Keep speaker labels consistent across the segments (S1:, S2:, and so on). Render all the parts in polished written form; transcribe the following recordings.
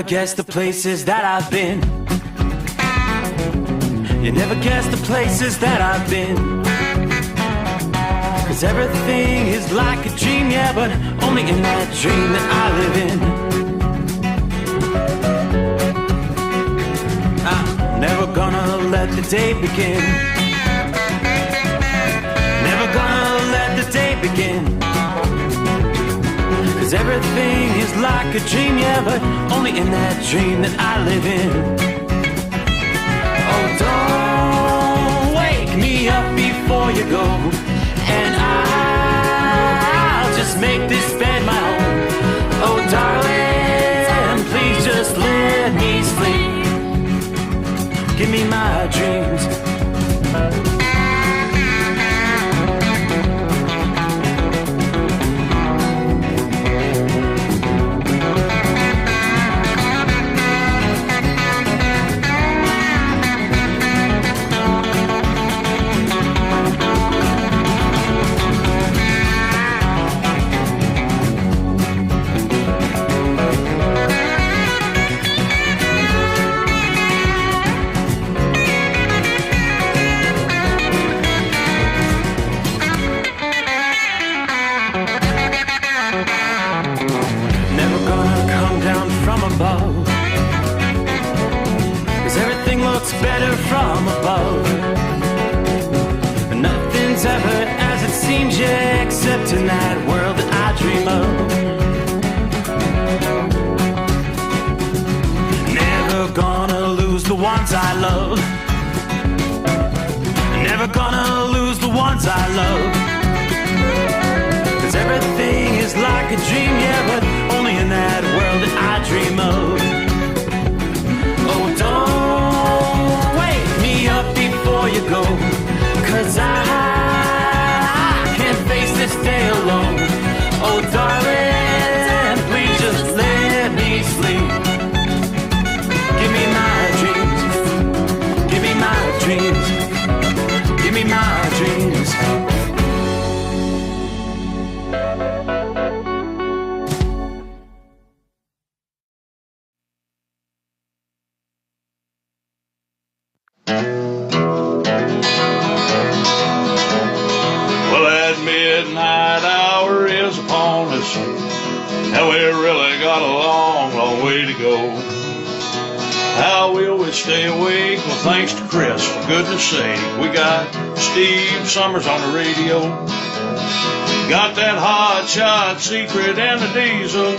S1: never guess the places that I've been. You never guess the places that I've been. 'Cause everything is like a dream, yeah, but only in that dream that I live in. I'm never gonna let the day begin. Never gonna let the day begin. 'Cause everything is like a dream, yeah, but only in that dream that I live in. Oh, don't wake me up before you go, and I'll just make this bed my home. Oh, darling, please just let me sleep. Give me my dreams. Better from above. Nothing's ever as it seems, yeah, except in that world that I dream of. Never gonna lose the ones I love. Never gonna lose the ones I love. 'Cause everything is like a dream, yeah, but only in that world that I dream of. Oh, don't wake me up before you go, 'cause I can't face this day alone. Oh, darling, please just let me sleep. Give me my dreams. Give me my dreams. Give me my dreams.
S2: And we really got a long, long way to go. How will we stay awake? Well, thanks to Chris, for goodness sake. We got Steve Sommers on the radio. Got that hot shot secret and the diesel.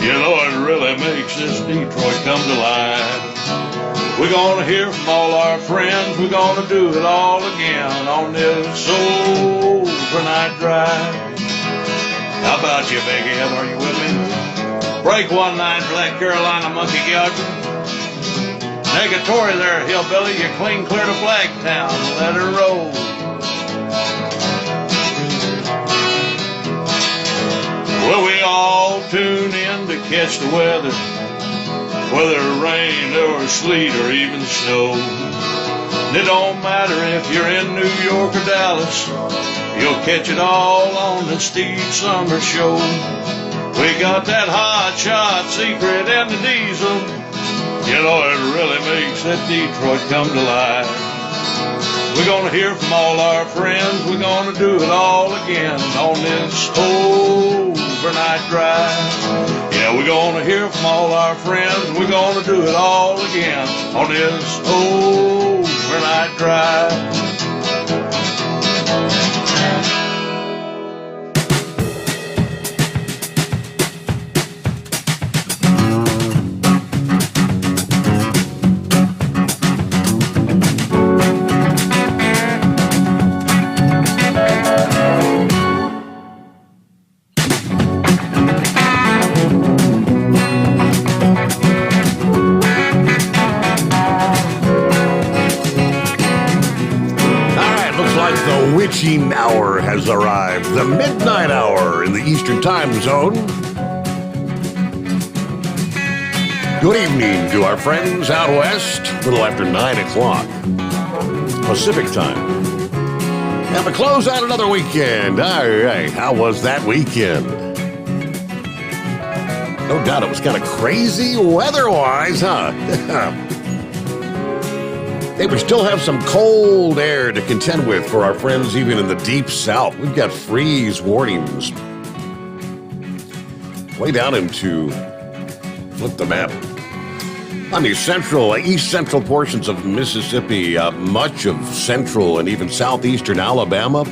S2: You know it really makes this Detroit come to life. We're gonna hear from all our friends. We're gonna do it all again on this overnight drive. How about you, Big Ed? Are you with me? Break one line for that Carolina monkey gouger. Negatory there, hillbilly. You clean clear to Blacktown. Let her roll. Well, we all tune in to catch the weather, whether rain or sleet or even snow. It don't matter if you're in New York or Dallas. You'll catch it all on the Steve Sommers Show. We got that hot shot secret and the diesel. You know it really makes that Detroit come to life. We're gonna hear from all our friends. We're gonna do it all again on this overnight drive. Yeah, we're gonna hear from all our friends. We're gonna do it all again on this overnight drive.
S3: Witching hour has arrived, the midnight hour in the Eastern Time Zone. Good evening to our friends out west, a little after 9 o'clock Pacific Time. And to close out another weekend, all right, how was that weekend? No doubt it was kind of crazy weather-wise, huh? Hey, we still have some cold air to contend with for our friends even in the deep south. We've got freeze warnings way down into, flip the map, on the east central portions of Mississippi, much of central and even southeastern Alabama,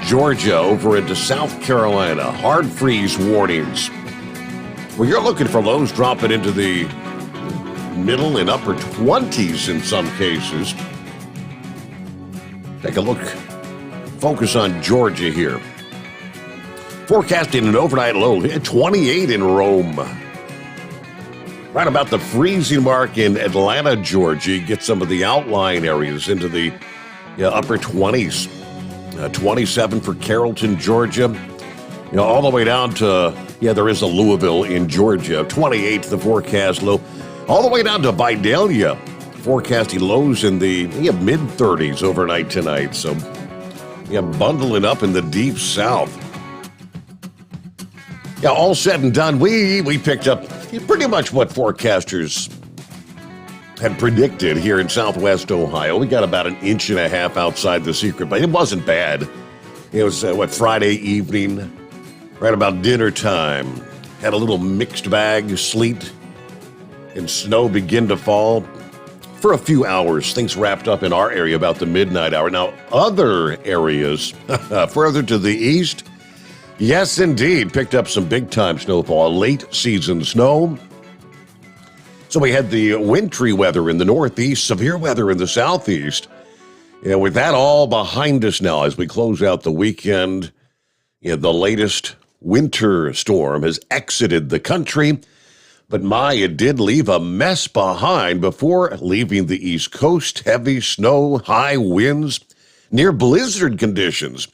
S3: Georgia over into South Carolina, hard freeze warnings. Well, you're looking for lows dropping into the middle and upper 20s in some cases. Take a look. Focus on Georgia here. Forecasting an overnight low, 28 in Rome. Right about the freezing mark in Atlanta, Georgia. Get some of the outlying areas into the upper 20s. 27 for Carrollton, Georgia. All the way down to, there is a Louisville in Georgia. 28 the forecast low. All the way down to Vidalia. Forecasting lows in the mid-30s overnight tonight. So, bundling up in the deep south. All said and done, we picked up pretty much what forecasters had predicted here in southwest Ohio. We got about 1.5 inches outside the secret, but it wasn't bad. It was, Friday evening, right about dinner time. Had a little mixed bag, sleet and snow begin to fall. For a few hours, things wrapped up in our area about the midnight hour. Now, other areas further to the east, yes, indeed, picked up some big-time snowfall, late season snow. So we had the wintry weather in the northeast, severe weather in the southeast. And with that all behind us now, as we close out the weekend, the latest winter storm has exited the country. But it did leave a mess behind before leaving the East Coast. Heavy snow, high winds, near blizzard conditions.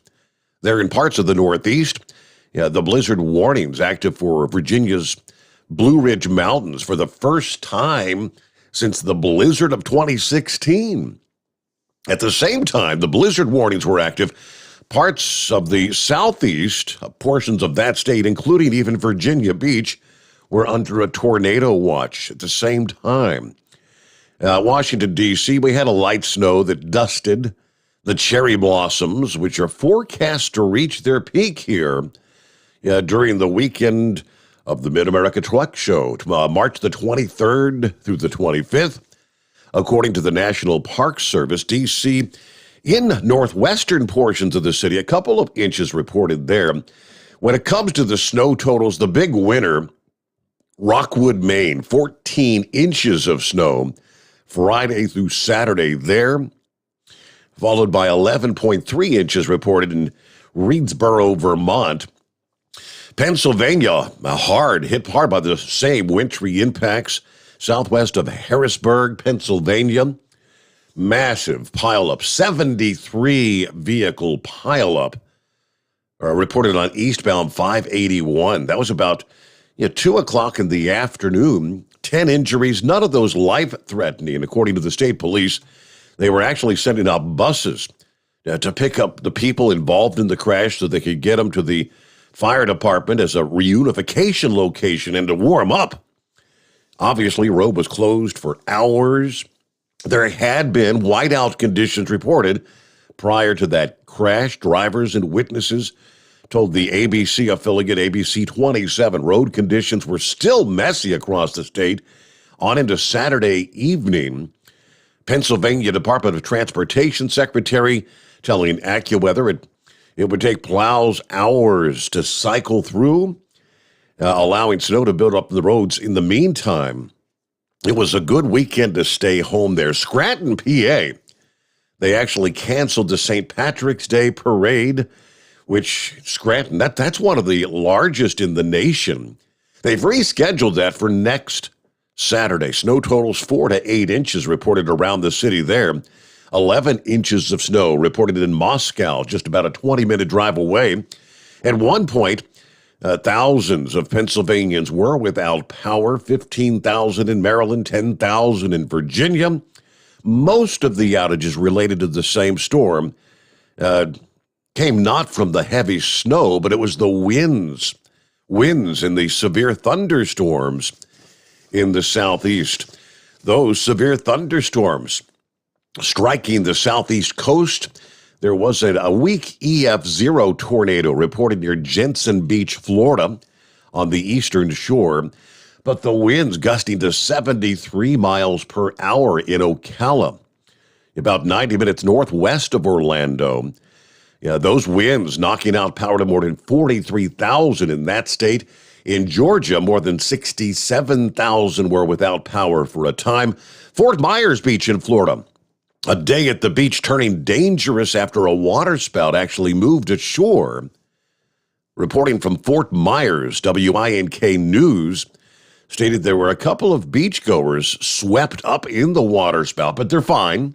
S3: There in parts of the Northeast, the blizzard warnings active for Virginia's Blue Ridge Mountains for the first time since the blizzard of 2016. At the same time, the blizzard warnings were active. Parts of the Southeast, portions of that state, including even Virginia Beach, were under a tornado watch at the same time. Washington, D.C., we had a light snow that dusted the cherry blossoms, which are forecast to reach their peak here during the weekend of the Mid-America Truck Show, March the 23rd through the 25th. According to the National Park Service, D.C., in northwestern portions of the city, a couple of inches reported there. When it comes to the snow totals, the big winner, Rockwood, Maine, 14 inches of snow Friday through Saturday there, followed by 11.3 inches reported in Reedsboro, Vermont. Pennsylvania, hit hard by the same wintry impacts, southwest of Harrisburg, Pennsylvania. Massive pileup, 73 vehicle pileup reported on eastbound 581. That was about 2 o'clock in the afternoon. 10 injuries, none of those life-threatening. According to the state police, they were actually sending out buses to pick up the people involved in the crash so they could get them to the fire department as a reunification location and to warm up. Obviously, road was closed for hours. There had been whiteout conditions reported prior to that crash. Drivers and witnesses told the ABC affiliate ABC 27 road conditions were still messy across the state on into Saturday evening. Pennsylvania Department of Transportation Secretary telling AccuWeather it would take plows hours to cycle through, allowing snow to build up the roads. In the meantime, it was a good weekend to stay home there. Scranton, PA, they actually canceled the St. Patrick's Day parade, which Scranton, that's one of the largest in the nation. They've rescheduled that for next Saturday. Snow totals 4 to 8 inches reported around the city there. 11 inches of snow reported in Moscow, just about a 20-minute drive away. At one point, thousands of Pennsylvanians were without power, 15,000 in Maryland, 10,000 in Virginia. Most of the outages related to the same storm came not from the heavy snow, but it was the winds winds and the severe thunderstorms in the southeast. Those severe thunderstorms striking the southeast coast. There was a weak EF0 tornado reported near Jensen Beach, Florida, on the eastern shore. But the winds gusting to 73 miles per hour in Ocala, about 90 minutes northwest of Orlando. Yeah, those winds knocking out power to more than 43,000 in that state. In Georgia, more than 67,000 were without power for a time. Fort Myers Beach in Florida, a day at the beach turning dangerous after a waterspout actually moved ashore. Reporting from Fort Myers, WINK News stated there were a couple of beachgoers swept up in the waterspout, but they're fine.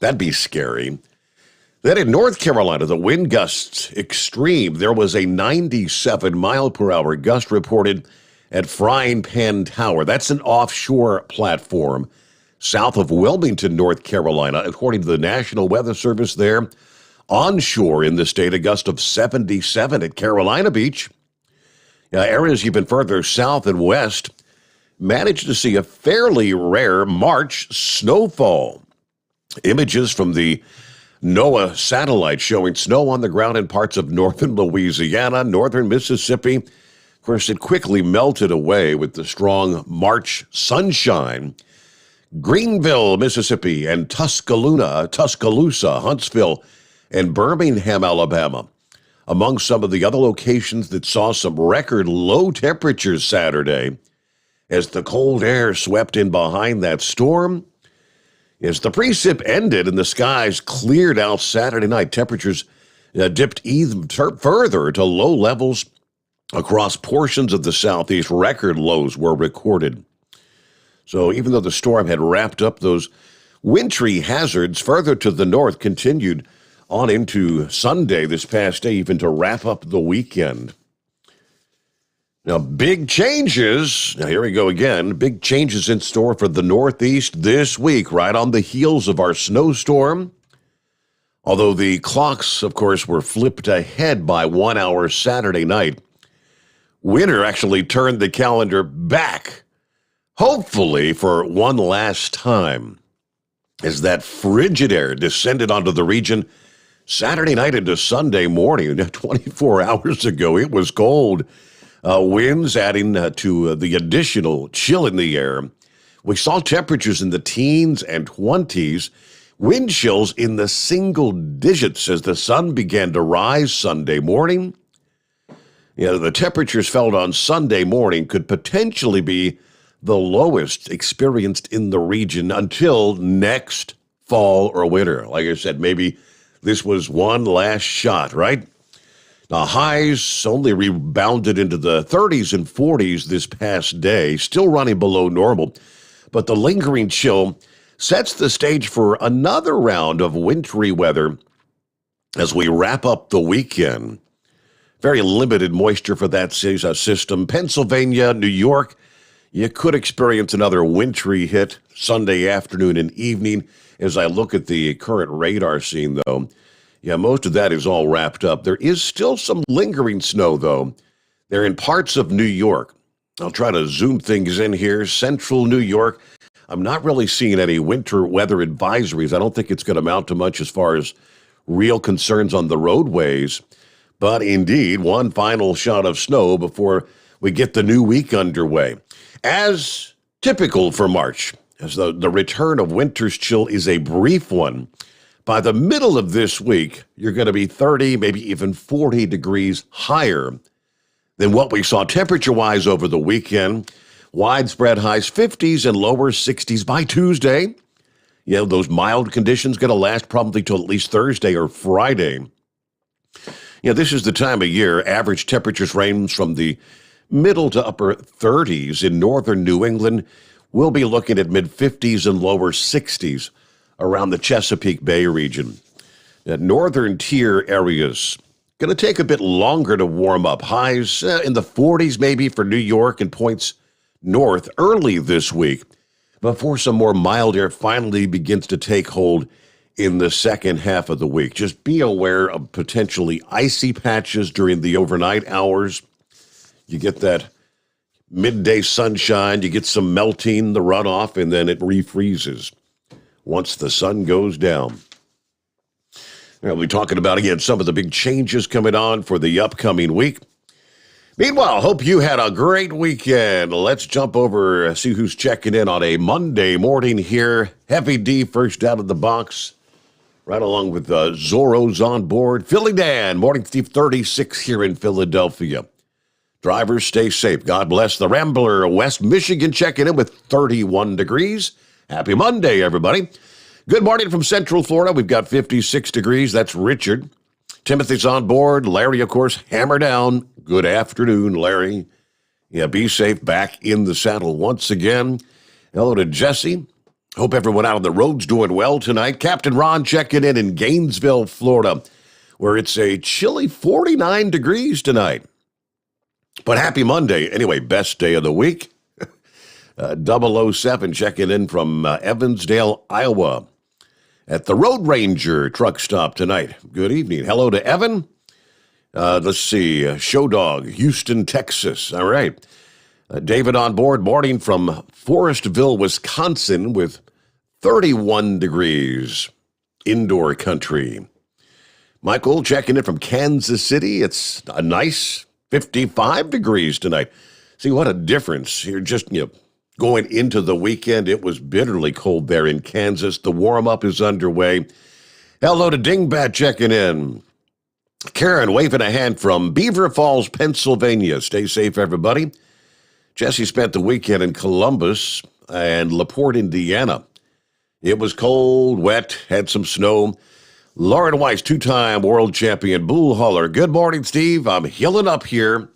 S3: That'd be scary. Then in North Carolina, the wind gusts extreme. There was a 97-mile-per-hour gust reported at Frying Pan Tower. That's an offshore platform south of Wilmington, North Carolina. According to the National Weather Service there, onshore in the state, a gust of 77 at Carolina Beach. Areas even further south and west managed to see a fairly rare March snowfall. Images from the NOAA satellite showing snow on the ground in parts of northern Louisiana, northern Mississippi. Of course, it quickly melted away with the strong March sunshine. Greenville, Mississippi, and Tuscaloosa, Huntsville, and Birmingham, Alabama, among some of the other locations that saw some record low temperatures Saturday as the cold air swept in behind that storm. As the precip ended and the skies cleared out Saturday night, temperatures dipped even further to low levels across portions of the southeast. Record lows were recorded. So even though the storm had wrapped up, those wintry hazards further to the north continued on into Sunday this past day, even to wrap up the weekend. Now, big changes. Now, here we go again. Big changes in store for the Northeast this week, right on the heels of our snowstorm. Although the clocks, of course, were flipped ahead by 1 hour Saturday night, winter actually turned the calendar back, hopefully for one last time, as that frigid air descended onto the region Saturday night into Sunday morning. 24 hours ago, it was cold. Winds adding to the additional chill in the air. We saw temperatures in the teens and 20s, wind chills in the single digits as the sun began to rise Sunday morning. The temperatures felt on Sunday morning could potentially be the lowest experienced in the region until next fall or winter. Like I said, maybe this was one last shot, right? Now, highs only rebounded into the 30s and 40s this past day, still running below normal. But the lingering chill sets the stage for another round of wintry weather as we wrap up the weekend. Very limited moisture for that system. Pennsylvania, New York, you could experience another wintry hit Sunday afternoon and evening. As I look at the current radar scene, though, most of that is all wrapped up. There is still some lingering snow, though. They're in parts of New York. I'll try to zoom things in here. Central New York. I'm not really seeing any winter weather advisories. I don't think it's going to amount to much as far as real concerns on the roadways. But indeed, one final shot of snow before we get the new week underway. As typical for March, as the return of winter's chill is a brief one, by the middle of this week, you're going to be 30, maybe even 40 degrees higher than what we saw temperature-wise over the weekend. Widespread highs 50s and lower 60s by Tuesday. Those mild conditions going to last probably till at least Thursday or Friday. This is the time of year. Average temperatures range from the middle to upper 30s in northern New England. We'll be looking at mid-50s and lower 60s around the Chesapeake Bay region. Northern tier areas going to take a bit longer to warm up. Highs in the 40s maybe for New York and points north early this week before some more mild air finally begins to take hold in the second half of the week. Just be aware of potentially icy patches during the overnight hours You get that midday sunshine, you get some melting, the runoff, and then it refreezes once the sun goes down. We'll be talking about, again, some of the big changes coming on for the upcoming week. Meanwhile, hope you had a great weekend. Let's jump over, see who's checking in on a Monday morning here. Heavy D first out of the box, right along with Zorro's on board. Philly Dan, Morning Steve 36 here in Philadelphia. Drivers, stay safe. God bless. The Rambler, West Michigan, checking in with 31 degrees. Happy Monday, everybody. Good morning from Central Florida. We've got 56 degrees. That's Richard. Timothy's on board. Larry, of course, hammer down. Good afternoon, Larry. Yeah, be safe. Back in the saddle once again. Hello to Jesse. Hope everyone out on the road's doing well tonight. Captain Ron checking in Gainesville, Florida, where it's a chilly 49 degrees tonight. But happy Monday. Anyway, best day of the week. 007 checking in from Evansdale, Iowa, at the Road Ranger truck stop tonight. Good evening. Hello to Evan. Let's see. Show Dog, Houston, Texas. All right. David on board, morning from Forestville, Wisconsin, with 31 degrees. Indoor country. Michael checking in from Kansas City. It's a nice 55 degrees tonight. See, what a difference here. Just, going into the weekend, it was bitterly cold there in Kansas. The warm-up is underway. Hello to Dingbat checking in. Karen waving a hand from Beaver Falls, Pennsylvania. Stay safe, everybody. Jesse spent the weekend in Columbus and LaPorte, Indiana. It was cold, wet, had some snow. Lauren Weiss, two-time world champion bull hauler. Good morning, Steve. I'm healing up here.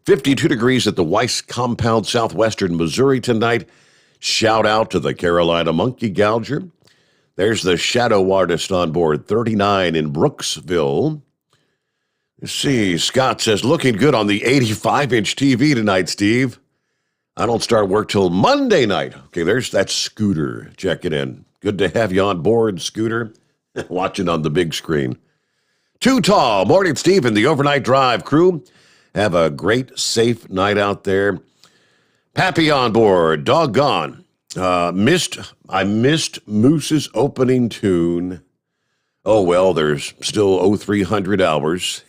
S3: 52 degrees at the Weiss Compound, southwestern Missouri tonight. Shout out to the Carolina Monkey Gouger. There's the Shadow Artist on board, 39 in Brooksville. Let's see, Scott says, looking good on the 85-inch TV tonight, Steve. I don't start work till Monday night. Okay, there's that Scooter checking in. Good to have you on board, Scooter. Watching on the big screen. Too Tall, morning, Steve, and the Overnight Drive crew. Have a great, safe night out there. Pappy on board, doggone. I missed Moose's opening tune. Oh, well, there's still 300 hours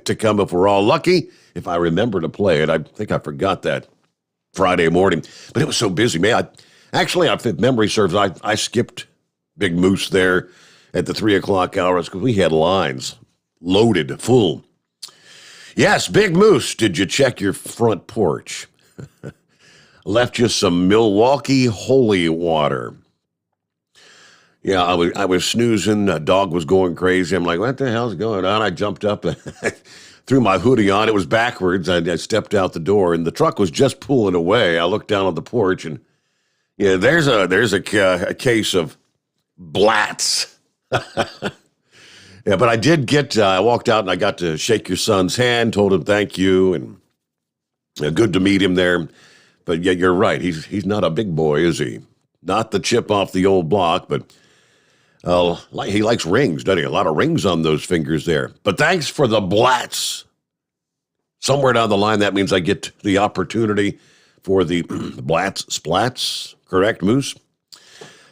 S3: to come if we're all lucky. If I remember to play it, I think I forgot that Friday morning. But it was so busy, man. If memory serves, I skipped Big Moose there at the 3 o'clock hours because we had lines loaded, full. Yes, Big Moose, did you check your front porch? Left you some Milwaukee holy water. Yeah, I was snoozing. The dog was going crazy. I'm like, what the hell's going on? I jumped up, threw my hoodie on. It was backwards. I stepped out the door, and the truck was just pulling away. I looked down on the porch, and there's a case of Blatz. Yeah, but I did I walked out and I got to shake your son's hand, told him thank you, and good to meet him there. But yeah, you're right. He's not a big boy, is he? Not the chip off the old block, but he likes rings, doesn't he? A lot of rings on those fingers there. But thanks for the Blatz. Somewhere down the line, that means I get the opportunity for the Blatz splats. Correct, Moose?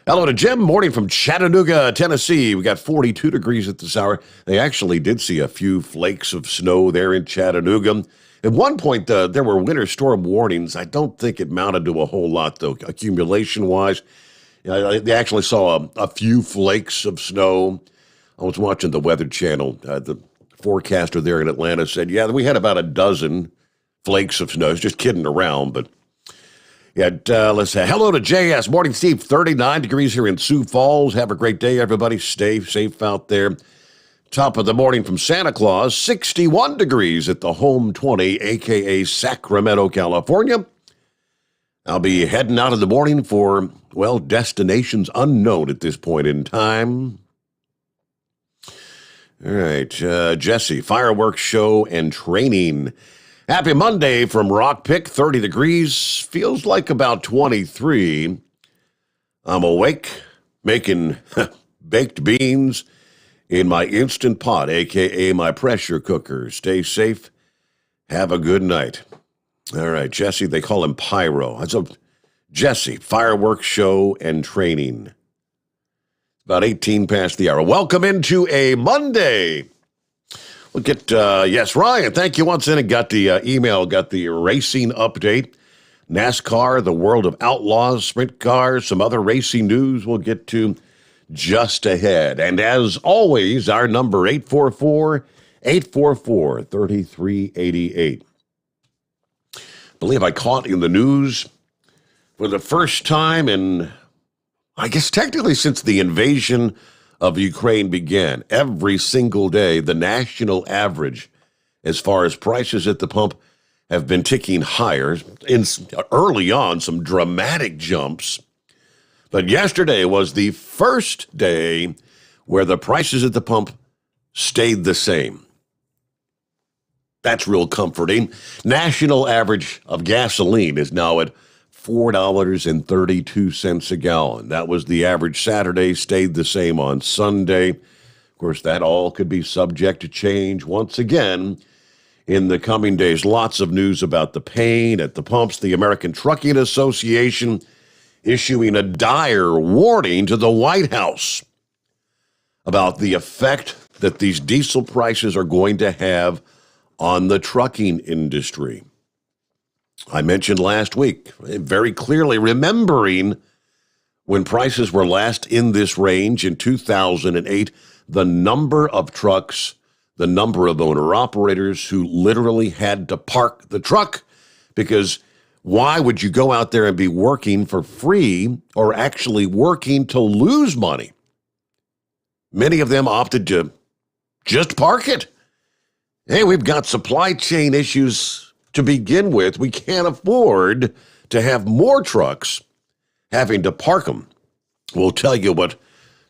S3: Hello to Jim, morning from Chattanooga, Tennessee. We got 42 degrees at this hour. They actually did see a few flakes of snow there in Chattanooga. At one point, there were winter storm warnings. I don't think it mounted to a whole lot, though, accumulation-wise. They actually saw a few flakes of snow. I was watching the Weather Channel. The forecaster there in Atlanta said, yeah, we had about a dozen flakes of snow. I was just kidding around, but yeah, let's say hello to JS. Morning, Steve. 39 degrees here in Sioux Falls. Have a great day, everybody. Stay safe out there. Top of the morning from Santa Claus. 61 degrees at the Home 20, a.k.a. Sacramento, California. I'll be heading out in the morning for, destinations unknown at this point in time. All right, Jesse, fireworks show and training. Happy Monday from Rockpick, 30 degrees, feels like about 23. I'm awake, making baked beans in my Instant Pot, a.k.a. my pressure cooker. Stay safe. Have a good night. All right, Jesse, they call him Pyro. That's a Jesse, fireworks show and training. About 18 past the hour. Welcome into a Monday. We'll get, yes, Ryan, thank you once again. Got the email, got the racing update. NASCAR, the world of Outlaws, sprint cars, some other racing news we'll get to just ahead. And as always, our number 844-844-3388. I believe I caught in the news for the first time in, I guess technically since the invasion of Ukraine began, every single day, the national average as far as prices at the pump have been ticking higher. Early on, some dramatic jumps. But yesterday was the first day where the prices at the pump stayed the same. That's real comforting. National average of gasoline is now at $4.32 a gallon. That was the average Saturday, stayed the same on Sunday. Of course, that all could be subject to change once again in the coming days. Lots of news about the pain at the pumps. The American Trucking Association issuing a dire warning to the White House about the effect that these diesel prices are going to have on the trucking industry. I mentioned last week, very clearly remembering when prices were last in this range in 2008, the number of trucks, the number of owner-operators who literally had to park the truck, because why would you go out there and be working for free or actually working to lose money? Many of them opted to just park it. Hey, we've got supply chain issues to begin with. We can't afford to have more trucks having to park them. We'll tell you what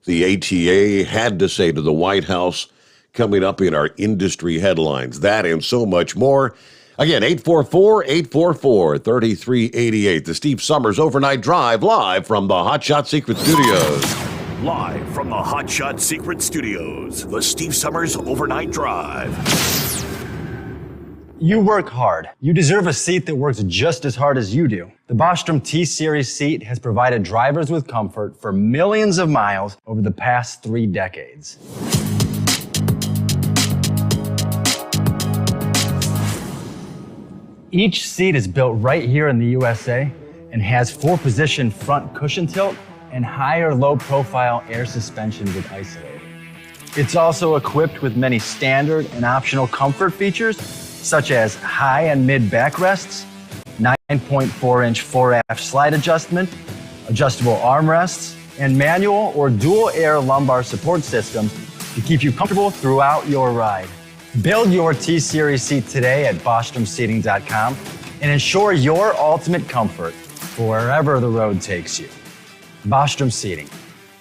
S3: the ATA had to say to the White House coming up in our industry headlines. That and so much more. Again, 844-844-3388. The Steve Sommers Overnight Drive, live from the Hot Shot Secret Studios.
S4: Live from the Hot Shot Secret Studios, the Steve Sommers Overnight Drive.
S5: You work hard. You deserve a seat that works just as hard as you do. The Bostrom T-Series seat has provided drivers with comfort for millions of miles over the past 3 decades. Each seat is built right here in the USA and has 4-position front cushion tilt and higher low-profile air suspension with isolator. It's also equipped with many standard and optional comfort features, such as high and mid backrests, 9.4-inch fore-aft slide adjustment, adjustable armrests, and manual or dual air lumbar support systems to keep you comfortable throughout your ride. Build your T-Series seat today at BostromSeating.com and ensure your ultimate comfort for wherever the road takes you. Bostrom Seating,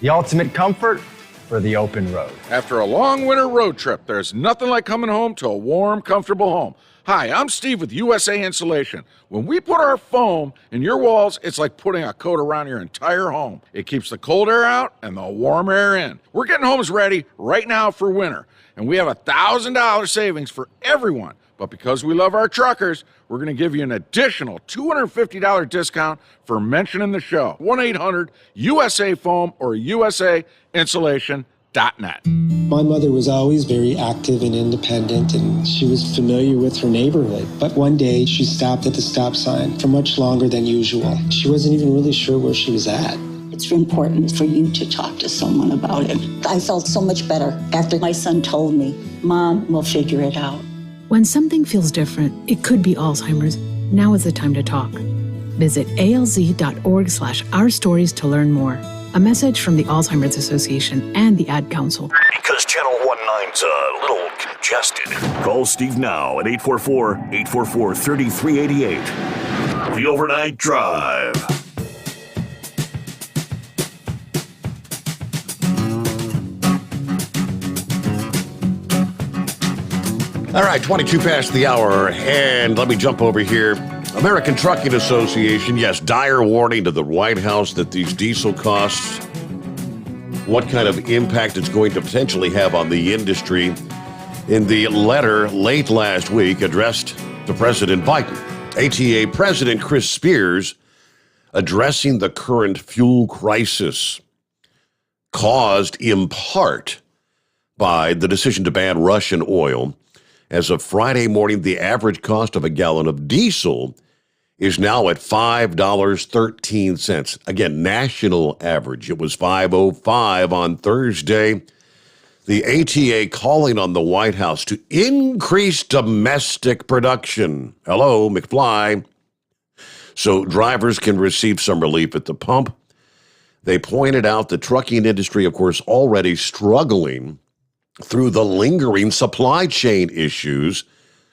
S5: the ultimate comfort for the open road.
S6: After a long winter road trip, there's nothing like coming home to a warm, comfortable home. Hi, I'm Steve with USA Insulation. When we put our foam in your walls, it's like putting a coat around your entire home. It keeps the cold air out and the warm air in. We're getting homes ready right now for winter, and we have $1,000 savings for everyone. But because we love our truckers, we're going to give you an additional $250 discount for mentioning the show. 1-800-USA-FOAM or USAinsulation.net.
S7: My mother was always very active and independent, and she was familiar with her neighborhood. But one day, she stopped at the stop sign for much longer than usual. She wasn't even really sure where she was at.
S8: It's important for you to talk to someone about it. I felt so much better after my son told me, Mom, we'll figure it out.
S9: When something feels different, it could be Alzheimer's. Now is the time to talk. Visit alz.org/ourstories to learn more. A message from the Alzheimer's Association and the Ad Council.
S4: Because Channel 19's a little congested. Call Steve now at 844-844-3388. The Overnight Drive.
S3: All right, 22 past the hour, and let me jump over here. American Trucking Association, yes, dire warning to the White House that these diesel costs, what kind of impact it's going to potentially have on the industry. In the letter late last week addressed to President Biden, ATA President Chris Spears addressing the current fuel crisis caused in part by the decision to ban Russian oil. As of Friday morning, the average cost of a gallon of diesel is now at $5.13. Again, national average. It was $5.05 on Thursday. The ATA calling on the White House to increase domestic production. Hello, McFly. So drivers can receive some relief at the pump. They pointed out the trucking industry, of course, already struggling through the lingering supply chain issues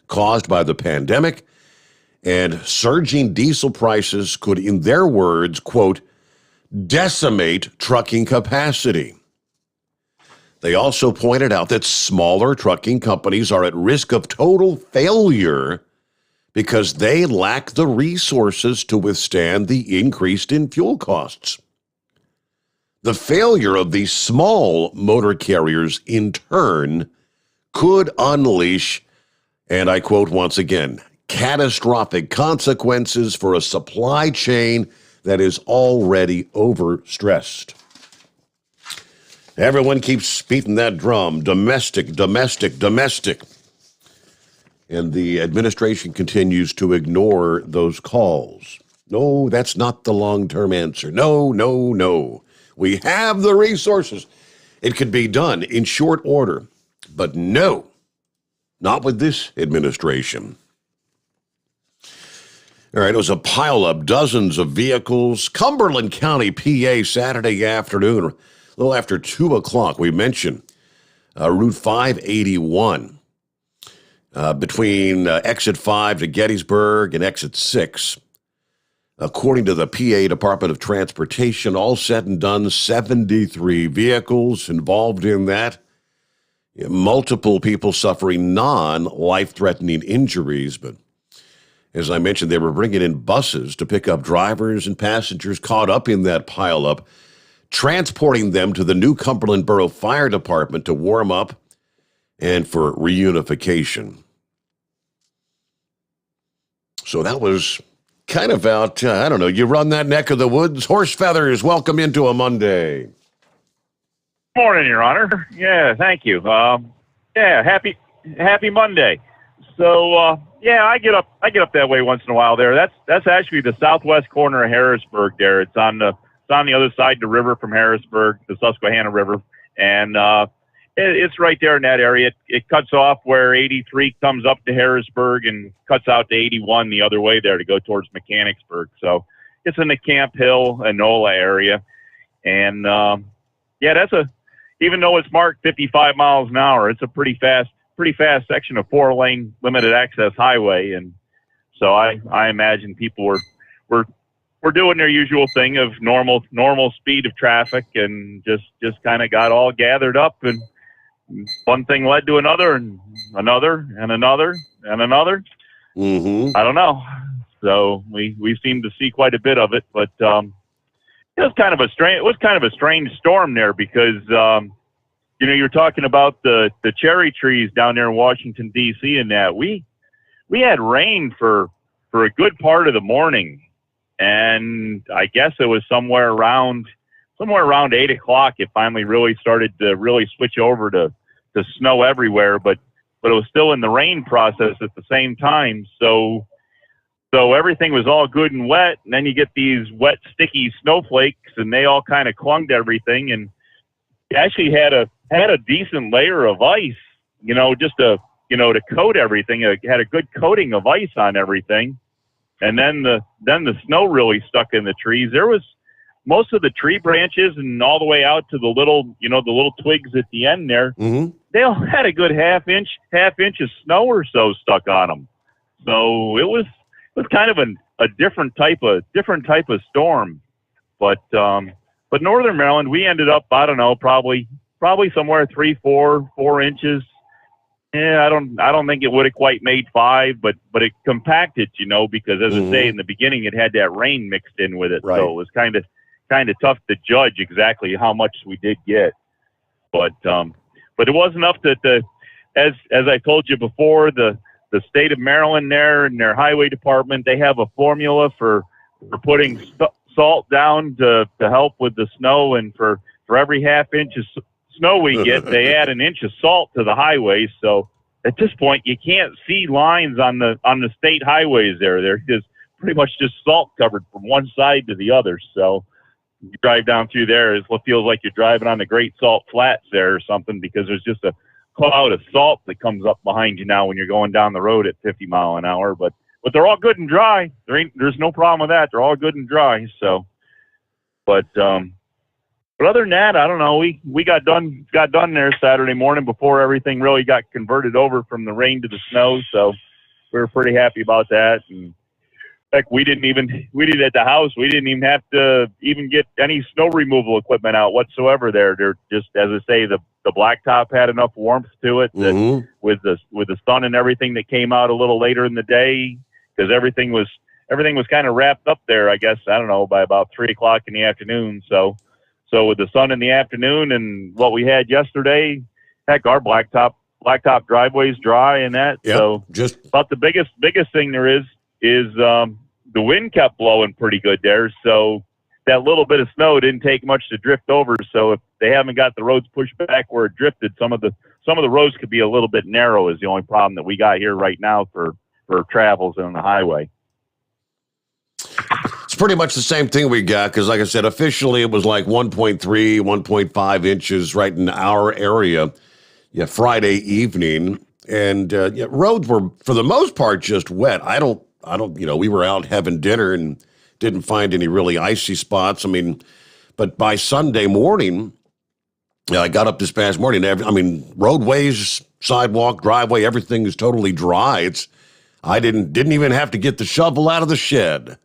S3: caused by the pandemic, and surging diesel prices could, in their words, quote, decimate trucking capacity. They also pointed out that smaller trucking companies are at risk of total failure because they lack the resources to withstand the increase in fuel costs. The failure of these small motor carriers, in turn, could unleash, and I quote once again, catastrophic consequences for a supply chain that is already overstressed. Everyone keeps beating that drum, domestic, domestic, domestic. And the administration continues to ignore those calls. No, that's not the long-term answer. No, no, no. We have the resources. It could be done in short order. But no, not with this administration. All right, it was a pileup, dozens of vehicles. Cumberland County, PA, Saturday afternoon, a little after 2 o'clock. We mentioned Route 581 between Exit 5 to Gettysburg and Exit 6. According to the PA Department of Transportation, all said and done, 73 vehicles involved in that. Multiple people suffering non-life-threatening injuries, but as I mentioned, they were bringing in buses to pick up drivers and passengers caught up in that pileup, transporting them to the new Cumberland Borough Fire Department to warm up and for reunification. So that was kind of out, I don't know, you run that neck of the woods. Horse Feathers, welcome into a Monday.
S10: Morning, Your Honor. Yeah, thank you. Happy Monday. So, I get up that way once in a while there. That's actually the southwest corner of Harrisburg there. It's on the other side of the river from Harrisburg, the Susquehanna River. And it's right there in that area. It cuts off where 83 comes up to Harrisburg and cuts out to 81 the other way there to go towards Mechanicsburg. So it's in the Camp Hill, Enola area. And, even though it's marked 55 miles an hour, it's a pretty fast section of 4-lane limited access highway. And so I imagine people were doing their usual thing of normal speed of traffic and just kind of got all gathered up, and one thing led to another and another and another and another.
S3: Mm-hmm.
S10: I don't know. So we seem to see quite a bit of it, but it was kind of a strange storm there because you're talking about the cherry trees down there in Washington D.C. and that we had rain for a good part of the morning, and I guess it was somewhere around 8 o'clock it finally really started to really switch over to snow everywhere, but it was still in the rain process at the same time. So everything was all good and wet, and then you get these wet, sticky snowflakes, and they all kind of clung to everything, and you actually had a decent layer of ice, just to coat everything. It had a good coating of ice on everything, and then the snow really stuck in the trees. There was most of the tree branches and all the way out to the little twigs at the end there.
S3: Mm-hmm.
S10: They all had a good half inch of snow or so stuck on them. So it was kind of a different type of storm, but Northern Maryland, we ended up, I don't know, probably somewhere 3-4 inches. Yeah, I don't think it would have quite made 5, but it compacted, because as I say in the beginning, it had that rain mixed in with it, right. So it was kind of tough to judge exactly how much we did get, but it was enough that as I told you before, the the state of Maryland there in their highway department, they have a formula for putting salt down to help with the snow. And for every half inch of snow we get, they add an inch of salt to the highway. So at this point, you can't see lines on the state highways there. They're just pretty much just salt covered from one side to the other. So you drive down through there, it feels like you're driving on the Great Salt Flats there or something, because there's just a cloud of salt that comes up behind you now when you're going down the road at 50 mile an hour. But they're all good and dry. There's no problem with that. They're all good and dry. So, but other than that, I don't know. We got done there Saturday morning before everything really got converted over from the rain to the snow. So we were pretty happy about that. And heck, we didn't at the house. We didn't even have to even get any snow removal equipment out whatsoever there. They're just, as I say, the blacktop had enough warmth to it that with the sun and everything that came out a little later in the day, because everything was kind of wrapped up there, I guess, I don't know, by about 3:00 in the afternoon. So with the sun in the afternoon and what we had yesterday, heck, our blacktop driveway's dry and that.
S3: Yep,
S10: so just about the biggest thing there is the wind kept blowing pretty good there. So that little bit of snow didn't take much to drift over. So if they haven't got the roads pushed back where it drifted, some of the roads could be a little bit narrow is the only problem that we got here right now for travels on the highway.
S3: It's pretty much the same thing we got, because like I said, officially it was like 1.3, 1.5 inches right in our area Friday evening. And roads were, for the most part, just wet. I don't, we were out having dinner and didn't find any really icy spots. I mean, but by Sunday morning, I got up this past morning. Roadways, sidewalk, driveway, everything is totally dry. I didn't even have to get the shovel out of the shed.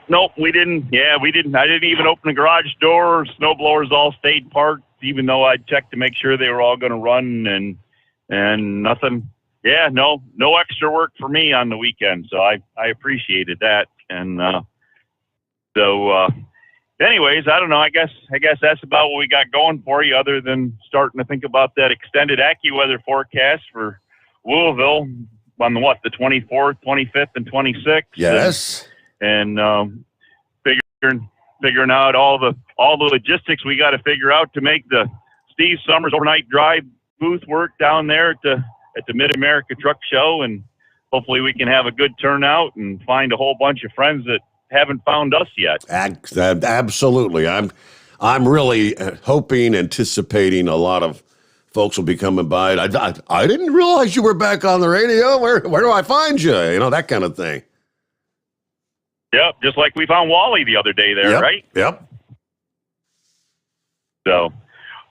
S10: Nope, we didn't. Yeah, we didn't. I didn't even open the garage door. Snow blowers all stayed parked, even though I checked to make sure they were all going to run and nothing. Yeah, no extra work for me on the weekend. So I appreciated that. And anyways, I don't know. I guess that's about what we got going for you, other than starting to think about that extended AccuWeather forecast for Louisville on the 24th, 25th, and 26th.
S3: Yes.
S10: And figuring out all the logistics we got to figure out to make the Steve Sommers overnight drive booth work down there at the Mid-America Truck Show, and hopefully we can have a good turnout and find a whole bunch of friends that haven't found us yet.
S3: Absolutely. I'm really hoping, anticipating a lot of folks will be coming by. I didn't realize you were back on the radio. Where do I find you? That kind of thing.
S10: Yep, just like we found Wally the other day there, right?
S3: Yep.
S10: So,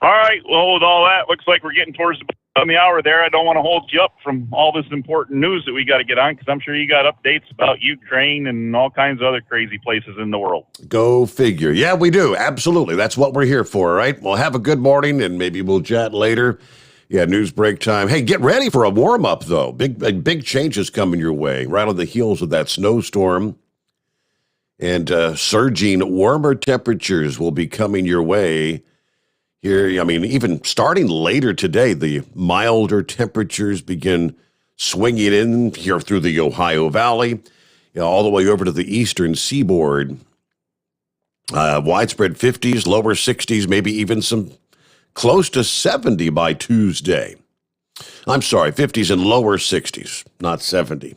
S10: all right. Well, with all that, looks like we're getting towards the hour there. I don't want to hold you up from all this important news that we got to get on, because I'm sure you got updates about Ukraine and all kinds of other crazy places in the world.
S3: Go figure. Yeah, we do. Absolutely. That's what we're here for, right? Well, have a good morning, and maybe we'll chat later. Yeah, news break time. Hey, get ready for a warm-up, though. Big changes coming your way right on the heels of that snowstorm. And surging warmer temperatures will be coming your way here. I mean, even starting later today, the milder temperatures begin swinging in here through the Ohio Valley, all the way over to the eastern seaboard. Widespread 50s, lower 60s, maybe even some close to 70 by Tuesday. I'm sorry, 50s and lower 60s, not 70.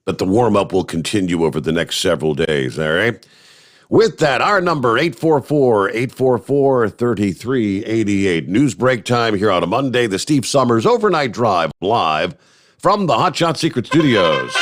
S3: But the warm-up will continue over the next several days, all right? With that, our number, 844-844-3388. News break time here on a Monday, the Steve Sommers Overnight Drive, live from the Hot Shot Secret Studios.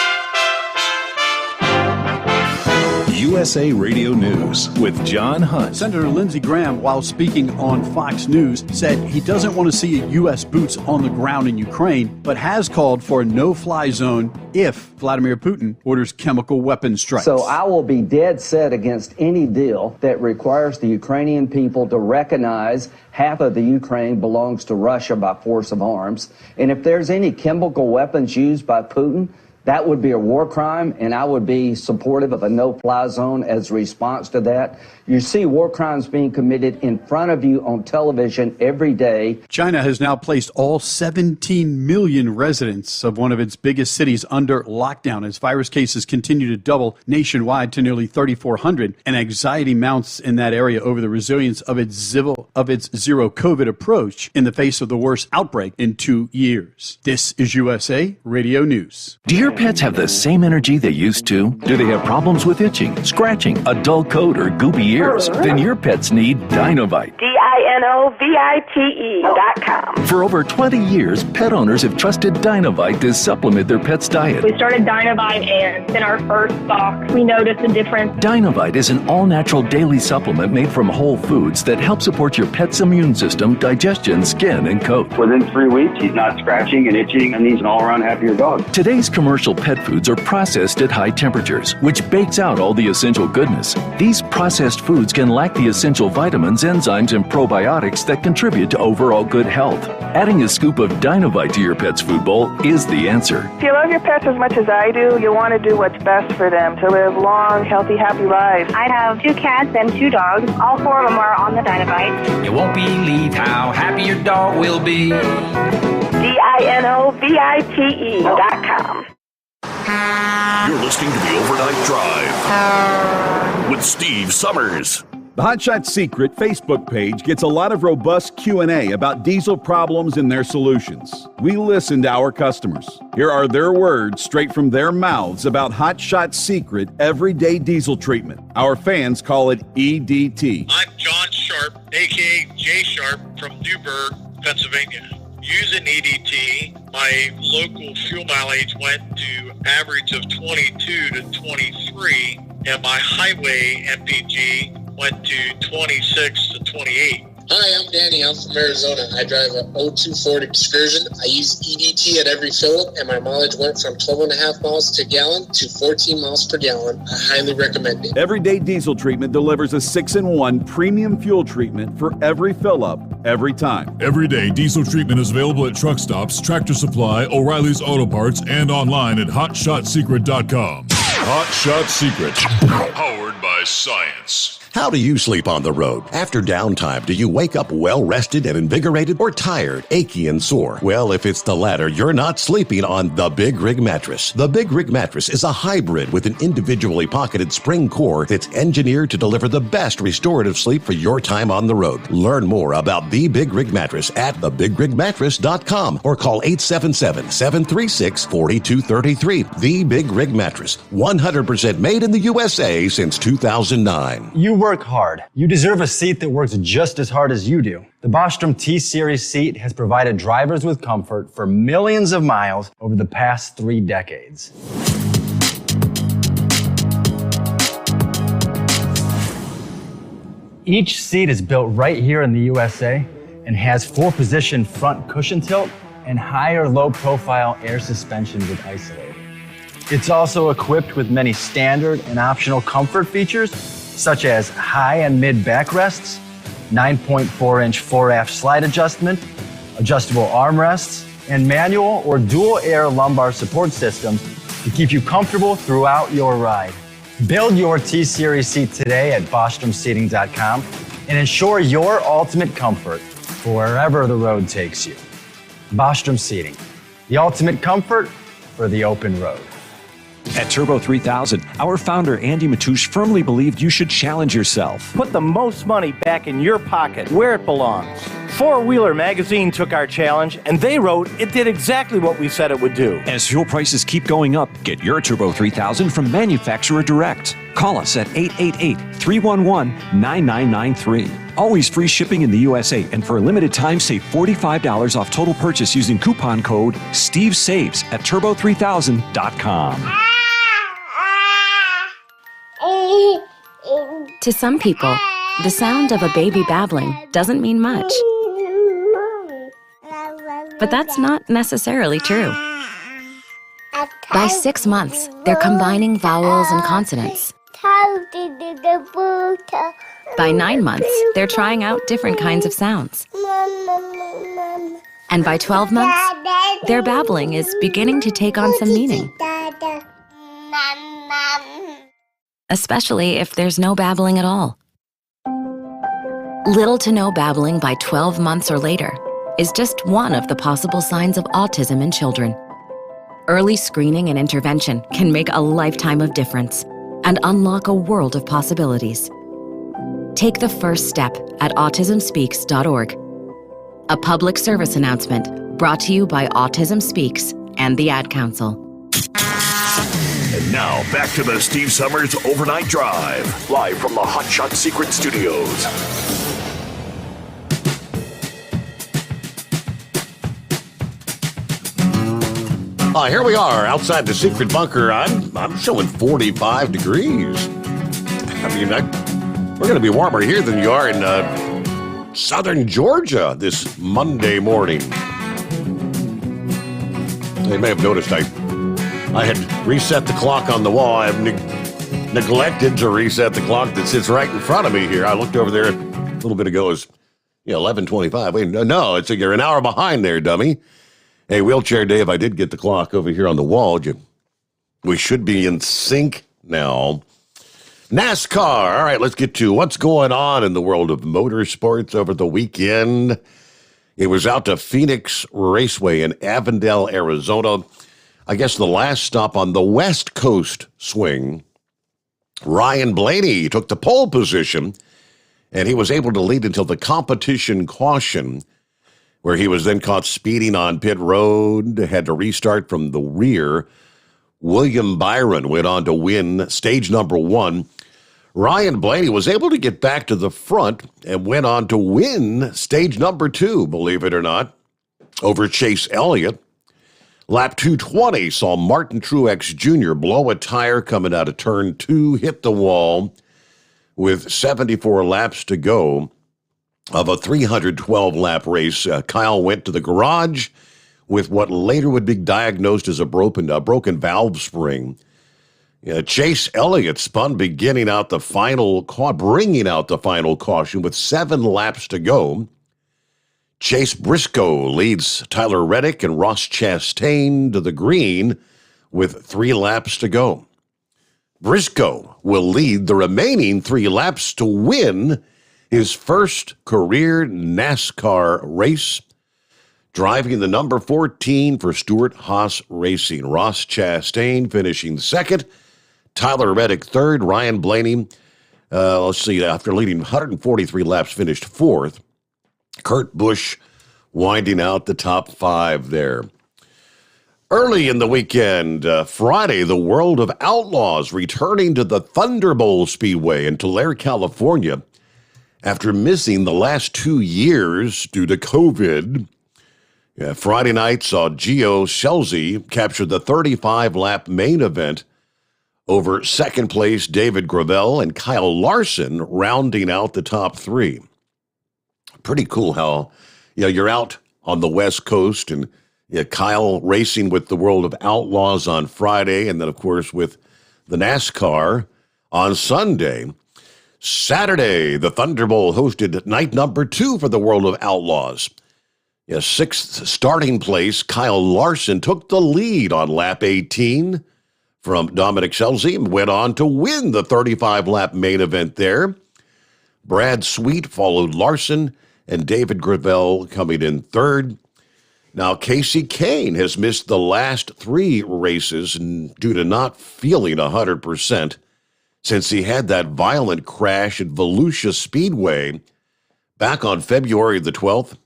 S11: USA Radio News with John Hunt.
S12: Senator Lindsey Graham, while speaking on Fox News, said he doesn't want to see U.S. boots on the ground in Ukraine, but has called for a no-fly zone if Vladimir Putin orders chemical weapon strikes.
S13: So I will be dead set against any deal that requires the Ukrainian people to recognize half of the Ukraine belongs to Russia by force of arms. And if there's any chemical weapons used by Putin, That would be a war crime, and I would be supportive of a no-fly zone as a response to that. You see war crimes being committed in front of you on television every day.
S12: China has now placed all 17 million residents of one of its biggest cities under lockdown as virus cases continue to double nationwide to nearly 3,400, and anxiety mounts in that area over the resilience of its zero COVID approach in the face of the worst outbreak in 2 years. This is USA Radio News.
S14: Do your pets have the same energy they used to? Do they have problems with itching, scratching, a dull coat, or goopy ears? Then your pets need Dinovite.
S15: DINOVITE.com.
S14: For over 20 years, pet owners have trusted Dinovite to supplement their pet's diet.
S15: We started Dinovite, and in our first box, we noticed a difference.
S14: Dinovite is an all-natural daily supplement made from whole foods that help support your pet's immune system, digestion, skin, and coat.
S16: Within 3 weeks, he's not scratching and itching, and he's an all-around happier dog.
S14: Today's commercial pet foods are processed at high temperatures, which bakes out all the essential goodness. These processed foods can lack the essential vitamins, enzymes, and probiotics that contribute to overall good health. Adding a scoop of Dinovite to your pet's food bowl is the answer.
S15: If you love your pets as much as I do, you'll want to do what's best for them to live long, healthy, happy lives.
S17: I have 2 cats and 2 dogs. All 4 of them are on the Dinovite.
S1: You won't believe how happy your dog will be.
S15: DINOVITE.com.
S4: You're listening to the Overnight Drive with Steve Summers.
S18: The Hot Shot Secret Facebook page gets a lot of robust Q&A about diesel problems and their solutions. We listen to our customers. Here are their words straight from their mouths about Hot Shot Secret everyday diesel treatment. Our fans call it EDT.
S19: I'm John Sharp, a.k.a. Jay Sharp from Newburgh, Pennsylvania. Using EDT, my local fuel mileage went to average of 22 to 23, and my highway MPG went to 26 to 28.
S20: Hi, I'm Danny. I'm from Arizona. I drive a 02 Ford Excursion. I use EDT at every fill-up, and my mileage went from 12.5 miles per gallon to 14 miles per gallon. I highly recommend it.
S18: Everyday diesel treatment delivers a 6-in-1 premium fuel treatment for every fill-up, every time.
S21: Everyday diesel treatment is available at truck stops, Tractor Supply, O'Reilly's Auto Parts, and online at HotShotSecret.com. Hot Shot Secret. Powered by science.
S3: How do you sleep on the road? After downtime, do you wake up well-rested and invigorated or tired, achy, and sore? Well, if it's the latter, you're not sleeping on the Big Rig Mattress. The Big Rig Mattress is a hybrid with an individually pocketed spring core that's engineered to deliver the best restorative sleep for your time on the road. Learn more about the Big Rig Mattress at thebigrigmattress.com or call 877-736-4233. The Big Rig Mattress, 100% made in the USA since 2009.
S5: You work hard. You deserve a seat that works just as hard as you do. The Bostrom T-Series seat has provided drivers with comfort for millions of miles over the past 3 decades. Each seat is built right here in the USA and has 4-position front cushion tilt and higher low-profile air suspension with Isolate. It's also equipped with many standard and optional comfort features, such as high and mid backrests, 9.4-inch 4-aft slide adjustment, adjustable armrests, and manual or dual air lumbar support systems to keep you comfortable throughout your ride. Build your T-Series seat today at BostromSeating.com and ensure your ultimate comfort for wherever the road takes you. Bostrom Seating, the ultimate comfort for the open road.
S22: At Turbo 3000, our founder Andy Matouche firmly believed you should challenge yourself.
S23: Put the most money back in your pocket, where it belongs. Four Wheeler magazine took our challenge, and they wrote it did exactly what we said it would do.
S22: As fuel prices keep going up, get your Turbo 3000 from manufacturer direct. Call us at 888-311-9993. Always free shipping in the USA, and for a limited time, save $45 off total purchase using coupon code STEVESAVES at turbo3000.com.
S24: To some people, the sound of a baby babbling doesn't mean much. But that's not necessarily true. By 6 months, they're combining vowels and consonants. By 9 months, they're trying out different kinds of sounds. And by 12 months, their babbling is beginning to take on some meaning. Especially if there's no babbling at all. Little to no babbling by 12 months or later is just one of the possible signs of autism in children. Early screening and intervention can make a lifetime of difference and unlock a world of possibilities. Take the first step at autismspeaks.org. A public service announcement brought to you by Autism Speaks and the Ad Council.
S4: And now, back to the Steve Summers Overnight Drive, live from the Hot Shot Secret Studios.
S3: Here we are outside the secret bunker. I'm showing 45 degrees. I mean, we're going to be warmer here than you are in southern Georgia this Monday morning. You may have noticed I had reset the clock on the wall. I've neglected to reset the clock that sits right in front of me here. I looked over there a little bit ago. It's 11:25. Wait, no, you're an hour behind there, dummy. Hey, Wheelchair Dave, I did get the clock over here on the wall. We should be in sync now. NASCAR. All right, let's get to what's going on in the world of motorsports over the weekend. It was out to Phoenix Raceway in Avondale, Arizona. I guess the last stop on the West Coast swing. Ryan Blaney took the pole position, and he was able to lead until the competition caution, where he was then caught speeding on pit road, had to restart from the rear. William Byron went on to win stage number 1. Ryan Blaney was able to get back to the front and went on to win stage number 2, believe it or not, over Chase Elliott. Lap 220 saw Martin Truex Jr. blow a tire coming out of turn 2, hit the wall with 74 laps to go. Of a 312-lap race, Kyle went to the garage with what later would be diagnosed as a broken valve spring. Chase Elliott spun bringing out the final caution with 7 laps to go. Chase Briscoe leads Tyler Reddick and Ross Chastain to the green with 3 laps to go. Briscoe will lead the remaining 3 laps to win his first career NASCAR race, driving the number 14 for Stewart-Haas Racing. Ross Chastain finishing second, Tyler Reddick third, Ryan Blaney, after leading 143 laps, finished fourth. Kurt Busch winding out the top 5 there. Early in the weekend, Friday, the world of Outlaws returning to the Thunderbolt Speedway in Tulare, California, after missing the last 2 years due to COVID. Friday night saw Gio Scelzi capture the 35-lap main event over second place David Gravel and Kyle Larson rounding out the top 3. Pretty cool how you're out on the West Coast and Kyle racing with the world of Outlaws on Friday, and then, of course, with the NASCAR on Sunday. Saturday, the Thunderbolt hosted night number 2 for the world of Outlaws. 6th starting place, Kyle Larson took the lead on lap 18 from Dominic Scelzi and went on to win the 35-lap main event there. Brad Sweet followed Larson, and David Gravel coming in third. Now, Casey Kane has missed the last 3 races due to not feeling 100%. Since he had that violent crash at Volusia Speedway back on February the 12th,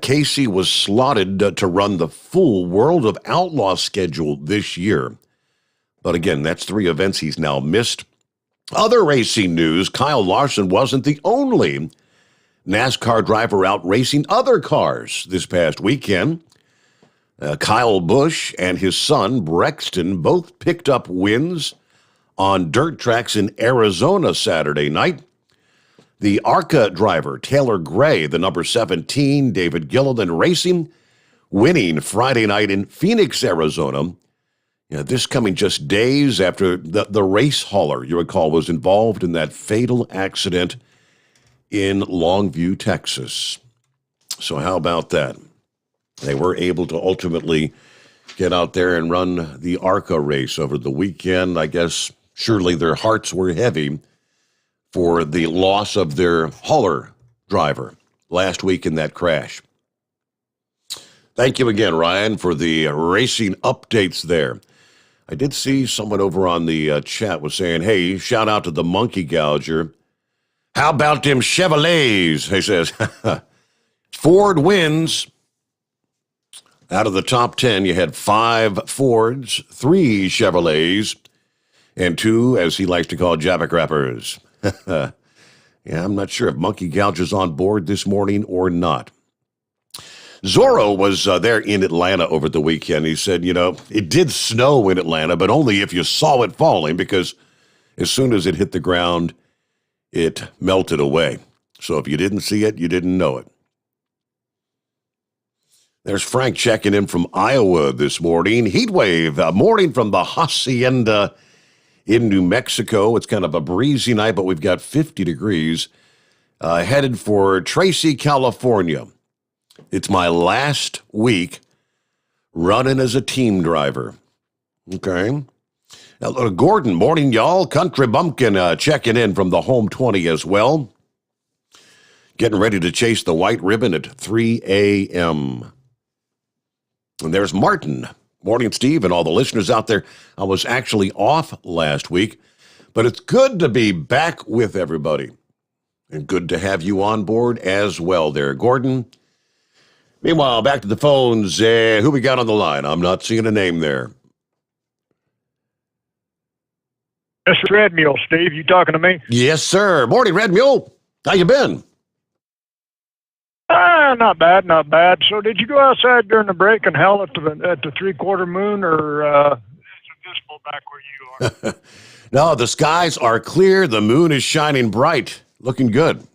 S3: Casey was slotted to run the full World of Outlaws schedule this year. But again, that's 3 events he's now missed. Other racing news, Kyle Larson wasn't the only NASCAR driver out racing other cars this past weekend. Kyle Busch and his son, Brexton, both picked up wins on dirt tracks in Arizona Saturday night. The ARCA driver, Taylor Gray, the number 17, David Gilliland Racing, winning Friday night in Phoenix, Arizona. This coming just days after the race hauler, you recall, was involved in that fatal accident in Longview, Texas. So how about that? They were able to ultimately get out there and run the ARCA race over the weekend. I guess surely their hearts were heavy for the loss of their hauler driver last week in that crash. Thank you again, Ryan, for the racing updates there. I did see someone over on the chat was saying, hey, shout out to the Monkey Gouger. How about them Chevrolets? He says, Ford wins. Out of the top 10, you had 5 Fords, 3 Chevrolets, and 2, as he likes to call, Jabbercrappers. Yeah, I'm not sure if Monkey Gouger's on board this morning or not. Zorro was there in Atlanta over the weekend. He said, it did snow in Atlanta, but only if you saw it falling, because as soon as it hit the ground, it melted away. So if you didn't see it, you didn't know it. There's Frank checking in from Iowa this morning. Heat wave, morning from the Hacienda in New Mexico. It's kind of a breezy night, but we've got 50 degrees. Headed for Tracy, California. It's my last week running as a team driver. Okay. Now, Gordon, morning, y'all. Country Bumpkin checking in from the home 20 as well. Getting ready to chase the white ribbon at 3 a.m. And there's Martin. Morning, Steve, and all the listeners out there. I was actually off last week, but it's good to be back with everybody. And good to have you on board as well there, Gordon. Meanwhile, back to the phones. Who we got on the line? I'm not seeing a name there.
S2: Mr. Red Mule, Steve, you talking to me?
S3: Yes, sir. Morning, Red Mule. How you been?
S2: Not bad, not bad. So did you go outside during the break and howl at the three-quarter moon, or is it visible back where you are?
S3: No, the skies are clear. The moon is shining bright. Looking good.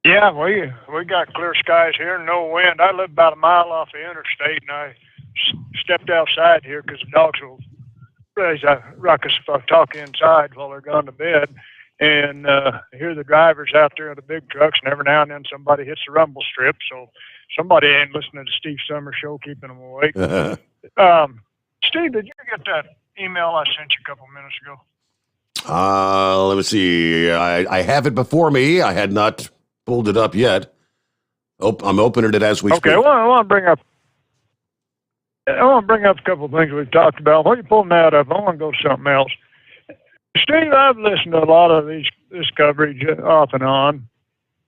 S2: Yeah, we got clear skies here, no wind. I live about a mile off the interstate, and I stepped outside here because the dogs will raise a ruckus if I talk inside while they're gone to bed. And I hear the drivers out there of the big trucks, and every now and then somebody hits the rumble strip. So somebody ain't listening to Steve Sommers' show, keeping them awake. Steve, did you get that email I sent you a couple minutes ago?
S3: Let me see. I have it before me. I had not pulled it up yet. I'm opening it as we speak.
S2: Okay, I want to bring up a couple of things we've talked about. While you're pulling that up, I want to go to something else. Steve, I've listened to a lot of this coverage off and on,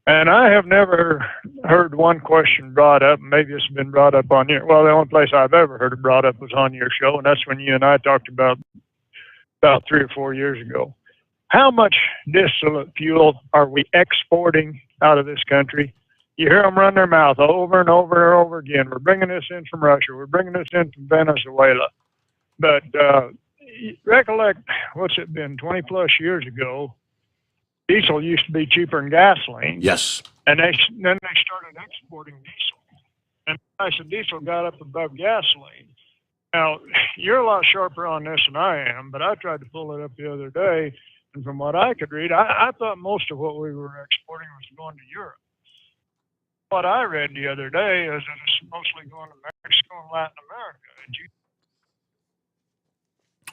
S2: and I have never heard one question brought up. Maybe it's been brought up on your. Well, the only place I've ever heard it brought up was on your show, and that's when you and I talked about 3 or 4 years ago. How much distillate fuel are we exporting out of this country? You hear them run their mouth over and over and over again. We're bringing this in from Russia. We're bringing this in from Venezuela. But recollect, what's it been, 20 plus years ago, diesel used to be cheaper than gasoline.
S3: Yes.
S2: And then they started exporting diesel. And the price of diesel got up above gasoline. Now, you're a lot sharper on this than I am, but I tried to pull it up the other day, and from what I could read, I thought most of what we were exporting was going to Europe. What I read the other day is that it's mostly going to Mexico and Latin America.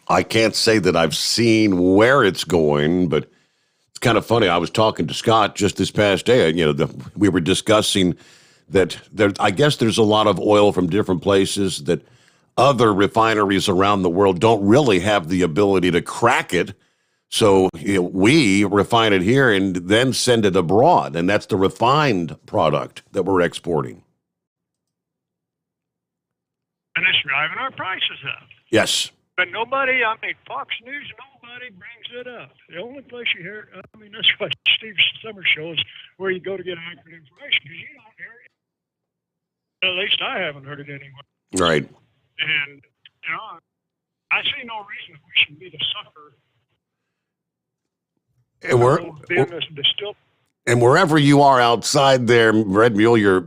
S3: I can't say that I've seen where it's going, but it's kind of funny. I was talking to Scott just this past day. We were discussing that I guess there's a lot of oil from different places that other refineries around the world don't really have the ability to crack it. So we refine it here and then send it abroad, and that's the refined product that we're exporting.
S2: And it's driving our prices up.
S3: Yes.
S2: But Fox News, nobody brings it up. The only place you hear it, that's what Steve Sommers shows, where you go to get accurate information, because you don't hear it. At least I haven't heard it anywhere.
S3: Right.
S2: And, I see no reason we should be the sucker.
S3: And wherever you are outside there, Red Mule, you're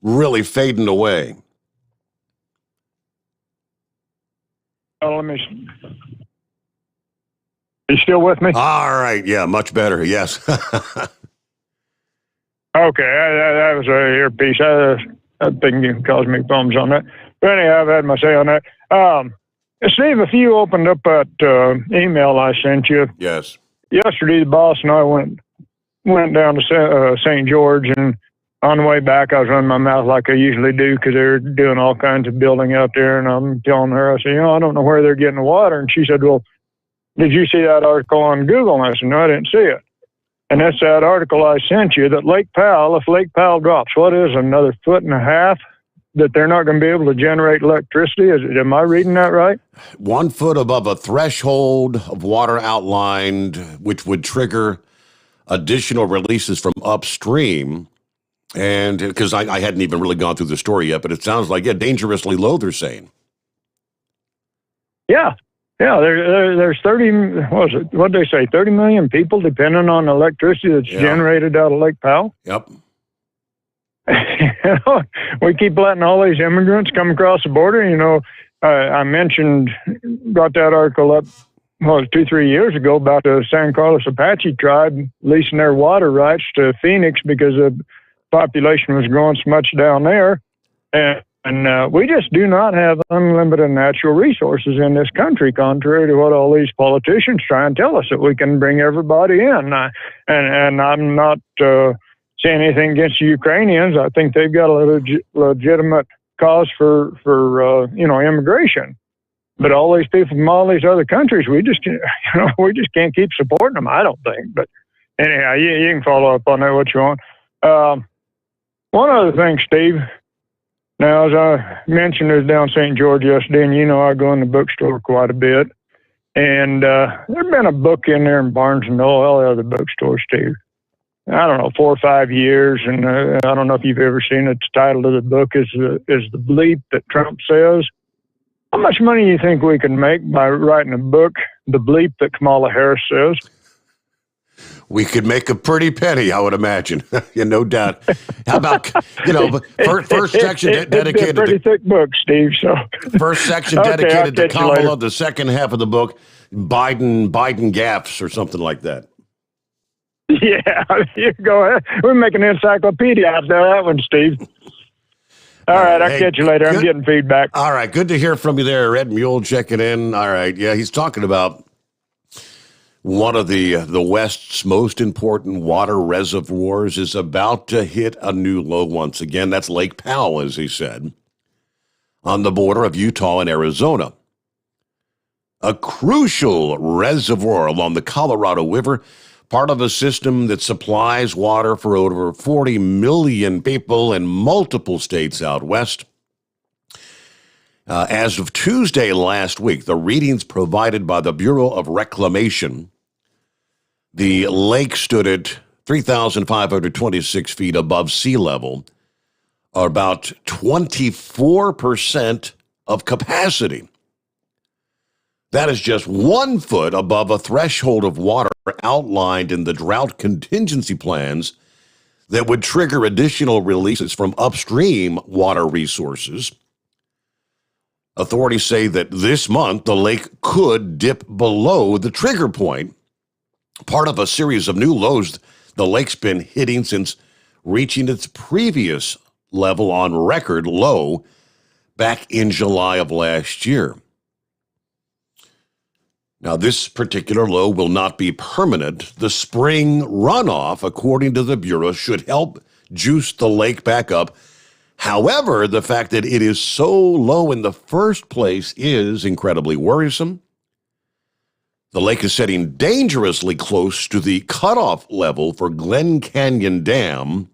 S3: really fading away.
S2: Oh, let me. Are you still with me?
S3: All right. Yeah, much better. Yes.
S2: Okay, that was a earpiece. that thing can cause me problems on that. But anyhow, I've had my say on that. Steve, if you opened up that email I sent you.
S3: Yes.
S2: Yesterday, the boss and I went down to St. George, and on the way back, I was running my mouth like I usually do because they're doing all kinds of building out there. And I'm telling her, I said, I don't know where they're getting the water. And she said, well, did you see that article on Google? And I said, no, I didn't see it. And that's that article I sent you that Lake Powell, if Lake Powell drops, what is another 1.5 feet that they're not going to be able to generate electricity? Am I reading that right?
S3: 1 foot above a threshold of water outlined, which would trigger additional releases from upstream. And because I hadn't even really gone through the story yet, but it sounds like, dangerously low, they're saying.
S2: Yeah. There's 30, what did they say, 30 million people depending on electricity that's generated out of Lake Powell?
S3: Yep.
S2: We keep letting all these immigrants come across the border. I brought that article up, 2-3 years ago about the San Carlos Apache tribe leasing their water rights to Phoenix because the population was growing so much down there. And we just do not have unlimited natural resources in this country, contrary to what all these politicians try and tell us, that we can bring everybody in. And I'm not saying anything against the Ukrainians. I think they've got a legitimate cause for immigration. But all these people from all these other countries, we just can't keep supporting them, I don't think. But anyhow, you can follow up on that what you want. One other thing, Steve. Now, as I mentioned, I was down St. George yesterday, and I go in the bookstore quite a bit. And there'd been a book in there in Barnes & Noble, all the other bookstores, Steve. I don't know, 4 or 5 years, and I don't know if you've ever seen it. The title of the book is The Bleep That Trump Says. How much money do you think we can make by writing a book, The Bleep That Kamala Harris Says?
S3: We could make a pretty penny, I would imagine. No doubt. How about, first section dedicated
S2: it's a pretty thick book, Steve. So
S3: first section dedicated to Kamala, the second half of the book, Biden gaffes or something like that.
S2: Yeah, you go ahead. We're making an encyclopedia out there, that one, Steve. All right, I'll catch you later. I'm getting feedback.
S3: All right, good to hear from you there, Red Mule checking in. All right, yeah, he's talking about one of the West's most important water reservoirs is about to hit a new low once again. That's Lake Powell, as he said, on the border of Utah and Arizona. A crucial reservoir along the Colorado River, part of a system that supplies water for over 40 million people in multiple states out west. As of Tuesday last week, the readings provided by the Bureau of Reclamation, the lake stood at 3,526 feet above sea level, or about 24% of capacity. That is just 1 foot above a threshold of water outlined in the drought contingency plans that would trigger additional releases from upstream water resources. Authorities say that this month the lake could dip below the trigger point, part of a series of new lows the lake's been hitting since reaching its previous level on record low back in July of last year. Now, this particular low will not be permanent. The spring runoff, according to the Bureau, should help juice the lake back up. However, the fact that it is so low in the first place is incredibly worrisome. The lake is setting dangerously close to the cutoff level for Glen Canyon Dam,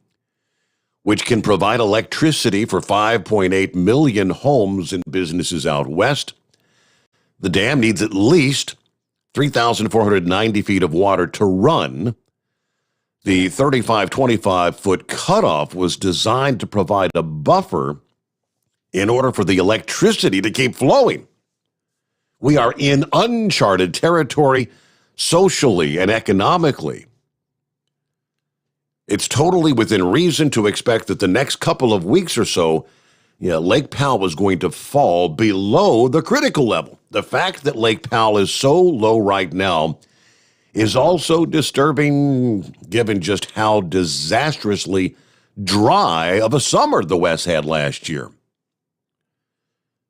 S3: which can provide electricity for 5.8 million homes and businesses out west. The dam needs at least 3,490 feet of water to run. The 25-25-foot cutoff was designed to provide a buffer in order for the electricity to keep flowing. We are in uncharted territory socially and economically. It's totally within reason to expect that the next couple of weeks or so, Lake Powell is going to fall below the critical level. The fact that Lake Powell is so low right now is also disturbing, given just how disastrously dry of a summer the West had last year.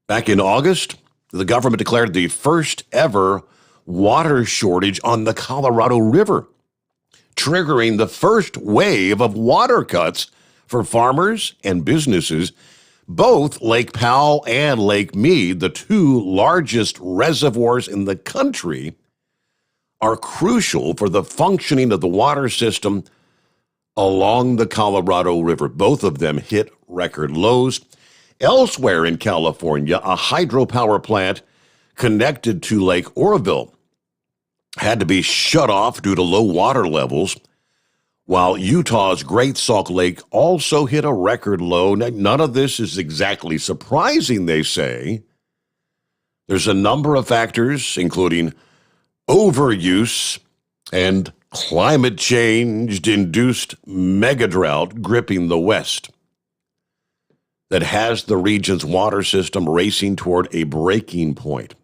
S3: Back in August, the government declared the first ever water shortage on the Colorado River, triggering the first wave of water cuts for farmers and businesses. Both Lake Powell and Lake Mead, the two largest reservoirs in the country, are crucial for the functioning of the water system along the Colorado River. Both of them hit record lows. Elsewhere in California, a hydropower plant connected to Lake Oroville had to be shut off due to low water levels, while Utah's Great Salt Lake also hit a record low. None of this is exactly surprising, they say. There's a number of factors, including overuse and climate change-induced megadrought gripping the West, that has the region's water system racing toward a breaking point.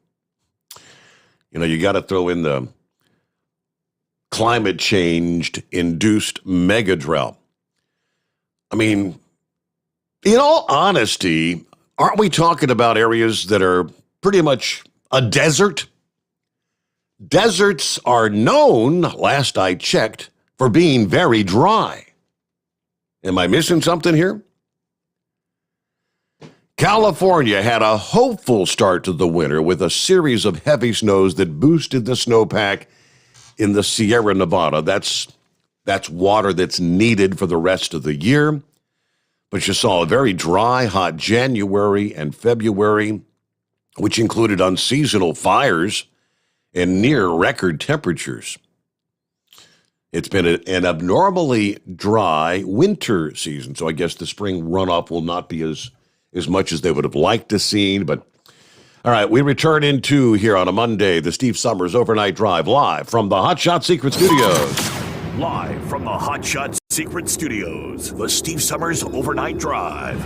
S3: You know, you got to throw in the climate change-induced megadrought. I mean, in all honesty, aren't we talking about areas that are pretty much a desert? Deserts are known, last I checked, for being very dry. Am I missing something here? California had a hopeful start to the winter with a series of heavy snows that boosted the snowpack in the Sierra Nevada. That's water that's needed for the rest of the year. But you saw a very dry, hot January and February, which included unseasonal fires and near record temperatures. It's been an abnormally dry winter season, so I guess the spring runoff will not be as much as they would have liked to see. But all right, we return into here on a Monday, the Steve Sommers Overnight Drive, live from the Hot Shot Secret Studios.
S4: Live from the Hot Shot Secret Studios, the Steve Sommers Overnight Drive.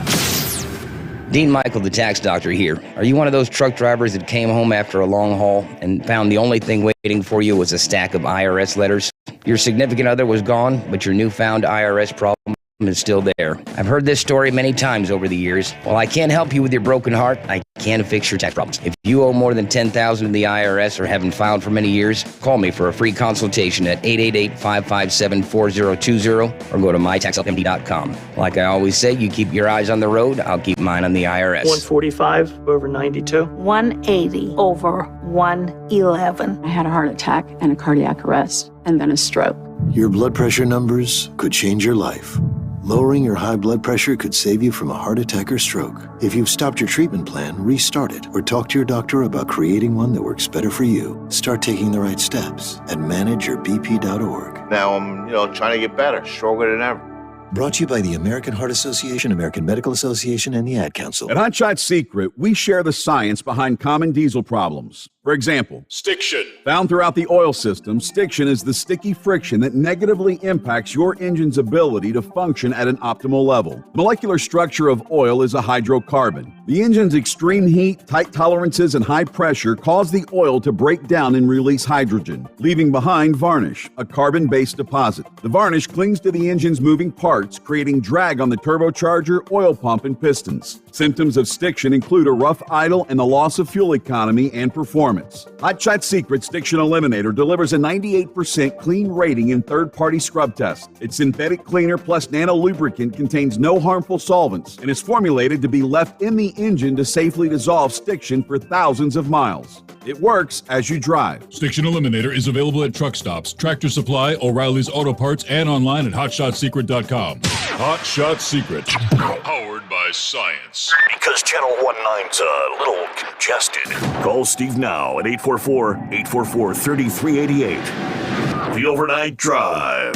S6: Dean Michael, the tax doctor here. Are you one of those truck drivers that came home after a long haul and found the only thing waiting for you was a stack of IRS letters? Your significant other was gone, but your newfound IRS problem is still there. I've heard this story many times over the years. While I can't help you with your broken heart, I can fix your tax problems. If you owe more than $10,000 to the IRS or haven't filed for many years, call me for a free consultation at 888-557-4020 or go to mytaxhelpmd.com. Like I always say, you keep your eyes on the road, I'll keep mine on the IRS.
S7: 145 over 92.
S8: 180 over 111.
S9: I had a heart attack and a cardiac arrest and then a stroke.
S25: Your blood pressure numbers could change your life. Lowering your high blood pressure could save you from a heart attack or stroke. If you've stopped your treatment plan, restart it or talk to your doctor about creating one that works better for you. Start taking the right steps at manageyourBP.org.
S26: Now I'm, trying to get better, stronger than ever.
S25: Brought to you by the American Heart Association, American Medical Association, and the Ad Council.
S18: At Hot Shot Secret, we share the science behind common diesel problems. For example,
S21: stiction.
S18: Found throughout the oil system, stiction is the sticky friction that negatively impacts your engine's ability to function at an optimal level. The molecular structure of oil is a hydrocarbon. The engine's extreme heat, tight tolerances, and high pressure cause the oil to break down and release hydrogen, leaving behind varnish, a carbon-based deposit. The varnish clings to the engine's moving parts, creating drag on the turbocharger, oil pump, and pistons. Symptoms of stiction include a rough idle and the loss of fuel economy and performance. Hot Shot Secret Stiction Eliminator delivers a 98% clean rating in third-party scrub tests. Its synthetic cleaner plus nano lubricant contains no harmful solvents and is formulated to be left in the engine to safely dissolve stiction for thousands of miles. It works as you drive.
S21: Stiction Eliminator is available at truck stops, Tractor Supply, O'Reilly's Auto Parts, and online at hotshotsecret.com. Hot Shot Secret. Powered by science.
S4: Because Channel 19's a little congested. Call Steve now at 844-844-3388. The Overnight Drive.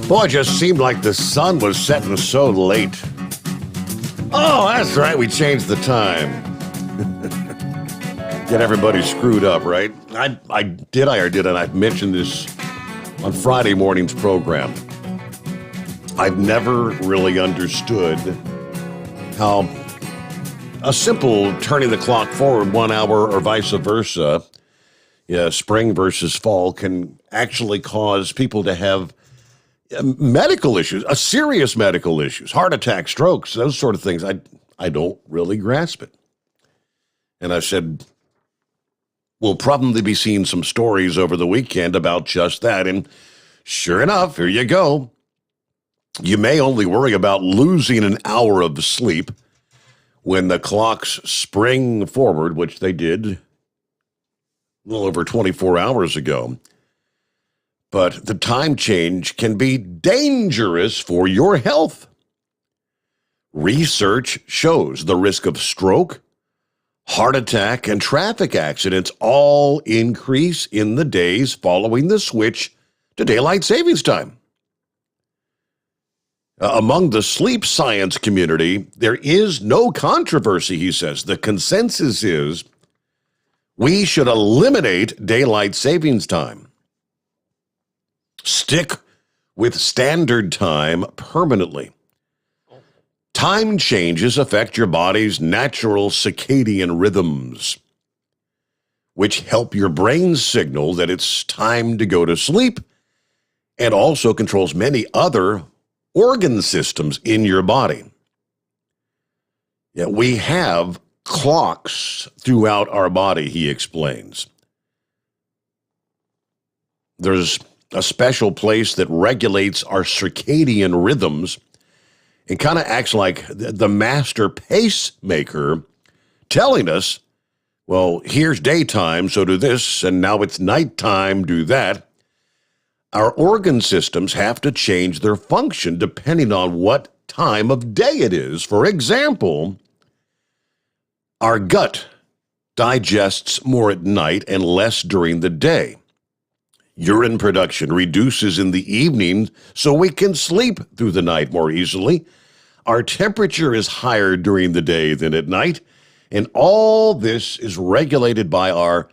S3: Boy, it just seemed like the sun was setting so late. Oh, that's right, we changed the time. Get everybody screwed up, right? I didn't. I mentioned this on Friday morning's program. I've never really understood how a simple turning the clock forward 1 hour or vice versa Yeah, spring versus fall can actually cause people to have medical issues, serious medical issues, heart attacks, strokes, those sort of things. I don't really grasp it. And I said, we'll probably be seeing some stories over the weekend about just that. And sure enough, here you go. You may only worry about losing an hour of sleep when the clocks spring forward, which they did a little over 24 hours ago. But the time change can be dangerous for your health. Research shows the risk of stroke, heart attack, and traffic accidents all increase in the days following the switch to daylight savings time. Among the sleep science community, there is no controversy, he says. The consensus is we should eliminate daylight savings time. Stick with standard time permanently. Time changes affect your body's natural circadian rhythms, which help your brain signal that it's time to go to sleep, and also controls many other organ systems in your body. Yeah, we have clocks throughout our body, he explains. There's a special place that regulates our circadian rhythms and kind of acts like the master pacemaker, telling us, well, here's daytime, so do this, and now it's nighttime, do that. Our organ systems have to change their function depending on what time of day it is. For example, our gut digests more at night and less during the day. Urine production reduces in the evening so we can sleep through the night more easily. Our temperature is higher during the day than at night, and all this is regulated by our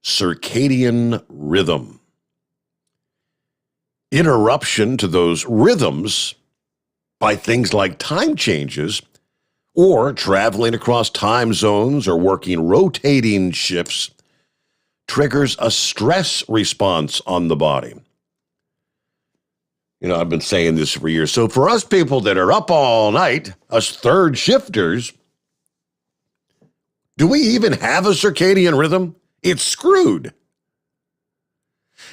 S3: circadian rhythm. Interruption to those rhythms by things like time changes or traveling across time zones or working rotating shifts triggers a stress response on the body. You know, I've been saying this for years. So for us people that are up all night, us third shifters, do we even have a circadian rhythm? It's screwed.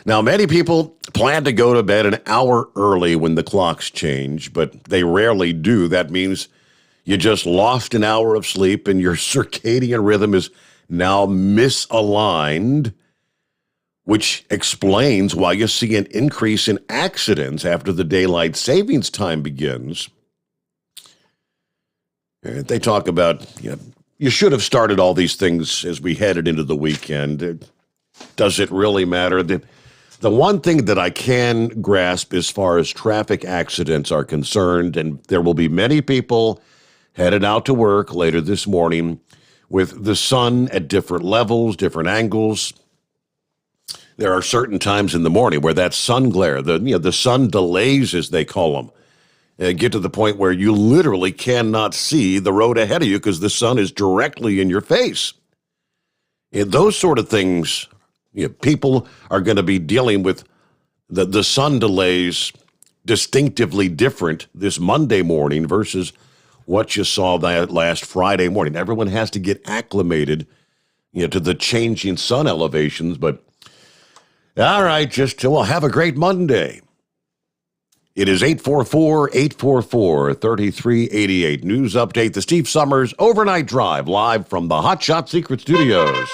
S3: Now, many people plan to go to bed an hour early when the clocks change, but they rarely do. That means you just lost an hour of sleep and your circadian rhythm is now misaligned, which explains why you see an increase in accidents after the daylight savings time begins. They talk about, you should have started all these things as we headed into the weekend. Does it really matter? The one thing that I can grasp as far as traffic accidents are concerned, and there will be many people headed out to work later this morning with the sun at different levels, different angles. There are certain times in the morning where that sun glare, the sun delays, as they call them, get to the point where you literally cannot see the road ahead of you because the sun is directly in your face. And those sort of things, people are going to be dealing with the sun delays distinctively different this Monday morning versus what you saw that last Friday morning. Everyone has to get acclimated, to the changing sun elevations. But all right, have a great Monday. It is 844-844-3388. News update, the Steve Sommers Overnight Drive, live from the Hot Shot Secret Studios.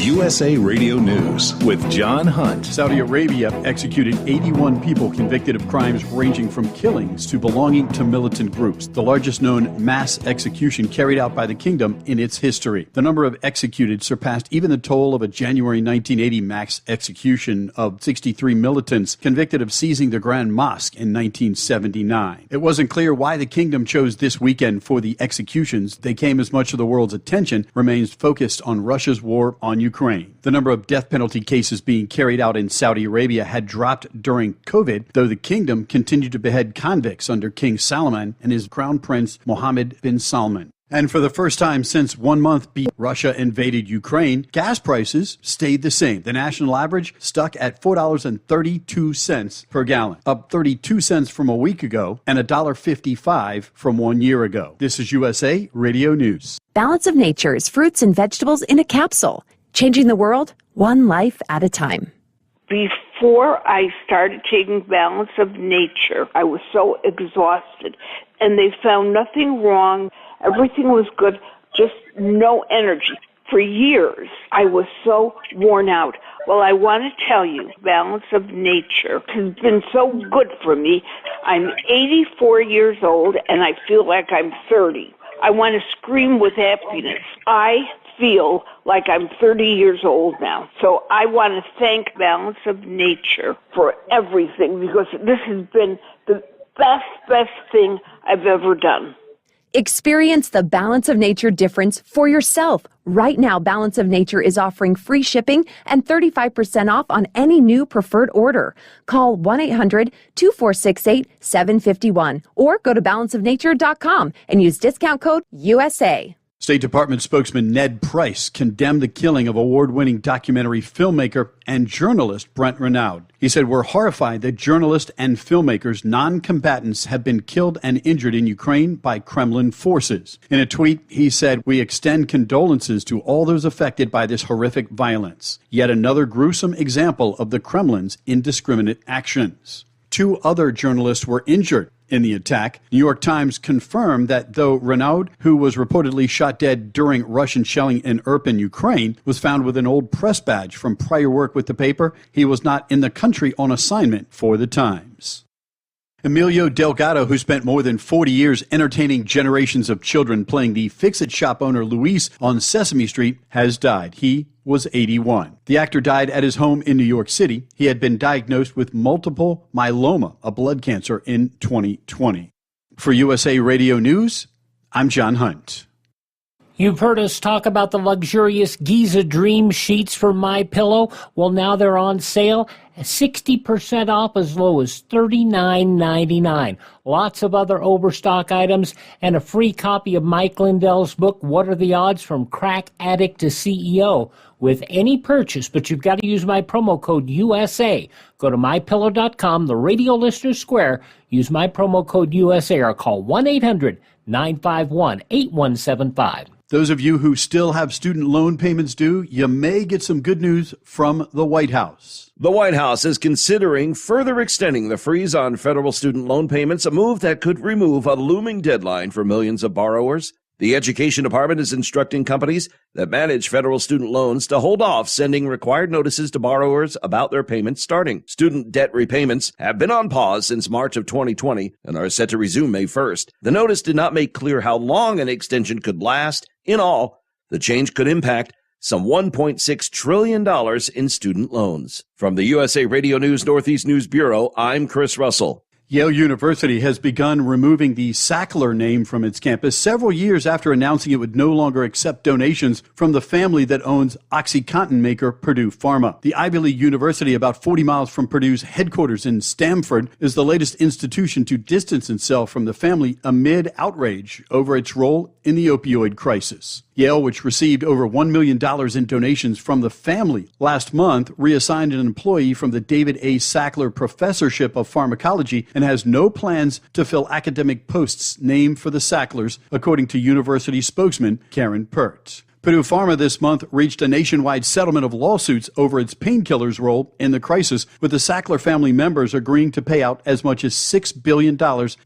S18: USA Radio News with John Hunt.
S10: Saudi Arabia executed 81 people convicted of crimes ranging from killings to belonging to militant groups, the largest known mass execution carried out by the kingdom in its history. The number of executed surpassed even the toll of a January 1980 mass execution of 63 militants convicted of seizing the Grand Mosque in 1979. It wasn't clear why the kingdom chose this weekend for the executions. They came as much of the world's attention remains focused on Russia's war on Ukraine. The number of death penalty cases being carried out in Saudi Arabia had dropped during COVID, though the kingdom continued to behead convicts under King Salman and his crown prince Mohammed bin Salman. And for the first time since 1 month Russia invaded Ukraine, gas prices stayed the same. The national average stuck at $4.32 per gallon, up 32 cents from a week ago and $1.55 from 1 year ago. This is USA Radio News.
S11: Balance of Nature's fruits and vegetables in a capsule, changing the world one life at a time.
S12: Before I started taking Balance of Nature, I was so exhausted, and they found nothing wrong. Everything was good, just no energy. For years, I was so worn out. Well, I want to tell you, Balance of Nature has been so good for me. I'm 84 years old, and I feel like I'm 30. I want to scream with happiness. I feel like I'm 30 years old now. So I want to thank Balance of Nature for everything, because this has been the best thing I've ever done.
S11: Experience the Balance of Nature difference for yourself. Right now, Balance of Nature is offering free shipping and 35% off on any new preferred order. Call 1-800-2468-751 or go to balanceofnature.com and use discount code USA.
S10: State Department spokesman Ned Price condemned the killing of award-winning documentary filmmaker and journalist Brent Renaud. He said, "We're horrified that journalists and filmmakers, non-combatants, have been killed and injured in Ukraine by Kremlin forces." In a tweet, he said, "We extend condolences to all those affected by this horrific violence. Yet another gruesome example of the Kremlin's indiscriminate actions." 2 other journalists were injured in the attack. New York Times confirmed that though Renaud, who was reportedly shot dead during Russian shelling in Irpin, Ukraine, was found with an old press badge from prior work with the paper, he was not in the country on assignment for the Times. Emilio Delgado, who spent more than 40 years entertaining generations of children playing the Fix-It shop owner Luis on Sesame Street, has died. He was 81. The actor died at his home in New York City. He had been diagnosed with multiple myeloma, a blood cancer, in 2020. For USA Radio News, I'm John Hunt.
S13: You've heard us talk about the luxurious Giza Dream Sheets from MyPillow. Well, now they're on sale, 60% off, as low as $39.99. Lots of other overstock items and a free copy of Mike Lindell's book, What Are the Odds from Crack Addict to CEO, with any purchase. But you've got to use my promo code USA. Go to MyPillow.com, the Radio Listener Square. Use my promo code USA or call 1-800-951-8175.
S10: Those of you who still have student loan payments due, you may get some good news from the White House.
S14: The White House is considering further extending the freeze on federal student loan payments, a move that could remove a looming deadline for millions of borrowers. The Education Department is instructing companies that manage federal student loans to hold off sending required notices to borrowers about their payments starting. Student debt repayments have been on pause since March of 2020 and are set to resume May 1st. The notice did not make clear how long an extension could last. In all, the change could impact some $1.6 trillion in student loans. From the USA Radio News Northeast News Bureau, I'm Chris Russell.
S10: Yale University has begun removing the Sackler name from its campus several years after announcing it would no longer accept donations from the family that owns OxyContin maker Purdue Pharma. The Ivy League university, about 40 miles from Purdue's headquarters in Stamford, is the latest institution to distance itself from the family amid outrage over its role in the opioid crisis. Yale, which received over $1 million in donations from the family last month, reassigned an employee from the David A. Sackler Professorship of Pharmacology and has no plans to fill academic posts named for the Sacklers, according to university spokesman Karen Pert. Purdue Pharma this month reached a nationwide settlement of lawsuits over its painkillers role in the crisis, with the Sackler family members agreeing to pay out as much as $6 billion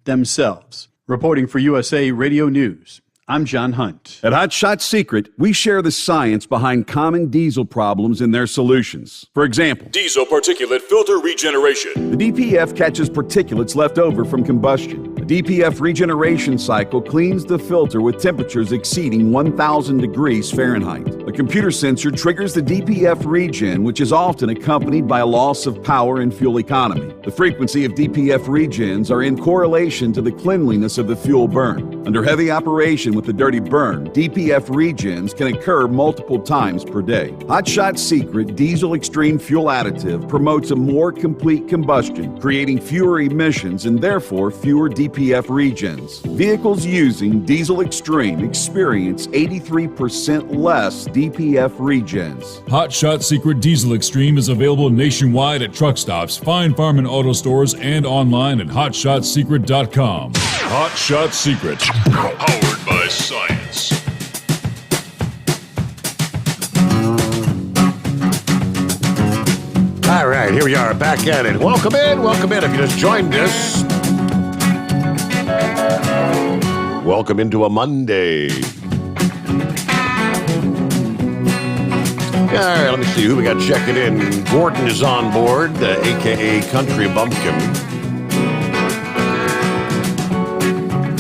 S10: themselves. Reporting for USA Radio News, I'm John Hunt.
S18: At Hot Shot Secret, we share the science behind common diesel problems and their solutions. For example,
S21: diesel particulate filter regeneration.
S18: The DPF catches particulates left over from combustion. The DPF regeneration cycle cleans the filter with temperatures exceeding 1,000 degrees Fahrenheit. A computer sensor triggers the DPF regen, which is often accompanied by a loss of power and fuel economy. The frequency of DPF regens are in correlation to the cleanliness of the fuel burn. Under heavy operation with a dirty burn, DPF regens can occur multiple times per day. Hot Shot Secret Diesel Extreme Fuel Additive promotes a more complete combustion, creating fewer emissions and therefore fewer DPF regens. Vehicles using Diesel Extreme experience 83% less DPF regens.
S21: Hot Shot Secret Diesel Extreme is available nationwide at truck stops, fine farm and auto stores, and online at hotshotsecret.com. Hot Shot Secret, powered by science.
S3: All right, here we are, back at it. Welcome in if you just joined us. Welcome into a Monday. All right, let me see who we got checking in. Gordon is on board, a.k.a. Country Bumpkin.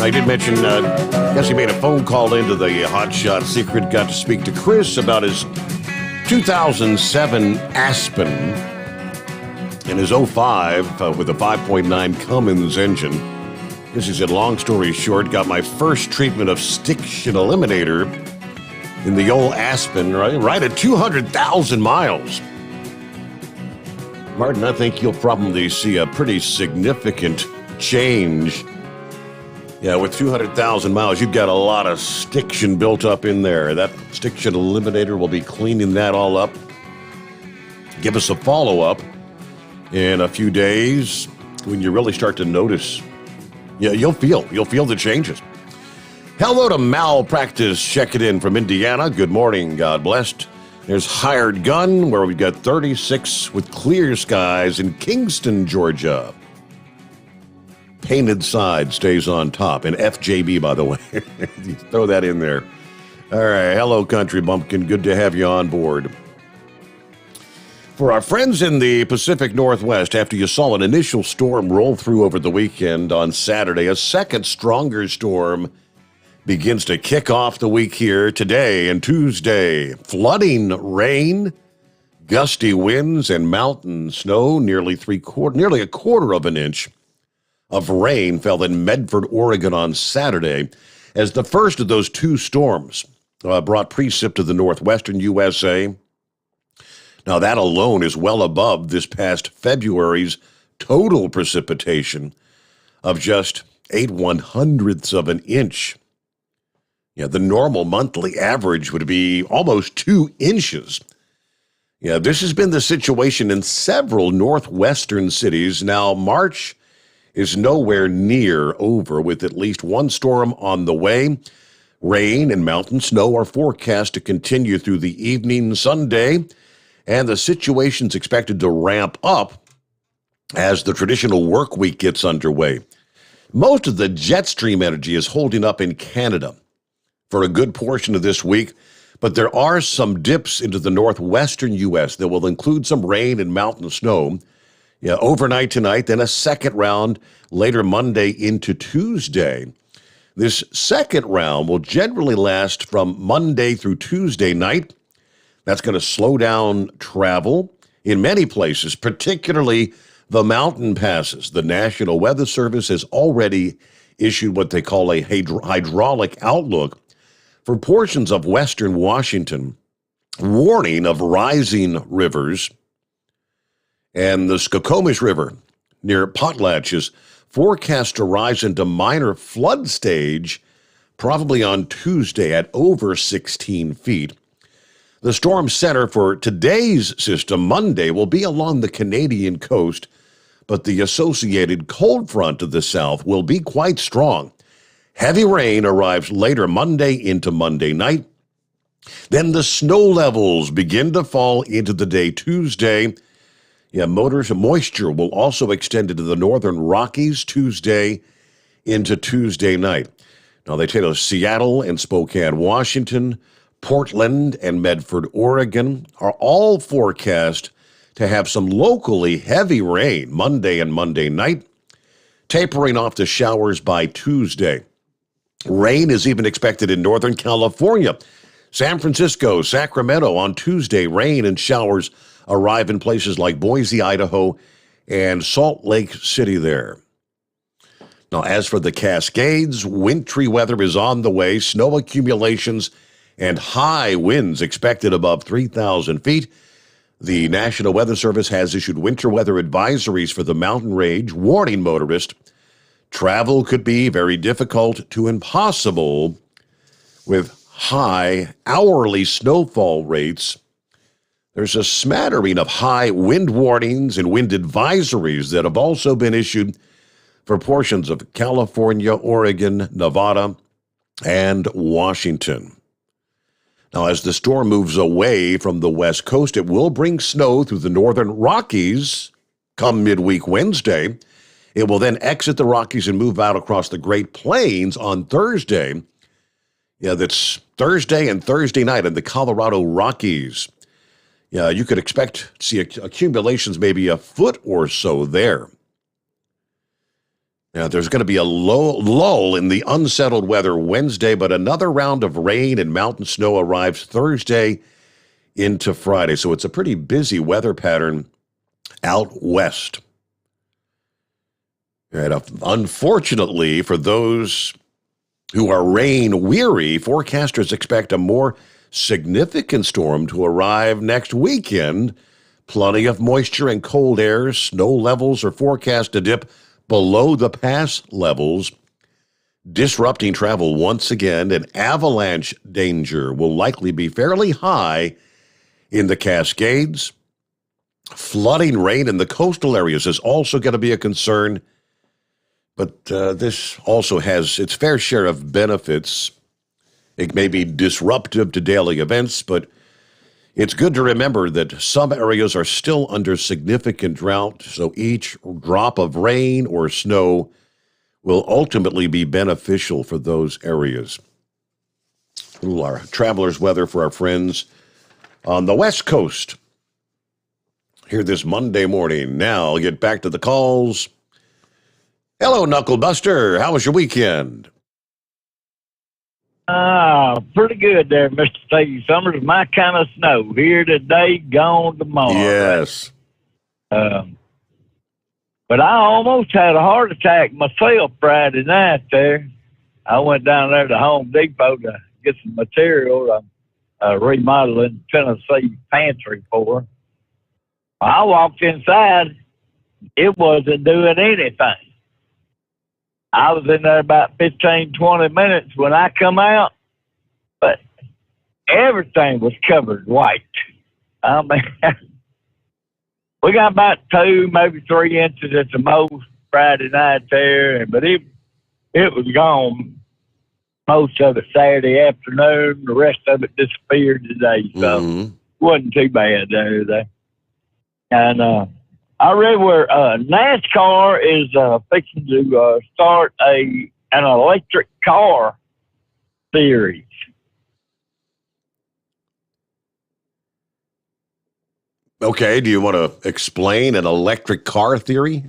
S3: I did mention, I guess he made a phone call into the Hot Shot Secret, got to speak to Chris about his 2007 Aspen and his 05 with a 5.9 Cummins engine. I guess he said, long story short, got my first treatment of stiction eliminator in the old Aspen, right at 200,000 miles. Martin, I think you'll probably see a pretty significant change. Yeah, with 200,000 miles, you've got a lot of stiction built up in there. That stiction eliminator will be cleaning that all up. Give us a follow-up in a few days when you really start to notice. Yeah, you'll feel the changes. Hello to Malpractice checking in from Indiana. Good morning, God blessed. There's Hired Gun, where we've got 36 with clear skies in Kingston, Georgia. Painted Side stays on top. And FJB, by the way. Throw that in there. All right. Hello, Country Bumpkin. Good to have you on board. For our friends in the Pacific Northwest, after you saw an initial storm roll through over the weekend on Saturday, a second stronger storm begins to kick off the week here today and Tuesday. Flooding, rain, gusty winds, and mountain snow. Nearly a quarter of an inch of rain fell in Medford, Oregon on Saturday as the first of those two storms brought precip to the northwestern USA. Now, that alone is well above this past February's total precipitation of just 8/100ths of an inch. Yeah, the normal monthly average would be almost 2 inches. Yeah, this has been the situation in several northwestern cities. Now, March is nowhere near over, with at least one storm on the way. Rain and mountain snow are forecast to continue through the evening Sunday, and the situation's expected to ramp up as the traditional work week gets underway. Most of the jet stream energy is holding up in Canada for a good portion of this week, but there are some dips into the northwestern U.S. that will include some rain and mountain snow. Yeah, overnight tonight, then a second round later Monday into Tuesday. This second round will generally last from Monday through Tuesday night. That's going to slow down travel in many places, particularly the mountain passes. The National Weather Service has already issued what they call a hydraulic outlook for portions of western Washington, warning of rising rivers. And the Skokomish River near Potlatch is forecast to rise into minor flood stage probably on Tuesday at over 16 feet. The storm center for today's system, Monday, will be along the Canadian coast, but the associated cold front to the south will be quite strong. Heavy rain arrives later Monday into Monday night. Then the snow levels begin to fall into the day Tuesday. Yeah, moisture will also extend into the northern Rockies Tuesday into Tuesday night. Now, they tell us Seattle and Spokane, Washington, Portland and Medford, Oregon are all forecast to have some locally heavy rain Monday and Monday night, tapering off the showers by Tuesday. Rain is even expected in Northern California, San Francisco, Sacramento on Tuesday, rain and showers arrive in places like Boise, Idaho, and Salt Lake City there. Now, as for the Cascades, wintry weather is on the way, snow accumulations and high winds expected above 3,000 feet. The National Weather Service has issued winter weather advisories for the mountain range, warning motorists travel could be very difficult to impossible with high hourly snowfall rates. There's a smattering of high wind warnings and wind advisories that have also been issued for portions of California, Oregon, Nevada, and Washington. Now, as the storm moves away from the west coast, it will bring snow through the northern Rockies come midweek Wednesday. It will then exit the Rockies and move out across the Great Plains on Thursday. Yeah, that's Thursday and Thursday night in the Colorado Rockies. Yeah, you could expect to see accumulations maybe a foot or so there. Now, there's going to be a lull in the unsettled weather Wednesday, but another round of rain and mountain snow arrives Thursday into Friday. So it's a pretty busy weather pattern out west. And unfortunately, for those who are rain weary, forecasters expect a more significant storm to arrive next weekend. Plenty of moisture and cold air. Snow levels are forecast to dip below the past levels, disrupting travel once again, and avalanche danger will likely be fairly high in the Cascades. Flooding rain in the coastal areas is also going to be a concern, but this also has its fair share of benefits. It may be disruptive to daily events, but it's good to remember that some areas are still under significant drought, so each drop of rain or snow will ultimately be beneficial for those areas. Our traveler's weather for our friends on the West Coast here this Monday morning. Now I'll get back to the calls. Hello, Knucklebuster. How was your weekend?
S1: Pretty good there, Mr. Steve Summers. My kind of snow here today, gone tomorrow.
S3: Yes.
S1: But I almost had a heart attack myself Friday night there. I went down there to Home Depot to get some material remodeling Tennessee pantry for. I walked inside. It wasn't doing anything. I was in there about 15, 20 minutes when I come out, but everything was covered white. I mean, we got about 2, maybe 3 inches at the most Friday night there, but it was gone most of it Saturday afternoon. The rest of it disappeared today, so it wasn't too bad there. And I read where NASCAR is fixing to start an electric car series.
S3: Okay, do you want to explain an electric car theory?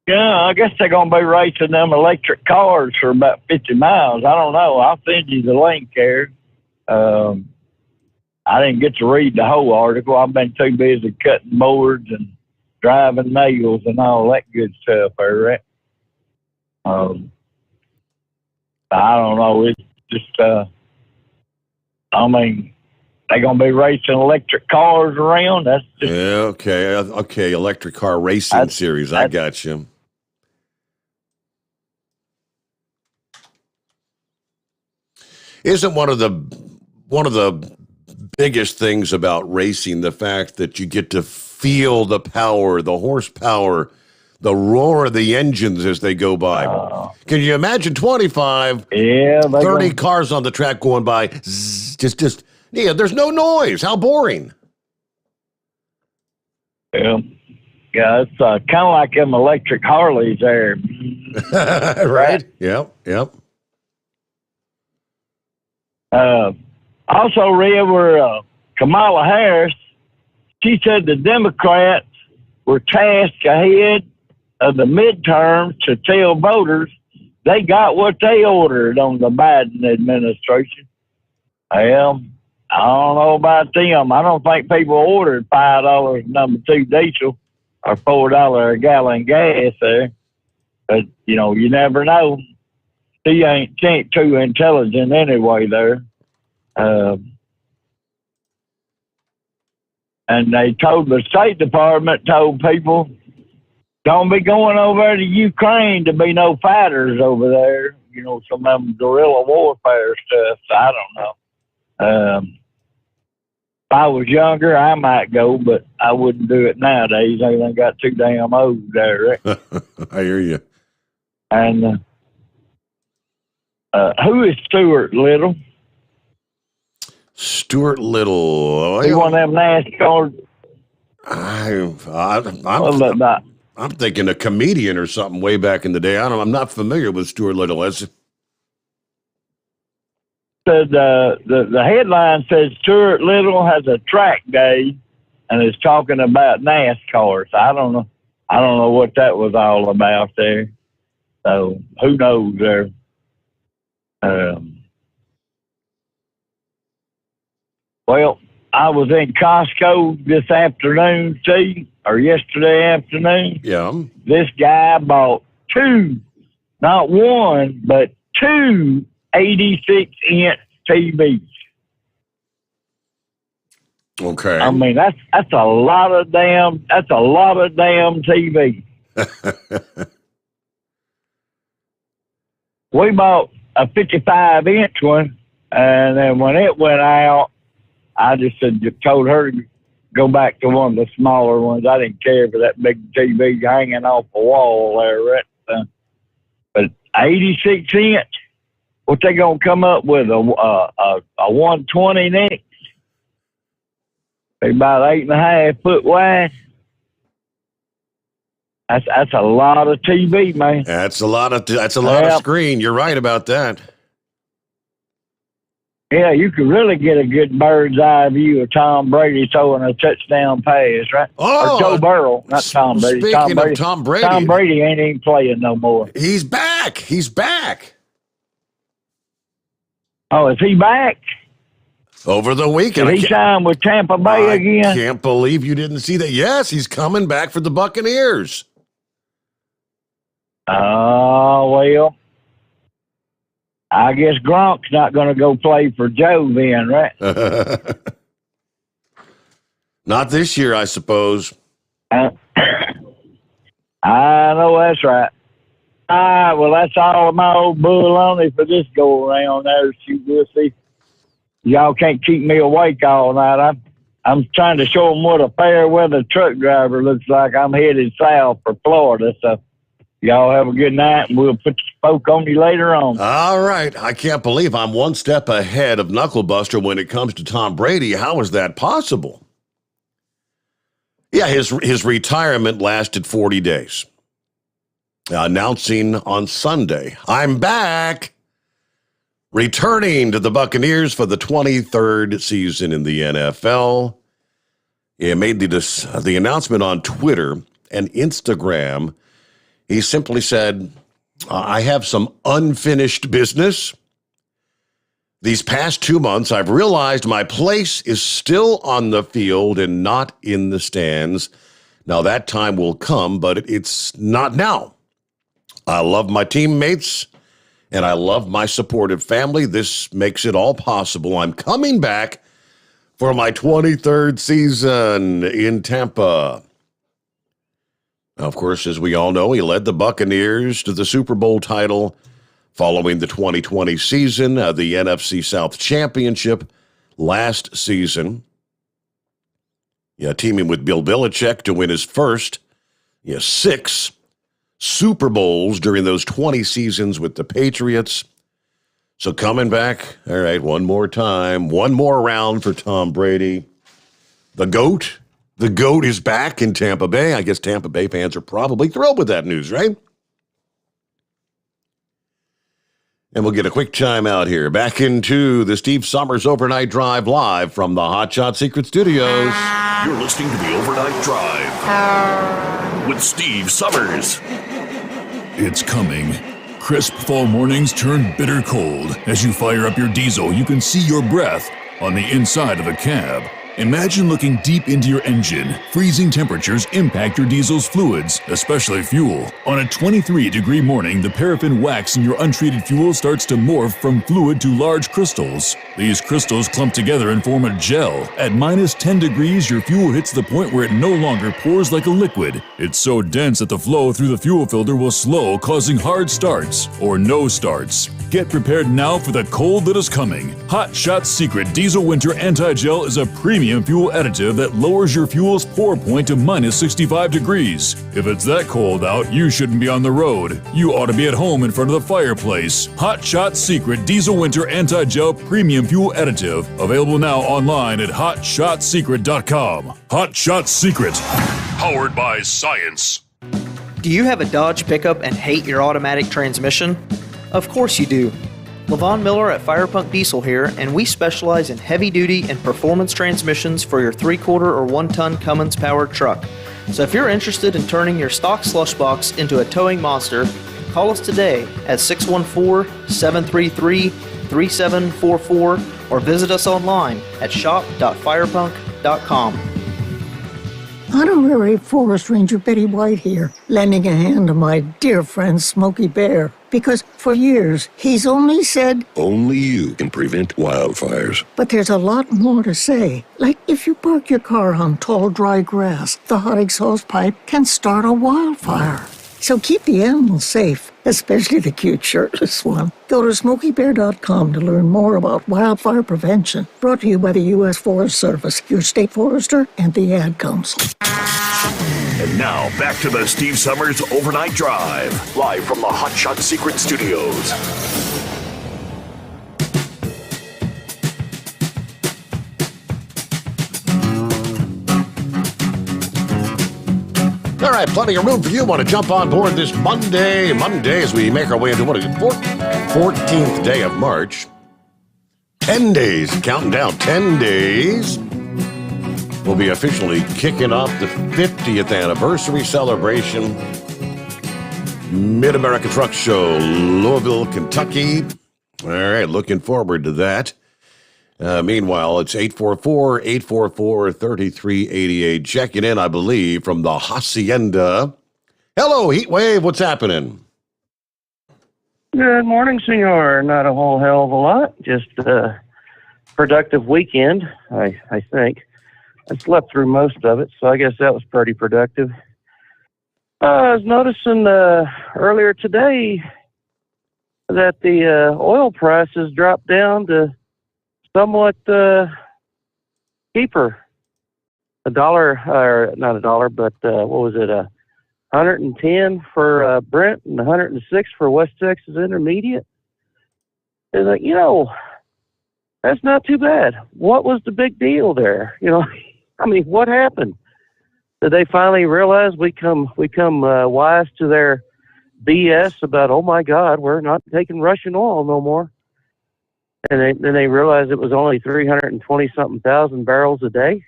S1: Yeah, I guess they're going to be racing them electric cars for about 50 miles. I don't know. I'll send you the link there. I didn't get to read the whole article. I've been too busy cutting boards and driving nails and all that good stuff there, right? I don't know. It's just, I mean, they going to be racing electric cars around. That's just...
S3: Yeah, okay, electric car racing series. I got you. Isn't one of the biggest things about racing the fact that you get to feel the power, the horsepower, the roar of the engines as they go by? Can you imagine 25, 30 cars on the track going by? Just there's no noise. How boring.
S1: Yeah, it's kind of like them electric Harleys there.
S3: Right? Yep.
S1: Also read where Kamala Harris, she said the Democrats were tasked ahead of the midterms to tell voters they got what they ordered on the Biden administration. Well, I don't know about them. I don't think people ordered $5 number 2 diesel or $4 a gallon gas there. But, you know, you never know. She ain't too intelligent anyway there. And they told the State Department, told people, don't be going over to Ukraine to be no fighters over there. You know, some of them guerrilla warfare stuff. So I don't know. If I was younger, I might go, but I wouldn't do it nowadays. They done got too damn old there. Right?
S3: I hear you.
S1: And who is Stuart Little?
S3: Stuart Little.
S1: He one of them NASCAR.
S3: I'm thinking a comedian or something way back in the day. I'm not familiar with Stuart Little.
S1: The headline says Stuart Little has a track day and is talking about NASCAR. So I don't know what that was all about there. So who knows there? Well, I was in Costco this afternoon, or yesterday afternoon.
S3: Yeah.
S1: This guy bought 2, not 1, but 2 86-inch TVs.
S3: Okay.
S1: I mean, that's a lot of damn TV. We bought a 55-inch one, and then when it went out, I just told her to go back to one of the smaller ones. I didn't care for that big TV hanging off the wall there, right? But 86-inch, what they gonna come up with a 120 next? They about 8.5 foot wide. That's a lot of TV, man.
S3: That's a lot of screen. You're right about that.
S1: Yeah, you could really get a good bird's eye view of Tom Brady throwing a touchdown pass, right?
S3: Oh,
S1: or Joe Burrow, not Tom Brady.
S3: Speaking of Tom Brady.
S1: Tom Brady ain't even playing no more.
S3: He's back. He's back.
S1: Oh, is he back?
S3: Over the weekend.
S1: Did he sign with Tampa Bay again?
S3: I can't believe you didn't see that. Yes, he's coming back for the Buccaneers.
S1: Oh, well. I guess Gronk's not going to go play for Joe then, right?
S3: Not this year, I suppose.
S1: I know that's right. All right, well, that's all of my old baloney for this go-around there. We'll see. Y'all can't keep me awake all night. I'm trying to show them what a fair-weather truck driver looks like. I'm headed south for Florida, so y'all have a good night, and we'll put the spoke on you later on.
S3: All right. I can't believe I'm one step ahead of Knucklebuster when it comes to Tom Brady. How is that possible? Yeah, his retirement lasted 40 days. Announcing on Sunday, I'm back, returning to the Buccaneers for the 23rd season in the NFL. He made the announcement on Twitter and Instagram. He simply said, I have some unfinished business. These past 2 months, I've realized my place is still on the field and not in the stands. Now, that time will come, but it's not now. I love my teammates, and I love my supportive family. This makes it all possible. I'm coming back for my 23rd season in Tampa. Now, of course, as we all know, he led the Buccaneers to the Super Bowl title following the 2020 season, the NFC South Championship last season. Teaming with Bill Belichick to win his first 6 Super Bowls during those 20 seasons with the Patriots. So coming back, all right, one more time, one more round for Tom Brady. The GOAT. The GOAT is back in Tampa Bay. I guess Tampa Bay fans are probably thrilled with that news, right? And we'll get a quick chime out here. Back into the Steve Sommers Overnight Drive live from the Hot Shot Secret Studios.
S4: You're listening to the Overnight Drive with Steve Sommers.
S21: It's coming. Crisp fall mornings turn bitter cold. As you fire up your diesel, you can see your breath on the inside of the cab. Imagine looking deep into your engine. Freezing temperatures impact your diesel's fluids, especially fuel. On a 23-degree morning, the paraffin wax in your untreated fuel starts to morph from fluid to large crystals. These crystals clump together and form a gel. At minus 10 degrees, your fuel hits the point where it no longer pours like a liquid. It's so dense that the flow through the fuel filter will slow, causing hard starts or no starts. Get prepared now for the cold that is coming. Hot Shot Secret Diesel Winter Anti-Gel is a premium fuel additive that lowers your fuel's pour point to minus 65 degrees. If it's that cold out, you shouldn't be on the road. You ought to be at home in front of the fireplace. Hot Shot Secret Diesel Winter Anti-Gel Premium Fuel Additive. Available now online at hotshotsecret.com. Hot Shot Secret. Powered by science.
S5: Do you have a Dodge pickup and hate your automatic transmission? Of course you do. Levon Miller at Firepunk Diesel here, and we specialize in heavy-duty and performance transmissions for your 3-quarter or 1-ton Cummins-powered truck. So if you're interested in turning your stock slush box into a towing monster, call us today at 614-733-3744 or visit us online at shop.firepunk.com.
S15: Honorary Forest Ranger Betty White here, lending a hand to my dear friend Smokey Bear. Because for years, he's only said,
S16: only you can prevent wildfires.
S15: But there's a lot more to say. Like if you park your car on tall, dry grass, the hot exhaust pipe can start a wildfire. So keep the animals safe, especially the cute shirtless one. Go to SmokeyBear.com to learn more about wildfire prevention. Brought to you by the U.S. Forest Service, your state forester, and the ad comes.
S4: And now, back to the Steve Summers Overnight Drive, live from the Hot Shot Secret Studios.
S3: All right, plenty of room for you. Want to jump on board this Monday as we make our way into, what is it, 14th day of March. 10 days, counting down 10 days. We'll be officially kicking off the 50th anniversary celebration. Mid-America Truck Show, Louisville, Kentucky. All right, looking forward to that. Meanwhile, it's 844-844-3388. Checking in, I believe, from the Hacienda. Hello, Heatwave. What's happening?
S17: Good morning, senor. Not a whole hell of a lot. Just a productive weekend, I think. I slept through most of it, so I guess that was pretty productive. I was noticing earlier today that the oil prices dropped down to somewhat cheaper. $1, or not $1, but what was it? 110 for Brent and 106 for West Texas Intermediate. It's like, that's not too bad. What was the big deal there? I mean, what happened? Did they finally realize we come wise to their BS about, oh my God, we're not taking Russian oil no more? And then they realized it was only 320-something thousand barrels a day.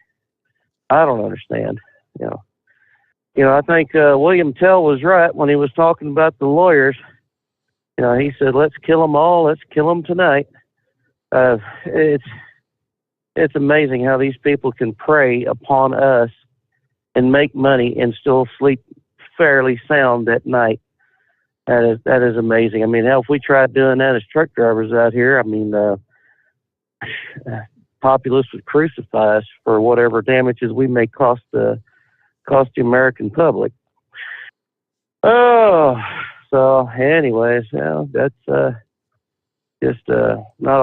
S17: I don't understand. I think William Tell was right when he was talking about the lawyers. He said, "Let's kill them all. Let's kill them tonight." It's amazing how these people can prey upon us and make money and still sleep fairly sound at night. That is amazing. I mean, hell, if we tried doing that as truck drivers out here, I mean, populace would crucify us for whatever damages we may cost the American public. Oh, so anyways, that's just not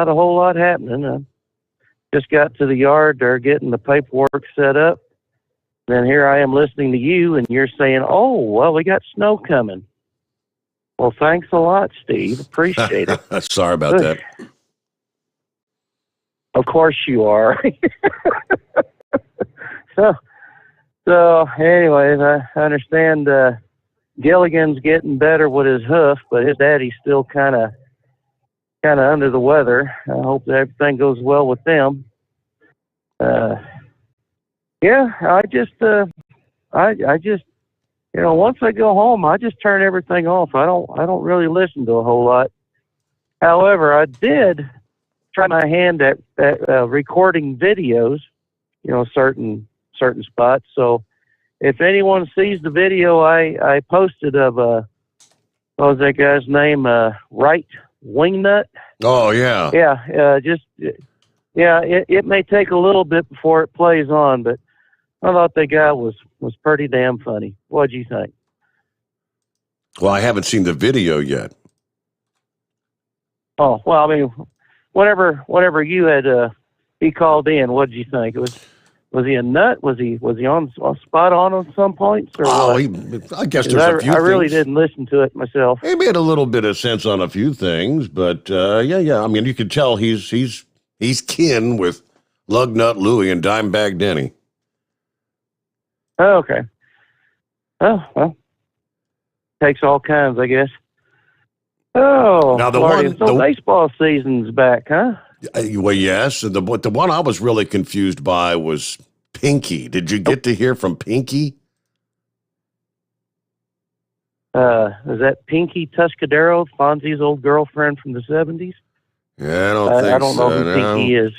S17: a whole lot happening. Just got to the yard. They're getting the paperwork set up. Then here I am listening to you, and you're saying, "Oh, well, we got snow coming." Well, thanks a lot, Steve. Appreciate it.
S3: Sorry about that.
S17: Of course you are. So, anyways, I understand Gilligan's getting better with his hoof, but his daddy's still kind of under the weather. I hope that everything goes well with them. Yeah, I just once I go home, I just turn everything off. I don't really listen to a whole lot. However, I did try my hand at recording videos, certain spots. So if anyone sees the video I posted of what was that guy's name? Right Wingnut.
S3: Oh yeah.
S17: Yeah. It may take a little bit before it plays on, but I thought that guy was pretty damn funny. What'd you think?
S3: Well, I haven't seen the video yet.
S17: Oh, well, I mean, whatever you had, he called in. What did you think? Was he a nut? Was he on spot on some points? Or what?
S3: I guess there's a few.
S17: I really didn't listen to it myself.
S3: He made a little bit of sense on a few things, but yeah. I mean, you could tell he's kin with Lugnut Louie and Dimebag Denny.
S17: Oh, okay. Oh, well, takes all kinds, I guess. Oh,
S3: now
S17: the baseball season's back, huh?
S3: Well, yes. The one I was really confused by was Pinky. Did you get to hear from Pinky?
S17: Is that Pinky Tuscadero, Fonzie's old girlfriend from the 70s?
S3: Yeah, I don't think so.
S17: I don't know who Pinky is.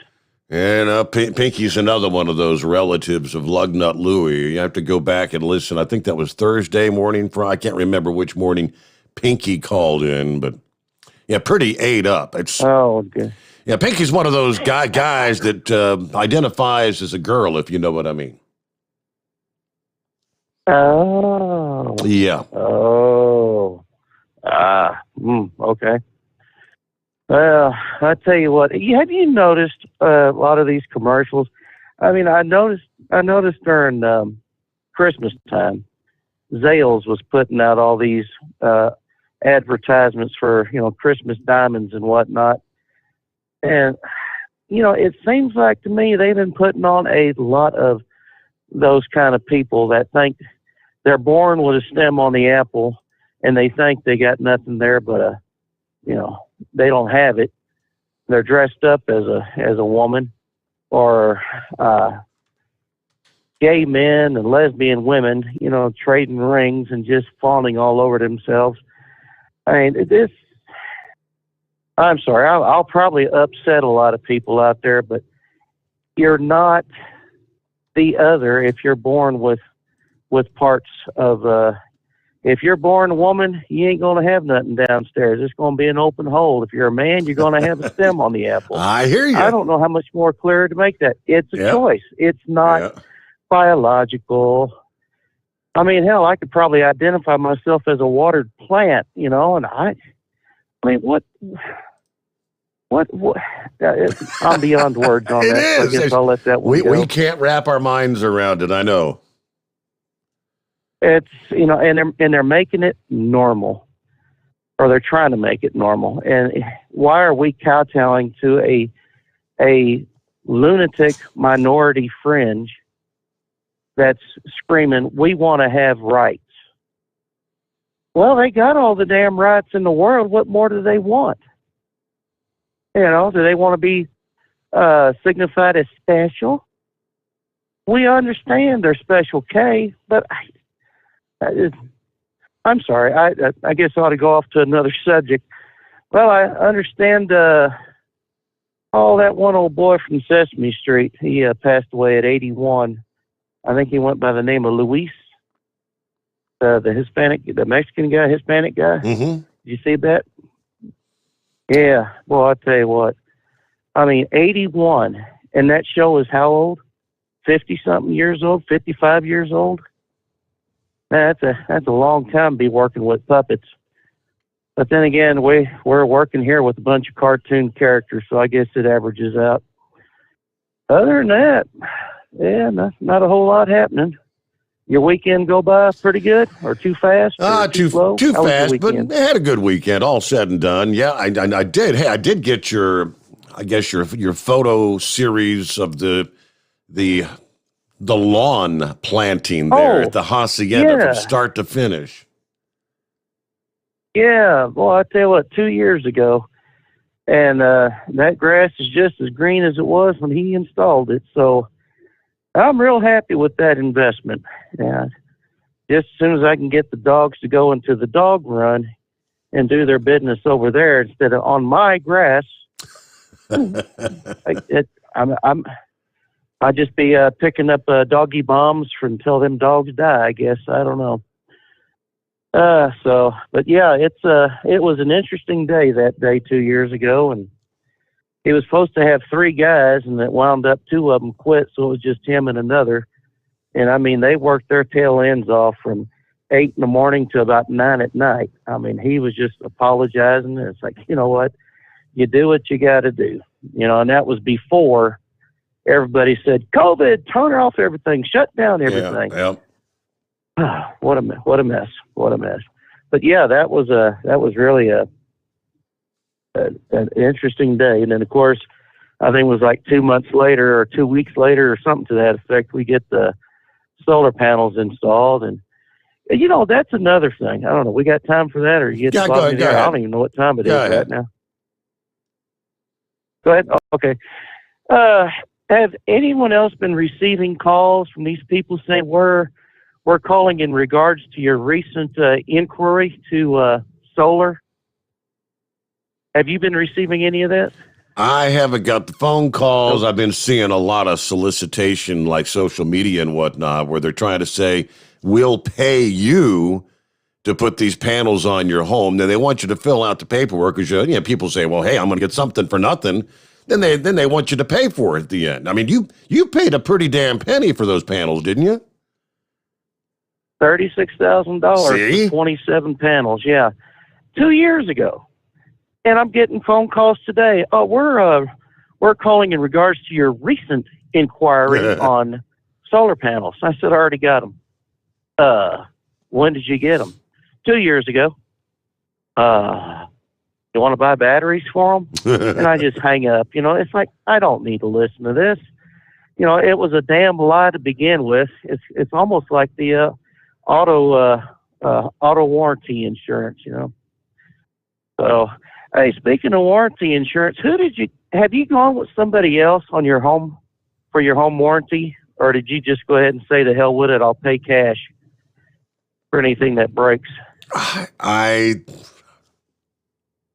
S3: Yeah, no, Pinky's another one of those relatives of Lugnut Louie. You have to go back and listen. I think that was Thursday morning. I can't remember which morning Pinky called in, but yeah, pretty ate up.
S17: Okay.
S3: Yeah, Pinky's one of those guys that identifies as a girl, if you know what I mean.
S17: Oh.
S3: Yeah.
S17: Oh. Okay. Well, I tell you what. Have you noticed a lot of these commercials? I mean, I noticed during Christmas time, Zales was putting out all these advertisements for Christmas diamonds and whatnot, and it seems like to me they've been putting on a lot of those kind of people that think they're born with a stem on the apple, and they think they got nothing there but they don't have it. They're dressed up as a woman, or gay men and lesbian women, trading rings and just fawning all over themselves. I mean, I'm sorry, I'll probably upset a lot of people out there, but you're not the other if you're born with parts of, if you're born a woman, you ain't going to have nothing downstairs. It's going to be an open hole. If you're a man, you're going to have a stem on the apple.
S3: I hear you.
S17: I don't know how much more clear to make that. It's a choice. It's not biological. I mean, hell, I could probably identify myself as a watered plant, and I mean, what? I'm beyond words on that.
S3: It is.
S17: I guess I'll let that one go.
S3: We can't wrap our minds around it. I know.
S17: It's and they're making it normal, or they're trying to make it normal. And why are we kowtowing to a lunatic minority fringe that's screaming, "We want to have rights"? Well, they got all the damn rights in the world. What more do they want? Do they want to be signified as special? We understand they're special K, but I'm sorry. I guess I ought to go off to another subject. Well, I understand that one old boy from Sesame Street, he passed away at 81. I think he went by the name of Luis, the Mexican guy, Hispanic guy.
S3: Mm-hmm.
S17: Did you see that? Yeah. Well, I'll tell you what. I mean, 81, and that show is how old? 50-something years old, 55 years old? That's a long time to be working with puppets. But then again, we're working here with a bunch of cartoon characters, so I guess it averages out. Other than that, yeah, not a whole lot happening. Your weekend go by pretty good, or too fast? Or too slow?
S3: Too fast, but I had a good weekend, all said and done. Yeah, I did. Hey, I did get your photo series of the lawn planting there at the hacienda from start to finish.
S17: Yeah, well, I tell you what, 2 years ago, and that grass is just as green as it was when he installed it. So I'm real happy with that investment. Yeah, just as soon as I can get the dogs to go into the dog run and do their business over there instead of on my grass, I just be picking up doggy bombs until them dogs die, I guess. I don't know. But yeah, it was an interesting day that day 2 years ago, and he was supposed to have 3 guys, and it wound up 2 of them quit, so it was just him and another. And I mean, they worked their tail ends off from 8 in the morning to about 9 at night. I mean, he was just apologizing. And it's like, you know what? You do what you got to do, and that was before everybody said, COVID, turn off everything, shut down everything.
S3: Yeah.
S17: What a mess. What a mess. But yeah, that was really an interesting day. And then of course, I think it was like 2 months later or 2 weeks later or something to that effect, we get the solar panels installed. And that's another thing. I don't know. We got time for that, or you get
S3: go ahead.
S17: I don't even know what time it is right now. Go ahead. Oh, okay. Have anyone else been receiving calls from these people saying we're calling in regards to your recent inquiry to solar? Have you been receiving any of that?
S3: I haven't got the phone calls. I've been seeing a lot of solicitation, like social media and whatnot, where they're trying to say, we'll pay you to put these panels on your home. Then they want you to fill out the paperwork because people say, well, hey, I'm going to get something for nothing. Then they want you to pay for it at the end. I mean, you paid a pretty damn penny for those panels, didn't you?
S17: $36,000 for 27 panels. Yeah, 2 years ago. And I'm getting phone calls today. Oh, we're calling in regards to your recent inquiry on solar panels. I said, I already got them. When did you get them? 2 years ago. You want to buy batteries for them? And I just hang up. It's like, I don't need to listen to this. It was a damn lie to begin with. It's almost like the auto warranty insurance, So, hey, speaking of warranty insurance, have you gone with somebody else on your home for your home warranty, or did you just go ahead and say, the hell with it, I'll pay cash for anything that breaks?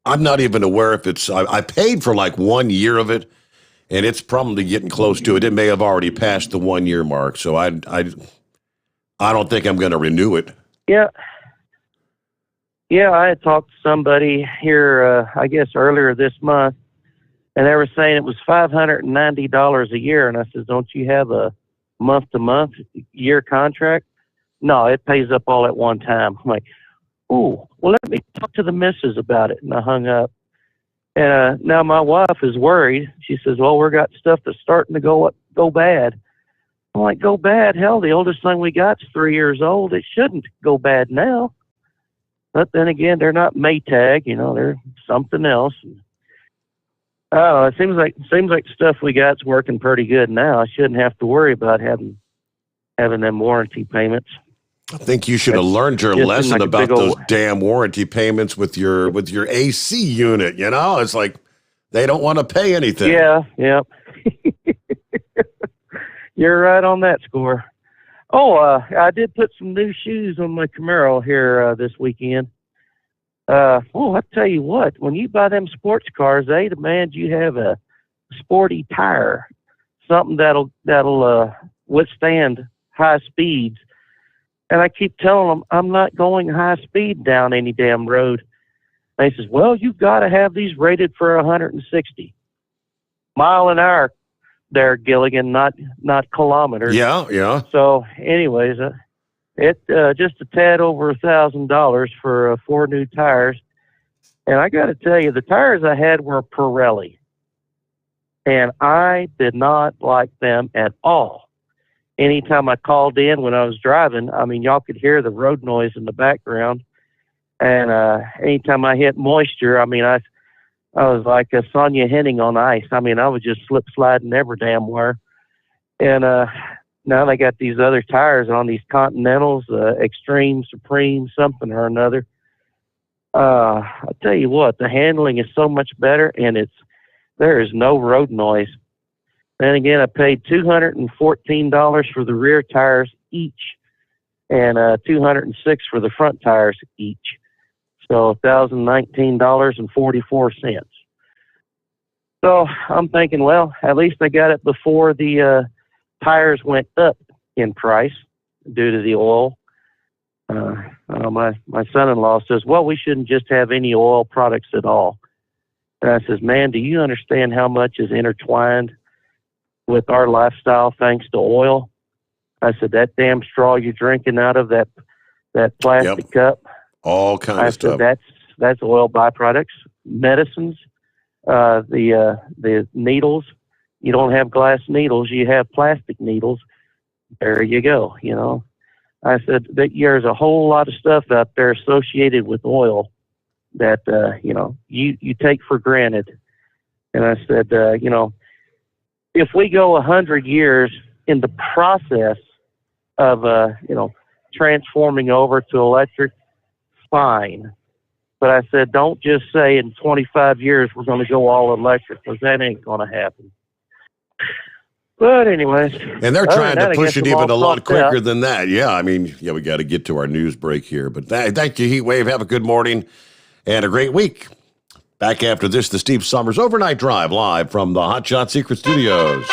S3: I'm not even aware if it's, I paid for like 1 year of it, and it's probably getting close to it. It may have already passed the 1 year mark, so I don't think I'm going to renew it.
S17: Yeah. Yeah, I had talked to somebody here, I guess earlier this month, and they were saying it was $590 a year. And I said, don't you have a month-to-month year contract? No, it pays up all at one time. I'm like, ooh, well, let me talk to the missus about it. And I hung up. And now my wife is worried. She says, well, we got stuff that's starting to go bad. I'm like, go bad? Hell, the oldest thing we got is 3 years old. It shouldn't go bad now. But then again, they're not Maytag, they're something else. Oh, it seems like the stuff we got's working pretty good now. I shouldn't have to worry about having them warranty payments.
S3: I think you should have learned your lesson like about those damn warranty payments with your AC unit. It's like they don't want to pay anything.
S17: Yeah. You're right on that score. Oh, I did put some new shoes on my Camaro here this weekend. I tell you what, when you buy them sports cars, they demand you have a sporty tire, something that'll withstand high speeds. And I keep telling them I'm not going high speed down any damn road. And he says, well, you've got to have these rated for 160 mile an hour. There, Gilligan, not kilometers.
S3: Yeah.
S17: So, anyways, it just a tad over $1,000 for 4 new tires. And I got to tell you, the tires I had were Pirelli, and I did not like them at all. Anytime I called in when I was driving, I mean, y'all could hear the road noise in the background. And anytime I hit moisture, I mean, I was like a Sonia Henning on ice. I mean, I was just slip sliding every damn where. And now they got these other tires on these Continentals, Extreme, Supreme, something or another. I'll tell you what, the handling is so much better, and there is no road noise. Then again, I paid $214 for the rear tires each. and $206 for the front tires each. So $1,019.44. So I'm thinking, well, at least I got it before the tires went up in price due to the oil. My son-in-law says, well, we shouldn't just have any oil products at all. And I says, man, do you understand how much is intertwined with our lifestyle thanks to oil? I said, that damn straw you're drinking out of, that plastic cup.
S3: All kind of stuff.
S17: That's oil byproducts. Medicines, the needles. You don't have glass needles, you have plastic needles. There you go, you know. I said that there's a whole lot of stuff out there associated with oil that, you take for granted. And I said, if we go 100 years in the process of, transforming over to electric, fine. But I said, don't just say in 25 years we're going to go all electric, because that ain't going to happen. But anyways.
S3: And they're trying to push it even a lot quicker than that. Yeah, I mean, we got to get to our news break here. But thank you, Heatwave. Have a good morning and a great week. Back after this, the Steve Sommers Overnight Drive, live from the Hot Shot Secret Studios.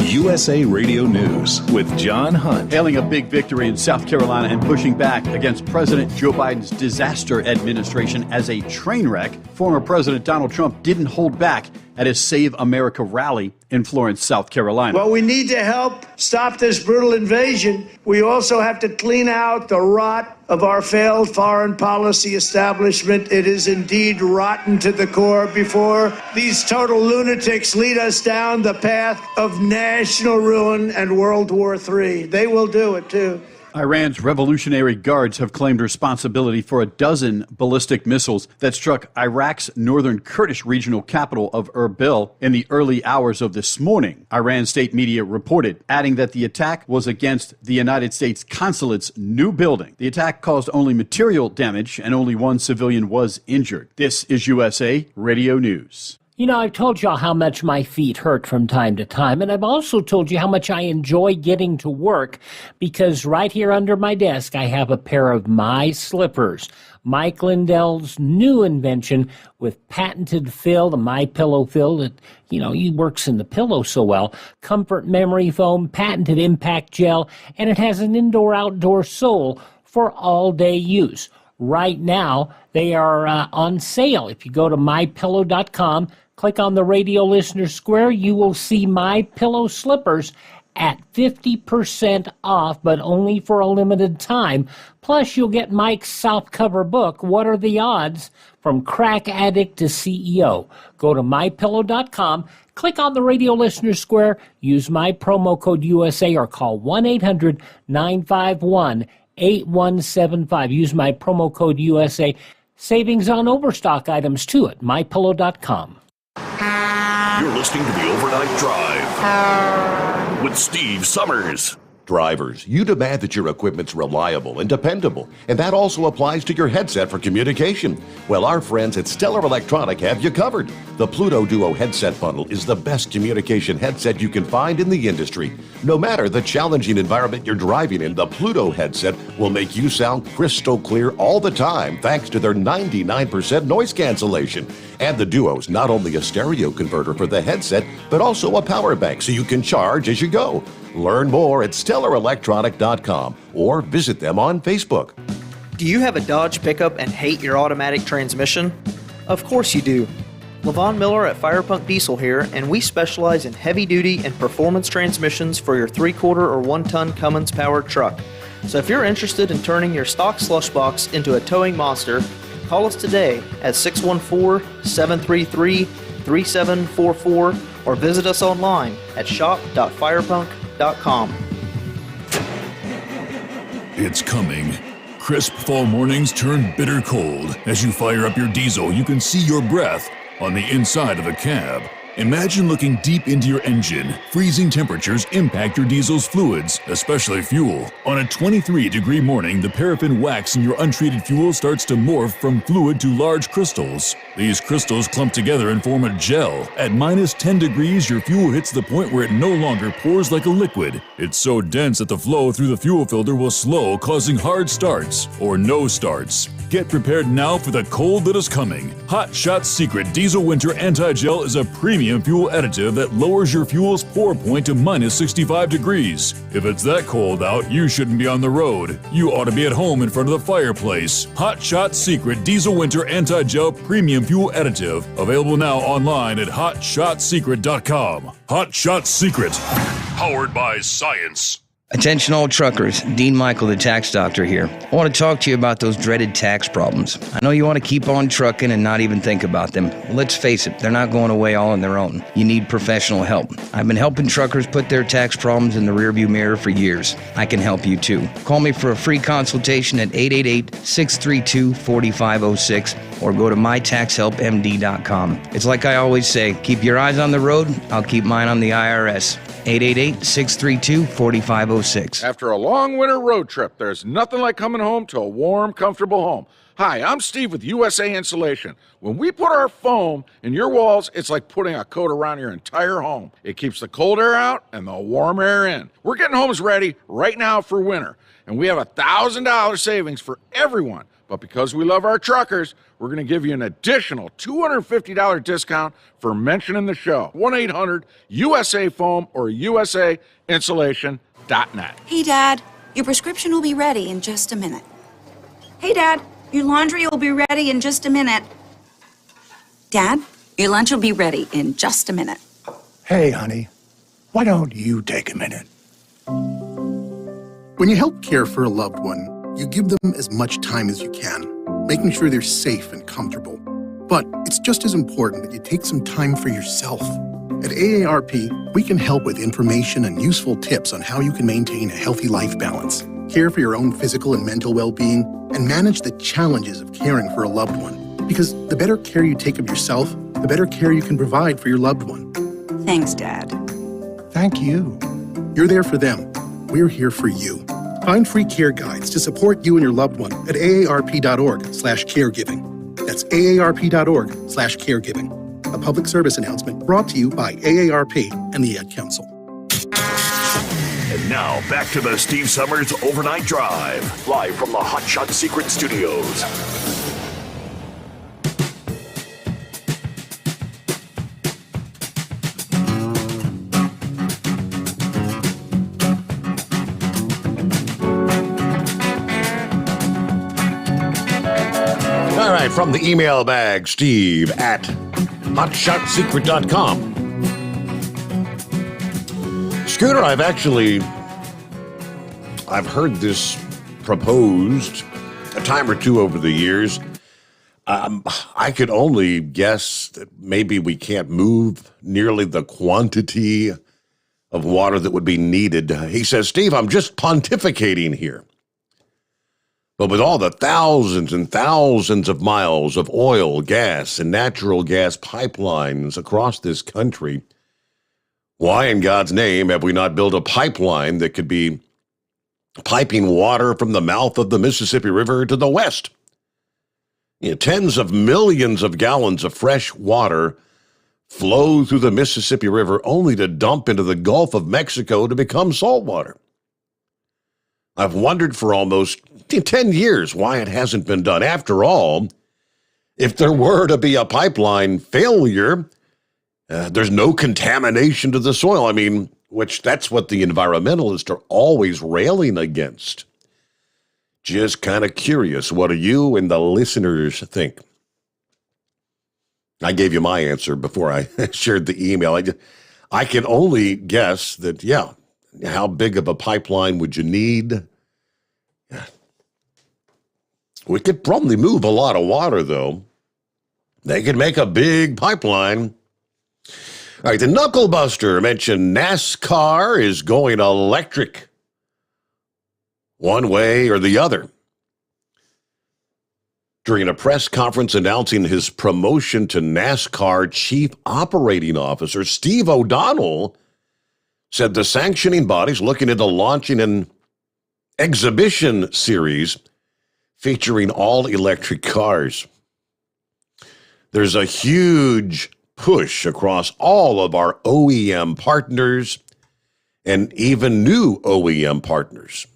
S2: USA Radio News with John Hunt.
S10: Hailing a big victory in South Carolina and pushing back against President Joe Biden's disaster administration as a train wreck, former President Donald Trump didn't hold back at his Save America rally in Florence, South Carolina.
S19: Well, we need to help stop this brutal invasion. We also have to clean out the rot of our failed foreign policy establishment. It is indeed rotten to the core before these total lunatics lead us down the path of national ruin and World War III. They will do it, too.
S10: Iran's Revolutionary Guards have claimed responsibility for a dozen ballistic missiles that struck Iraq's northern Kurdish regional capital of Erbil in the early hours of this morning, Iran state media reported, adding that the attack was against the United States consulate's new building. The attack caused only material damage and only one civilian was injured. This is USA Radio News.
S13: You know, I've told y'all how much my feet hurt from time to time, and I've also told you how much I enjoy getting to work, because right here under my desk I have a pair of my slippers. Mike Lindell's new invention with patented fill, the My Pillow fill that, he works in the pillow so well, comfort memory foam, patented impact gel, and it has an indoor-outdoor sole for all-day use. Right now, they are on sale. If you go to mypillow.com, click on the radio listener square, you will see My Pillow slippers at 50% off, but only for a limited time. Plus, you'll get Mike's softcover book, What Are the Odds? From Crack Addict to CEO. Go to mypillow.com, click on the radio listener square, use my promo code USA, or call 1-800-951-8175. Use my promo code USA. Savings on overstock items, too, at mypillow.com.
S4: You're listening to the Overnight Drive with Steve Sommers.
S3: Drivers, you demand that your equipment's reliable and dependable, and that also applies to your headset for communication. Well, our friends at Stellar Electronic have you covered. The Pluto Duo headset bundle is the best communication headset you can find in the industry. No matter the challenging environment you're driving in, the Pluto headset will make you sound crystal clear all the time thanks to their 99% noise cancellation. And the Duo's not only a stereo converter for the headset, but also a power bank so you can charge as you go. Learn more at StellarElectronic.com or visit them on Facebook.
S5: Do you have a Dodge pickup and hate your automatic transmission? Of course you do. Levon Miller at Firepunk Diesel here, and we specialize in heavy-duty and performance transmissions for your 3-quarter or 1-ton Cummins-powered truck. So if you're interested in turning your stock slush box into a towing monster, call us today at 614-733-3744 or visit us online at shop.firepunk.com.
S21: It's coming. Crisp fall mornings turn bitter cold. As you fire up your diesel, you can see your breath on the inside of the cab. Imagine looking deep into your engine. Freezing temperatures impact your diesel's fluids, especially fuel. On a 23-degree morning, the paraffin wax in your untreated fuel starts to morph from fluid to large crystals. These crystals clump together and form a gel. At minus 10 degrees, your fuel hits the point where it no longer pours like a liquid. It's so dense that the flow through the fuel filter will slow, causing hard starts or no starts. Get prepared now for the cold that is coming. Hot Shot's Secret Diesel Winter Anti-Gel is a premium fuel additive that lowers your fuel's pour point to minus 65 degrees. If it's that cold out, you shouldn't be on the road. You ought to be at home in front of the fireplace. Hot Shot's Secret Diesel Winter Anti-Gel Premium Fuel Additive. Available now online at HotShotSecret.com. Hot Shot Secret. Powered by science.
S6: Attention all truckers, Dean Michael, the tax doctor here. I want to talk to you about those dreaded tax problems. I know you want to keep on trucking and not even think about them. Well, let's face it, they're not going away all on their own. You need professional help. I've been helping truckers put their tax problems in the rearview mirror for years. I can help you too. Call me for a free consultation at 888-632-4506 or go to mytaxhelpmd.com. It's like I always say, keep your eyes on the road, I'll keep mine on the IRS. 888-632-4506.
S7: After a long winter road trip, there's nothing like coming home to a warm, comfortable home. Hi, I'm Steve with USA Insulation. When we put our foam in your walls, it's like putting a coat around your entire home. It keeps the cold air out and the warm air in. We're getting homes ready right now for winter, and we have $1,000 savings for everyone. But because we love our truckers, we're going to give you an additional $250 discount for mentioning the show. 1-800-USA-FOAM or USAinsulation.net.
S20: Hey, Dad, your prescription will be ready in just a minute. Hey, Dad, your laundry will be ready in just a minute. Dad, your lunch will be ready in just a minute.
S22: Hey, honey, why don't you take a minute? When you help care for a loved one, you give them as much time as you can, making sure they're safe and comfortable. But it's just as important that you take some time for yourself. At AARP, we can help with information and useful tips on how you can maintain a healthy life balance, care for your own physical and mental well-being, and manage the challenges of caring for a loved one. Because the better care you take of yourself, the better care you can provide for your loved one.
S20: Thanks, Dad.
S22: Thank you. You're there for them. We're here for you. Find free care guides to support you and your loved one at aarp.org/caregiving. That's aarp.org/caregiving. A public service announcement brought to you by AARP and the Ad Council.
S4: And now back to the Steve Summers Overnight Drive, live from the Hot Shot Secret Studios.
S3: All right, from the email bag, Steve at hotshotsecret.com. Scooter, I've heard this proposed a time or two over the years. I could only guess that maybe we can't move nearly the quantity of water that would be needed. He says, Steve, I'm just pontificating here. But with all the thousands and thousands of miles of oil, gas, and natural gas pipelines across this country, why in God's name have we not built a pipeline that could be piping water from the mouth of the Mississippi River to the west? You know, tens of millions of gallons of fresh water flow through the Mississippi River only to dump into the Gulf of Mexico to become salt water. I've wondered for almost 10 years why it hasn't been done. After all, if there were to be a pipeline failure, there's no contamination to the soil. I mean, which that's what the environmentalists are always railing against. Just kind of curious, what do you and the listeners think? I gave you my answer before I shared the email. I can only guess that, yeah, how big of a pipeline would you need? We could probably move a lot of water, though. They could make a big pipeline. All right, the Knuckle Buster mentioned NASCAR is going electric one way or the other. during a press conference announcing his promotion to NASCAR Chief Operating Officer. Steve O'Donnell said the sanctioning body's looking into launching an exhibition series featuring all-electric cars. There's a huge push across all of our OEM partners and even new OEM partners.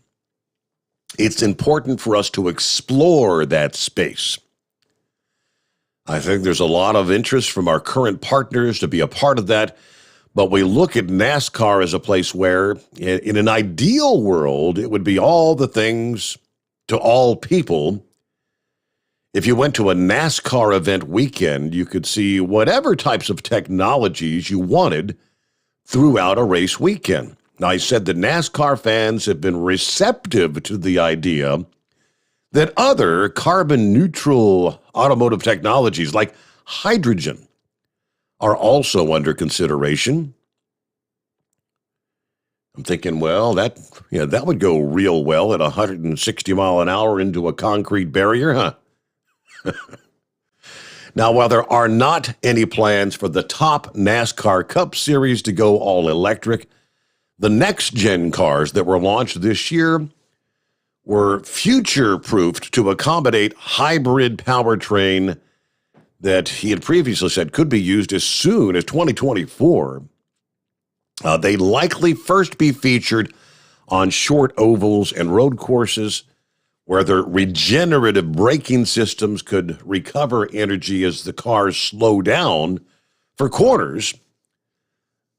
S3: It's important for us to explore that space. I think there's a lot of interest from our current partners to be a part of that, but we look at NASCAR as a place where, in an ideal world, it would be all the things to all people. If you went to a NASCAR event weekend, you could see whatever types of technologies you wanted throughout a race weekend. Now, I said that NASCAR fans have been receptive to the idea that other carbon-neutral automotive technologies like hydrogen are also under consideration. I'm thinking, well, that would go real well at 160 mile an hour into a concrete barrier, huh? Now, while there are not any plans for the top NASCAR Cup Series to go all electric, the next-gen cars that were launched this year were future-proofed to accommodate hybrid powertrain that he had previously said could be used as soon as 2024. They likely first be featured on short ovals and road courses where their regenerative braking systems could recover energy as the cars slow down for corners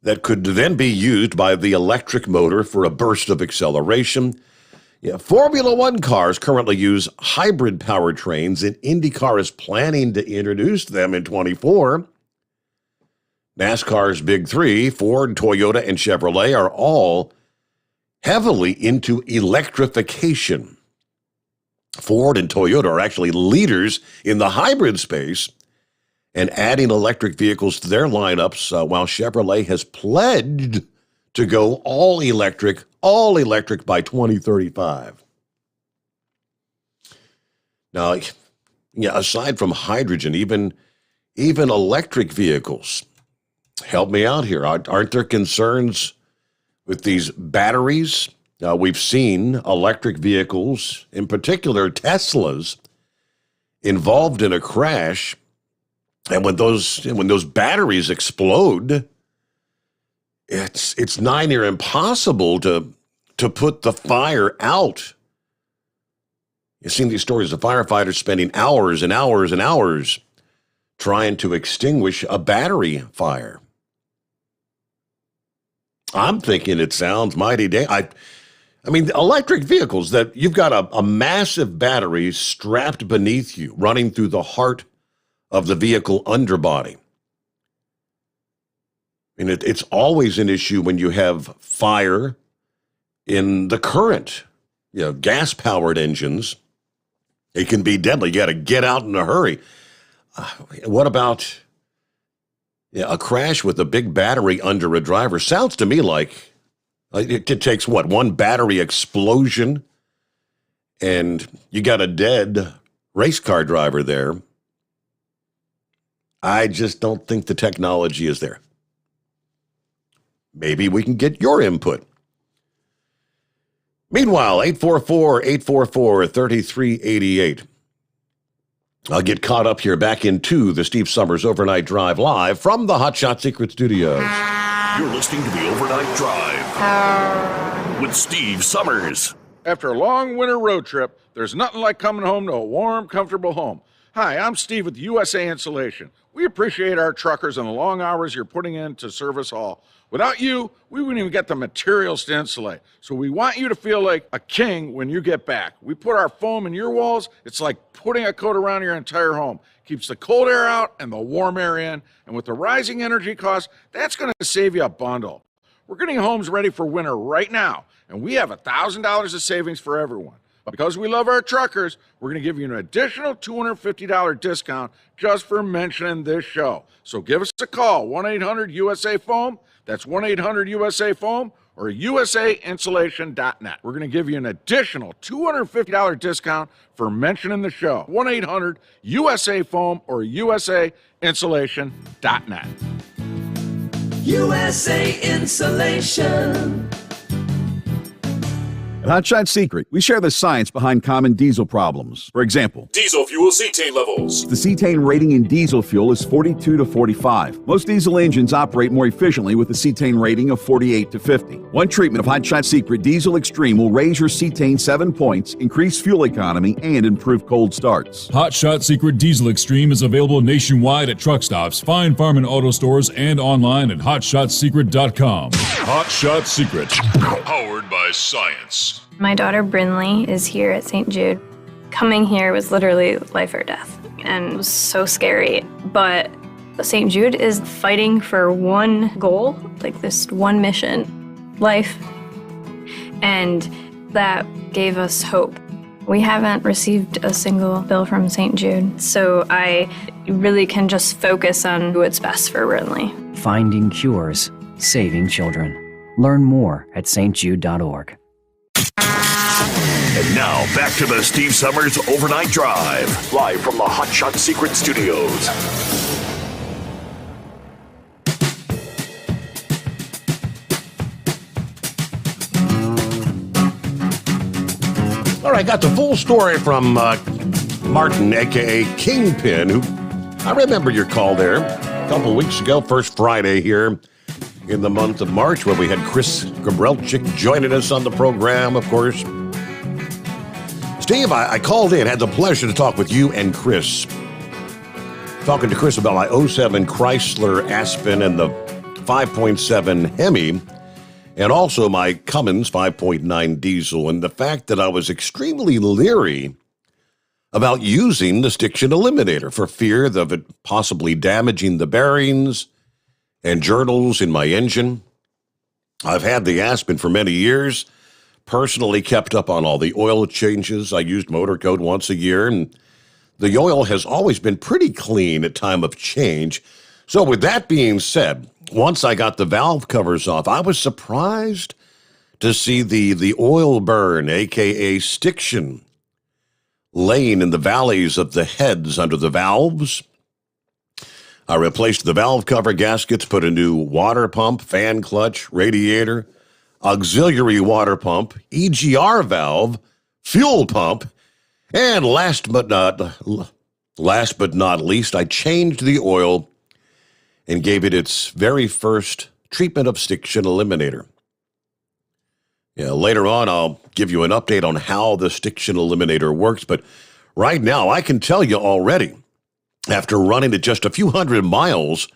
S3: that could then be used by the electric motor for a burst of acceleration. Formula One cars currently use hybrid powertrains, and IndyCar is planning to introduce them in 24. NASCAR's big three, Ford, Toyota, and Chevrolet, are all heavily into electrification. Ford and Toyota are actually leaders in the hybrid space and adding electric vehicles to their lineups, while Chevrolet has pledged to go all electric by 2035. Now, aside from hydrogen, even electric vehicles, help me out here. Aren't there concerns with these batteries? We've seen electric vehicles, in particular Teslas, involved in a crash, and when those batteries explode, it's nigh near impossible to put the fire out. You've seen these stories of firefighters spending hours and hours and hours trying to extinguish a battery fire. I'm thinking it sounds mighty I mean, electric vehicles, that you've got a massive battery strapped beneath you, running through the heart of the vehicle underbody. I mean, it's always an issue when you have fire in the current, gas-powered engines. It can be deadly. You got to get out in a hurry. What about a crash with a big battery under a driver? Sounds to me like it takes, one battery explosion, and you got a dead race car driver there. I just don't think the technology is there. Maybe we can get your input. Meanwhile, 844-844-3388. I'll get caught up here back into the Steve Sommers Overnight Drive live from the Hot Shot Secret Studios.
S4: You're listening to the Overnight Drive with Steve Sommers.
S7: After a long winter road trip, there's nothing like coming home to a warm, comfortable home. Hi, I'm Steve with USA Insulation. We appreciate our truckers and the long hours you're putting in to serve us all. Without you, we wouldn't even get the materials to insulate. So we want you to feel like a king when you get back. We put our foam in your walls. It's like putting a coat around your entire home. Keeps the cold air out and the warm air in. And with the rising energy costs, that's going to save you a bundle. We're getting homes ready for winter right now, and we have $1,000 of savings for everyone. But because we love our truckers, we're going to give you an additional $250 discount just for mentioning this show. So give us a call, 1-800-USA-FOAM. That's 1-800-USA-FOAM. or usainsulation.net. We're going to give you an additional $250 discount for mentioning the show. 1-800-USA-FOAM or usainsulation.net.
S8: USA Insulation.
S18: At Hotshot Secret, we share the science behind common diesel problems. For example,
S4: Diesel fuel cetane levels.
S18: the cetane rating in diesel fuel is 42 to 45. Most diesel engines operate more efficiently with a cetane rating of 48 to 50. One treatment of Hotshot Secret Diesel Extreme will raise your cetane 7 points, increase fuel economy, and improve cold starts.
S21: Hot Shot Secret Diesel Extreme is available nationwide at truck stops, fine farm and auto stores, and online at hotshotsecret.com. Hot Shot Secret, powered by science.
S9: My daughter Brinley is here at St. Jude. Coming here was literally life or death, and it was so scary. But St. Jude is fighting for one goal, like this one mission, life. And that gave us hope. We haven't received a single bill from St. Jude, so I really can just focus on what's best for Brinley.
S23: Finding cures, saving children. Learn more at stjude.org.
S4: And now, back to the Steve Summers Overnight Drive, live from the Hot Shot Secret Studios.
S3: All right, got the full story from Martin, a.k.a. Kingpin, who I remember your call there a couple weeks ago, first Friday here in the month of March, where we had Chris Gabrelchik joining us on the program, of course. Steve, I called in, had the pleasure to talk with you and Chris. Talking to Chris about my 07 Chrysler Aspen and the 5.7 Hemi, and also my Cummins 5.9 diesel, and the fact that I was extremely leery about using the stiction eliminator for fear of it possibly damaging the bearings and journals in my engine. I've had the Aspen for many years, personally kept up on all the oil changes. I used Motor Code once a year, and the oil has always been pretty clean at time of change. So with that being said, once I got the valve covers off, I was surprised to see the oil burn, a.k.a. stiction, laying in the valleys of the heads under the valves. I replaced the valve cover gaskets, put a new water pump, fan clutch, radiator, auxiliary water pump, EGR valve, fuel pump, and last but not least, I changed the oil and gave it its very first treatment of stiction eliminator. Yeah, later on, I'll give you an update on how the stiction eliminator works, but right now, I can tell you already, after running it just a few hundred miles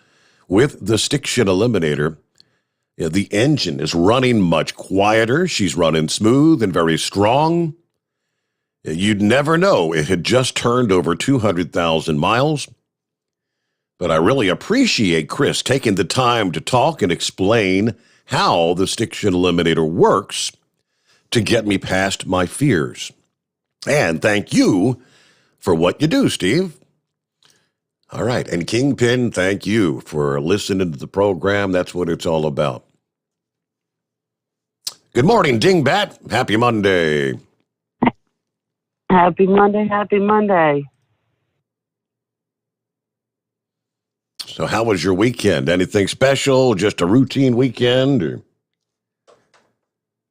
S3: with the stiction eliminator, the engine is running much quieter. She's running smooth and very strong. You'd never know it had just turned over 200,000 miles. But I really appreciate Chris taking the time to talk and explain how the stiction eliminator works to get me past my fears. And thank you for what you do, Steve. All right, and Kingpin, thank you for listening to the program. That's what it's all about. Good morning, Dingbat. Happy Monday.
S24: Happy Monday, happy Monday.
S3: So how was your weekend? Anything special? Just a routine weekend? Or?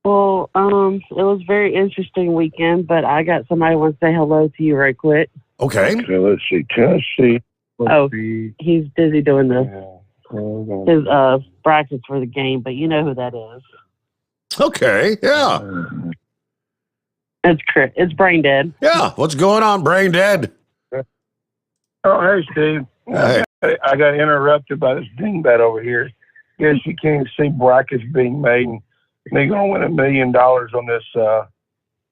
S24: Well, it was a very interesting weekend, but I got somebody who wants to say hello to you right quick.
S3: Okay.
S25: Let's see. Tennessee.
S24: He's busy doing his brackets for the game, but you know who that is.
S3: Okay, yeah.
S24: It's Brain Dead.
S3: Yeah, what's going on, Brain Dead?
S25: Oh, hey, Steve.
S3: Hey.
S25: I got interrupted by this dingbat over here. Guess you can't see brackets being made, and they're going to win $1 million on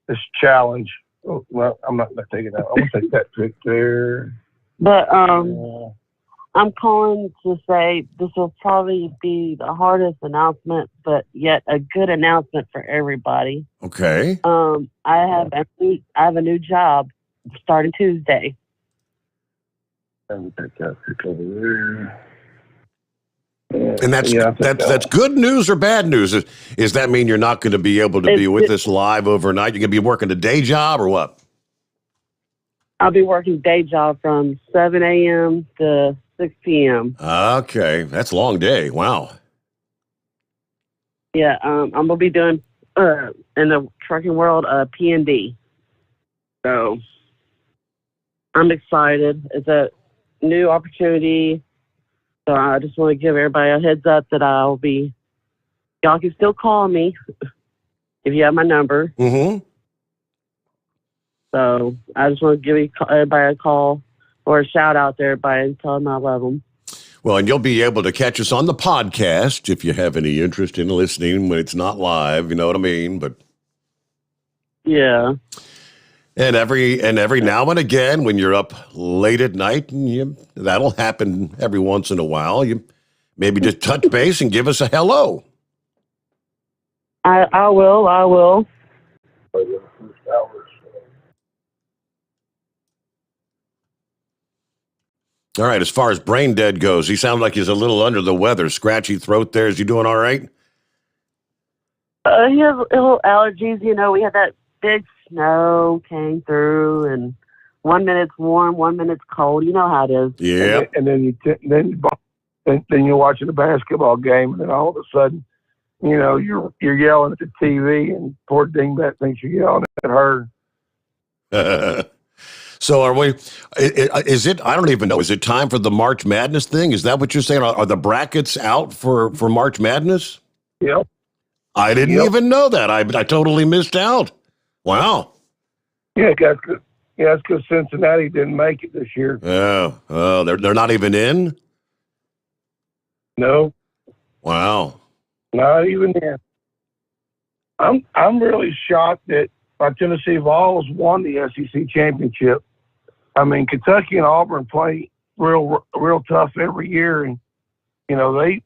S25: this challenge. Oh, well, I'm not going to take it out. I'm going to take that trick there.
S24: But I'm calling to say this will probably be the hardest announcement, but yet a good announcement for everybody.
S3: Okay.
S24: I have a new job starting Tuesday.
S25: Let me take that trick over there.
S3: And that's good news or bad news? Is that mean you're not going to be able to be with us live overnight? You're going to be working a day job or what?
S24: I'll be working day job from 7 a.m. to 6 p.m.
S3: Okay, that's a long day. Wow.
S24: Yeah, I'm going to be doing, in the trucking world, P&D. So I'm excited. It's a new opportunity. So I just want to give everybody a heads up that y'all can still call me if you have my number.
S3: Mm-hmm.
S24: So I just want to give everybody a call or a shout out to everybody and tell them I love them.
S3: Well, and you'll be able to catch us on the podcast if you have any interest in listening when it's not live, you know what I mean? But
S24: yeah.
S3: And every now and again, when you're up late at night, and that'll happen every once in a while. You maybe just touch base and give us a hello.
S24: I will.
S3: All right. As far as brain dead goes, he sounds like he's a little under the weather. Scratchy throat there. Is he doing all right?
S24: He has little allergies. You know, we had that big snow came through, and 1 minute's warm, 1 minute's cold. You know how it is.
S3: Yeah.
S25: And then you're watching a basketball game, and then all of a sudden, you know, you're yelling at the TV, and poor dingbat thinks you're yelling at her.
S3: So are we? Is it? I don't even know. Is it time for the March Madness thing? Is that what you're saying? Are the brackets out for March Madness?
S25: Yep.
S3: I didn't even know that. I totally missed out. Wow.
S25: Yeah, it's because Cincinnati didn't make it this year.
S3: Oh, they're not even in?
S25: No.
S3: Wow.
S25: Not even in. I'm really shocked that Tennessee Vols won the SEC championship. I mean, Kentucky and Auburn play real tough every year, and you know they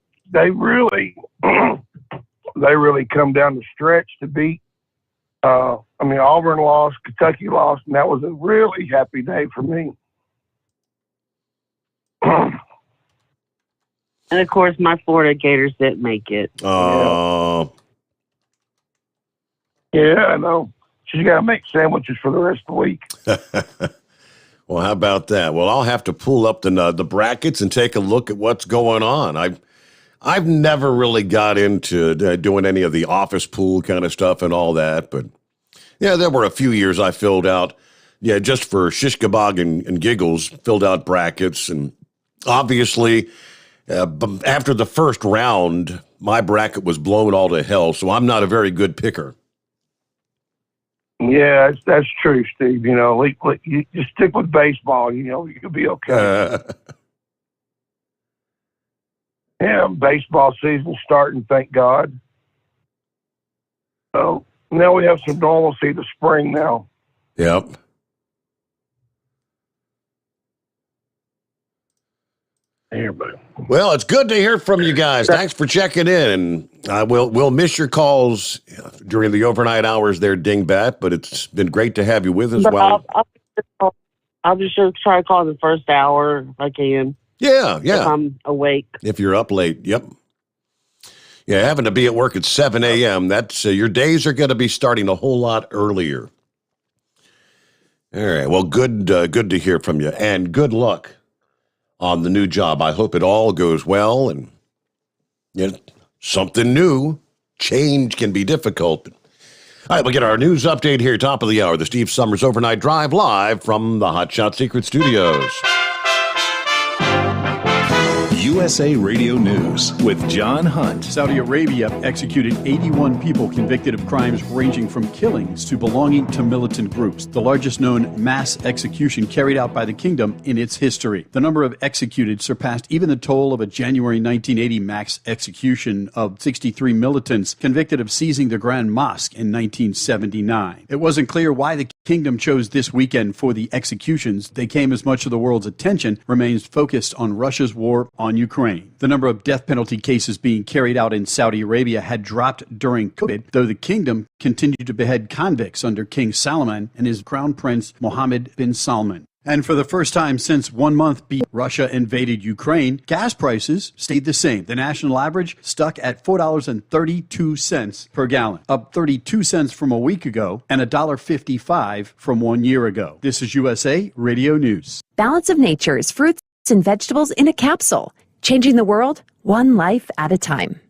S25: really they really come down the stretch to beat. I mean, Auburn lost, Kentucky lost, and that was a really happy day for me.
S24: And of course, my Florida Gators didn't make it.
S3: Oh.
S25: Yeah, I know. She's got to make sandwiches for the rest of the week.
S3: Well, how about that? Well, I'll have to pull up the brackets and take a look at what's going on. I've never really got into doing any of the office pool kind of stuff and all that, but yeah, there were a few years I filled out, just for shish kebab and giggles, filled out brackets, and obviously after the first round, my bracket was blown all to hell, so I'm not a very good picker.
S25: Yeah, that's true, Steve. You know, you just stick with baseball. You know, you'll be okay. Yeah, baseball season starting, thank God. So now we have some normalcy to spring now.
S3: Yep.
S25: Everybody.
S3: Well, it's good to hear from you guys. Thanks for checking in, and we'll miss your calls during the overnight hours there, Dingbat, but it's been great to have you with us.
S24: I'll just try to call the first hour if I can.
S3: Yeah.
S24: If I'm awake.
S3: If you're up late, yep. Yeah, having to be at work at 7 a.m., that's your days are going to be starting a whole lot earlier. All right, well, good to hear from you, and good luck on the new job. I hope it all goes well, and something new. Change can be difficult. All right, we'll get our news update here, top of the hour. The Steve Sommers Overnight Drive live from the Hot Shot Secret Studios.
S2: USA Radio News with John Hunt.
S10: Saudi Arabia executed 81 people convicted of crimes ranging from killings to belonging to militant groups, the largest known mass execution carried out by the kingdom in its history. The number of executed surpassed even the toll of a January 1980 mass execution of 63 militants convicted of seizing the Grand Mosque in 1979. It wasn't clear why the kingdom chose this weekend for the executions. They came as much of the world's attention remains focused on Russia's war on Ukraine. The number of death penalty cases being carried out in Saudi Arabia had dropped during COVID, though the kingdom continued to behead convicts under King Salman and his crown prince Mohammed bin Salman. And for the first time since 1 month Russia invaded Ukraine, gas prices stayed the same. The national average stuck at $4.32 per gallon, up 32 cents from a week ago and $1.55 from 1 year ago. This is USA Radio News.
S1: Balance of Nature's fruits and vegetables in a capsule, changing the world one life at a time.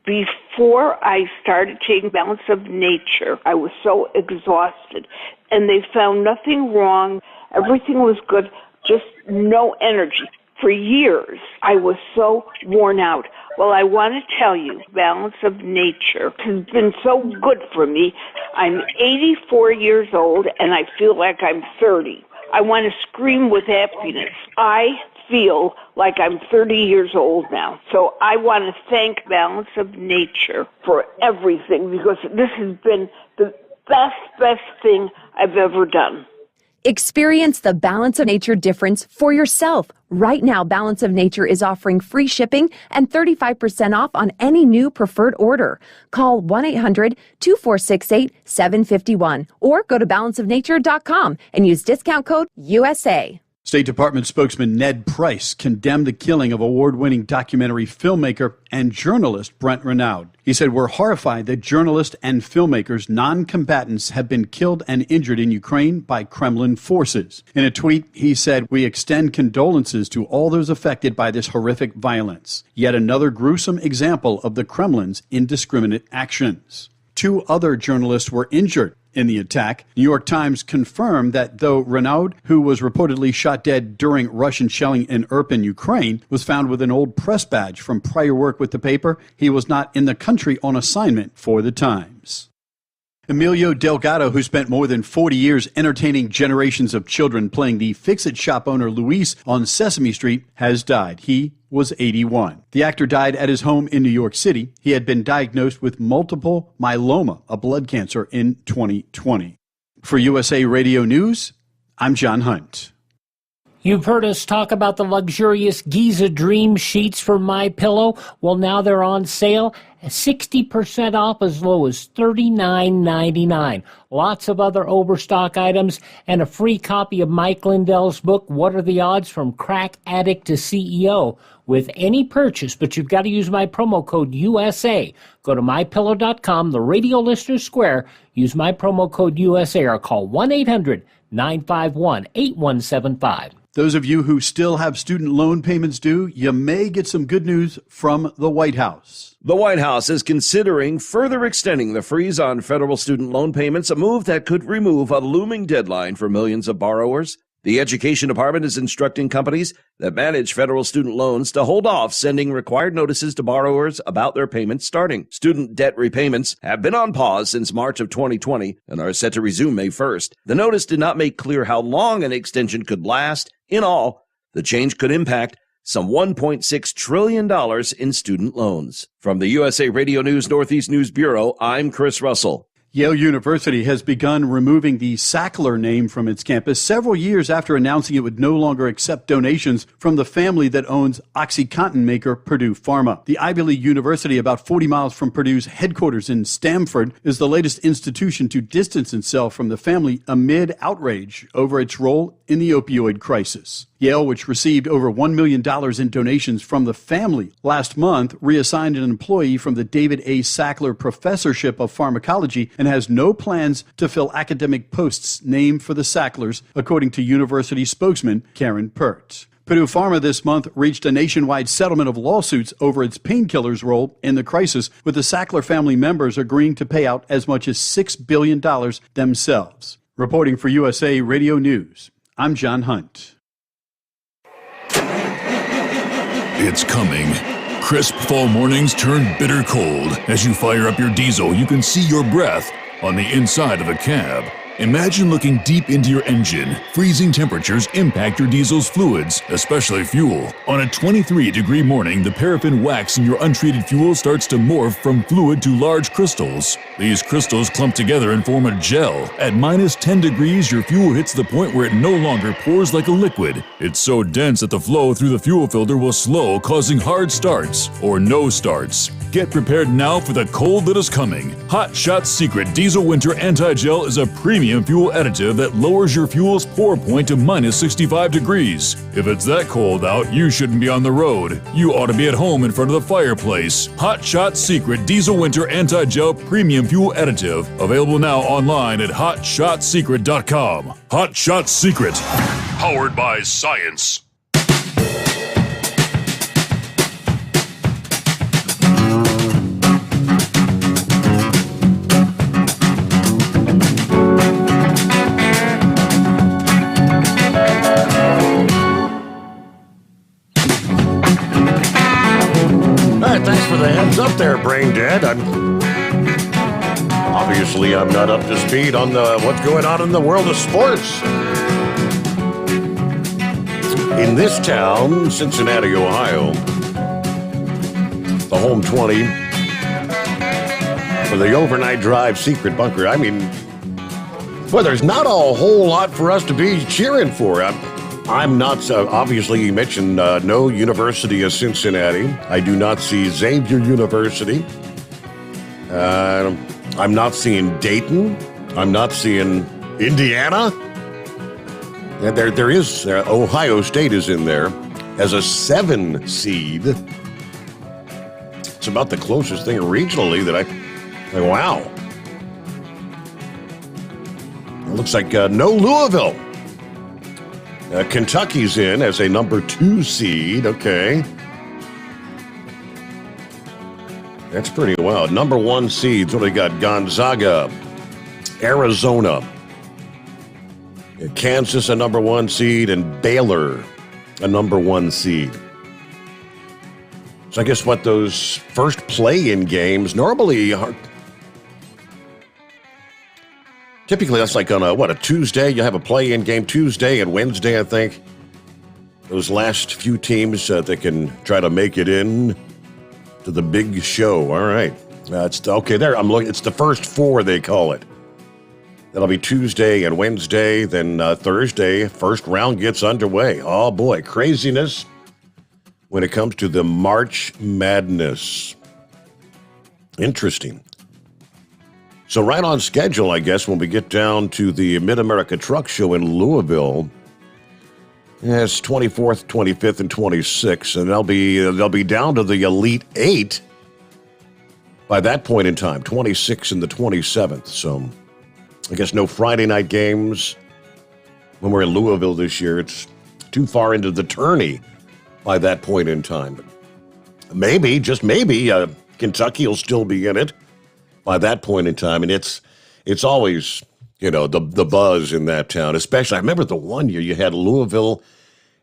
S11: Before I started taking Balance of Nature, I was so exhausted, and they found nothing wrong. Everything was good, just no energy. For years, I was so worn out. Well, I want to tell you, Balance of Nature has been so good for me. I'm 84 years old, and I feel like I'm 30. I want to scream with happiness. I feel like I'm 30 years old now. So I want to thank Balance of Nature for everything, because this has been the best thing I've ever done.
S1: Experience the Balance of Nature difference for yourself. Right now, Balance of Nature is offering free shipping and 35% off on any new preferred order. Call 1-800-2468-751 or go to balanceofnature.com and use discount code USA.
S10: State Department spokesman Ned Price condemned the killing of award-winning documentary filmmaker and journalist Brent Renaud. He said, "We're horrified that journalists and filmmakers, non-combatants, have been killed and injured in Ukraine by Kremlin forces." In a tweet, he said, "We extend condolences to all those affected by this horrific violence. Yet another gruesome example of the Kremlin's indiscriminate actions." 2 other journalists were injured in the attack. New York Times confirmed that though Renaud, who was reportedly shot dead during Russian shelling in Irpin, Ukraine, was found with an old press badge from prior work with the paper, he was not in the country on assignment for the Times. Emilio Delgado, who spent more than 40 years entertaining generations of children playing the Fix-It shop owner Luis on Sesame Street, has died. He was 81. The actor died at his home in New York City. He had been diagnosed with multiple myeloma, a blood cancer, in 2020. For USA Radio News, I'm John Hunt.
S13: You've heard us talk about the luxurious Giza Dream Sheets from MyPillow. Well, now they're on sale, 60% off, as low as $39.99. Lots of other overstock items and a free copy of Mike Lindell's book, What Are the Odds from Crack Addict to CEO, with any purchase, but you've got to use my promo code USA. Go to MyPillow.com, the Radio Listener Square, use my promo code USA, or call 1-800-951-8175.
S10: Those of you who still have student loan payments due, you may get some good news from the White House.
S12: The White House is considering further extending the freeze on federal student loan payments, a move that could remove a looming deadline for millions of borrowers. The Education Department is instructing companies that manage federal student loans to hold off sending required notices to borrowers about their payments starting. Student debt repayments have been on pause since March of 2020 and are set to resume May 1st. The notice did not make clear how long an extension could last. In all, the change could impact some $1.6 trillion in student loans. From the USA Radio News Northeast News Bureau, I'm Chris Russell.
S10: Yale University has begun removing the Sackler name from its campus several years after announcing it would no longer accept donations from the family that owns OxyContin maker Purdue Pharma. The Ivy League university, about 40 miles from Purdue's headquarters in Stamford, is the latest institution to distance itself from the family amid outrage over its role in the opioid crisis. Yale, which received over $1 million in donations from the family last month, reassigned an employee from the David A. Sackler Professorship of Pharmacology and has no plans to fill academic posts named for the Sacklers, according to university spokesman Karen Pert. Purdue Pharma this month reached a nationwide settlement of lawsuits over its painkillers role in the crisis, with the Sackler family members agreeing to pay out as much as $6 billion themselves. Reporting for USA Radio News, I'm John Hunt.
S21: It's coming. Crisp fall mornings turn bitter cold. As you fire up your diesel, you can see your breath on the inside of the cab. Imagine looking deep into your engine. Freezing temperatures impact your diesel's fluids, especially fuel. On a 23-degree morning, the paraffin wax in your untreated fuel starts to morph from fluid to large crystals. These crystals clump together and form a gel. At minus 10 degrees, your fuel hits the point where it no longer pours like a liquid. It's so dense that the flow through the fuel filter will slow, causing hard starts or no starts. Get prepared now for the cold that is coming. Hot Shot Secret Diesel Winter Anti-Gel is a premium fuel additive that lowers your fuel's pour point to minus 65 degrees. If it's that cold out, you shouldn't be on the road. You ought to be at home in front of the fireplace. Hot Shot Secret Diesel Winter Anti-Gel Premium Fuel Additive. Available now online at hotshotsecret.com. Hot Shot Secret.
S4: Powered by science.
S3: Thanks for the heads up there, Brain Dead. Obviously, I'm not up to speed on what's going on in the world of sports. In this town, Cincinnati, Ohio, the home 20 for the overnight drive secret bunker. I mean, well, there's not a whole lot for us to be cheering for. I'm not, obviously, you mentioned no University of Cincinnati. I do not see Xavier University. I'm not seeing Dayton. I'm not seeing Indiana. And there is, Ohio State is in there as a 7 seed. It's about the closest thing regionally that wow. It looks like no Louisville. Kentucky's in as a number 2 seed. Okay. That's pretty wild. Number 1 seeds. What do we got? Gonzaga, Arizona, Kansas, a number 1 seed, and Baylor, a number 1 seed. So I guess what those first play-in games normally are. Typically, that's like on a Tuesday? You have a play-in game Tuesday and Wednesday, I think. Those last few teams that can try to make it in to the big show. All right. It's okay there. I'm looking. It's the first 4, they call it. That'll be Tuesday and Wednesday. Then Thursday, first round gets underway. Oh, boy. Craziness when it comes to the March Madness. Interesting. So right on schedule, I guess, when we get down to the Mid-America Truck Show in Louisville. Yes, 24th, 25th, and 26th, and they'll be down to the Elite 8 by that point in time, 26th and the 27th. So I guess no Friday night games when we're in Louisville this year. It's too far into the tourney by that point in time. But maybe, just maybe, Kentucky will still be in it by that point in time, and it's always, the buzz in that town. Especially, I remember the one year you had Louisville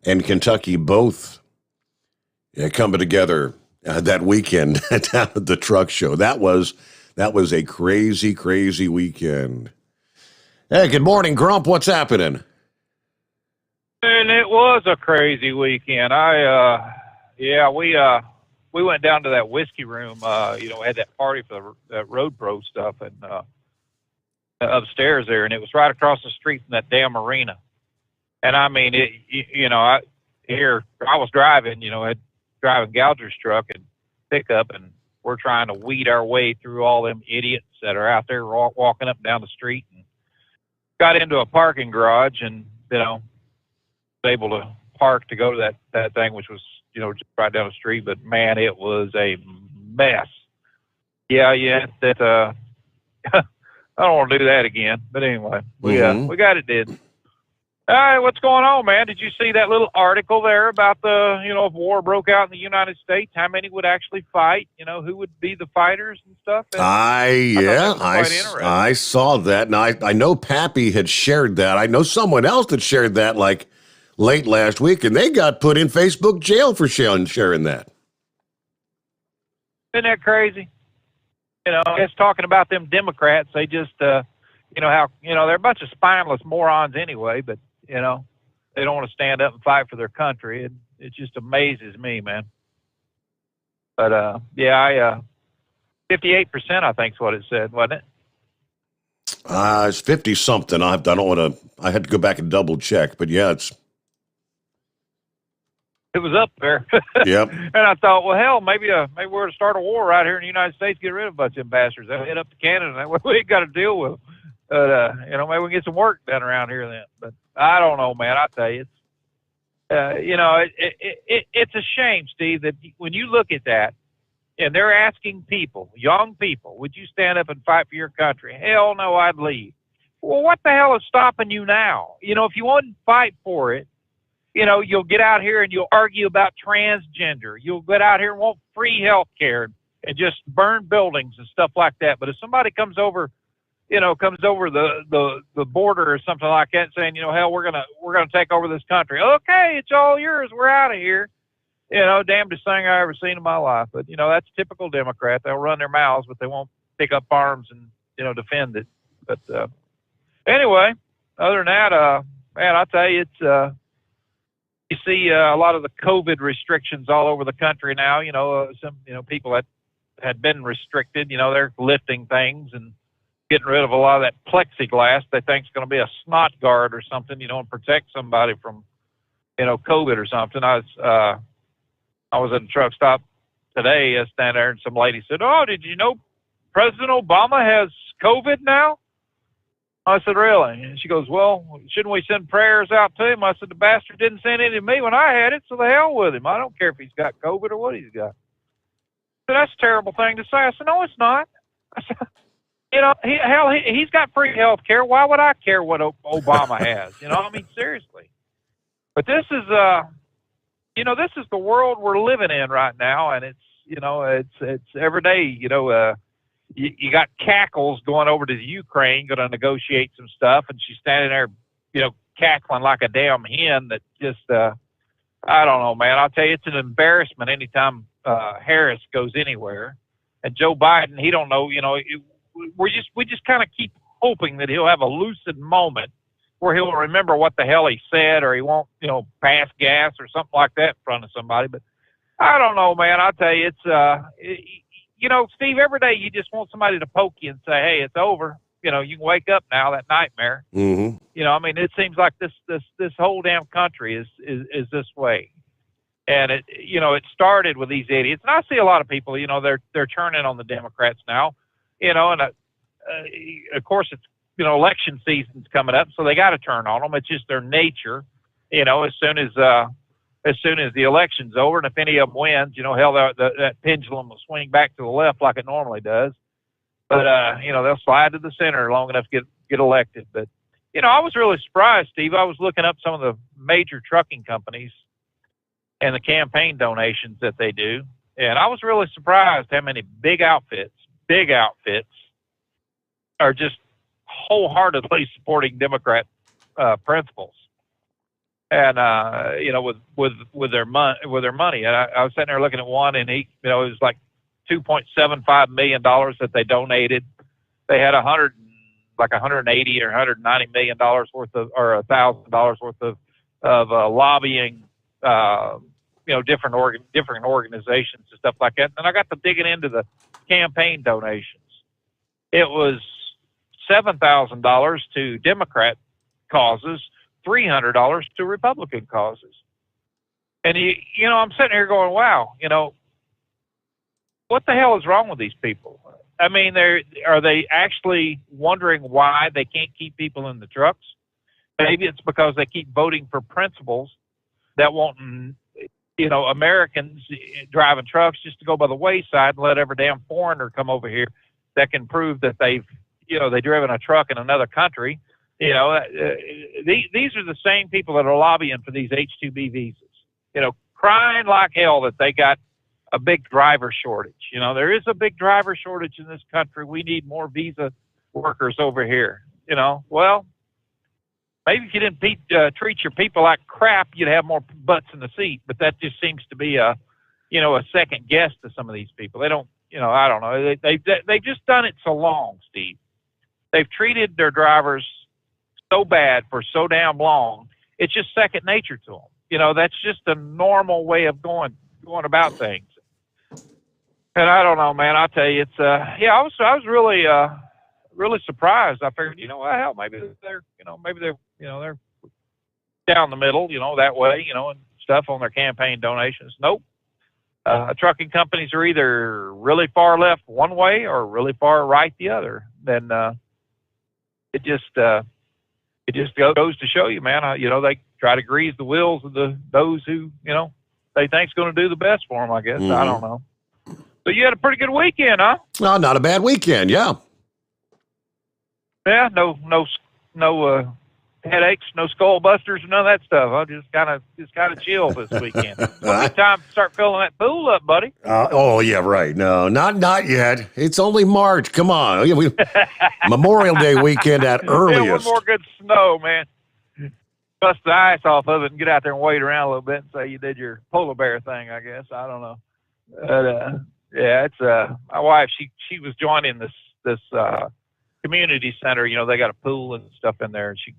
S3: and Kentucky both coming together that weekend down at the truck show. That was a crazy, crazy weekend. Hey, good morning, Grump. What's happening?
S14: And it was a crazy weekend. We went down to that whiskey room, had that party for that Road Pro stuff and upstairs there, and it was right across the street from that damn arena. And I mean, I was driving, driving Gouger's truck and pickup, and we're trying to weed our way through all them idiots that are out there walking up and down the street, and got into a parking garage and, was able to park to go to that thing, which was, just right down the street. But man, it was a mess. Yeah, that, I don't want to do that again. But anyway, we got it did. All right, what's going on, man? Did you see that little article there about the, if war broke out in the United States, how many would actually fight? Who would be the fighters and stuff? And
S3: I saw that. And I know Pappy had shared that. I know someone else that shared that like late last week, and they got put in Facebook jail for sharing that.
S14: Isn't that crazy? It's talking about them Democrats. They just, they're a bunch of spineless morons anyway, but, they don't want to stand up and fight for their country. It just amazes me, man. But, 58%, I think is what it said, wasn't it?
S3: It's 50-something. I had to go back and double check, but yeah, it's
S14: It was up there.
S3: Yep.
S14: And I thought, well, hell, maybe we're going to start a war right here in the United States, get rid of a bunch of them bastards. They'll head up to Canada, and that way we ain't got to deal with them. But, maybe we can get some work done around here then. But I don't know, man. I tell you, it's a shame, Steve, that when you look at that, and they're asking people, young people, would you stand up and fight for your country? Hell no, I'd leave. Well, what the hell is stopping you now? If you want to fight for it, you'll get out here and you'll argue about transgender. You'll get out here and want free health care and just burn buildings and stuff like that. But if somebody comes over the border or something like that, saying, hell, we're gonna take over this country. Okay, it's all yours. We're out of here. Damnedest thing I ever seen in my life. But that's typical Democrat. They'll run their mouths, but they won't pick up arms and defend it. But anyway, other than that, man, I tell you, it's you see a lot of the COVID restrictions all over the country now. Some people that had been restricted, they're lifting things and getting rid of a lot of that plexiglass they think is going to be a snot guard or something, and protect somebody from, COVID or something. I was at a truck stop today, standing there, and some lady said, "Oh, did you know President Obama has COVID now?" I said, "Really?" And she goes, "Well, shouldn't we send prayers out to him?" I said, "The bastard didn't send any to me when I had it, so the hell with him. I don't care if he's got COVID or what he's got." So that's a terrible thing to say. I said, "No, it's not." I said, he's got free health care. Why would I care what Obama has? Seriously. But this is, this is the world we're living in right now, and it's every day. You got Cackles going over to the Ukraine, going to negotiate some stuff, and she's standing there, cackling like a damn hen. That just, I don't know, man. I'll tell you, it's an embarrassment anytime Harris goes anywhere, and Joe Biden, he don't know. We just kind of keep hoping that he'll have a lucid moment where he'll remember what the hell he said, or he won't, pass gas or something like that in front of somebody. But I don't know, man. I'll tell you, it's, Steve, every day you just want somebody to poke you and say, "Hey, it's over. You can wake up now, that nightmare."
S3: Mm-hmm.
S14: It seems like this whole damn country is this way. And it started with these idiots. And I see a lot of people, they're turning on the Democrats now, and of course it's, election season's coming up, so they got to turn on them. It's just their nature, as soon as the election's over, and if any of them wins, hell, that pendulum will swing back to the left like it normally does. But, they'll slide to the center long enough to get elected. But, I was really surprised, Steve. I was looking up some of the major trucking companies and the campaign donations that they do. And I was really surprised how many big outfits are just wholeheartedly supporting Democrat principles. And with their money, and I was sitting there looking at one, and he, it was like $2.75 million that they donated. They had $180 or $190 million worth of, or $1,000 worth of lobbying, different organizations and stuff like that. And I got to digging into the campaign donations. It was $7,000 to Democrat causes, $300 to Republican causes. And, I'm sitting here going, wow, what the hell is wrong with these people? I mean, are they actually wondering why they can't keep people in the trucks? Maybe it's because they keep voting for principles that want, Americans driving trucks just to go by the wayside and let every damn foreigner come over here that can prove that they've driven a truck in another country. These are the same people that are lobbying for these H-2B visas, crying like hell that they got a big driver shortage. There is a big driver shortage in this country. We need more visa workers over here. Well, maybe if you didn't treat your people like crap, you'd have more butts in the seat. But that just seems to be a second guess to some of these people. They don't, I don't know. They've just done it so long, Steve. They've treated their drivers so bad for so damn long. It's just second nature to them. That's just a normal way of going about things. And I don't know, man. I'll tell you, it's I was really surprised. I figured, hell, maybe they're they're down the middle, that way, and stuff on their campaign donations. Nope. Trucking companies are either really far left one way or really far right the other. Then it just goes to show you, man. They try to grease the wheels of those who they think's going to do the best for them. I guess. I don't know. So you had a pretty good weekend, huh?
S3: No, not a bad weekend. Yeah.
S14: Yeah. No headaches, no skull busters, none of that stuff. I just kind of chill this weekend. It's time to start filling that pool up, buddy.
S3: Oh yeah, right. No, not yet. It's only March. Come on, Memorial Day weekend at earliest.
S14: Yeah, one more good snow, man. Bust the ice off of it and get out there and wait around a little bit and say you did your polar bear thing. I guess I don't know. But, yeah, it's my wife. She was joining this community center. They got a pool and stuff in there, and she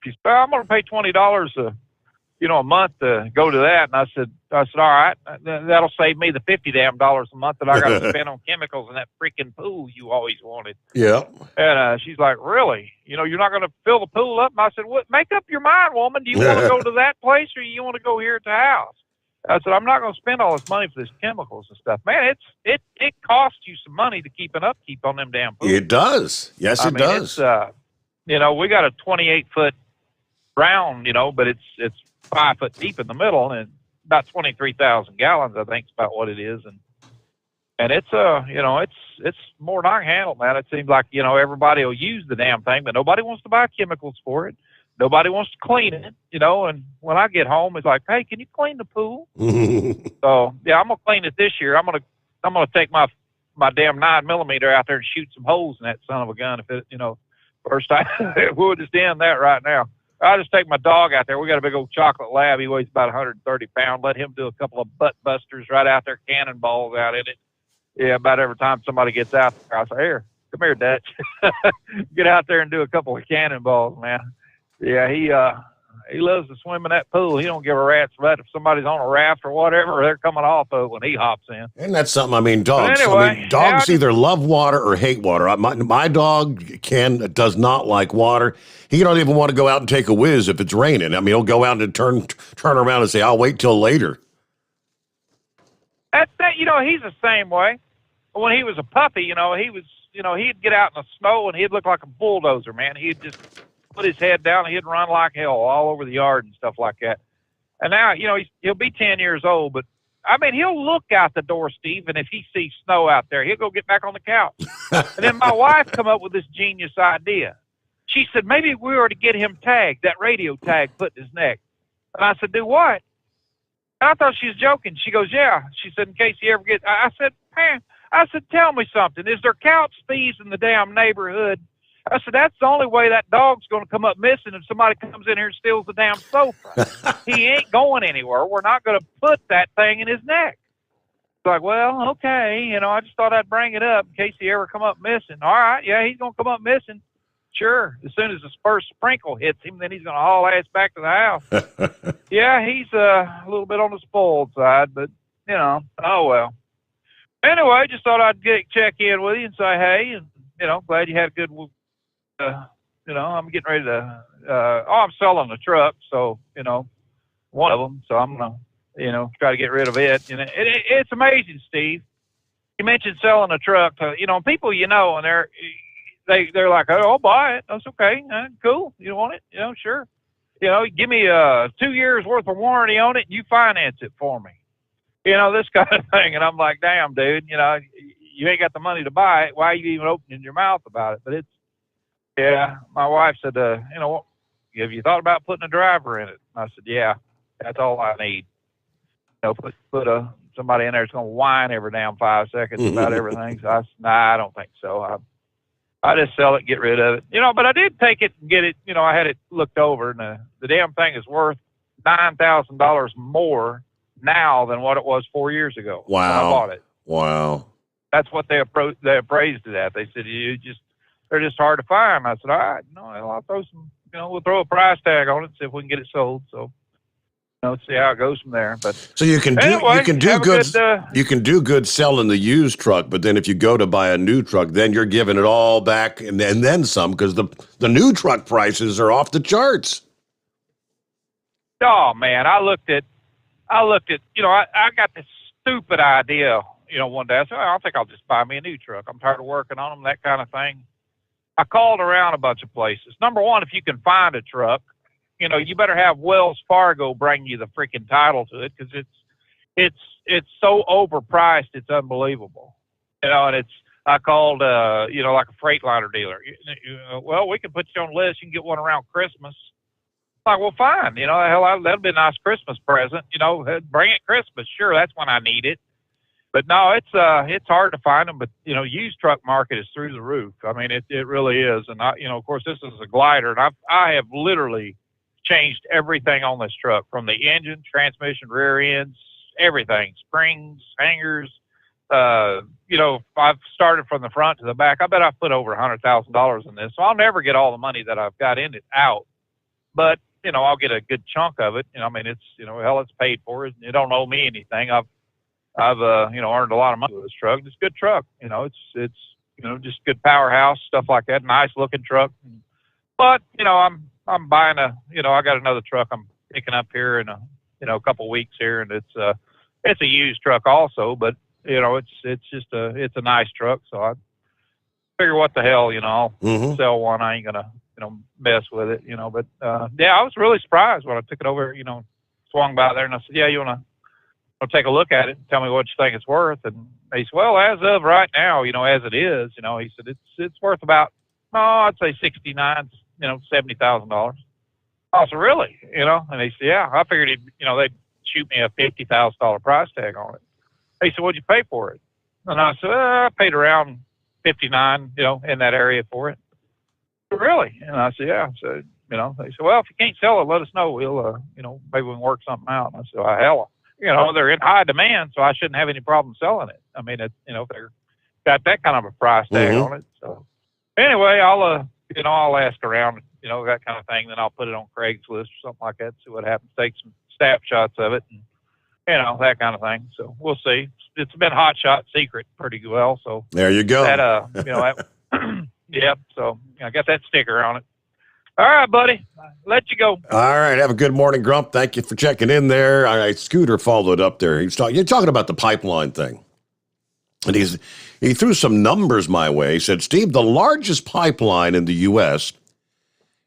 S14: said, I'm going to pay $20 a month to go to that. And I said, all right, that'll save me the $50 a month that I got to spend on chemicals in that freaking pool you always wanted.
S3: Yeah.
S14: And she's like, really? You're not going to fill the pool up? And I said, what? Make up your mind, woman. Do you want to go to that place or you want to go here at the house? I said, I'm not going to spend all this money for this chemicals and stuff. Man, it costs you some money to keep an upkeep on them damn pools.
S3: It does. Yes, it does.
S14: We got a 28-foot round, but it's 5 foot deep in the middle and about 23,000 gallons, I think is about what it is. And it's, it's more than I can handle, man. It seems like, everybody will use the damn thing, but nobody wants to buy chemicals for it. Nobody wants to clean it, and when I get home, it's like, hey, can you clean the pool? So, yeah, I'm going to clean it this year. I'm going to take my damn 9mm out there and shoot some holes in that son of a gun. If it, first time, we'll just end that right now. I'll just take my dog out there. We got a big old chocolate lab. He weighs about 130 pounds. Let him do a couple of butt busters right out there, cannonballs out in it. Yeah, about every time somebody gets out there, I say, here, come here, Dutch. Get out there and do a couple of cannonballs, man. Yeah, he loves to swim in that pool. He don't give a rat's butt if somebody's on a raft or whatever, they're coming off of it when he hops in.
S3: And that's something, dogs.
S14: Anyway,
S3: dogs either love water or hate water. My dog, Ken, does not like water. He don't even want to go out and take a whiz if it's raining. He'll go out and turn around and say, I'll wait till later.
S14: That's that. He's the same way. When he was a puppy, he was, he'd get out in the snow and he'd look like a bulldozer, man. He'd just put his head down and he'd run like hell all over the yard and stuff like that. And now, he'll be 10 years old, but he'll look out the door, Steve, and if he sees snow out there, he'll go get back on the couch. And then my wife come up with this genius idea. She said, maybe we were to get him tagged, that radio tag put in his neck. And I said, do what? And I thought she was joking. She goes, yeah. She said, in case he ever gets, I said, man, tell me something. Is there couch thieves in the damn neighborhood? I said, that's the only way that dog's going to come up missing if somebody comes in here and steals the damn sofa. He ain't going anywhere. We're not going to put that thing in his neck. It's like, well, okay. I just thought I'd bring it up in case he ever come up missing. All right. Yeah, he's going to come up missing. Sure. As soon as the first sprinkle hits him, then he's going to haul ass back to the house. Yeah, he's a little bit on the spoiled side, but, oh, well. Anyway, just thought I'd check in with you and say, hey, and, glad you had a good I'm getting ready to, I'm selling the truck. So, one of them. So I'm going to, try to get rid of it. And it's amazing, Steve. You mentioned selling a truck to, people, and they're like, oh, I'll buy it. That's okay. Cool. You want it? Sure. Give me 2 years worth of warranty on it and you finance it for me. This kind of thing. And I'm like, damn, dude, you ain't got the money to buy it. Why are you even opening your mouth about it? But yeah, my wife said, have you thought about putting a driver in it? I said, yeah, that's all I need. Put somebody in there that's going to whine every damn 5 seconds about everything. So I said, nah, I don't think so. I just sell it, get rid of it. But I did take it and get it, I had it looked over, and the damn thing is worth $9,000 more now than what it was 4 years ago.
S3: Wow.
S14: When I bought it.
S3: Wow.
S14: That's what they appraised it at. They said, they're just hard to find. I said, all right, I'll throw some, we'll throw a price tag on it and see if we can get it sold. So, see how it goes from there. But
S3: so you can do good selling the used truck, but then if you go to buy a new truck, then you're giving it all back and then some, because the new truck prices are off the charts.
S14: Oh man, I looked at I looked at, I got this stupid idea, one day. I said, I think I'll just buy me a new truck. I'm tired of working on them, that kind of thing. I called around a bunch of places. Number one, if you can find a truck, you better have Wells Fargo bring you the freaking title to it, because it's so overpriced, it's unbelievable. And I called, like a Freightliner dealer. Well, we can put you on the list. You can get one around Christmas. I'm like, well, fine. That'll be a nice Christmas present. Bring it Christmas. Sure, that's when I need it. But no, it's hard to find them. But used truck market is through the roof. I mean, it really is. And of course, this is a glider, and I have literally changed everything on this truck, from the engine, transmission, rear ends, everything, springs, hangers. I've started from the front to the back. I bet I've put over $100,000 in this, so I'll never get all the money that I've got in it out. But I'll get a good chunk of it. It's it's paid for. You don't owe me anything. I've earned a lot of money with this truck. It's a good truck. It's just good powerhouse, stuff like that. Nice looking truck. But I'm buying I got another truck I'm picking up here in a couple of weeks here, and it's a used truck also, but it's a nice truck. So I figure, what the hell, I'll sell one. I ain't gonna mess with it, But I was really surprised when I took it over. Swung by there, and I said, yeah, you wanna take a look at it and tell me what you think it's worth? And he said, well, as of right now, as it is, he said it's worth about, I'd say $70,000. I said, really? And he said, yeah. I figured they'd shoot me a $50,000 price tag on it. He said, what'd you pay for it? And I said, I paid around $59,000, in that area for it. Really? And I said, yeah. So, they said, well, if you can't sell it, let us know. We'll, maybe we can work something out. And I said, well, hell, they're in high demand, so I shouldn't have any problem selling it. I mean, if they're got that kind of a price tag on it. So anyway, I'll ask around, that kind of thing. Then I'll put it on Craigslist or something like that, see what happens. Take some snapshots of it, and that kind of thing. So we'll see. It's been hot shot secret pretty well. So
S3: there you go.
S14: That, yep. So I got that sticker on it. All right, buddy. Let you go.
S3: All right. Have a good morning, Grump. Thank you for checking in there. All right. Scooter followed up there. You're talking about the pipeline thing. And he threw some numbers my way. He said, Steve, the largest pipeline in the U.S.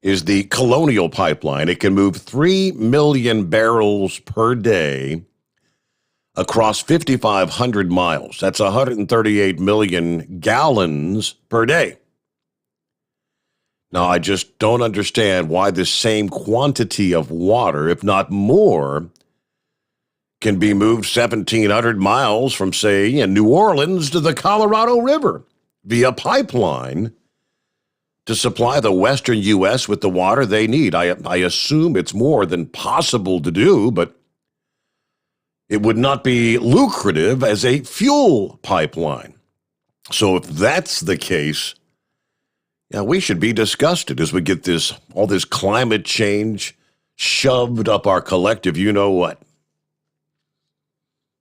S3: is the Colonial Pipeline. It can move 3 million barrels per day across 5,500 miles. That's 138 million gallons per day. Now, I just don't understand why the same quantity of water, if not more, can be moved 1,700 miles from, say, New Orleans to the Colorado River via pipeline to supply the western U.S. with the water they need. I assume it's more than possible to do, but it would not be lucrative as a fuel pipeline. So if that's the case, we should be disgusted as we get all this climate change shoved up our collective you-know-what.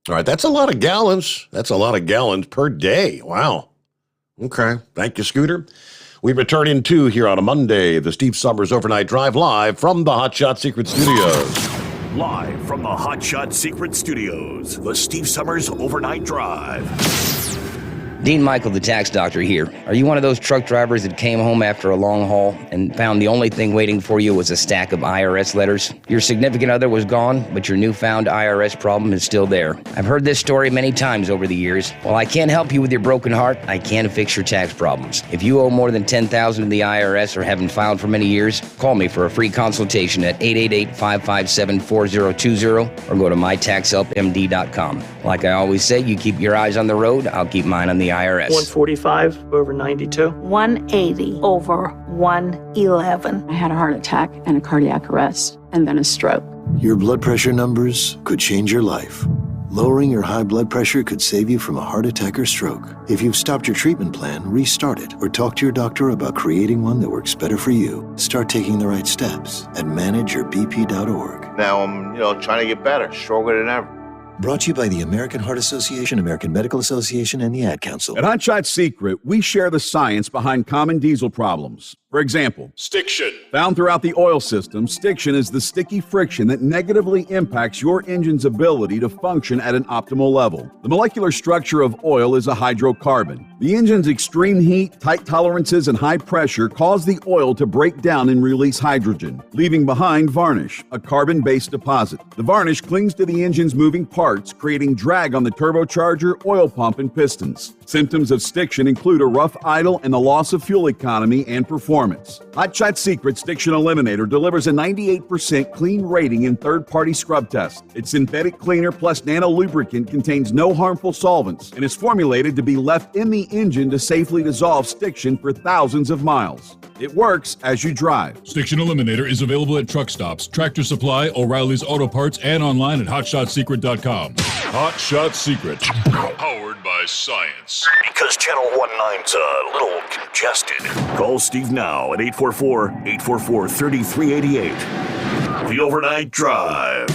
S3: All right, that's a lot of gallons. That's a lot of gallons per day. Wow. Okay. Thank you, Scooter. We return in 2 here on a Monday, the Steve Sommers Overnight Drive, live from the Hot Shot Secret Studios.
S4: Live from the Hot Shot Secret Studios, the Steve Sommers Overnight Drive.
S6: Dean Michael, the tax doctor here. Are you one of those truck drivers that came home after a long haul and found the only thing waiting for you was a stack of IRS letters? Your significant other was gone, but your newfound IRS problem is still there. I've heard this story many times over the years. While I can't help you with your broken heart, I can fix your tax problems. If you owe more than $10,000 to the IRS or haven't filed for many years, call me for a free consultation at 888-557-4020 or go to mytaxhelpmd.com. Like I always say, you keep your eyes on the road, I'll keep mine on the IRS.
S5: 145 over 92.
S15: 180 over 111.
S16: I had a heart attack and a cardiac arrest and then a stroke.
S17: Your blood pressure numbers could change your life. Lowering your high blood pressure could save you from a heart attack or stroke. If you've stopped your treatment plan, restart it or talk to your doctor about creating one that works better for you. Start taking the right steps at manageyourbp.org.
S19: Now I'm, trying to get better, stronger than ever.
S17: Brought to you by the American Heart Association, American Medical Association, and the Ad Council.
S18: At Hot Shot Secret, we share the science behind common diesel problems. For example,
S21: Stiction.
S18: found throughout the oil system, stiction is the sticky friction that negatively impacts your engine's ability to function at an optimal level. The molecular structure of oil is a hydrocarbon. The engine's extreme heat, tight tolerances, and high pressure cause the oil to break down and release hydrogen, leaving behind varnish, a carbon-based deposit. The varnish clings to the engine's moving parts, creating drag on the turbocharger, oil pump, and pistons. Symptoms of stiction include a rough idle and the loss of fuel economy and performance. Hot Shot Secret Stiction Eliminator delivers a 98% clean rating in third-party scrub tests. Its synthetic cleaner plus nano lubricant contains no harmful solvents and is formulated to be left in the engine to safely dissolve stiction for thousands of miles. It works as you drive.
S21: Stiction Eliminator is available at truck stops, Tractor Supply, O'Reilly's Auto Parts, and online at HotShotSecret.com. Hot Shot Secret. Powered by science.
S4: Because Channel 19's a little congested. Call Steve now at 844-844-3388. The Overnight Drive.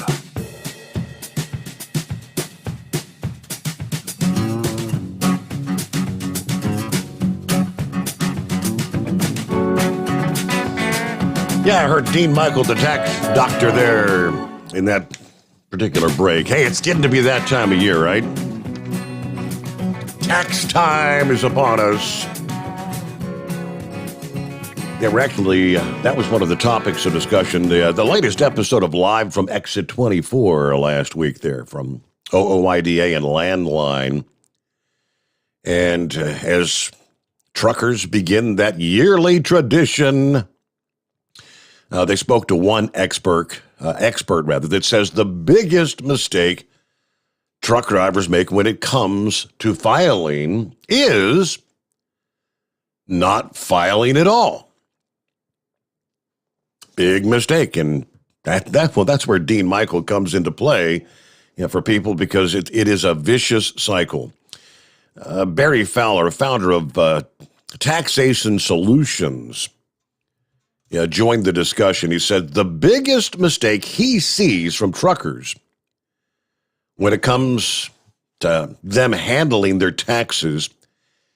S3: Yeah, I heard Dean Michael, the tax doctor, there in that particular break. Hey, it's getting to be that time of year, right? Tax time is upon us. Yeah, we're actually, that was one of the topics of discussion. The latest episode of Live from Exit 24 last week there from OOIDA and Landline. And as truckers begin that yearly tradition, they spoke to one expert that says the biggest mistake truck drivers make when it comes to filing is not filing at all. Big mistake, and that's where Dean Michael comes into play, for people, because it is a vicious cycle. Barry Fowler, founder of Taxation Solutions, joined the discussion. He said the biggest mistake he sees from truckers when it comes to them handling their taxes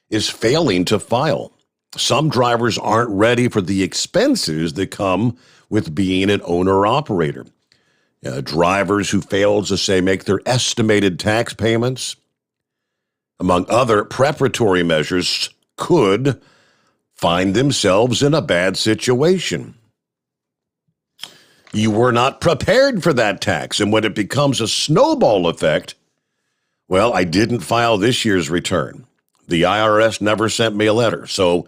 S3: is failing to file. Some drivers aren't ready for the expenses that come with being an owner-operator. Drivers who fail to, say, make their estimated tax payments, among other preparatory measures, could find themselves in a bad situation. You were not prepared for that tax, and when it becomes a snowball effect, well, I didn't file this year's return. The IRS never sent me a letter, so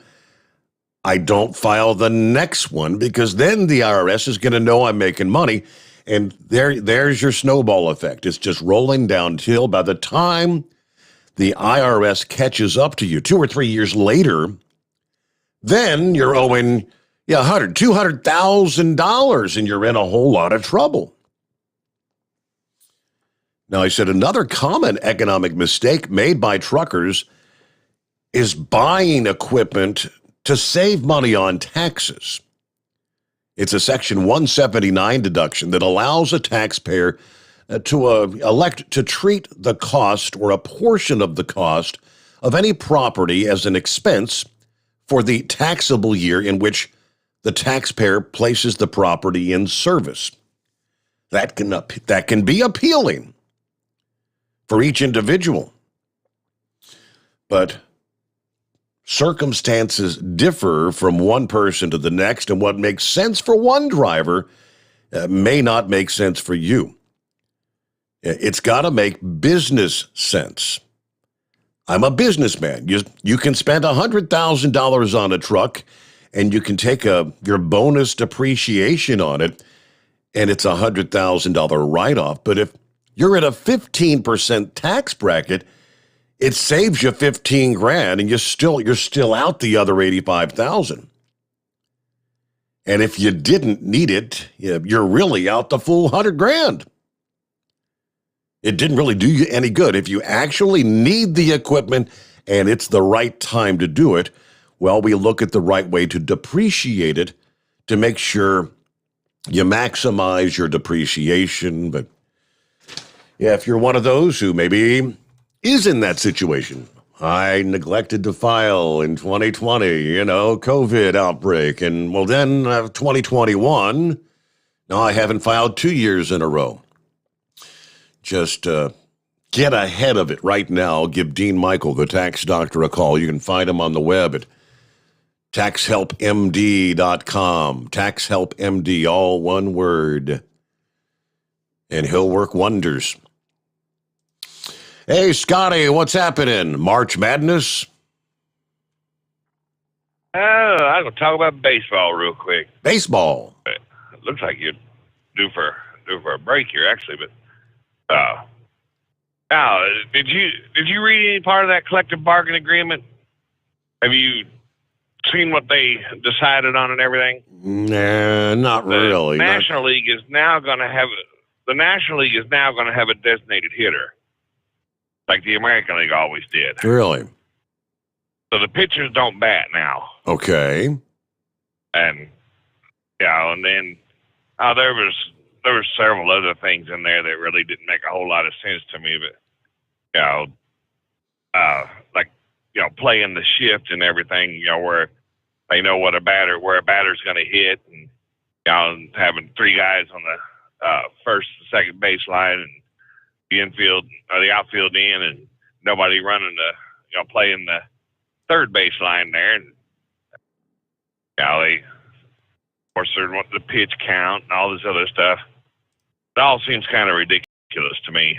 S3: I don't file the next one, because then the IRS is going to know I'm making money, and there's your snowball effect. It's just rolling down till by the time the IRS catches up to you 2 or 3 years later, then you're owing $100,000, $200,000, and you're in a whole lot of trouble. Now, I said another common economic mistake made by truckers is buying equipment to save money on taxes. It's a Section 179 deduction that allows a taxpayer to elect to treat the cost or a portion of the cost of any property as an expense for the taxable year in which the taxpayer places the property in service. That can be appealing for each individual. But circumstances differ from one person to the next, and what makes sense for one driver may not make sense for you. It's got to make business sense. I'm a businessman. You can spend $100,000 on a truck, and you can take your bonus depreciation on it, and it's a $100,000 write-off. But if you're in a 15% tax bracket, it saves you $15,000, and you're still out the other $85,000. And if you didn't need it, you're really out the full $100,000. It didn't really do you any good. If you actually need the equipment and it's the right time to do it, well, we look at the right way to depreciate it to make sure you maximize your depreciation. But yeah, if you're one of those who maybe is in that situation, I neglected to file in 2020, COVID outbreak. And well, then 2021, no, I haven't filed 2 years in a row. Just get ahead of it right now. Give Dean Michael, the tax doctor, a call. You can find him on the web at taxhelpmd.com. Taxhelpmd, all one word. And he'll work wonders. Hey, Scotty, what's happening? March Madness?
S7: I'm going to talk about baseball real quick.
S3: Baseball?
S7: It looks like you're due for a break here, actually. But now, did you read any part of that collective bargaining agreement? Have you seen what they decided on and everything?
S3: Nah, not really.
S7: The National League is now going to have a designated hitter, like the American League always did.
S3: Really?
S7: So the pitchers don't bat now.
S3: Okay.
S7: And and then there was several other things in there that really didn't make a whole lot of sense to me, but playing the shift and everything, where they know where a batter's going to hit, and having three guys on the first and second baseline and the infield or the outfield in, and nobody running playing the third baseline there, and they of course they want the pitch count and all this other stuff. It all seems kind of ridiculous to me.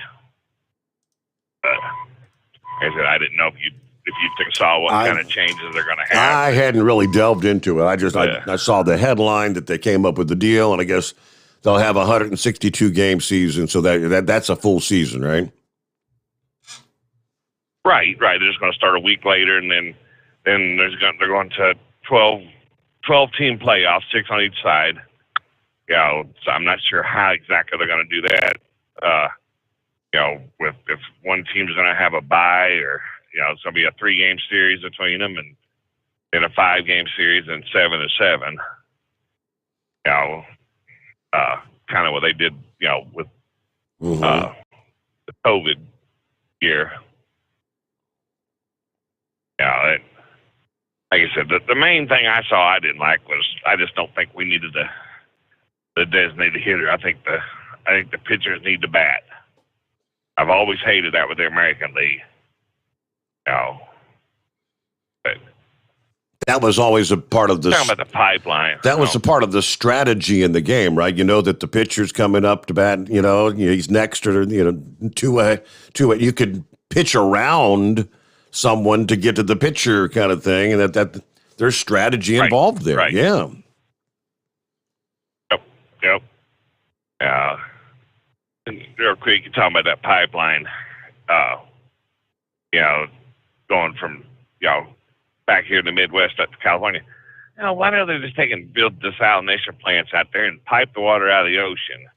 S7: Like I said, I didn't know if you saw what kind of changes they're going to have.
S3: I hadn't really delved into it. I saw the headline that they came up with the deal, and I guess they'll have a 162 game season, so that's a full season, right?
S7: Right. They're just going to start a week later, and then they're going to 12 team playoffs, 6 on each side. So I'm not sure how exactly they're going to do that. With if one team's going to have a bye, or it's going to be a 3-game series between them, and then a 5-game series, and 7-7. Kind of what they did, with the COVID year. Like I said, the main thing I saw I didn't like was I just don't think we needed the designated hitter. I think the pitchers need to bat. I've always hated that with the American League. But
S3: that was always a part of the
S7: talking about the pipeline.
S3: That was a part of the strategy in the game, right? That the pitcher's coming up to bat. He's next, or to it. You could pitch around someone to get to the pitcher, kind of thing, and that there's strategy involved there.
S7: Right.
S3: Yeah.
S7: Yep. And real quick, you're talking about that pipeline. Going from back here in the Midwest up to California. Why don't they just build desalination plants out there and pipe the water out of the ocean?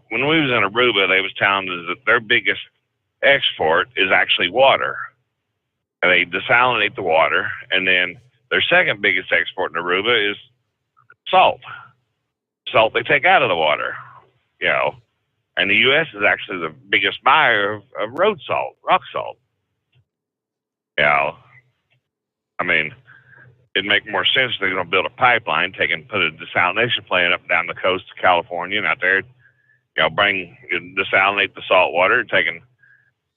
S7: When we was in Aruba, they was telling us that their biggest export is actually water. And they desalinate the water, and then their second biggest export in Aruba is salt. Salt they take out of the water. And the U.S. is actually the biggest buyer of road salt, rock salt. I mean, it'd make more sense if they're going to build a pipeline, put a desalination plant up and down the coast of California and out there, desalinate the salt water,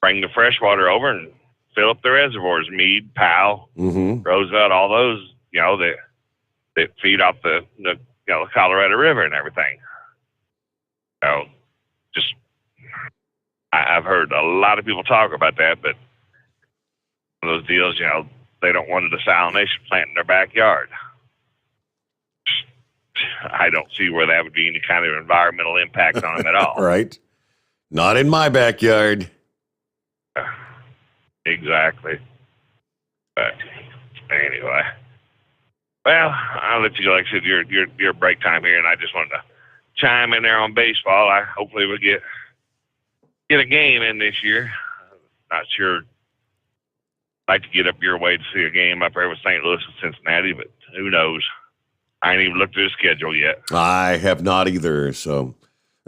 S7: bring the fresh water over and fill up the reservoirs, Meade, Powell, Roosevelt, all those, that feed off the Colorado River and everything. I've heard a lot of people talk about that, but those deals, they don't want a desalination plant in their backyard. I don't see where that would be any kind of environmental impact on them at all.
S3: Right. Not in my backyard.
S7: Exactly. But anyway, well, I'll let you go. Like I said, your break time here, and I just wanted to chime in there on baseball. Hopefully we'll get a game in this year. Not sure. I'd like to get up your way to see a game up there with St. Louis and Cincinnati, but who knows? I ain't even looked at the schedule yet.
S3: I have not either. So,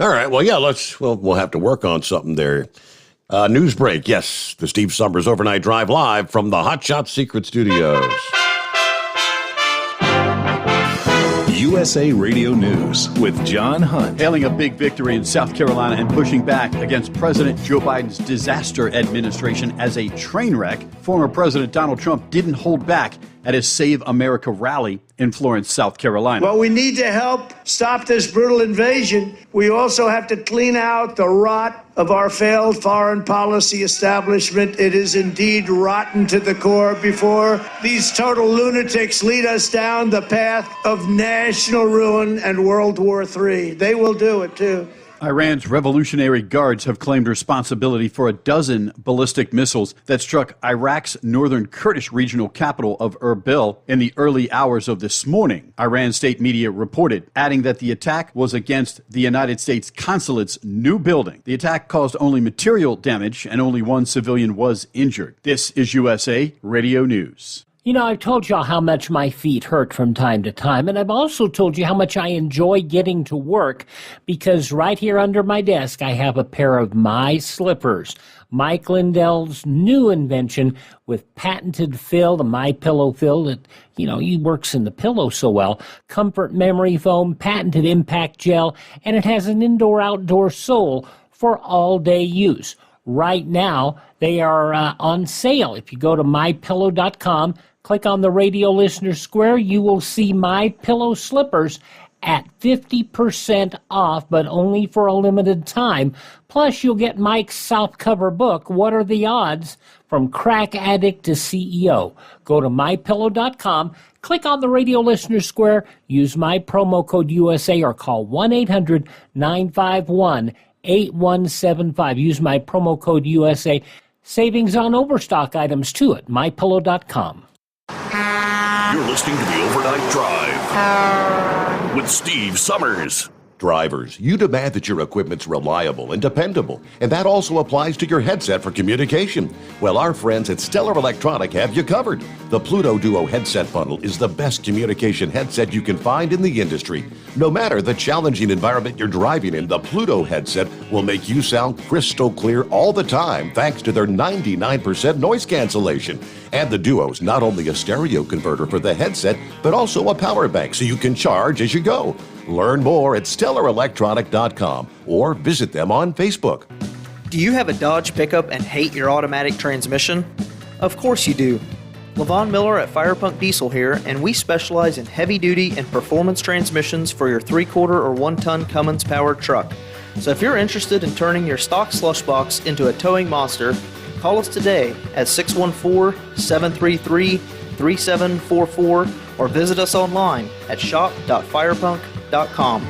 S3: all right. Well, yeah. We'll have to work on something there. News break. Yes, the Steve Sommers Overnight Drive live from the Hot Shot Secret Studios.
S2: USA Radio News with John Hunt.
S10: Hailing a big victory in South Carolina and pushing back against President Joe Biden's disaster administration as a train wreck, former President Donald Trump didn't hold back at his Save America rally in Florence, South Carolina.
S8: Well, we need to help stop this brutal invasion. We also have to clean out the rot of our failed foreign policy establishment. It is indeed rotten to the core before these total lunatics lead us down the path of national ruin and World War III. They will do it, too.
S10: Iran's Revolutionary Guards have claimed responsibility for a dozen ballistic missiles that struck Iraq's northern Kurdish regional capital of Erbil in the early hours of this morning, Iran state media reported, adding that the attack was against the United States consulate's new building. The attack caused only material damage and only one civilian was injured. This is USA Radio News.
S13: You know, I've told y'all how much my feet hurt from time to time, and I've also told you how much I enjoy getting to work because right here under my desk I have a pair of my slippers. Mike Lindell's new invention with patented fill, the My Pillow fill that, he works in the pillow so well, comfort memory foam, patented impact gel, and it has an indoor-outdoor sole for all-day use. Right now, they are on sale. If you go to mypillow.com, click on the radio listener square, you will see My Pillow slippers at 50% off, but only for a limited time. Plus, you'll get Mike's softcover book, What Are the Odds? From Crack Addict to CEO. Go to mypillow.com, click on the radio listener square, use my promo code USA, or call 1-800-951-8175. Use my promo code USA. Savings on overstock items, too, at mypillow.com.
S4: You're listening to the Overnight Drive with Steve Sommers.
S3: Drivers, you demand that your equipment's reliable and dependable, and that also applies to your headset for communication. Well, our friends at Stellar Electronic have you covered. The Pluto Duo headset bundle is the best communication headset you can find in the industry. No matter the challenging environment you're driving in, the Pluto headset will make you sound crystal clear all the time thanks to their 99% noise cancellation. And the Duo's not only a stereo converter for the headset, but also a power bank so you can charge as you go. Learn more at StellarElectronic.com or visit them on Facebook.
S9: Do you have a Dodge pickup and hate your automatic transmission? Of course you do. Levon Miller at Firepunk Diesel here, and we specialize in heavy-duty and performance transmissions for your 3-quarter or 1-ton Cummins-powered truck. So if you're interested in turning your stock slush box into a towing monster, call us today at 614-733-3744 or visit us online at shop.firepunk.com.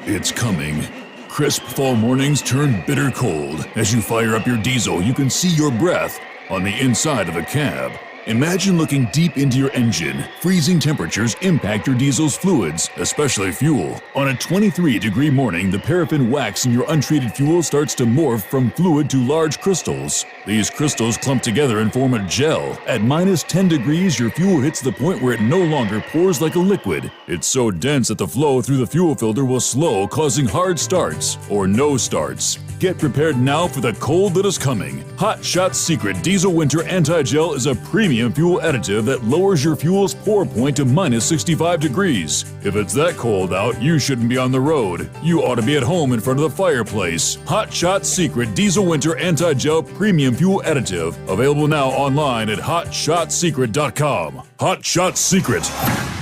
S21: It's coming. Crisp fall mornings turn bitter cold. As you fire up your diesel, you can see your breath on the inside of a cab. Imagine looking deep into your engine. Freezing temperatures impact your diesel's fluids, especially fuel. On a 23-degree morning, the paraffin wax in your untreated fuel starts to morph from fluid to large crystals. These crystals clump together and form a gel. At minus 10 degrees, your fuel hits the point where it no longer pours like a liquid. It's so dense that the flow through the fuel filter will slow, causing hard starts or no starts. Get prepared now for the cold that is coming. Hot Shot Secret Diesel Winter Anti-Gel is a premium fuel additive that lowers your fuel's pour point to minus 65 degrees. If it's that cold out, you shouldn't be on the road. You ought to be at home in front of the fireplace. Hot Shot Secret Diesel Winter Anti-Gel Premium Fuel Additive. Available now online at hotshotsecret.com. Hot Shot Secret.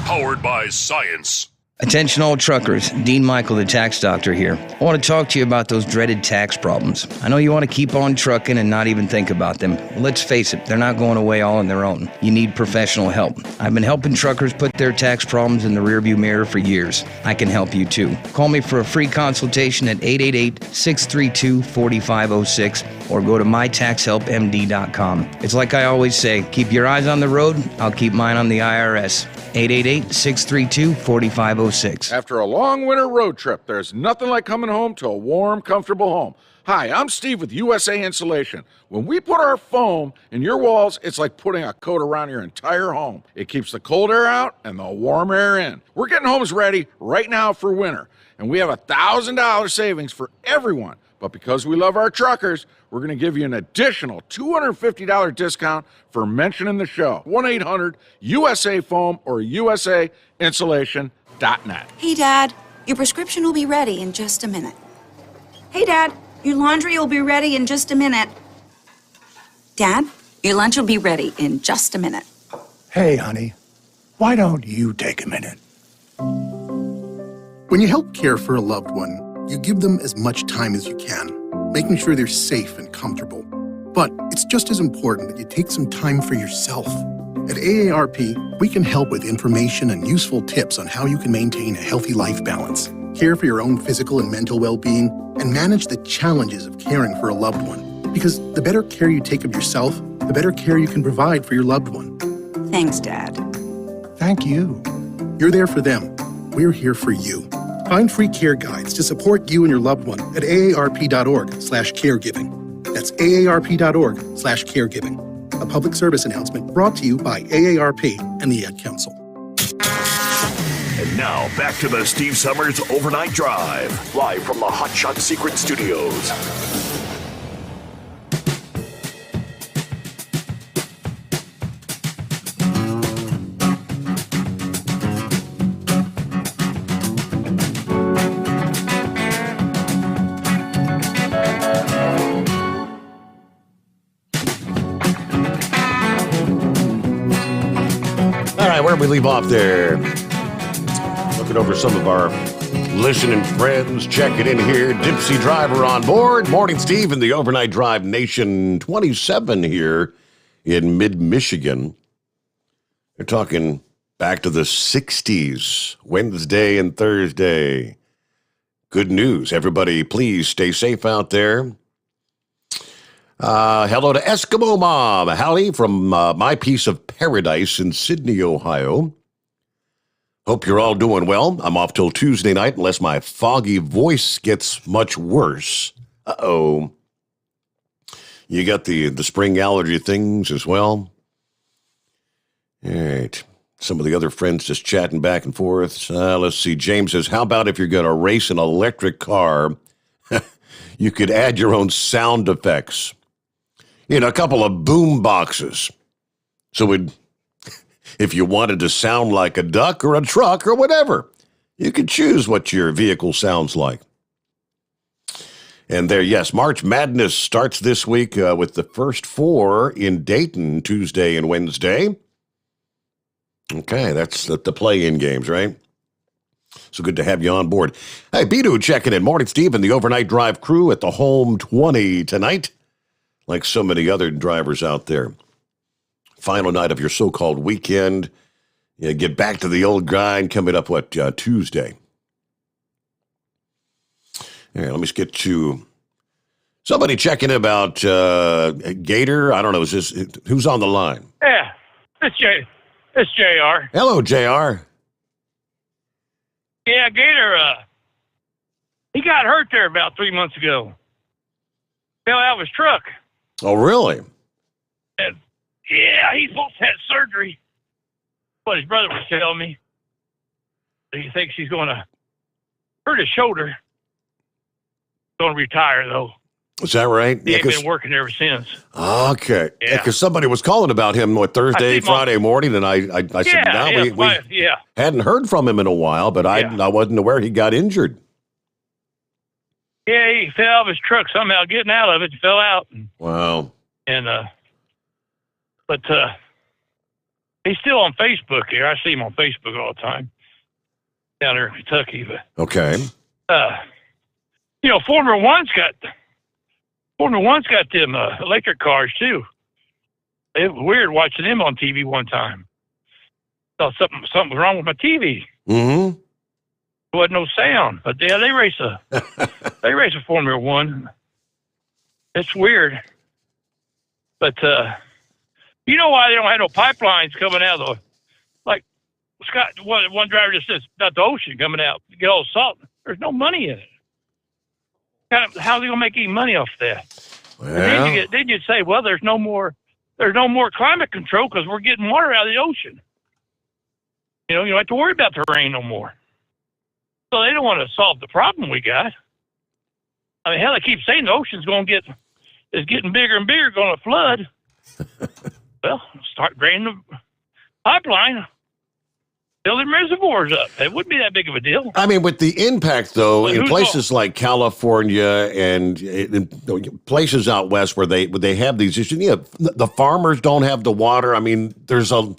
S21: Powered by science.
S6: Attention all truckers, Dean Michael, the tax doctor here. I want to talk to you about those dreaded tax problems. I know you want to keep on trucking and not even think about them. Let's face it, they're not going away all on their own. You need professional help. I've been helping truckers put their tax problems in the rearview mirror for years. I can help you too. Call me for a free consultation at 888-632-4506 or go to mytaxhelpmd.com. It's like I always say, keep your eyes on the road, I'll keep mine on the IRS. 888-632-4506.
S20: After a long winter road trip, there's nothing like coming home to a warm, comfortable home. Hi, I'm Steve with USA Insulation. When we put our foam in your walls, it's like putting a coat around your entire home. It keeps the cold air out and the warm air in. We're getting homes ready right now for winter, and we have $1,000 savings for everyone But because we love our truckers, we're going to give you an additional $250 discount for mentioning the show. 1-800-USA-FOAM or USAinsulation.net.
S11: Hey, Dad, your prescription will be ready in just a minute. Hey, Dad, your laundry will be ready in just a minute. Dad, your lunch will be ready in just a minute.
S22: Hey, honey, why don't you take a minute?
S23: When you help care for a loved one, you give them as much time as you can, making sure they're safe and comfortable. But it's just as important that you take some time for yourself. At AARP, we can help with information and useful tips on how you can maintain a healthy life balance, care for your own physical and mental well-being, and manage the challenges of caring for a loved one. Because the better care you take of yourself, the better care you can provide for your loved one.
S11: Thanks, Dad.
S22: Thank you.
S23: You're there for them. We're here for you. Find free care guides to support you and your loved one at aarp.org/caregiving. That's aarp.org/caregiving. A public service announcement brought to you by AARP and the Ad Council.
S4: And now back to the Steve Summers Overnight Drive, live from the Hot Shot Secret Studios.
S3: Where we leave off there? Looking over some of our listening friends, checking in here. Dipsy Driver on board. Morning, Steve, in the Overnight Drive Nation 27 here in mid-Michigan. They're talking back to the 60s, Wednesday and Thursday. Good news. Everybody, please stay safe out there. Hello to Eskimo Mom, Hallie from My Piece of Paradise in Sydney, Ohio. Hope you're all doing well. I'm off till Tuesday night unless my foggy voice gets much worse. Uh-oh. You got the spring allergy things as well? All right. Some of the other friends just chatting back and forth. Let's see. James says, how about if you're going to race an electric car, you could add your own sound effects? You know, a couple of boom boxes. So if you wanted to sound like a duck or a truck or whatever, you could choose what your vehicle sounds like. And there, yes, March Madness starts this week with the first four in Dayton, Tuesday and Wednesday. Okay, that's the play-in games, right? So good to have you on board. Hey, Bidu checking in. Morning, Steve, and the Overnight Drive crew at the Home 20 tonight. Like so many other drivers out there. Final night of your so-called weekend. You get back to the old grind coming up, Tuesday. All right, let me get to somebody checking about Gator. I don't know, who's on the line?
S24: Yeah, it's JR.
S3: Hello, JR.
S24: Yeah, Gator, he got hurt there about 3 months ago. Fell out of his truck.
S3: Oh, really?
S24: And, yeah, he's supposed to have surgery. What his brother was telling me. He thinks he's going to hurt his shoulder. Going to retire, though.
S3: Is that right?
S24: He ain't been working ever since.
S3: Okay.
S24: Yeah.
S3: Because somebody was calling about him Thursday, Friday morning, and I said, we hadn't heard from him in a while, but I wasn't aware he got injured.
S24: Yeah, he fell off his truck somehow. Getting out of it, he fell out.
S3: Wow.
S24: And but he's still on Facebook here. I see him on Facebook all the time down there in Kentucky. But
S3: okay.
S24: Formula One's got them electric cars too. It was weird watching them on TV one time. Thought something was wrong with my TV.
S3: Mm-hmm.
S24: There wasn't no sound, but yeah, they race a Formula One. It's weird, but you know why they don't have no pipelines coming out of Scott? One driver just says about the ocean coming out to get all the salt. There's no money in it. How are they gonna make any money off that?
S3: Well,
S24: then you'd say, well, there's no more climate control because we're getting water out of the ocean. You don't have to worry about the rain no more. So they don't want to solve the problem we got. I mean, hell, they keep saying the ocean's is getting bigger and bigger, going to flood. Well, start draining the pipeline, building reservoirs up. It wouldn't be that big of a deal.
S3: I mean, with the impact, though,
S24: But
S3: in
S24: who's
S3: places like California and in places out west where they have these issues, the farmers don't have the water. I mean, there's a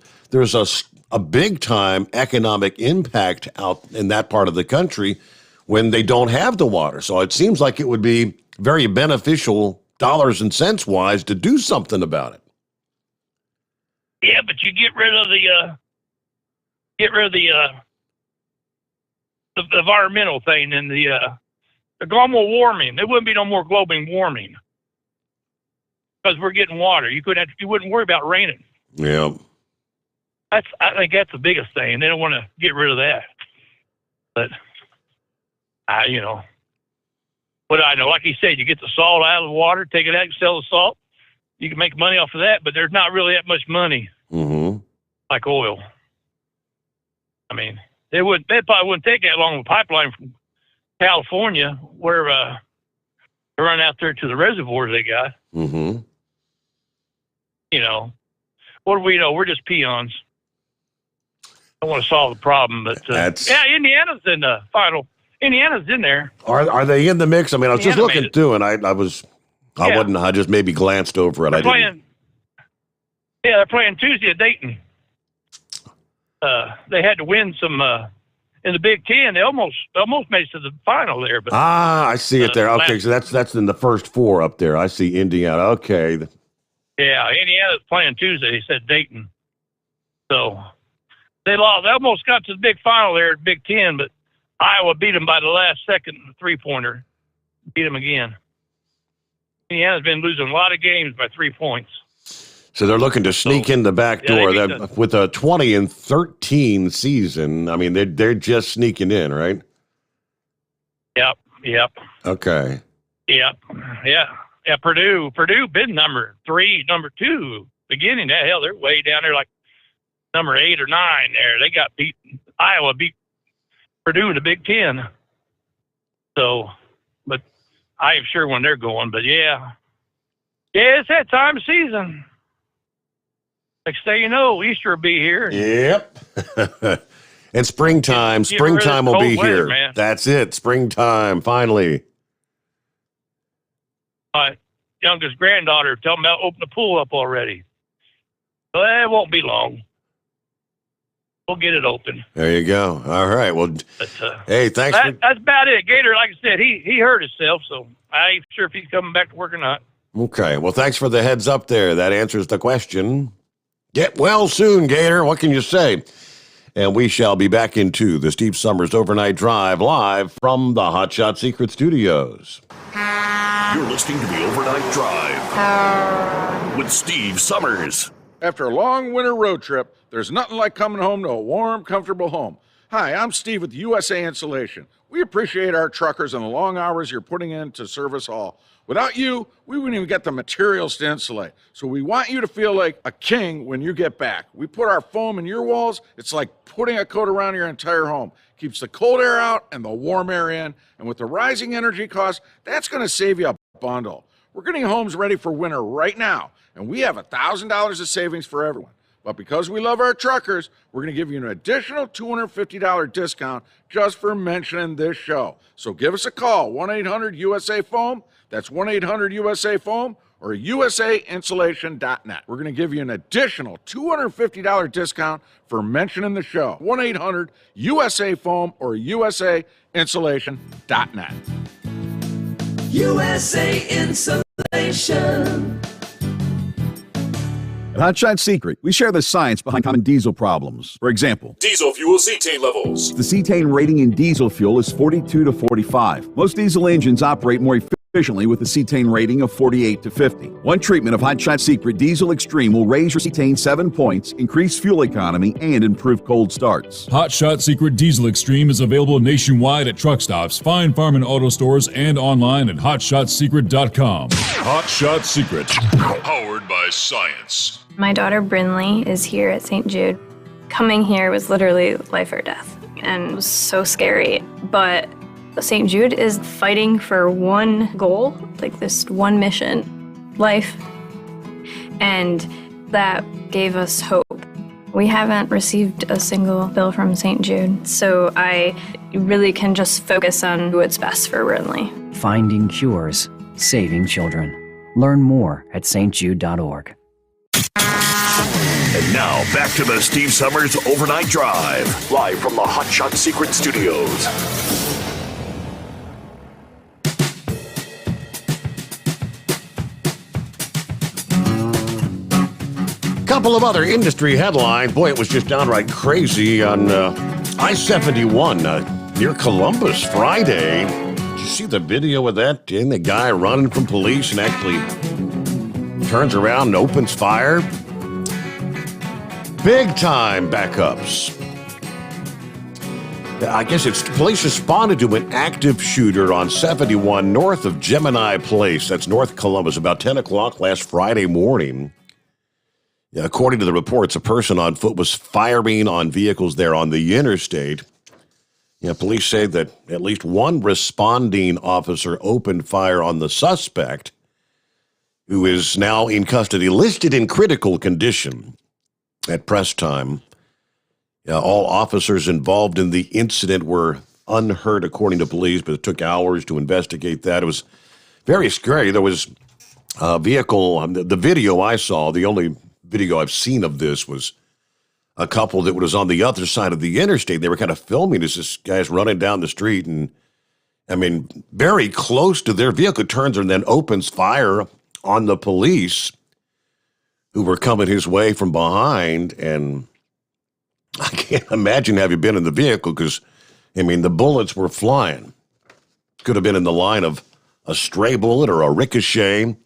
S3: big time economic impact out in that part of the country when they don't have the water. So it seems like it would be very beneficial, dollars and cents wise, to do something about it.
S24: Yeah, but you get rid of the environmental thing and the global warming. There wouldn't be no more global warming because we're getting water. You wouldn't worry about raining.
S3: Yeah.
S24: I think that's the biggest thing. They don't want to get rid of that. But what I know, like he said, you get the salt out of the water, take it out, sell the salt. You can make money off of that, but there's not really that much money like oil. I mean, they probably wouldn't take that long of a pipeline from California where they run out there to the reservoirs they got.
S3: Mm-hmm.
S24: What do we know? We're just peons. I want to solve the problem, but Indiana's in the final. Indiana's in there.
S3: Are they in the mix? I mean, I was just looking through, and I just maybe glanced over it.
S24: They're playing Tuesday at Dayton. They had to win some in the Big Ten. They almost made it to the final there. But
S3: I see it there. Okay, so that's in the first four up there. I see Indiana. Okay.
S24: Yeah, Indiana's playing Tuesday. They said Dayton. So they lost. They almost got to the big final there at Big Ten, but Iowa beat them by the last second three-pointer. Beat them again. Indiana's been losing a lot of games by 3 points.
S3: So they're looking to sneak in the back door. With a 20-13 season, I mean, they're just sneaking in, right?
S24: Yep.
S3: Okay.
S24: Yep. Yeah. Purdue been number 2 beginning. Hell, they're way down there like number 8 or 9 there. They got beaten. Iowa beat Purdue in the Big Ten. So, but I am sure when they're going. But yeah, it's that time of season. Next thing you know, Easter will be here.
S3: Yep. And springtime will be here. Man. That's it. Springtime, finally.
S24: My youngest granddaughter told me about opening the pool up already. Well, it won't be long. We'll get it open.
S3: There you go. All right. Well, hey, thanks.
S24: That's about it. Gator, like I said, he hurt himself, so I ain't sure if he's coming back to work or not.
S3: Okay. Well, thanks for the heads up there. That answers the question. Get well soon, Gator. What can you say? And we shall be back into the Steve Sommers Overnight Drive live from the Hot Shot Secret Studios.
S4: You're listening to the Overnight Drive with Steve Sommers.
S20: After a long winter road trip, there's nothing like coming home to a warm, comfortable home. Hi, I'm Steve with USA Insulation. We appreciate our truckers and the long hours you're putting in to serve us all. Without you, we wouldn't even get the materials to insulate. So we want you to feel like a king when you get back. We put our foam in your walls. It's like putting a coat around your entire home. Keeps the cold air out and the warm air in. And with the rising energy costs, that's going to save you a bundle. We're getting homes ready for winter right now, and we have $1,000 of savings for everyone. But because we love our truckers, we're going to give you an additional $250 discount just for mentioning this show. So give us a call, 1-800-USA-FOAM. That's 1-800-USA-FOAM or usainsulation.net. We're going to give you an additional $250 discount for mentioning the show. 1-800-USA-FOAM or usainsulation.net.
S1: USA Insulation.
S18: At Hot Shot Secret, we share the science behind common diesel problems. For example,
S2: diesel fuel cetane levels.
S18: The cetane rating in diesel fuel is 42 to 45. Most diesel engines operate more efficiently with a cetane rating of 48 to 50. One treatment of Hot Shot Secret Diesel Extreme will raise your cetane 7 points, increase fuel economy, and improve cold starts.
S21: Hot Shot Secret Diesel Extreme is available nationwide at truck stops, fine farm and auto stores, and online at hotshotsecret.com. Hot Shot Secret, powered by science.
S5: My daughter Brinley is here at St. Jude. Coming here was literally life or death, and it was so scary. But St. Jude is fighting for one goal, like this one mission, life. And that gave us hope. We haven't received a single bill from St. Jude, so I really can just focus on what's best for Brinley.
S12: Finding cures, saving children. Learn more at stjude.org.
S4: And now, back to the Steve Summers Overnight Drive, live from the Hot Shot Secret Studios.
S3: Couple of other industry headlines. Boy, it was just downright crazy on I-71 near Columbus Friday. Did you see the video of that? And the guy running from police and actually turns around and opens fire. Big time backups. I guess it's police responded to an active shooter on 71 north of Gemini Place. That's North Columbus, about 10 o'clock last Friday morning. According to the reports, a person on foot was firing on vehicles there on the interstate. Police say that at least one responding officer opened fire on the suspect, who is now in custody, listed in critical condition at press time. All officers involved in the incident were unhurt, according to police, but it took hours to investigate that. It was very scary. There was a vehicle, the video I saw, the only video I've seen of this was a couple that was on the other side of the interstate. They were kind of filming as this guy's running down the street, and I mean, very close to their vehicle, turns and then opens fire on the police who were coming his way from behind. And I can't imagine having been in the vehicle because, I mean, the bullets were flying. Could have been in the line of a stray bullet or a ricochet.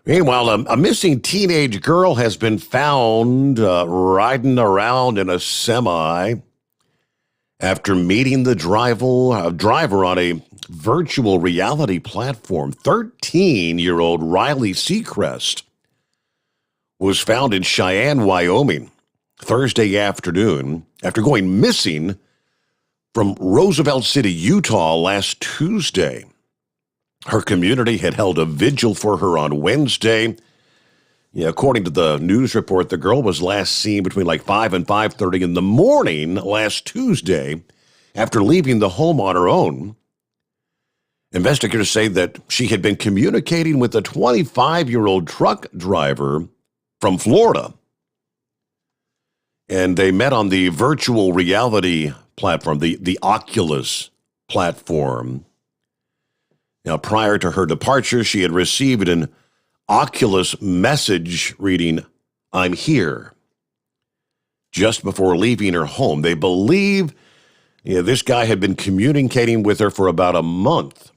S3: Meanwhile, a missing teenage girl has been found riding around in a semi after meeting the driver on a virtual reality platform. 13-year-old Riley Seacrest was found in Cheyenne, Wyoming, Thursday afternoon after going missing from Roosevelt City, Utah last Tuesday. Her community had held a vigil for her on Wednesday. According to the news report, the girl was last seen between like 5 and 5:30 in the morning last Tuesday after leaving the home on her own. Investigators say that she had been communicating with a 25-year-old truck driver from Florida. And they met on the virtual reality platform, the Oculus platform. Now, prior to her departure, she had received an Oculus message reading, "I'm here," just before leaving her home. They believe this guy had been communicating with her for about a month.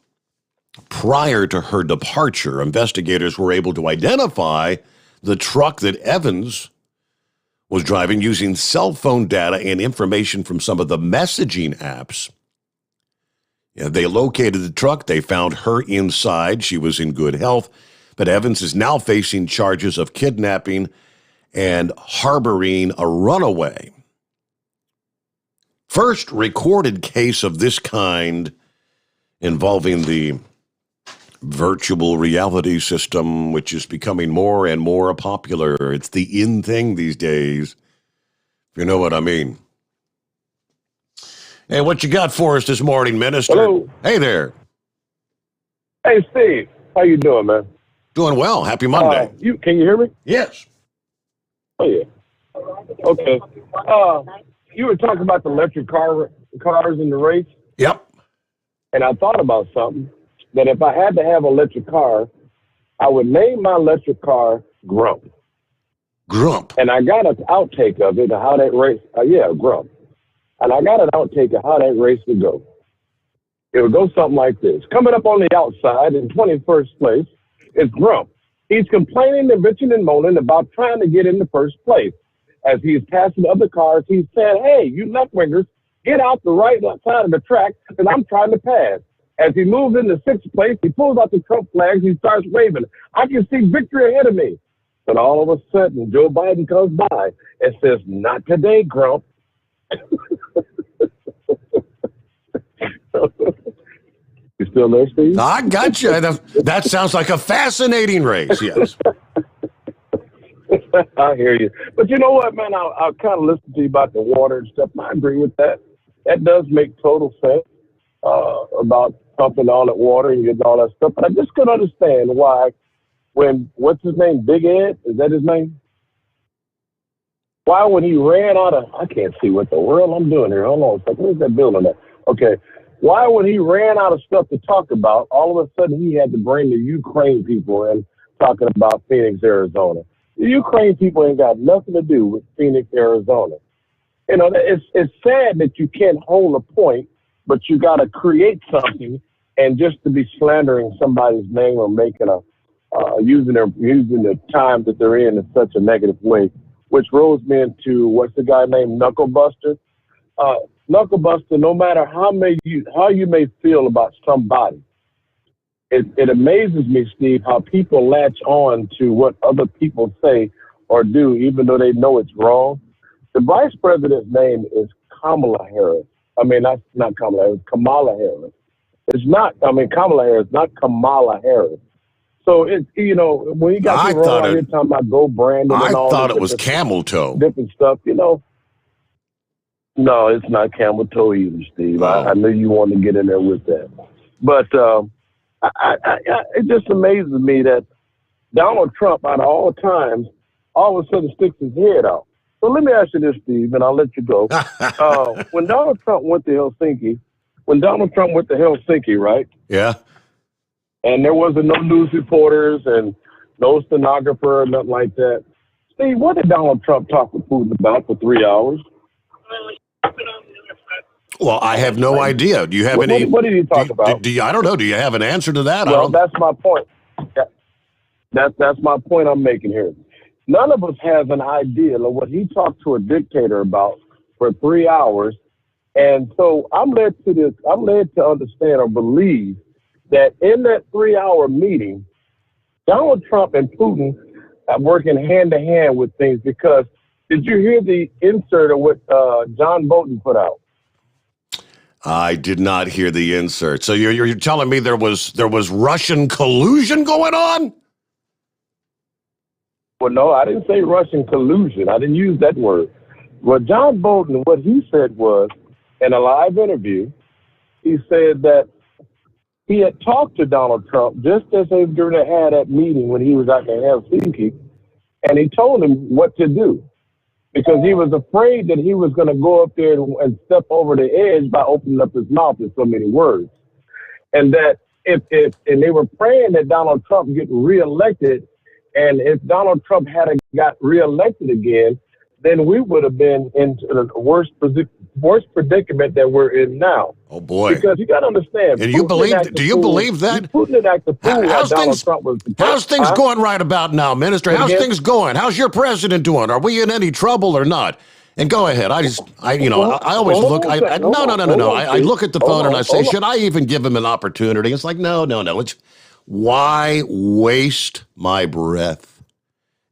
S3: Prior to her departure, investigators were able to identify the truck that Evans was driving using cell phone data and information from some of the messaging apps. They located the truck. They found her inside. She was in good health. But Evans is now facing charges of kidnapping and harboring a runaway. First recorded case of this kind involving the virtual reality system, which is becoming more and more popular. It's the in thing these days, if you know what I mean. Hey, what you got for us this morning, Minister?
S14: Hello.
S3: Hey there.
S14: Hey, Steve. How you doing, man?
S3: Doing well. Happy Monday.
S14: Can you hear me?
S3: Yes.
S14: Oh, yeah. Okay. You were talking about the electric cars in the race.
S3: Yep.
S14: And I thought about something, that if I had to have an electric car, I would name my electric car Grump.
S3: Grump.
S14: And I got an outtake of it, how that race, Grump. And I got an outtake of how that race would go. It would go something like this. Coming up on the outside in 21st place is Grump. He's complaining and bitching and moaning about trying to get into first place. As he's passing other cars, he's saying, "Hey, you left-wingers, get out the right side of the track because I'm trying to pass." As he moves into sixth place, he pulls out the Trump flags. He starts waving. "I can see victory ahead of me." But all of a sudden, Joe Biden comes by and says, "Not today, Grump." still there, Steve?
S3: I got you. That sounds like a fascinating race, yes.
S14: I hear you. But you know what, man? I'll kind of listen to you about the water and stuff. I agree with that. That does make total sense about pumping all that water and getting all that stuff. But I just couldn't understand why when, what's his name, Big Ed? Is that his name? Why when he ran out of, I can't see what the world I'm doing here. Hold on a second. Where's that building at? Okay. Why when he ran out of stuff to talk about, all of a sudden he had to bring the Ukraine people in talking about Phoenix, Arizona. The Ukraine people ain't got nothing to do with Phoenix, Arizona. You know, it's sad that you can't hold a point, but you got to create something, and just to be slandering somebody's name or making using the time that they're in such a negative way, which rolls me into what's the guy named Knucklebuster. Knucklebuster, no matter how you may feel about somebody, it amazes me, Steve, how people latch on to what other people say or do, even though they know it's wrong. The vice president's name is Kamala Harris. I mean, that's not Kamala Harris, Kamala Harris. It's not, I mean, Kamala Harris, not Kamala Harris. So it's, you know, when you got people out here talking about Go Brandon and all
S3: thought it was camel toe.
S14: Different stuff, you know. No, it's not camel toe either, Steve. I knew you wanted to get in there with that. But it just amazes me that Donald Trump, out of all times, all of a sudden sticks his head out. So let me ask you this, Steve, and I'll let you go. When Donald Trump went to Helsinki, right?
S3: Yeah.
S14: And there wasn't no news reporters and no stenographer or nothing like that. Steve, what did Donald Trump talk with Putin about for 3 hours?
S3: Well, I have no idea. Do you have any?
S14: What did he talk about?
S3: I don't know. Do you have an answer to that?
S14: Well, that's my point. That's my point I'm making here. None of us has an idea of what he talked to a dictator about for 3 hours. And so I'm led to understand or believe that in that 3 hour meeting, Donald Trump and Putin are working hand to hand with things, because did you hear the insert of what John Bolton put out?
S3: I did not hear the insert. So you're telling me there was Russian collusion going on?
S14: Well, no, I didn't say Russian collusion. I didn't use that word. Well, John Bolton, what he said was, in a live interview, he said that he had talked to Donald Trump just as they were to have that meeting when he was out in Helsinki, and he told him what to do, because he was afraid that he was going to go up there and step over the edge by opening up his mouth in so many words. And that and they were praying that Donald Trump get reelected. And if Donald Trump had got reelected again, then we would have been into the worst predicament that we're in now.
S3: Oh boy!
S14: Because you got to understand.
S3: And do you believe that?
S14: Putin didn't act the fool.
S3: How's things going right about now, Minister? How's things going? How's your president doing? Are we in any trouble or not? And go ahead. I always look. No. I look at the phone and I say, should I even give him an opportunity? It's like, no. It's why waste my breath?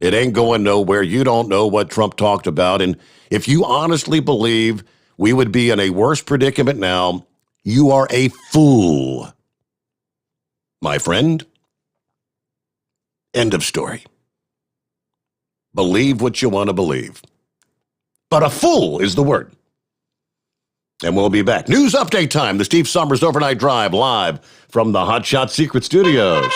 S3: It ain't going nowhere. You don't know what Trump talked about. And if you honestly believe we would be in a worse predicament now, you are a fool, my friend. End of story. Believe what you want to believe. But a fool is the word. And we'll be back. News update time. The Steve Sommers Overnight Drive, live from the Hot Shot Secret Studios.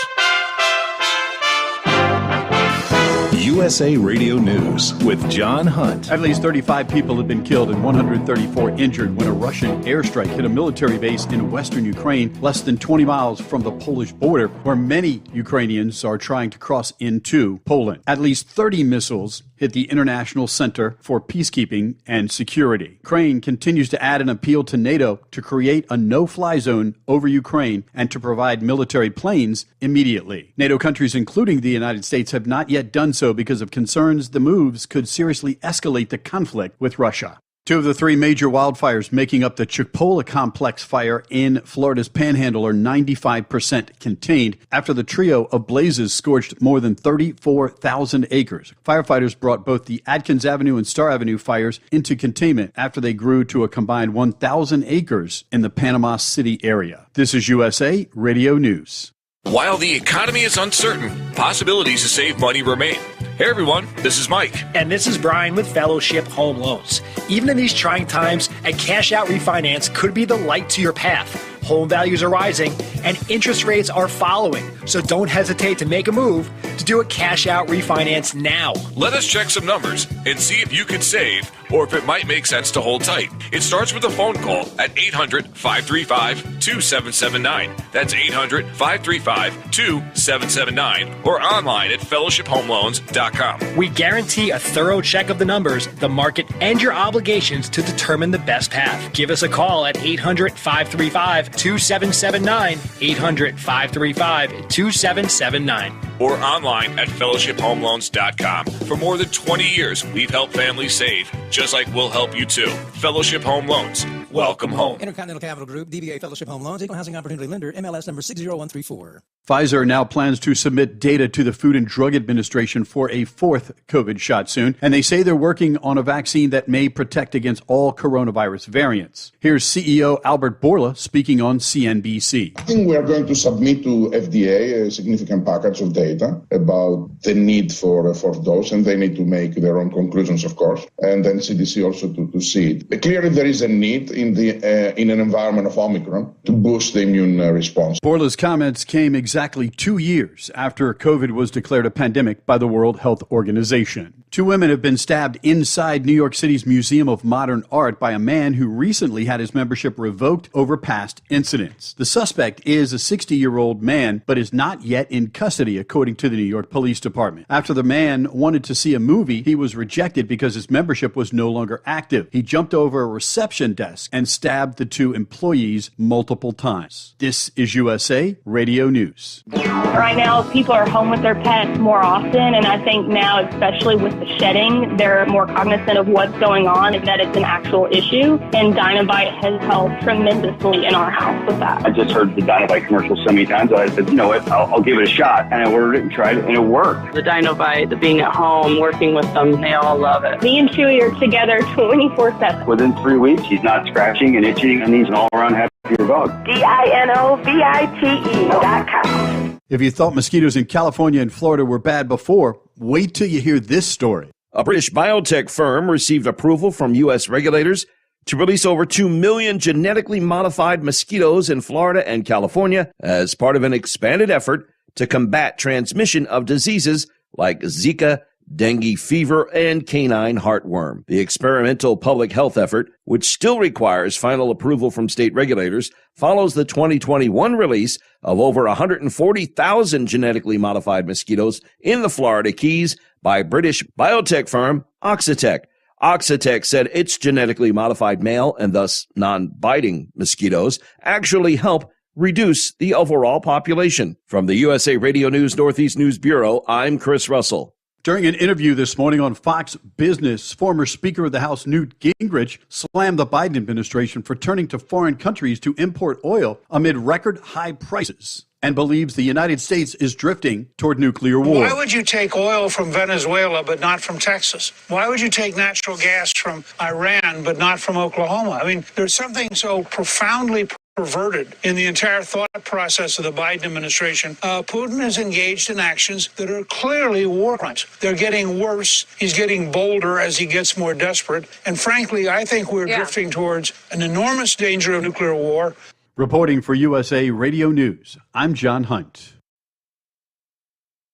S2: USA Radio News with John Hunt.
S10: At least 35 people have been killed and 134 injured when a Russian airstrike hit a military base in western Ukraine, less than 20 miles from the Polish border, where many Ukrainians are trying to cross into Poland. At least 30 missiles hit the International Center for Peacekeeping and Security. Ukraine continues to add an appeal to NATO to create a no-fly zone over Ukraine and to provide military planes immediately. NATO countries, including the United States, have not yet done so because of concerns the moves could seriously escalate the conflict with Russia. Two of the three major wildfires making up the Chipola complex fire in Florida's Panhandle are 95% contained after the trio of blazes scorched more than 34,000 acres. Firefighters brought both the Atkins Avenue and Star Avenue fires into containment after they grew to a combined 1,000 acres in the Panama City area. This is USA Radio News.
S15: While the economy is uncertain, possibilities to save money remain. Hey everyone, this is Mike.
S16: And this is Brian with Fellowship Home Loans. Even in these trying times, a cash-out refinance could be the light to your path. Home values are rising and interest rates are following. So don't hesitate to make a move to do a cash-out refinance now.
S15: Let us check some numbers and see if you could save or if it might make sense to hold tight. It starts with a phone call at 800-535-2779. That's 800-535-2779 or online at fellowshiphomeloans.com.
S16: We guarantee a thorough check of the numbers, the market, and your obligations to determine the best path. Give us a call at 800-535-2779, 800-535-2779.
S15: Or online at fellowshiphomeloans.com. For more than 20 years, we've helped families save, just like we'll help you too. Fellowship Home Loans. Welcome home.
S17: Intercontinental Capital Group, DBA Fellowship Home Loans, Equal Housing Opportunity Lender, MLS number 60134.
S10: Pfizer now plans to submit data to the Food and Drug Administration for a fourth COVID shot soon, and they say they're working on a vaccine that may protect against all coronavirus variants. Here's CEO Albert Bourla speaking on CNBC.
S19: I think we are going to submit to FDA a significant package of data about the need for a fourth dose, and they need to make their own conclusions, of course, and then CDC also to see it. But clearly, there is a need in an environment of Omicron to boost the immune response.
S10: Bourla's comments came exactly 2 years after COVID was declared a pandemic by the World Health Organization. Two women have been stabbed inside New York City's Museum of Modern Art by a man who recently had his membership revoked over past incidents. The suspect is a 60-year-old man, but is not yet in custody, according to the New York Police Department. After the man wanted to see a movie, he was rejected because his membership was no longer active. He jumped over a reception desk and stabbed the two employees multiple times. This is USA Radio News.
S25: Right now, people are home with their pets more often, and I think now, especially with the shedding, they're more cognizant of what's going on and that it's an actual issue. And Dynavite has helped tremendously in our house with that.
S26: I just heard the Dynavite commercial so many times, so I said, you know what, I'll give it a shot. And I ordered it and tried it, and it worked.
S25: The Dynavite, the being at home, working with them, they all love it. Me and Chewy are together 24/7.
S26: Within 3 weeks, he's not scratching and itching, and he's an all-around happier dog.
S25: DINOVITE.com.
S10: If you thought mosquitoes in California and Florida were bad before, wait till you hear this story.
S27: A British biotech firm received approval from U.S. regulators to release over 2 million genetically modified mosquitoes in Florida and California as part of an expanded effort to combat transmission of diseases like Zika, dengue fever, and canine heartworm. The experimental public health effort, which still requires final approval from state regulators, follows the 2021 release of over 140,000 genetically modified mosquitoes in the Florida Keys by British biotech firm Oxitec. Oxitec said its genetically modified male and thus non-biting mosquitoes actually help reduce the overall population. From the USA Radio News Northeast News Bureau, I'm Chris Russell.
S10: During an interview this morning on Fox Business, former Speaker of the House Newt Gingrich slammed the Biden administration for turning to foreign countries to import oil amid record high prices and believes the United States is drifting toward nuclear war.
S22: Why would you take oil from Venezuela but not from Texas? Why would you take natural gas from Iran but not from Oklahoma? I mean, there's something so profoundly perverted in the entire thought process of the Biden administration. Putin is engaged in actions that are clearly war crimes. They're getting worse. He's getting bolder as he gets more desperate. And frankly, I think we're drifting towards an enormous danger of nuclear war.
S10: Reporting for USA Radio News, I'm John Hunt.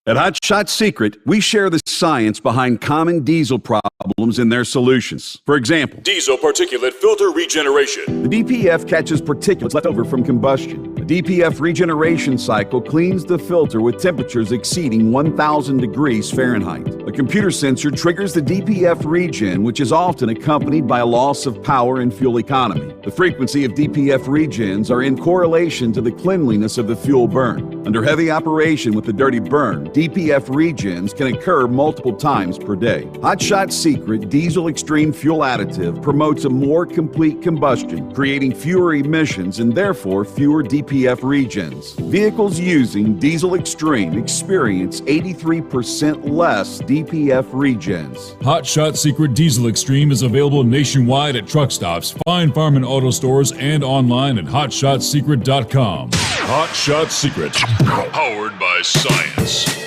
S18: At Hot Shot Secret, we share the science behind common diesel problems and their solutions. For example,
S21: Diesel particulate filter regeneration.
S18: the DPF catches particulates left over from combustion. The DPF regeneration cycle cleans the filter with temperatures exceeding 1,000 degrees Fahrenheit. A computer sensor triggers the DPF regen, which is often accompanied by a loss of power and fuel economy. The frequency of DPF regens are in correlation to the cleanliness of the fuel burn. Under heavy operation with the dirty burn, DPF regens can occur multiple times per day. Hot Shot Secret Diesel Extreme Fuel Additive promotes a more complete combustion, creating fewer emissions and therefore fewer DPF regens. Vehicles using Diesel Extreme experience 83% less DPF regens.
S21: Hot Shot Secret Diesel Extreme is available nationwide at truck stops, Fine Farm and auto stores, and online at hotshotsecret.com. Hot Shot Secret, powered by science.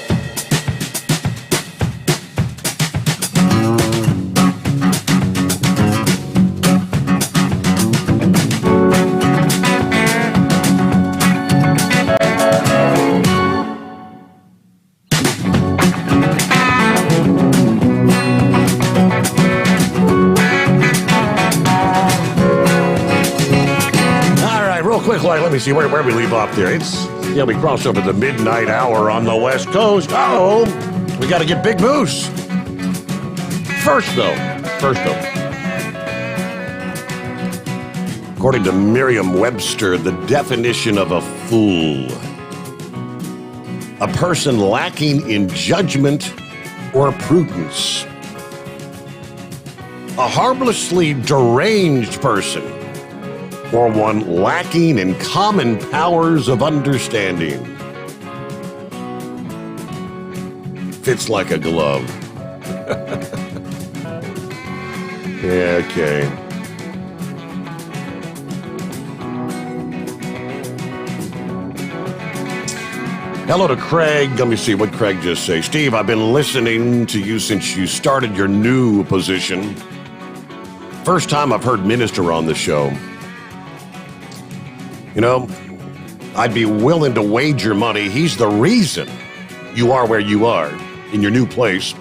S3: Let me see where we leave off there. We cross over the midnight hour on the West Coast. Oh, we got to get Big Moose. First though, according to Merriam-Webster, the definition of a fool: a person lacking in judgment or prudence, a harmlessly deranged person, or one lacking in common powers of understanding. Fits like a glove. Yeah, okay. Hello to Craig. Let me see what Craig just say. Steve, I've been listening to you since you started your new position. First time I've heard Minister on the show. You know, I'd be willing to wager money he's the reason you are where you are in your new place.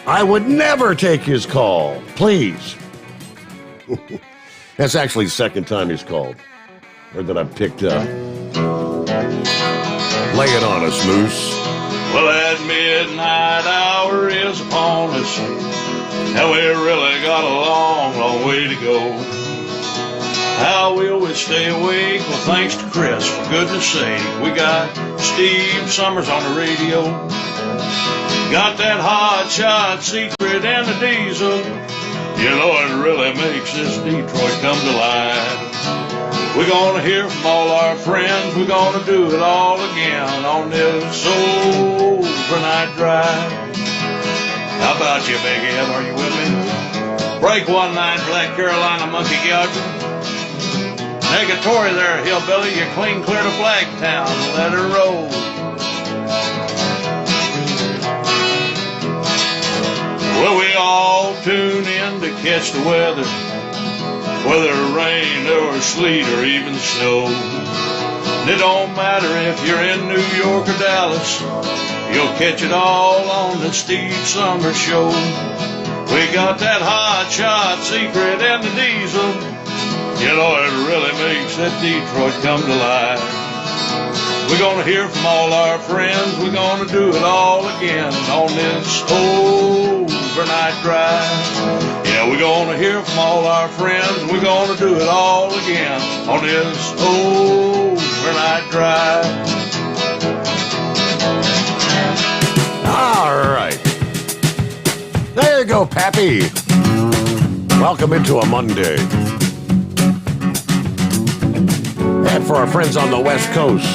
S3: I would never take his call. Please. That's actually the second time he's called, or that I've picked up. Lay it on us, Moose.
S6: Well, that midnight hour is upon us, and we really got a long, long way to go. How will we stay awake? Well, thanks to Chris, for goodness sake. We got Steve Sommers on the radio. Got that hot shot secret and the diesel. You know, it really makes this Detroit come to life. We're gonna hear from all our friends. We're gonna do it all again on this overnight drive. How about you, Big Ed? Are you with me? Break one night for that Carolina monkey gouger. Negatory there, hillbilly, you clean clear to Blacktown. Let her roll. Well, we all tune in to catch the weather, whether rain or sleet or even snow. And it don't matter if you're in New York or Dallas, you'll catch it all on the Steve Sommers Show. We got that hot shot secret and the diesel. You know, it really makes that Detroit come to life. We're going to hear from all our friends. We're going to do it all again on this overnight drive. Yeah, we're going to hear from all our friends. We're going to do it all again on this overnight drive.
S3: All right. There you go, Pappy. Welcome into a Monday. And for our friends on the West Coast,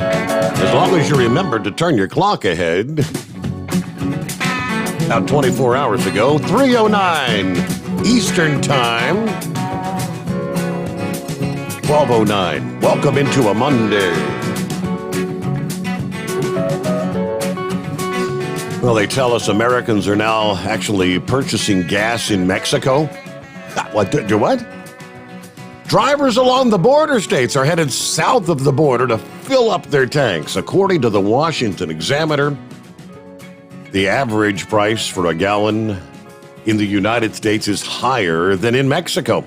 S3: as long as you remember to turn your clock ahead, about 24 hours ago, 3:09 Eastern Time, 12:09. Welcome into a Monday. Well, they tell us Americans are now actually purchasing gas in Mexico. What? Do what? Drivers along the border states are headed south of the border to fill up their tanks. According to the Washington Examiner, the average price for a gallon in the United States is higher than in Mexico.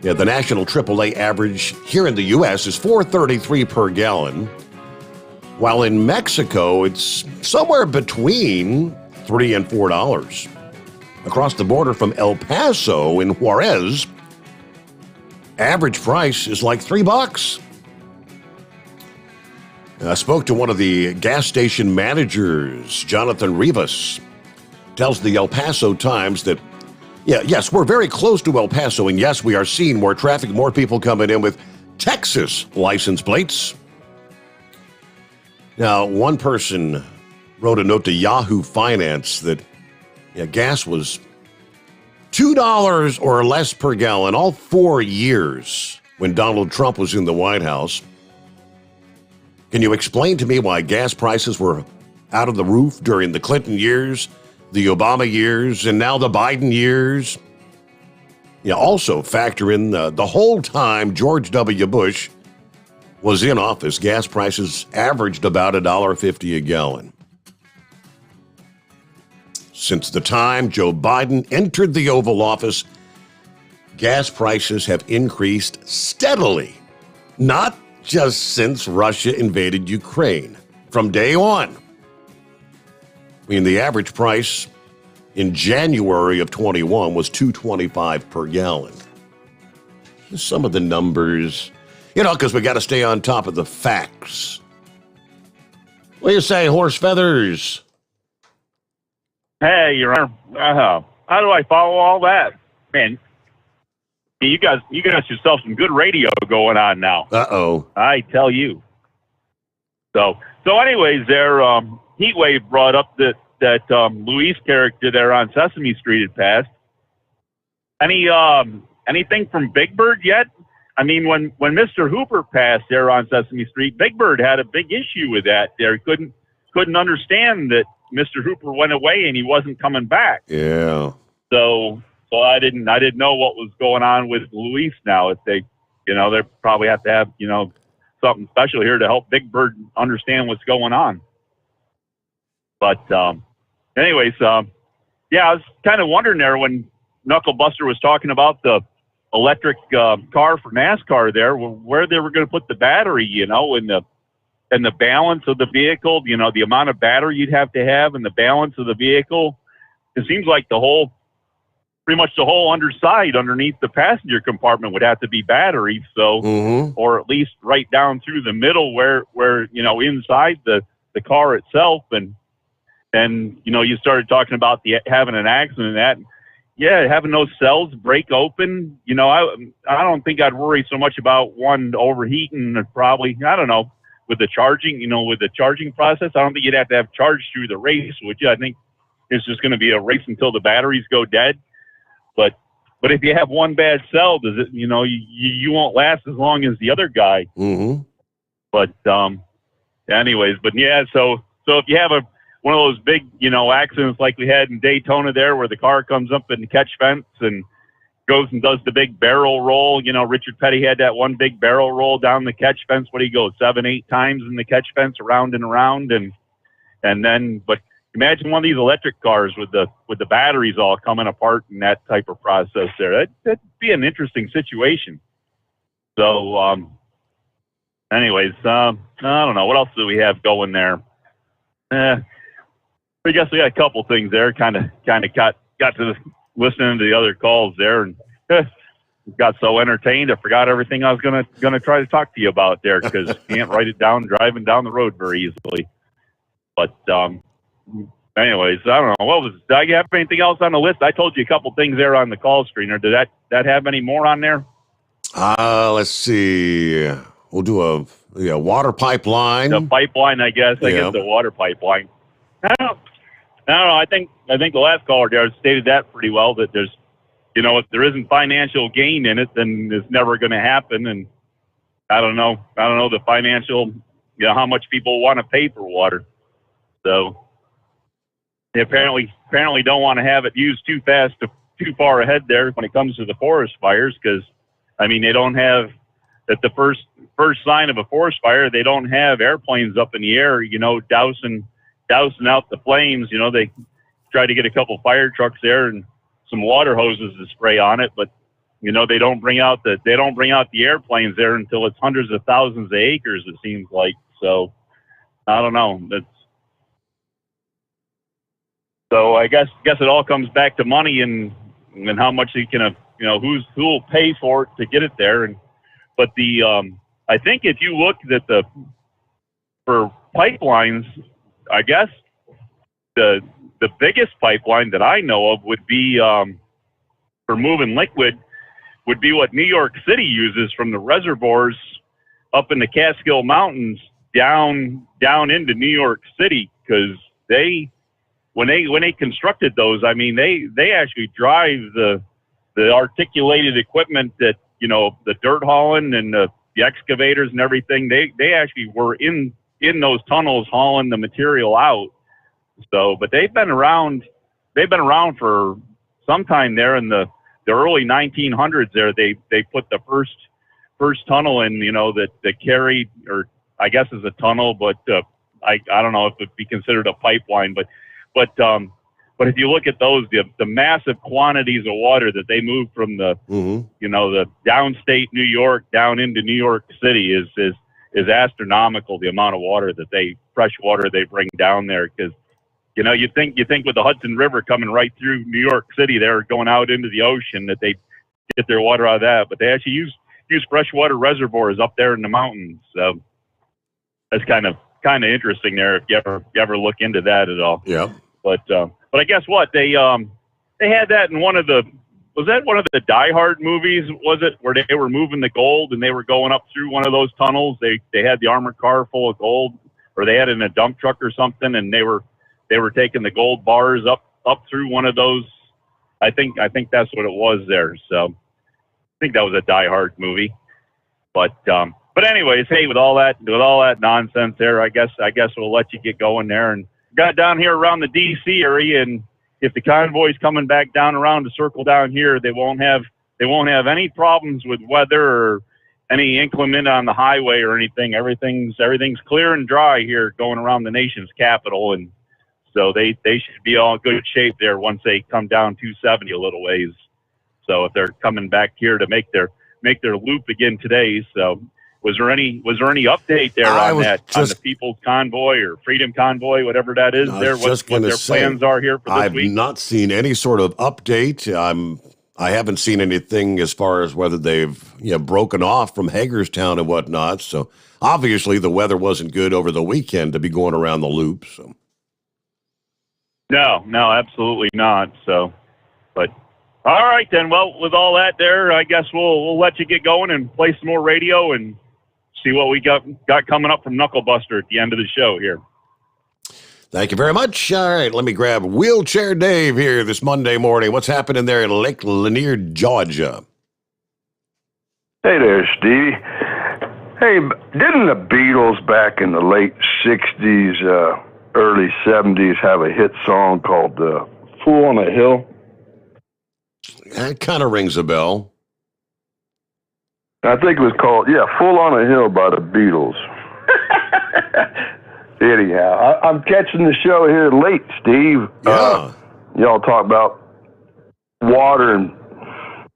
S3: Yeah, the national AAA average here in the U.S. is $4.33 per gallon, while in Mexico it's somewhere between $3 and $4. Across the border from El Paso in Juarez, average price is like $3. I spoke to one of the gas station managers, Jonathan Rivas, tells the El Paso Times that, yes, we're very close to El Paso, and yes, we are seeing more traffic, more people coming in with Texas license plates. Now, one person wrote a note to Yahoo Finance that gas was $2 or less per gallon all 4 years when Donald Trump was in the White House. Can you explain to me why gas prices were out of the roof during the Clinton years, the Obama years, and now the Biden years? Also factor in the whole time George W. Bush was in office, gas prices averaged about $1.50 a gallon. Since the time Joe Biden entered the Oval Office, gas prices have increased steadily, not just since Russia invaded Ukraine. From day one. The average price in January of 21 was $2.25 per gallon. Some of the numbers, because we got to stay on top of the facts. What do you say, Horse Feathers?
S7: Hey, Your Honor. How do I follow all that? Man, you got yourself some good radio going on now.
S3: Uh-oh.
S7: I tell you. So anyways, there, Heatwave brought up that Luis character there on Sesame Street had passed. Anything from Big Bird yet? I mean, when Mr. Hooper passed there on Sesame Street, Big Bird had a big issue with that. There couldn't understand that Mr. Hooper went away and he wasn't coming back.
S3: Yeah.
S7: So I didn't know what was going on with Luis now. If they probably have to have, something special here to help Big Bird understand what's going on. But anyways, I was kind of wondering there when Knuckle Buster was talking about the electric car for NASCAR there, where they were going to put the battery, and the balance of the vehicle, the amount of battery you'd have to have and the balance of the vehicle. It seems like pretty much the whole underside underneath the passenger compartment would have to be battery. So, or at least right down through the middle where inside the car itself. And you started talking about having an accident and that. Yeah, having those cells break open, I don't think I'd worry so much about one overheating. Probably, I don't know, with the charging, with the charging process, I don't think you'd have to have charge through the race, would you? I think it's just going to be a race until the batteries go dead. But if you have one bad cell, does it? You won't last as long as the other guy.
S3: Mm-hmm.
S7: But anyways, but yeah. So if you have one of those big accidents like we had in Daytona there, where the car comes up in the catch fence and goes and does the big barrel roll. Richard Petty had that one big barrel roll down the catch fence. What do you go 7-8 times in the catch fence, around and around, and then but. Imagine one of these electric cars with the batteries all coming apart and that type of process there. That'd be an interesting situation. So, anyways, I don't know. What else do we have going there? I guess we got a couple things there. Kind of got to listening to the other calls there and got so entertained I forgot everything I was gonna try to talk to you about there because can't write it down driving down the road very easily. But anyways, I don't know. Did I have anything else on the list? I told you a couple things there on the call screener. Did that have any more on there?
S3: Let's see. We'll do a water pipeline.
S7: The pipeline, I guess. I guess the water pipeline. I don't know. I think the last caller there stated that pretty well. That there's, if there isn't financial gain in it, then it's never going to happen. And I don't know the financial, how much people want to pay for water. So they apparently don't want to have it used too too far ahead there when it comes to the forest fires, because they don't have that the first sign of a forest fire. They don't have airplanes up in the air, dousing out the flames. They try to get a couple fire trucks there and some water hoses to spray on it, but they don't bring out the airplanes there until it's hundreds of thousands of acres, it seems like. So I don't know. So I guess it all comes back to money and how much you can, who will pay for it to get it there. But I think if you look at for pipelines, I guess the biggest pipeline that I know of would be for moving liquid would be what New York City uses from the reservoirs up in the Catskill Mountains down into New York City, because when they constructed those, I mean they actually drive the articulated equipment that the dirt hauling and the excavators and everything. They actually were in those tunnels hauling the material out. So, but they've been around for some time there in the early 1900s. There, they put the first tunnel in, that carried, or I guess is a tunnel, but I don't know if it'd be considered a pipeline. But if you look at those, the massive quantities of water that they move from the the downstate New York down into New York City is astronomical. The amount of water fresh water they bring down there, because you think with the Hudson River coming right through New York City, they're going out into the ocean, that they get their water out of that, but they actually use freshwater reservoirs up there in the mountains. So that's kind of interesting there if you ever look into that at all.
S3: Yeah.
S7: But I guess what they had that in one of the Die Hard movies, was it, where they were moving the gold and they were going up through one of those tunnels? They had the armored car full of gold, or they had it in a dump truck or something, and they were taking the gold bars up through one of those. I think that's what it was there. So I think that was a Die Hard movie. But anyways, hey, with all that nonsense there, I guess we'll let you get going there. And got down here around the D.C. area, and if the convoy's coming back down around to circle down here, they won't have any problems with weather or any inclement on the highway or anything. Everything's clear and dry here going around the nation's capital, and so they should be all in good shape there once they come down 270 a little ways. So if they're coming back here to make their loop again today, so. Was there any update there on the People's Convoy or Freedom Convoy, whatever that is there? What their plans are here for this week?
S3: I've not seen any sort of update. I haven't seen anything as far as whether they've broken off from Hagerstown and whatnot. So obviously the weather wasn't good over the weekend to be going around the loop. So
S7: no, absolutely not. So, but all right then. Well, with all that there, I guess we'll let you get going and play some more radio and see what we got coming up from Knucklebuster at the end of the show here.
S3: Thank you very much. All right, let me grab Wheelchair Dave here this Monday morning. What's happening there in Lake Lanier, Georgia?
S8: Hey there, Stevie. Hey, didn't the Beatles back in the late 60s, early 70s have a hit song called Fool on a Hill?
S3: That kind of rings a bell.
S8: I think it was called, Fool on a Hill by the Beatles. Anyhow, I'm catching the show here late, Steve.
S3: Yeah.
S8: Y'all talk about water and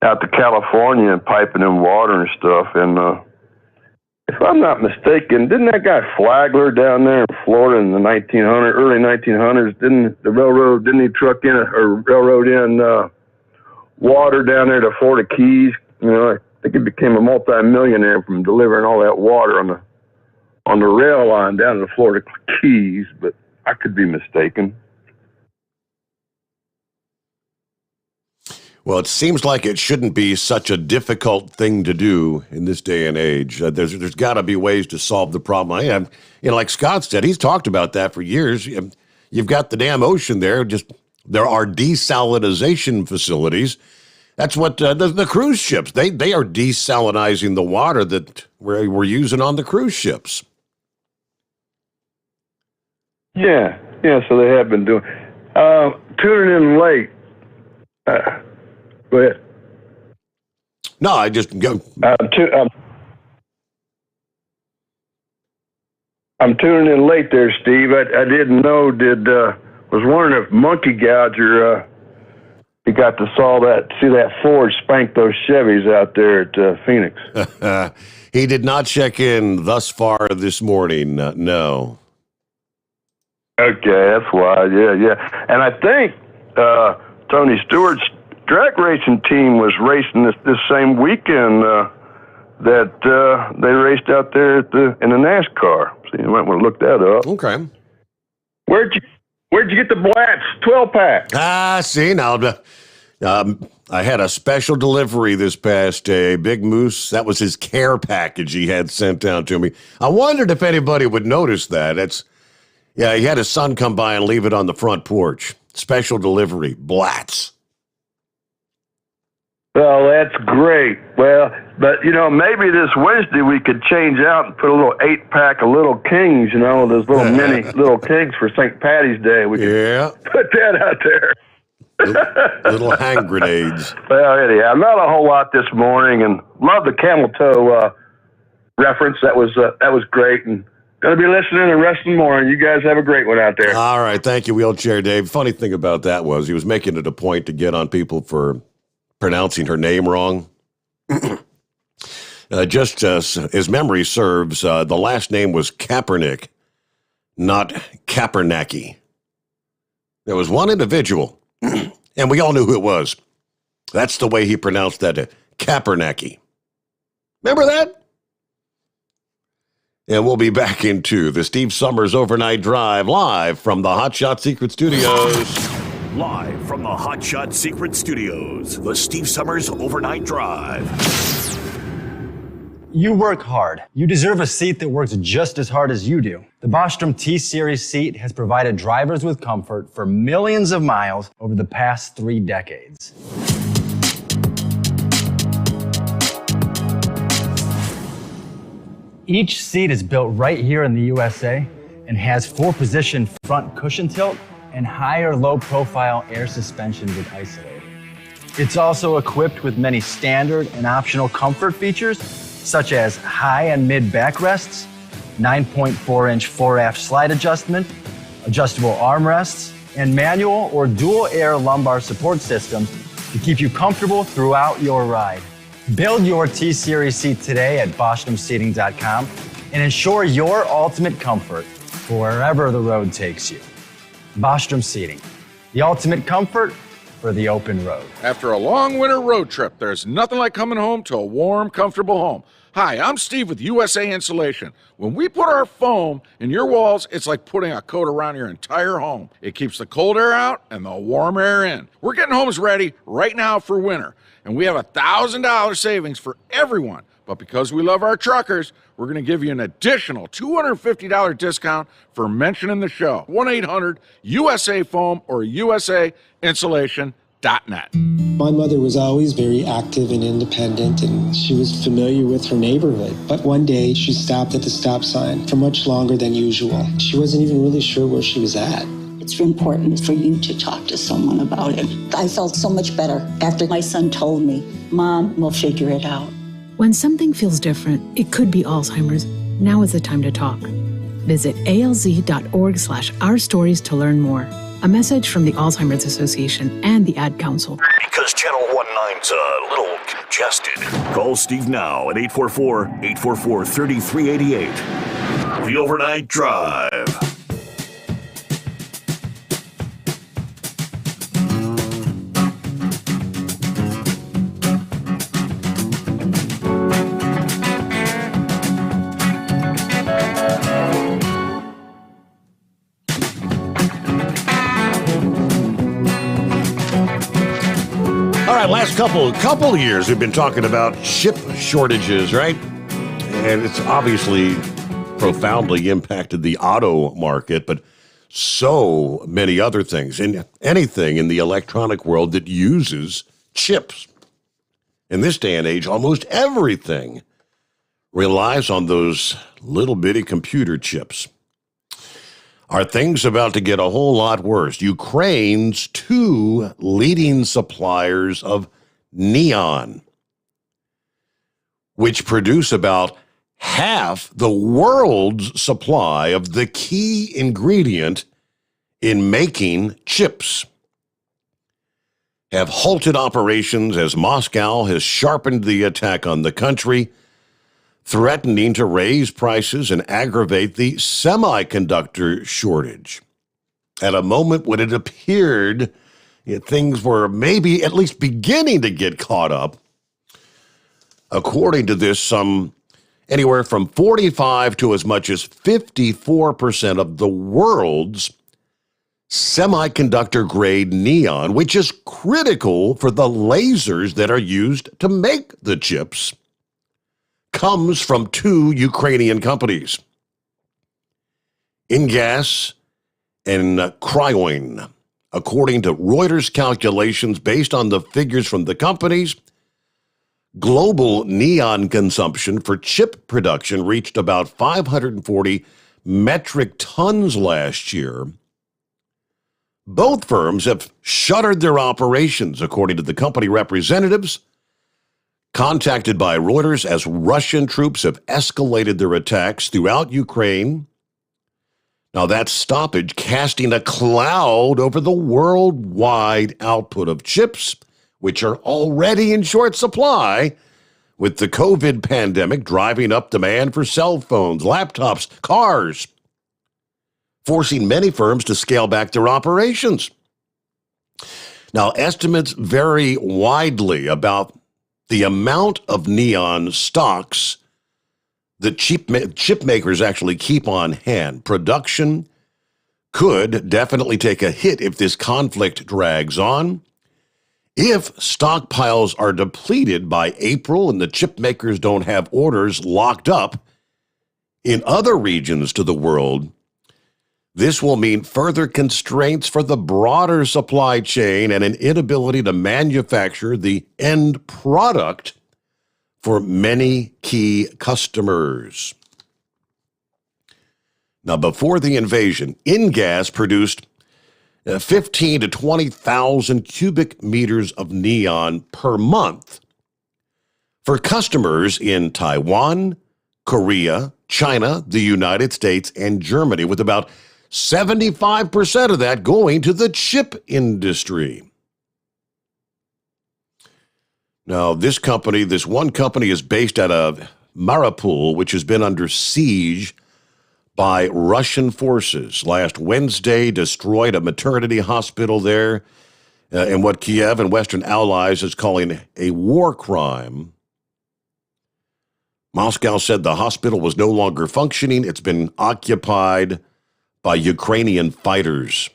S8: out to California and piping in water and stuff. And if I'm not mistaken, didn't that guy Flagler down there in Florida in the early 1900s, didn't he truck in or railroad in water down there to Florida Keys? I think he became a multi-millionaire from delivering all that water on the rail line down to the Florida Keys, but I could be mistaken.
S3: Well, it seems like it shouldn't be such a difficult thing to do in this day and age. There's got to be ways to solve the problem. Like Scott said, he's talked about that for years. You've got the damn ocean there. There are desalinization facilities. That's what the cruise ships, they are desalinizing the water that we're using on the cruise ships.
S8: Yeah, so they have been doing. Tuning in late. Go ahead.
S3: No, I just go.
S8: I'm tuning in late there, Steve. I didn't know, was wondering if monkey gouger he got to see that Ford spank those Chevys out there at Phoenix.
S3: He did not check in thus far this morning. No.
S8: Okay, that's why. Yeah. And I think Tony Stewart's drag racing team was racing this same weekend that they raced out there in the NASCAR. So you might want to look that up.
S3: Okay.
S8: Where'd you get the Blatz 12-pack?
S3: See, now, I had a special delivery this past day. Big Moose, that was his care package he had sent down to me. I wondered if anybody would notice that. He had his son come by and leave it on the front porch. Special delivery, Blatz.
S8: Well, that's great. Well, but, maybe this Wednesday we could change out and put a little 8-pack of Little Kings, those little mini Little Kings for St. Patty's Day. We could put that out there.
S3: Little hand grenades.
S8: Well, anyhow, not a whole lot this morning, and love the camel toe reference. That was great, and going to be listening the rest of the morning. You guys have a great one out there.
S3: All right, thank you, Wheelchair Dave. Funny thing about that was he was making it a point to get on people for pronouncing her name wrong. Just his memory serves, the last name was Kaepernick, not Kaepernacky. There was one individual, and we all knew who it was. That's the way he pronounced that, Kaepernacky. Remember that? And we'll be back into the Steve Sommers Overnight Drive live from the Hot Shot Secret Studios.
S4: Live from the Hot Shot Secret Studios, the Steve Sommers Overnight Drive.
S1: You work hard. You deserve a seat that works just as hard as you do. The Bostrom T-Series seat has provided drivers with comfort for millions of miles over the past 3 decades. Each seat is built right here in the USA and has 4-position front cushion tilt and higher low-profile air suspension with Isolator. It's also equipped with many standard and optional comfort features, such as high and mid backrests, 9.4-inch fore-aft slide adjustment, adjustable armrests, and manual or dual air lumbar support systems to keep you comfortable throughout your ride. Build your T-Series seat today at BostromSeating.com and ensure your ultimate comfort for wherever the road takes you. Bostrom Seating, the ultimate comfort for the open road.
S9: After a long winter road trip, there's nothing like coming home to a warm, comfortable home. Hi, I'm Steve with USA Insulation. When we put our foam in your walls, it's like putting a coat around your entire home. It keeps the cold air out and the warm air in. We're getting homes ready right now for winter, and we have $1,000 savings for everyone. But because we love our truckers, we're going to give you an additional $250 discount for mentioning the show. 1-800-USA-FOAM or USAinsulation.net.
S11: My mother was always very active and independent, and she was familiar with her neighborhood. But one day, she stopped at the stop sign for much longer than usual. She wasn't even really sure where she was at.
S13: It's important for you to talk to someone about it. I felt so much better after my son told me, Mom, we'll figure it out.
S20: When something feels different, it could be Alzheimer's. Now is the time to talk. Visit alz.org/ourstories to learn more. A message from the Alzheimer's Association and the Ad Council.
S4: Because Channel 19's a little congested. Call Steve now at 844-844-3388. The Overnight Drive.
S3: Last couple of years, we've been talking about chip shortages, right? And it's obviously profoundly impacted the auto market, but so many other things, and anything in the electronic world that uses chips. In this day and age, almost everything relies on those little bitty computer chips. Are things about to get a whole lot worse? Ukraine's 2 leading suppliers of neon, which produce about half the world's supply of the key ingredient in making chips, have halted operations as Moscow has sharpened the attack on the country, threatening to raise prices and aggravate the semiconductor shortage. At a moment when it appeared things were maybe at least beginning to get caught up, according to this, anywhere from 45 to as much as 54% of the world's semiconductor-grade neon, which is critical for the lasers that are used to make the chips, comes from two Ukrainian companies, Ingas and Cryoin. According to Reuters calculations based on the figures from the companies, global neon consumption for chip production reached about 540 metric tons last year. Both firms have shuttered their operations, according to the company representatives contacted by Reuters, as Russian troops have escalated their attacks throughout Ukraine. Now, that stoppage casting a cloud over the worldwide output of chips, which are already in short supply, with the COVID pandemic driving up demand for cell phones, laptops, cars, forcing many firms to scale back their operations. Now, estimates vary widely about the amount of neon stocks that chip makers actually keep on hand. Production could definitely take a hit if this conflict drags on. If stockpiles are depleted by April and the chip makers don't have orders locked up in other regions to the world, this will mean further constraints for the broader supply chain and an inability to manufacture the end product for many key customers. Now, before the invasion, Ingas produced 15 to 20,000 cubic meters of neon per month for customers in Taiwan, Korea, China, the United States, and Germany, with about 75% of that going to the chip industry. Now, this one company is based out of Mariupol, which has been under siege by Russian forces. Last Wednesday, destroyed a maternity hospital there in what Kiev and Western allies is calling a war crime. Moscow said the hospital was no longer functioning. It's been occupied by Ukrainian fighters.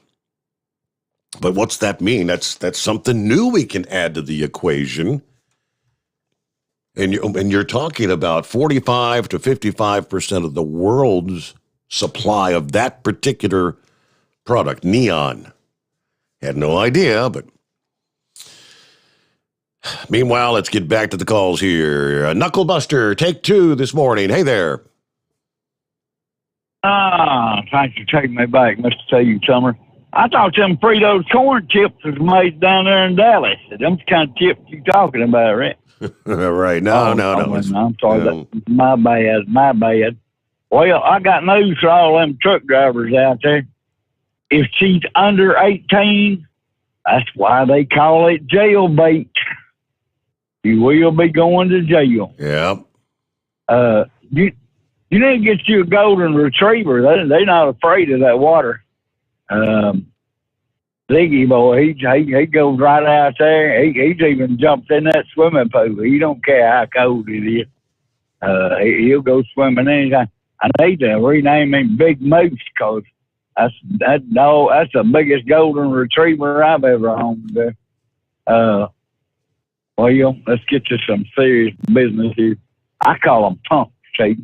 S3: But what's that mean? That's something new we can add to the equation. And you're talking about 45 to 55% of the world's supply of that particular product, neon. Had no idea, but meanwhile, let's get back to the calls here. Knucklebuster, take two this morning. Hey there.
S2: Thanks for taking me back, Mr. T. Summer. I thought them Fritos corn chips was made down there in Dallas. Them kind of chips you talking about, right?
S3: Right. No.
S2: I'm sorry. That's my bad. Well, I got news for all them truck drivers out there. If she's under 18, that's why they call it jailbait. You will be going to jail.
S3: Yeah.
S2: You need to get you a golden retriever. They're not afraid of that water. Ziggy boy, he goes right out there. He's even jumped in that swimming pool. He don't care how cold it is. He'll go swimming anytime. I need to rename him Big Moose because that's the biggest golden retriever I've ever owned. Well, let's get to some serious business here. I call them punks, see?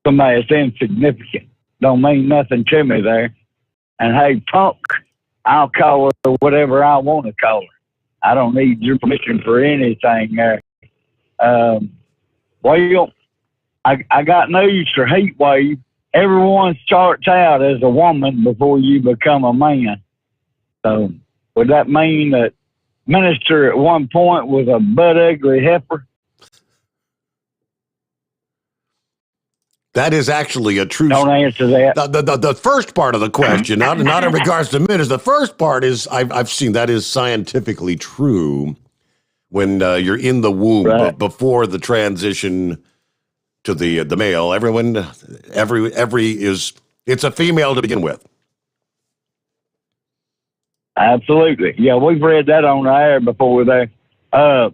S2: Somebody that's insignificant. Don't mean nothing to me there. And hey, punk, I'll call her whatever I want to call her. I don't need your permission for anything there. Well, I got news for Heatwave. Everyone starts out as a woman before you become a man. So would that mean that Minister at one point was a butt ugly heifer?
S3: That is actually a true.
S2: Don't answer that.
S3: The first part of the question, not in regards to minutes. The first part is I've seen that is scientifically true when you're in the womb,
S2: Right.
S3: before the transition to the male. It's a female to begin with.
S2: Absolutely. Yeah, we've read that on the air before there. I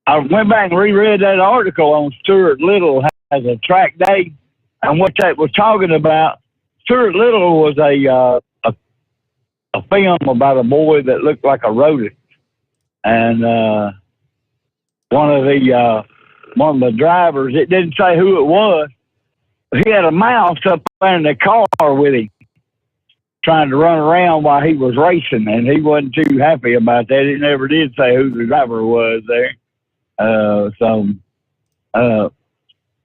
S2: went back and reread that article on Stuart Little has a track day, and what that was talking about. Stuart Little was a film about a boy that looked like a rodent, and one of the drivers, it didn't say who it was, but he had a mouse up in the car with him, trying to run around while he was racing, and he wasn't too happy about that. It never did say who the driver was there.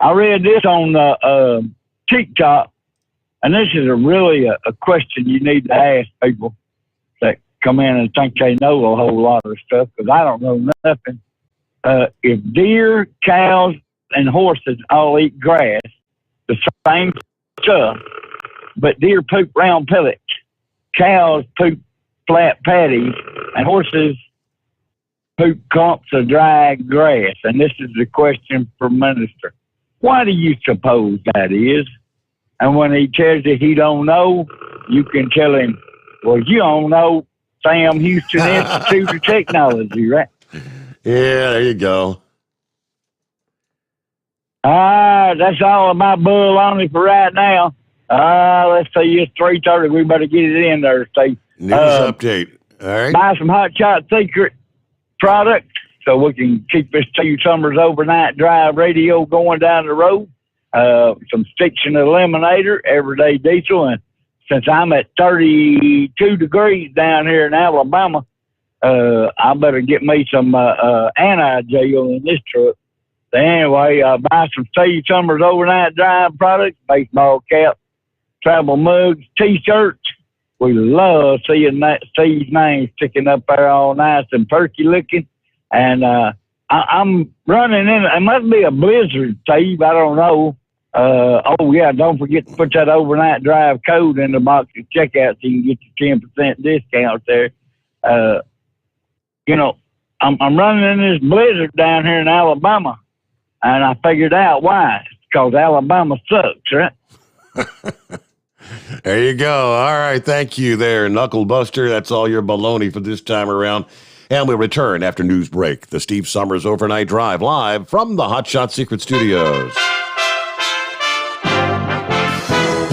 S2: I read this on TikTok, and this is really a question you need to ask people that come in and think they know a whole lot of stuff, because I don't know nothing. If deer, cows, and horses all eat grass, the same stuff, but deer poop round pellets, cows poop flat patties, and horses poop clumps of dry grass. And this is the question for Minister. Why do you suppose that is? And when he tells you he don't know, you can tell him, well, you don't know Sam Houston Institute of Technology, right?
S3: Yeah, there you go.
S2: All right, that's all of my bull on it for right now. Let's see, it's 3:30. We better get it in there, Steve.
S3: News update. All right.
S2: Buy some Hot Shot Secret product so we can keep this Steve Summers overnight drive radio going down the road. Some Stiction Eliminator, Everyday Diesel, and since I'm at 32 degrees down here in Alabama, I better get me some anti-gel in this truck. So anyway, buy some Steve Summers overnight drive products, baseball cap, travel mugs, T-shirts. We love seeing that Steve's name sticking up there all nice and perky looking. And I'm running in. It must be a blizzard, Steve. I don't know. Oh, yeah, don't forget to put that overnight drive code in the box at checkout so you can get your 10% discount there. I'm running in this blizzard down here in Alabama, and I figured out why. It's because Alabama sucks, right?
S3: There you go. All right. Thank you there, Knuckle Buster. That's all your baloney for this time around. And we return after news break. The Steve Summers Overnight Drive live from the Hot Shot Secret Studios.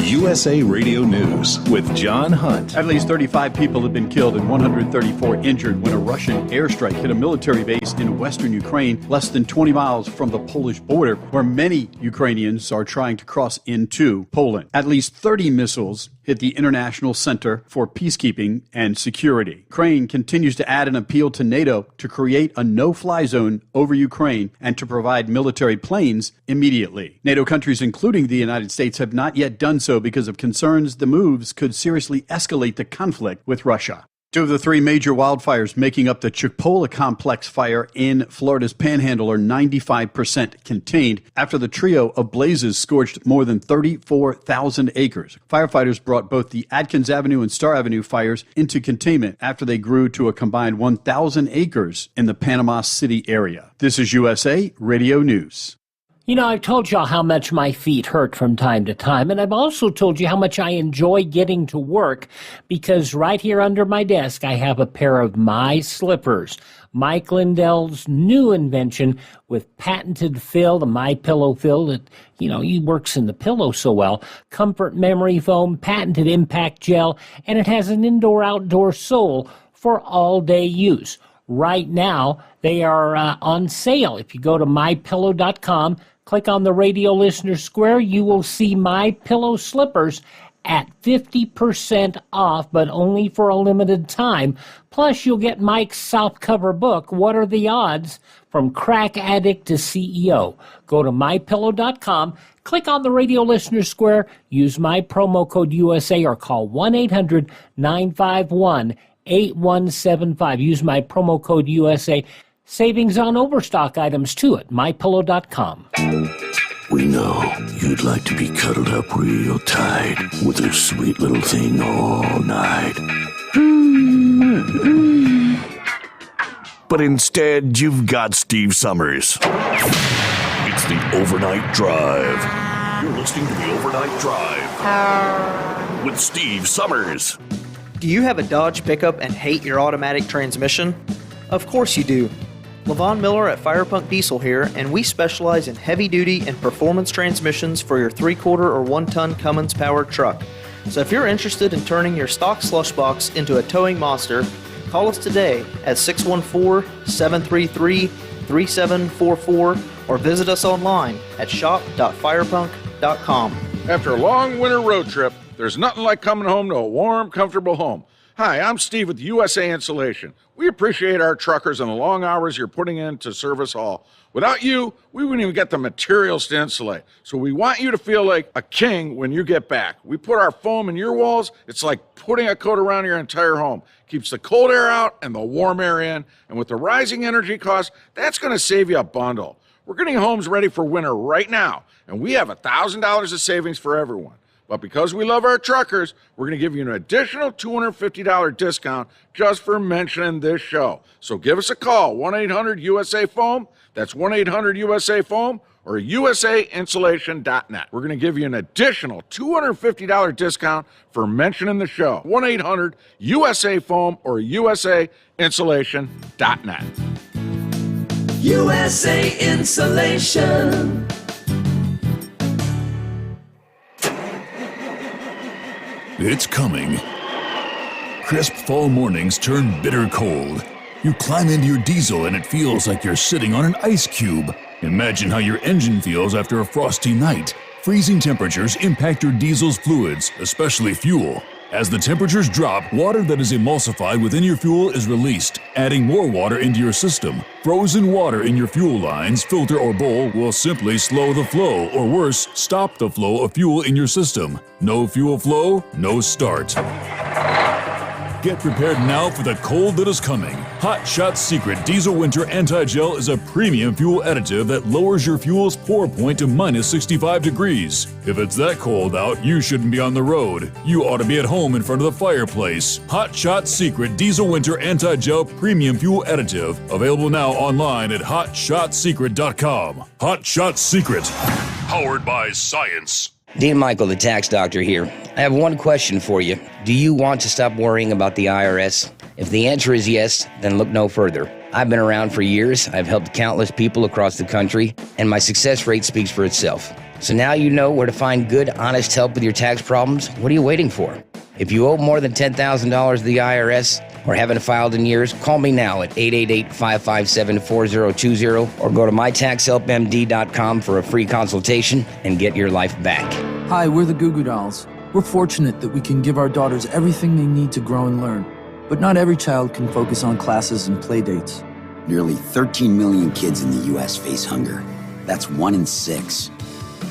S5: USA Radio News with John Hunt.
S10: At least 35 people have been killed and 134 injured when a Russian airstrike hit a military base in western Ukraine, less than 20 miles from the Polish border, where many Ukrainians are trying to cross into Poland. At least 30 missiles hit the International Center for Peacekeeping and Security. Ukraine continues to add an appeal to NATO to create a no-fly zone over Ukraine and to provide military planes immediately. NATO countries, including the United States, have not yet done so because of concerns the moves could seriously escalate the conflict with Russia. Two of the three major wildfires making up the Chipola complex fire in Florida's Panhandle are 95% contained after the trio of blazes scorched more than 34,000 acres. Firefighters brought both the Atkins Avenue and Star Avenue fires into containment after they grew to a combined 1,000 acres in the Panama City area. This is USA Radio News.
S12: You know, I've told y'all how much my feet hurt from time to time, and I've also told you how much I enjoy getting to work because right here under my desk I have a pair of my slippers. Mike Lindell's new invention with patented fill, the My Pillow fill that, he works in the pillow so well, comfort memory foam, patented impact gel, and it has an indoor-outdoor sole for all-day use. Right now, they are on sale. If you go to mypillow.com, click on the radio listener square, you will see My Pillow slippers at 50% off, but only for a limited time. Plus, you'll get Mike's softcover book, What Are the Odds? From Crack Addict to CEO. Go to mypillow.com, click on the radio listener square, use my promo code USA, or call 1-800-951-8175. Use my promo code USA. Savings on overstock items, too, at mypillow.com.
S4: We know you'd like to be cuddled up real tight with a sweet little thing all night. But instead, you've got Steve Summers. It's the Overnight Drive. You're listening to the Overnight Drive with Steve Summers.
S14: Do you have a Dodge pickup and hate your automatic transmission? Of course you do. Levon Miller at Firepunk Diesel here, and we specialize in heavy-duty and performance transmissions for your 3-quarter or 1-ton Cummins-powered truck. So if you're interested in turning your stock slush box into a towing monster, call us today at 614-733-3744 or visit us online at shop.firepunk.com.
S9: After a long winter road trip, there's nothing like coming home to a warm, comfortable home. Hi, I'm Steve with USA Insulation. We appreciate our truckers and the long hours you're putting in to serve us all. Without you, we wouldn't even get the materials to insulate. So we want you to feel like a king when you get back. We put our foam in your walls. It's like putting a coat around your entire home. Keeps the cold air out and the warm air in. And with the rising energy costs, that's going to save you a bundle. We're getting homes ready for winter right now, and we have $1,000 of savings for everyone. But because we love our truckers, we're going to give you an additional $250 discount just for mentioning this show. So give us a call, 1-800-USA-FOAM. That's 1-800-USA-FOAM or usainsulation.net. We're going to give you an additional $250 discount for mentioning the show. 1-800-USA-FOAM or usainsulation.net.
S15: USA Insulation.
S21: It's coming. Crisp fall mornings turn bitter cold. You climb into your diesel and it feels like you're sitting on an ice cube. Imagine how your engine feels after a frosty night. Freezing temperatures impact your diesel's fluids, especially fuel. As the temperatures drop, water that is emulsified within your fuel is released, adding more water into your system. Frozen water in your fuel lines, filter, or bowl will simply slow the flow, or worse, stop the flow of fuel in your system. No fuel flow, no start. Get prepared now for the cold that is coming. Hot Shot Secret Diesel Winter Anti-Gel is a premium fuel additive that lowers your fuel's pour point to minus 65 degrees. If it's that cold out, you shouldn't be on the road. You ought to be at home in front of the fireplace. Hot Shot Secret Diesel Winter Anti-Gel Premium Fuel Additive. Available now online at hotshotsecret.com. Hot Shot Secret.
S4: Powered by science.
S16: Dean Michael, the tax doctor here. I have one question for you. Do you want to stop worrying about the IRS? If the answer is yes, then look no further. I've been around for years, I've helped countless people across the country, and my success rate speaks for itself. So now you know where to find good, honest help with your tax problems. What are you waiting for? If you owe more than $10,000 to the IRS or haven't filed in years, call me now at 888-557-4020 or go to mytaxhelpmd.com for a free consultation and get your life back.
S17: Hi, we're the Goo Goo Dolls. We're fortunate that we can give our daughters everything they need to grow and learn. But not every child can focus on classes and play dates.
S19: Nearly 13 million kids in the U.S. face hunger. That's 1 in 6.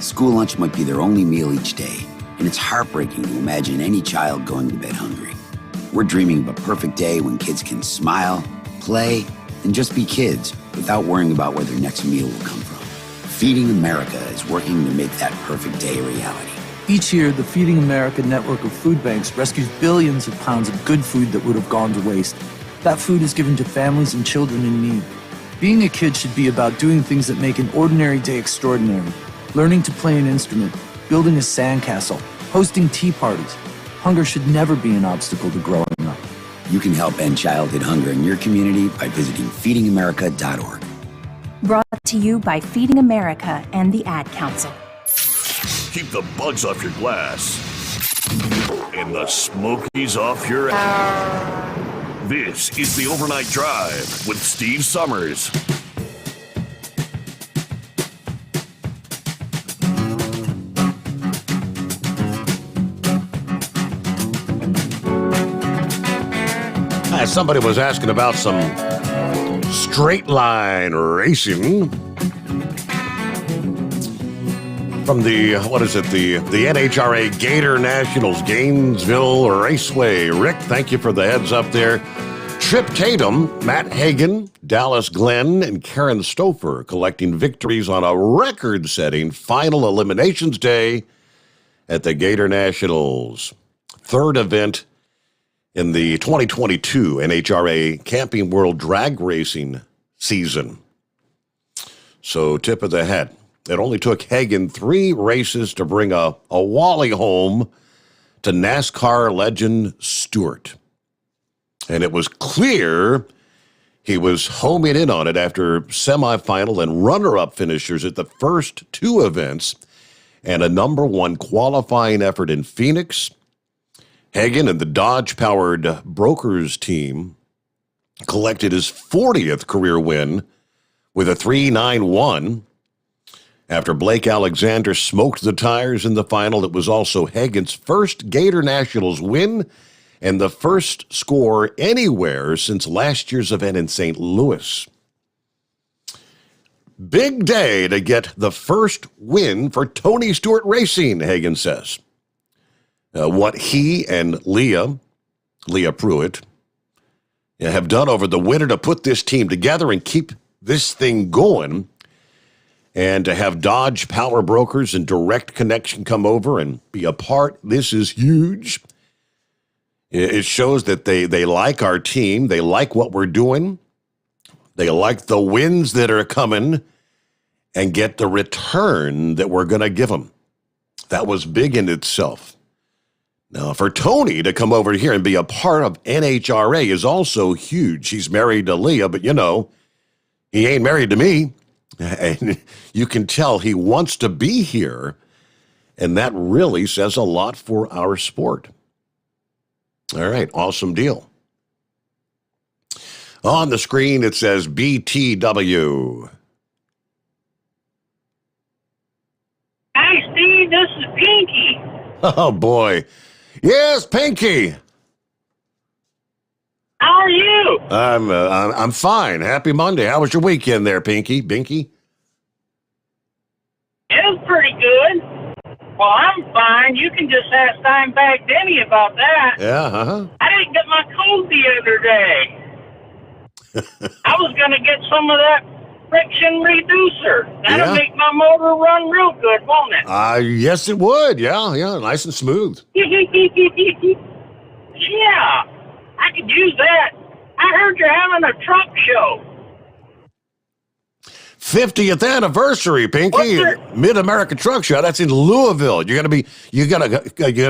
S19: School lunch might be their only meal each day, and it's heartbreaking to imagine any child going to bed hungry. We're dreaming of a perfect day when kids can smile, play, and just be kids without worrying about where their next meal will come from. Feeding America is working to make that perfect day a reality.
S17: Each year, the Feeding America network of food banks rescues billions of pounds of good food that would have gone to waste. That food is given to families and children in need. Being a kid should be about doing things that make an ordinary day extraordinary. Learning to play an instrument, building a sandcastle, hosting tea parties. Hunger should never be an obstacle to growing up.
S19: You can help end childhood hunger in your community by visiting feedingamerica.org.
S23: Brought to you by Feeding America and the Ad Council.
S4: Keep the bugs off your glass and the smokies off your This is the Overnight Drive with Steve Summers.
S3: Somebody was asking about some straight line racing from the NHRA Gator Nationals Gainesville Raceway. Rick, thank you for the heads up there. Trip Tatum, Matt Hagan, Dallas Glenn and Karen Stouffer collecting victories on a record-setting final eliminations day at the Gator Nationals. Third event in the 2022 NHRA Camping World Drag Racing season. So tip of the hat. It only took Hagen 3 races to bring a Wally home to NASCAR legend Stewart. And it was clear he was homing in on it after semifinal and runner-up finishers at the first 2 events and a number 1 qualifying effort in Phoenix. Hagen and the Dodge-powered Brokers team collected his 40th career win with a 3.91. After Blake Alexander smoked the tires in the final, it was also Hagen's first Gator Nationals win and the first score anywhere since last year's event in St. Louis. Big day to get the first win for Tony Stewart Racing, Hagen says. What he and Leah Pruitt, have done over the winter to put this team together and keep this thing going, and to have Dodge Power Brokers and Direct Connection come over and be a part, this is huge. It shows that they like our team. They like what we're doing. They like the wins that are coming and get the return that we're going to give them. That was big in itself. Now, for Tony to come over here and be a part of NHRA is also huge. He's married to Leah, but, he ain't married to me. And you can tell he wants to be here, and that really says a lot for our sport. All right, awesome deal. On the screen, it says BTW.
S6: Hi, Steve. This is Pinky.
S3: Oh, boy. Yes, Pinky.
S6: How are you?
S3: I'm fine. Happy Monday. How was your weekend there, Pinky?
S6: It was pretty good. Well, I'm fine. You can just ask Dimebag Denny about that.
S3: Yeah,
S6: I didn't get my coat the other day. I was going to get some of that friction reducer. That'll make my motor run real good, won't it?
S3: Yes, it would. Yeah, nice and smooth.
S6: Yeah, I could use that. I heard you're having a truck show.
S3: 50th anniversary, Pinky. Mid-America Truck Show. That's in Louisville. You're gonna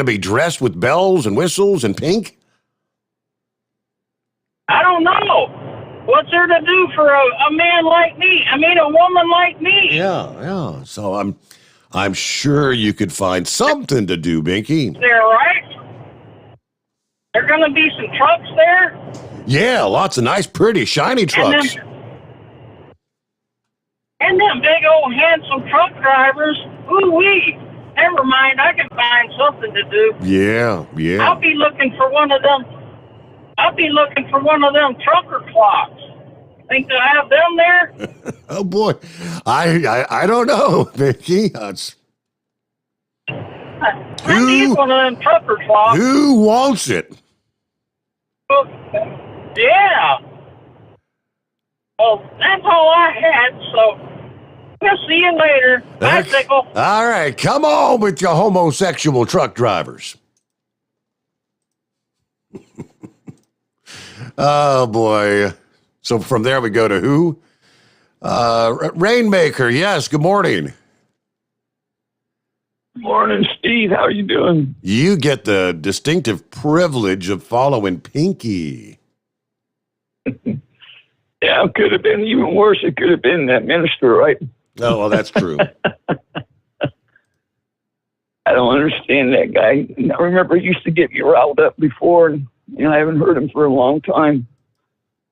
S3: be dressed with bells and whistles and pink.
S6: I don't know. What's there to do for a man like me? I mean, a woman like me.
S3: Yeah. So I'm sure you could find something to do, Pinky.
S6: There, right? There gonna be some trucks there?
S3: Yeah, lots of nice, pretty, shiny trucks.
S6: And them big old handsome truck drivers. Ooh-wee. Never mind, I can find something to do.
S3: Yeah.
S6: I'll be looking for one of them trucker clocks. Think they'll have them there?
S3: Oh boy, I don't know, Vicky.
S6: I need one of them trucker clocks.
S3: Who wants it?
S6: Yeah. Well, that's all I had, so we'll see you later. Bicycle.
S3: All right, come on with your homosexual truck drivers. Oh, boy. So from there we go to who? Rainmaker, yes, good morning.
S18: Morning, Steve. How are you doing?
S3: You get the distinctive privilege of following Pinky.
S18: Yeah, it could have been even worse. It could have been that minister, right?
S3: Oh, well, that's true.
S18: I don't understand that guy. I remember he used to get me riled up before, and I haven't heard him for a long time.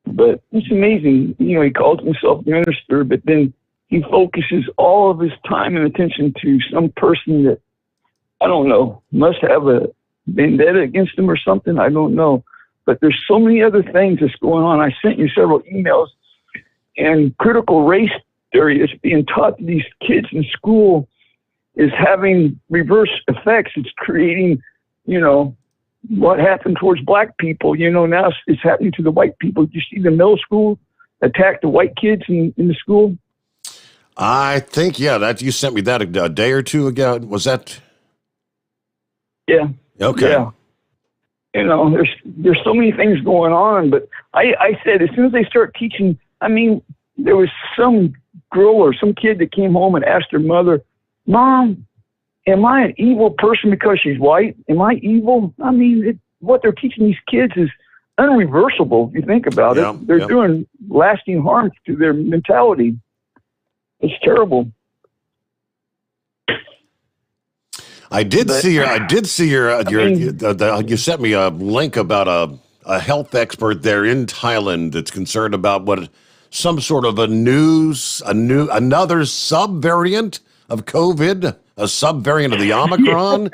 S18: But it's amazing. He calls himself minister, but then he focuses all of his time and attention to some person that, I don't know, must have a vendetta against him or something. I don't know. But there's so many other things that's going on. I sent you several emails, and critical race theory is being taught to these kids in school is having reverse effects. It's creating, what happened towards black people, now it's happening to the white people. You see the middle school, attacked the white kids in the school?
S3: I think, yeah, that you sent me that a day or two ago. Was that?
S18: Yeah.
S3: Okay.
S18: Yeah. You know, there's so many things going on, but I said as soon as they start teaching, I mean, there was some girl or some kid that came home and asked her mother, "Mom, am I an evil person because she's white? Am I evil?" I mean, what they're teaching these kids is unreversible. If you think about it, they're doing lasting harm to their mentality. It's terrible.
S3: I did see your you sent me a link about a health expert there in Thailand that's concerned about some sort of another subvariant of COVID, a subvariant of the Omicron.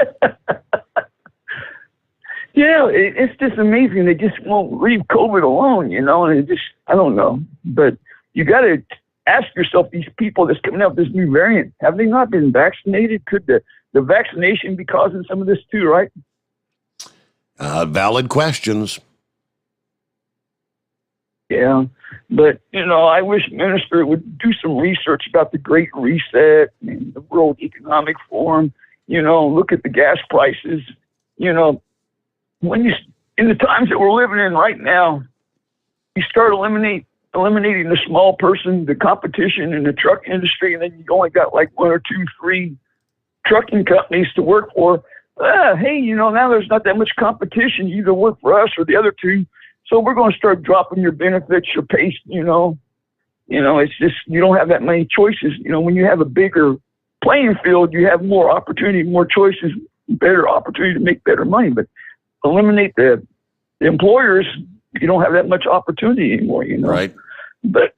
S18: Yeah, it's just amazing. They just won't leave COVID alone, you know, and I don't know. But you got to ask yourself, these people that's coming out with this new variant, have they not been vaccinated? Could the vaccination be causing some of this too, right?
S3: Valid questions.
S18: Yeah, but, you know, I wish Minister would do some research about the Great Reset and the World Economic Forum. You know, look at the gas prices. You know, in the times that we're living in right now, you start eliminating the small person, the competition in the truck industry, and then you only got like 1 or 2, 3 trucking companies to work for. Hey, you know, now there's not that much competition. You either work for us or the other two. So we're going to start dropping your benefits, your pay, you know, it's just, you don't have that many choices. You know, when you have a bigger playing field, you have more opportunity, more choices, better opportunity to make better money. But eliminate the employers, you don't have that much opportunity anymore, you know.
S3: Right.
S18: But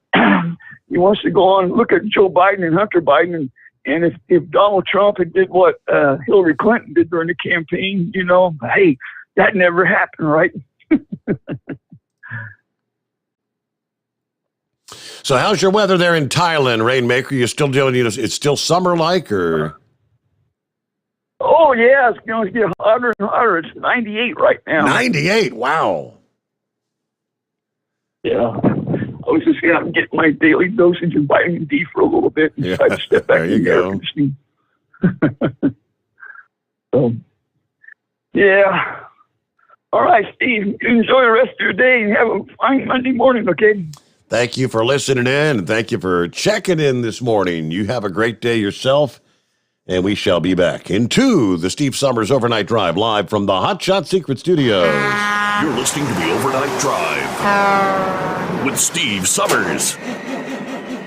S18: he wants to go on, look at Joe Biden and Hunter Biden. And if Donald Trump had did what Hillary Clinton did during the campaign, you know, hey, that never happened, right?
S3: So how's your weather there in Thailand, Rainmaker? You still doing, it's still summer-like, or?
S18: Oh, yeah, it's going to get hotter and hotter. It's 98 right now.
S3: 98, wow.
S18: Yeah. I was just going to get my daily dosage of vitamin D for a little bit and try to step back in the air conditioning. So, yeah. All right, Steve, enjoy the rest of your day and have a fine Monday morning, okay?
S3: Thank you for listening in, and thank you for checking in this morning. You have a great day yourself, and we shall be back into the Steve Sommers Overnight Drive, live from the Hot Shot Secret Studios.
S4: You're listening to the Overnight Drive with Steve Sommers.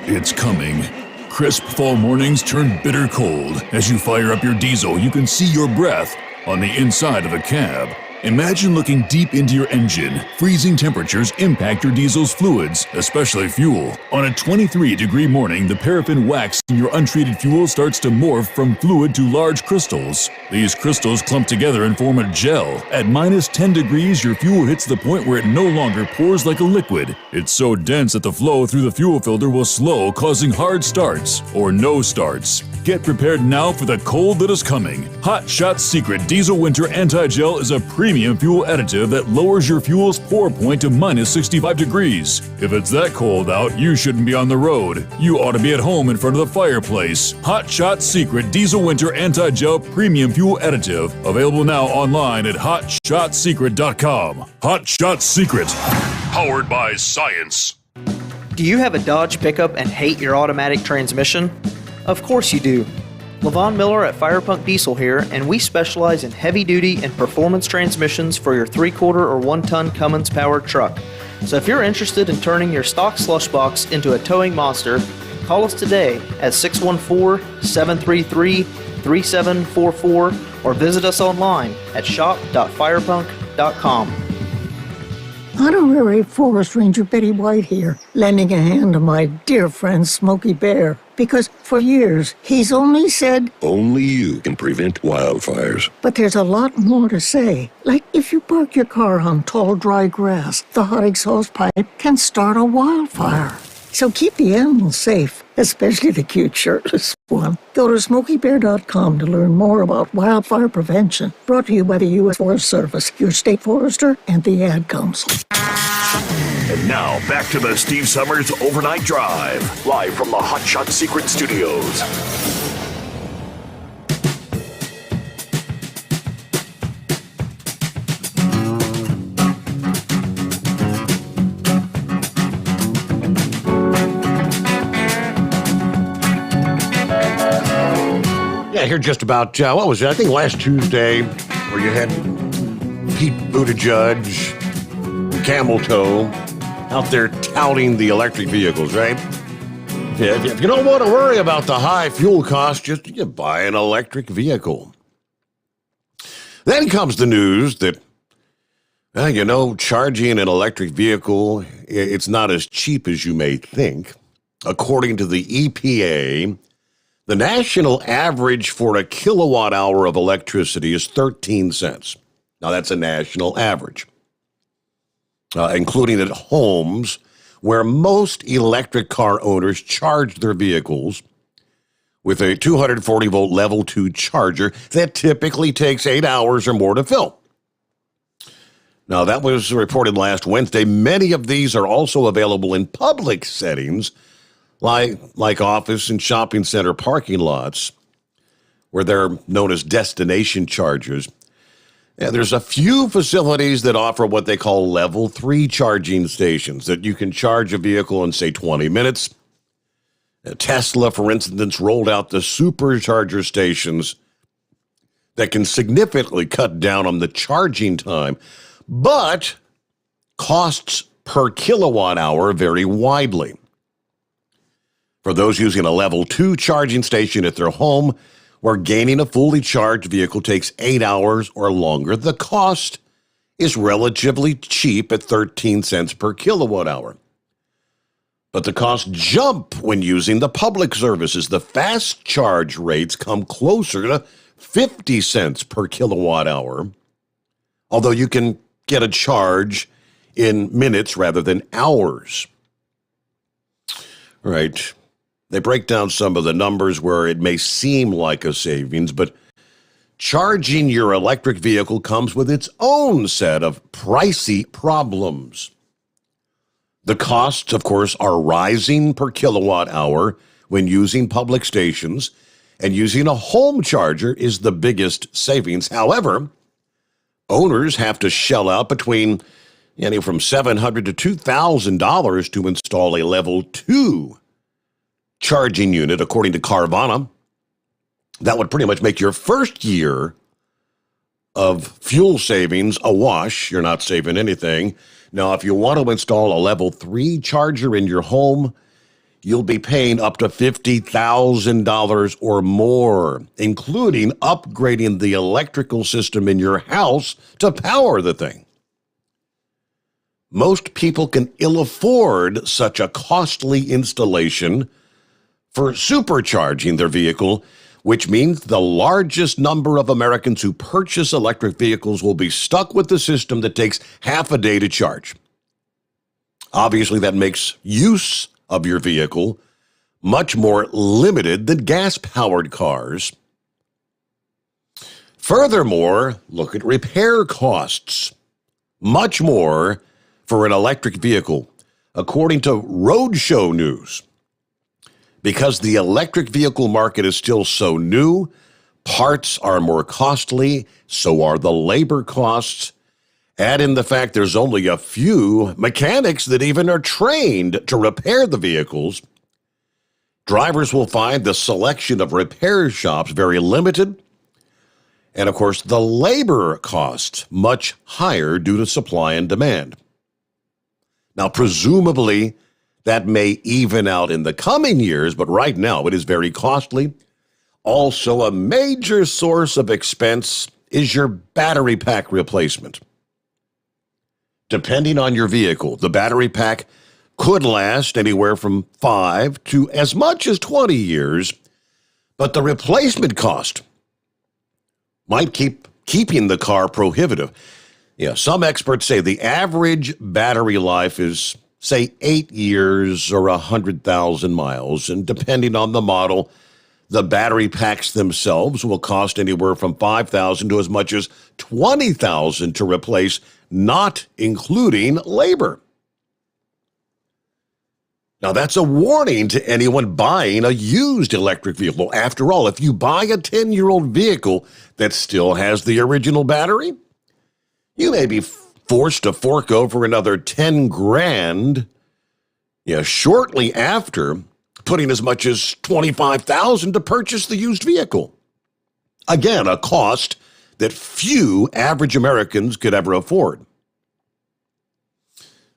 S21: It's coming. Crisp fall mornings turn bitter cold. As you fire up your diesel, you can see your breath on the inside of the cab. Imagine looking deep into your engine. Freezing temperatures impact your diesel's fluids, especially fuel. On a 23-degree morning, the paraffin wax in your untreated fuel starts to morph from fluid to large crystals. These crystals clump together and form a gel. At minus 10 degrees, your fuel hits the point where it no longer pours like a liquid. It's so dense that the flow through the fuel filter will slow, causing hard starts or no starts. Get prepared now for the cold that is coming. Hot Shot Secret Diesel Winter Anti-Gel is a premium fuel additive that lowers your fuel's pour point to minus 65 degrees. If it's that cold out, you shouldn't be on the road. You ought to be at home in front of the fireplace. Hot Shot Secret Diesel Winter Anti-Gel Premium Fuel Additive. Available now online at hotshotsecret.com. Hot Shot Secret. Powered by science.
S14: Do you have a Dodge pickup and hate your automatic transmission? Of course you do. Levon Miller at Firepunk Diesel here, and we specialize in heavy-duty and performance transmissions for your 3/4 or 1-ton Cummins-powered truck. So if you're interested in turning your stock slush box into a towing monster, call us today at 614-733-3744 or visit us online at shop.firepunk.com.
S7: Honorary Forest Ranger Betty White here, lending a hand to my dear friend Smokey Bear, because for years he's only said,
S5: Only you can prevent wildfires.
S7: but there's a lot more to say. Like if you park your car on tall, dry grass, the hot exhaust pipe can start a wildfire. So keep the animals safe, especially the cute shirtless one. Go to SmokeyBear.com to learn more about wildfire prevention. Brought to you by the U.S. Forest Service, your state forester, and the Ad Council.
S4: And now, back to the Steve Sommers Overnight Drive, live from the Hot Shot Secret Studios.
S3: Yeah, here just about, what was it? I think last Tuesday, where you had Pete Buttigieg, Camel Toe, out there touting the electric vehicles, right? If you don't want to worry about the high fuel costs, just you buy an electric vehicle. Then comes the news that, charging an electric vehicle, it's not as cheap as you may think. According to the EPA, the national average for a kilowatt hour of electricity is 13 cents. Now, that's a national average, including at homes where most electric car owners charge their vehicles with a 240-volt level 2 charger that typically takes 8 hours or more to fill. Now, that was reported last Wednesday. Many of these are also available in public settings, like office and shopping center parking lots, where they're known as destination chargers. And there's a few facilities that offer what they call level 3 charging stations, that you can charge a vehicle in, say, 20 minutes. Tesla, for instance, rolled out the supercharger stations that can significantly cut down on the charging time, but costs per kilowatt hour vary widely. For those using a level 2 charging station at their home, where gaining a fully charged vehicle takes 8 hours or longer, the cost is relatively cheap at 13 cents per kilowatt hour. But the costs jump when using the public services. The fast charge rates come closer to 50 cents per kilowatt hour, although you can get a charge in minutes rather than hours. Right. They break down some of the numbers where it may seem like a savings, but charging your electric vehicle comes with its own set of pricey problems. The costs, of course, are rising per kilowatt hour when using public stations, and using a home charger is the biggest savings. However, owners have to shell out between from $700 to $2,000 to install a level 2 charging unit, according to Carvana. That would pretty much make your first year of fuel savings a wash. You're not saving anything. Now, if you want to install a level 3 charger in your home, you'll be paying up to $50,000 or more, including upgrading the electrical system in your house to power the thing. Most people can ill afford such a costly installation for supercharging their vehicle, which means the largest number of Americans who purchase electric vehicles will be stuck with the system that takes half a day to charge. Obviously, that makes use of your vehicle much more limited than gas-powered cars. Furthermore, look at repair costs. Much more for an electric vehicle, according to Roadshow News. Because the electric vehicle market is still so new, parts are more costly, so are the labor costs. Add in the fact there's only a few mechanics that even are trained to repair the vehicles. Drivers will find the selection of repair shops very limited. And of course, the labor costs much higher due to supply and demand. Now, presumably, that may even out in the coming years, but right now it is very costly. Also, a major source of expense is your battery pack replacement. Depending on your vehicle, the battery pack could last anywhere from 5 to as much as 20 years, but the replacement cost might keeping the car prohibitive. Some experts say the average battery life is, say, 8 years or 100,000 miles, and depending on the model, the battery packs themselves will cost anywhere from $5,000 to as much as $20,000 to replace, not including labor. Now, that's a warning to anyone buying a used electric vehicle. After all, if you buy a 10-year-old vehicle that still has the original battery, you may be forced to fork over another 10 grand shortly after putting as much as $25,000 to purchase the used vehicle. Again, a cost that few average Americans could ever afford.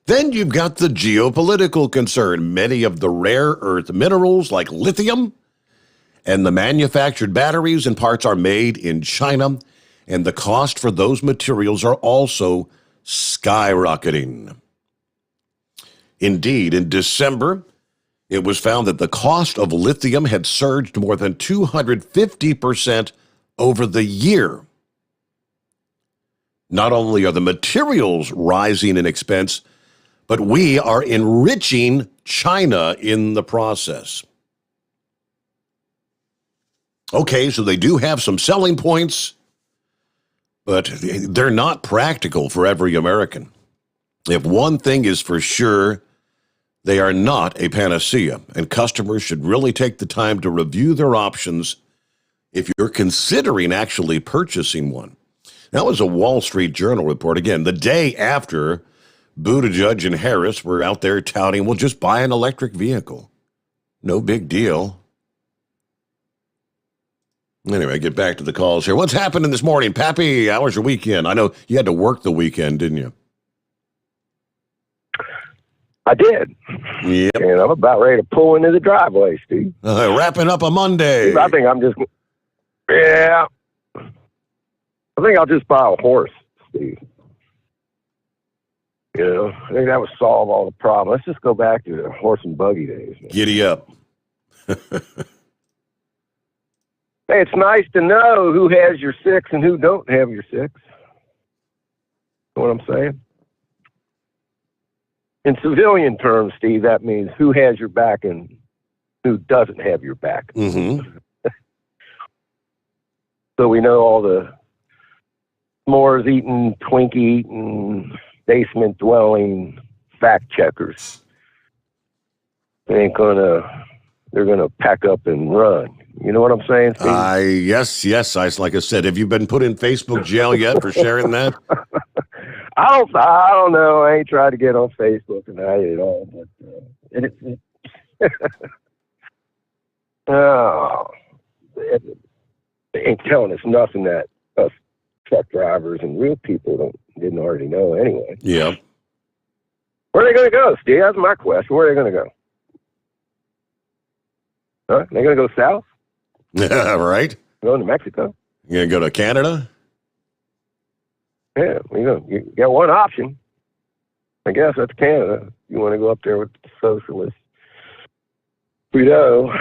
S3: Then you've got the geopolitical concern. Many of the rare earth minerals like lithium and the manufactured batteries and parts are made in China, and the cost for those materials are also skyrocketing. Indeed, in December, it was found that the cost of lithium had surged more than 250% over the year. Not only are the materials rising in expense, but we are enriching China in the process. Okay, so they do have some selling points, but they're not practical for every American. If one thing is for sure, they are not a panacea, and customers should really take the time to review their options if you're considering actually purchasing one. That was a Wall Street Journal report, again, the day after Buttigieg and Harris were out there touting, well, just buy an electric vehicle. No big deal. Anyway, get back to the calls here. What's happening this morning? Pappy, how was your weekend? I know you had to work the weekend, didn't you?
S1: I did.
S3: Yep.
S1: And I'm about ready to pull into the driveway, Steve.
S3: Wrapping up a Monday.
S1: Steve, I think I'm just... Yeah. I think I'll just buy a horse, Steve. You know, I think that would solve all the problems. Let's just go back to the horse and buggy days. Man.
S3: Giddy up.
S1: Hey, it's nice to know who has your six and who don't have your six. Know what I'm saying? In civilian terms, Steve, that means who has your back and who doesn't have your back.
S3: Mm-hmm.
S1: So we know all the s'mores eating, Twinkie eating, basement dwelling fact checkers. They're gonna pack up and run. You know what I'm saying, Steve?
S3: Yes. Like I said, have you been put in Facebook jail yet for sharing that?
S1: I don't know. I ain't tried to get on Facebook and hide it all, but they ain't telling us nothing that us truck drivers and real people didn't already know anyway.
S3: Yeah.
S1: Where are they going to go, Steve? That's my question. Where are they going to go? Huh? They going to go south?
S3: Right.
S1: Going to Mexico?
S3: You going to go to Canada?
S1: Yeah, you got one option. I guess that's Canada. You want to go up there with the socialists. Trudeau.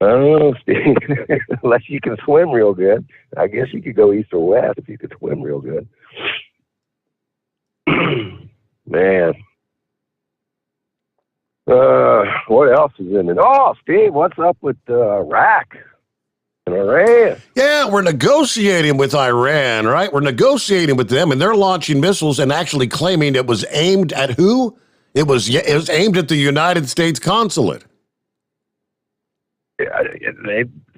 S1: I don't know, Steve. Unless you can swim real good. I guess you could go east or west if you could swim real good. Man. What else is in it? Oh, Steve, what's up with Iraq and Iran?
S3: Yeah, we're negotiating with Iran, right? We're negotiating with them, and they're launching missiles and actually claiming it was aimed at who? It was aimed at the United States consulate.
S1: Yeah,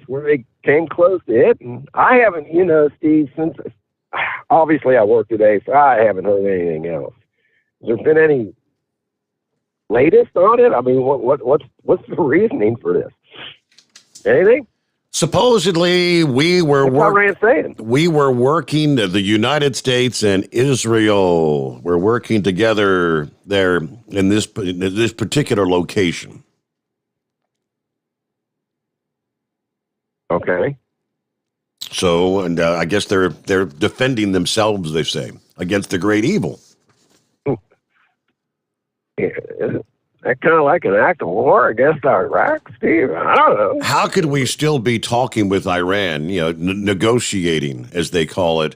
S1: where they came close to it. And I haven't, Steve, since obviously I work today, so I haven't heard anything else. Has there been any latest on it? I mean, what's the reasoning for this? Anything?
S3: Supposedly, we were working, the United States and Israel were working together there in this particular location.
S1: Okay.
S3: So, and I guess they're defending themselves, they say, against the great evil.
S1: Yeah, that kind of like an act of war against Iraq, Steve? I don't know.
S3: How could we still be talking with Iran, negotiating, as they call it,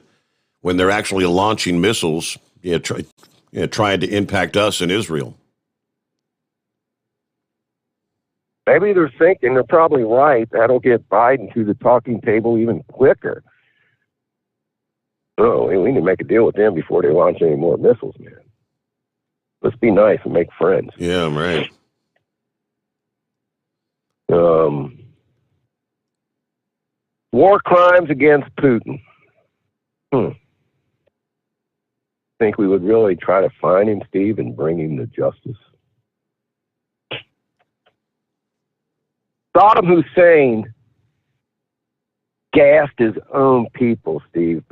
S3: when they're actually launching missiles, trying to impact us in Israel?
S1: Maybe they're thinking, they're probably right, that'll get Biden to the talking table even quicker. Oh, we need to make a deal with them before they launch any more missiles, man. Let's be nice and make friends.
S3: Yeah, right.
S1: War crimes against Putin. Think we would really try to find him, Steve, and bring him to justice? Saddam Hussein gassed his own people, Steve,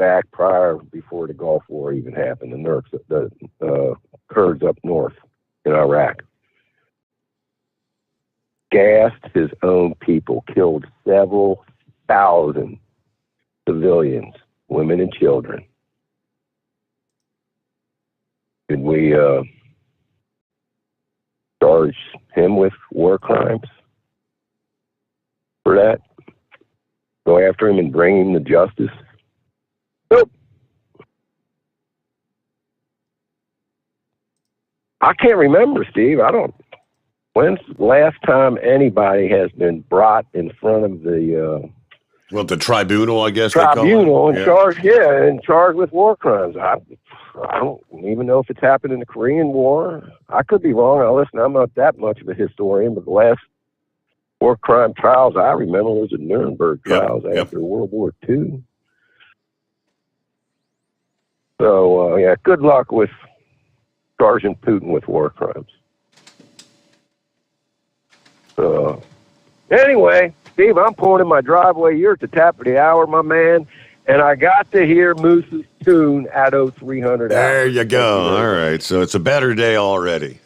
S1: before the Gulf War even happened. The Kurds up north in Iraq gassed his own people, killed several thousand civilians, women and children. Did we charge him with war crimes for that? Go after him and bring him to justice? Nope. I can't remember, Steve. When's the last time anybody has been brought in front of the
S3: the tribunal, I guess.
S1: Tribunal and charged with war crimes? I don't even know if it's happened in the Korean War. I could be wrong. Listen, I'm not that much of a historian, but the last war crime trials I remember was the Nuremberg trials after World War II. So, good luck with charging Putin with war crimes. Anyway, Steve, I'm pulling in my driveway. You're at the top of the hour, my man. And I got to hear Moose's tune at 0300.
S3: There you go. All right. So it's a better day already.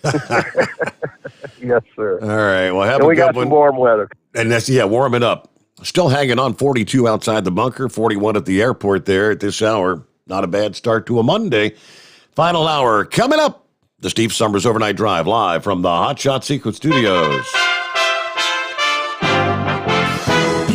S1: Yes, sir.
S3: All right. Well, have
S1: and
S3: a
S1: we
S3: good
S1: got
S3: one.
S1: Some warm weather.
S3: And that's, warming up. Still hanging on 42 outside the bunker, 41 at the airport there at this hour. Not a bad start to a Monday. Final hour coming up. The Steve Sommers Overnight Drive live from the Hot Shot Secret Studios.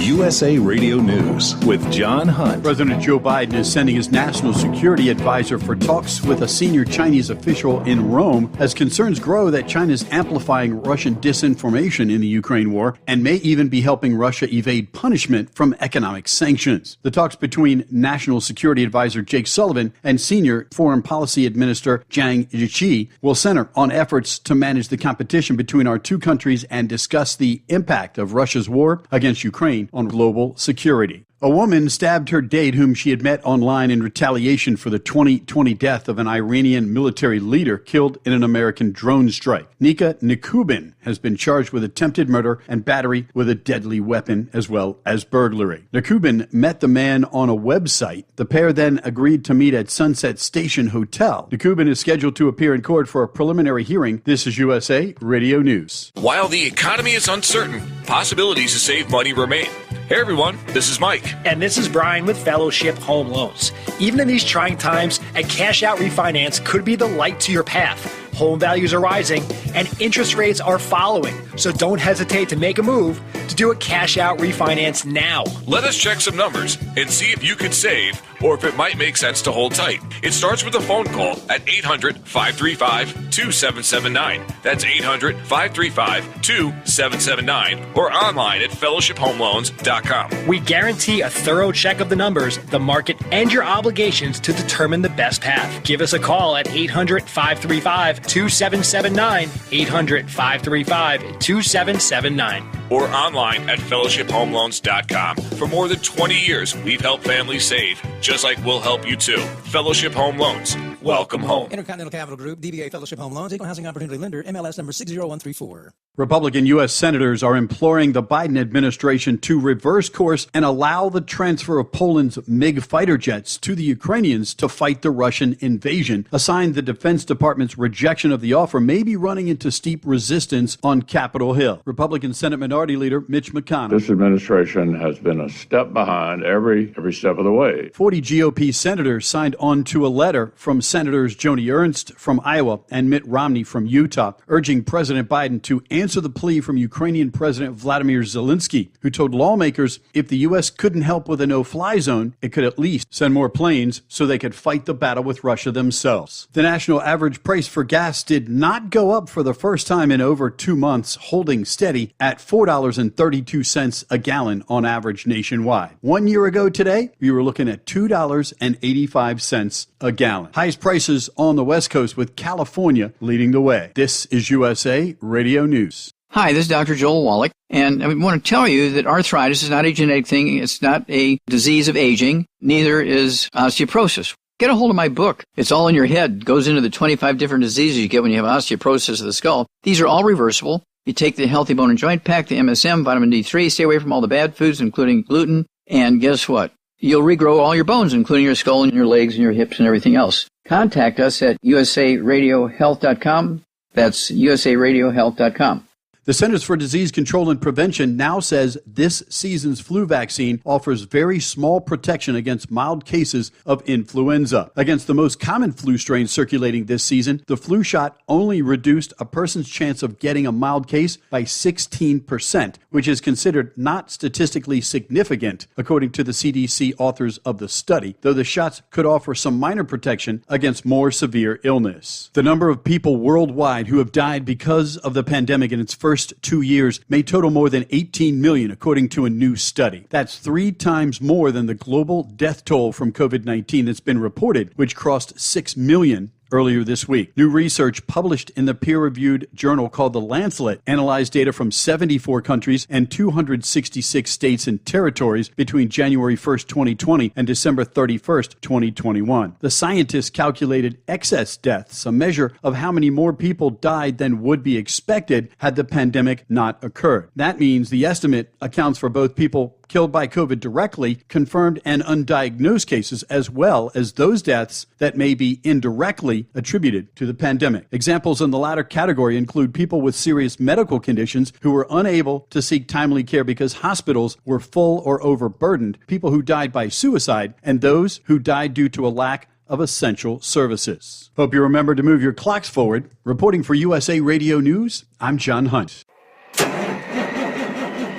S5: USA Radio News with John Hunt.
S10: President Joe Biden is sending his national security advisor for talks with a senior Chinese official in Rome as concerns grow that China's amplifying Russian disinformation in the Ukraine war and may even be helping Russia evade punishment from economic sanctions. The talks between National Security Advisor Jake Sullivan and Senior Foreign Policy Administrator Zhang Yiqi will center on efforts to manage the competition between our two countries and discuss the impact of Russia's war against Ukraine on global security. A woman stabbed her date whom she had met online in retaliation for the 2020 death of an Iranian military leader killed in an American drone strike. Nika Nikubin has been charged with attempted murder and battery with a deadly weapon as well as burglary. Nikubin met the man on a website. The pair then agreed to meet at Sunset Station Hotel. Nikubin is scheduled to appear in court for a preliminary hearing. This is USA Radio News.
S8: While the economy is uncertain, possibilities to save money remain. Hey everyone, this is Mike.
S11: And this is Brian with Fellowship Home Loans. Even in these trying times, a cash out refinance could be the light to your path. Home values are rising and interest rates are following. So don't hesitate to make a move to do a cash out refinance now.
S8: Let us check some numbers and see if you could save or if it might make sense to hold tight. It starts with a phone call at 800-535-2779. That's 800-535-2779 or online at fellowshiphomeloans.com.
S11: We guarantee a thorough check of the numbers, the market, and your obligations to determine the best path. Give us a call at 800-535-2779, 800-535-2779.
S8: Or online at fellowshiphomeloans.com. For more than 20 years, we've helped families save, just like we'll help you too. Fellowship Home Loans. Welcome home.
S22: Intercontinental Capital Group, DBA Fellowship Home Loans, Equal Housing Opportunity Lender, MLS number 60134.
S10: Republican U.S. senators are imploring the Biden administration to reverse course and allow the transfer of Poland's MiG fighter jets to the Ukrainians to fight the Russian invasion. A sign the Defense Department's rejection of the offer may be running into steep resistance on Capitol Hill. Republican Senate Minority Leader Mitch McConnell.
S24: This administration has been a step behind every step of the way.
S10: 40 GOP senators signed on to a letter from Senators Joni Ernst from Iowa and Mitt Romney from Utah, urging President Biden to answer the plea from Ukrainian President Vladimir Zelensky, who told lawmakers if the U.S. couldn't help with a no-fly zone, it could at least send more planes so they could fight the battle with Russia themselves. The national average price for gas did not go up for the first time in over 2 months, holding steady at $4.32 a gallon on average nationwide. 1 year ago today, we were looking at $2.85 a gallon. Highest prices on the West Coast, with California leading the way. This is USA Radio News.
S2: Hi, this is Dr. Joel Wallach, and I want to tell you that arthritis is not a genetic thing. It's not a disease of aging. Neither is osteoporosis. Get a hold of my book. It's all in your head. It goes into the 25 different diseases you get when you have osteoporosis of the skull. These are all reversible. You take the Healthy Bone and Joint Pack, the MSM, vitamin D3, stay away from all the bad foods, including gluten, and guess what? You'll regrow all your bones, including your skull and your legs and your hips and everything else. Contact us at usaradiohealth.com. That's usaradiohealth.com.
S10: The Centers for Disease Control and Prevention now says this season's flu vaccine offers very small protection against mild cases of influenza. Against the most common flu strain circulating this season, the flu shot only reduced a person's chance of getting a mild case by 16%, which is considered not statistically significant, according to the CDC authors of the study, though the shots could offer some minor protection against more severe illness. The number of people worldwide who have died because of the pandemic in its first 2 years may total more than 18 million, according to a new study. That's 3 times more than the global death toll from COVID-19 that's been reported, which crossed 6 million earlier this week. New research published in the peer-reviewed journal called The Lancet analyzed data from 74 countries and 266 states and territories between January 1st, 2020 and December 31st, 2021. The scientists calculated excess deaths, a measure of how many more people died than would be expected had the pandemic not occurred. That means the estimate accounts for both people killed by COVID directly, confirmed and undiagnosed cases, as well as those deaths that may be indirectly attributed to the pandemic. Examples in the latter category include people with serious medical conditions who were unable to seek timely care because hospitals were full or overburdened, people who died by suicide, and those who died due to a lack of essential services. Hope you remember to move your clocks forward. Reporting for USA Radio News, I'm John Hunt.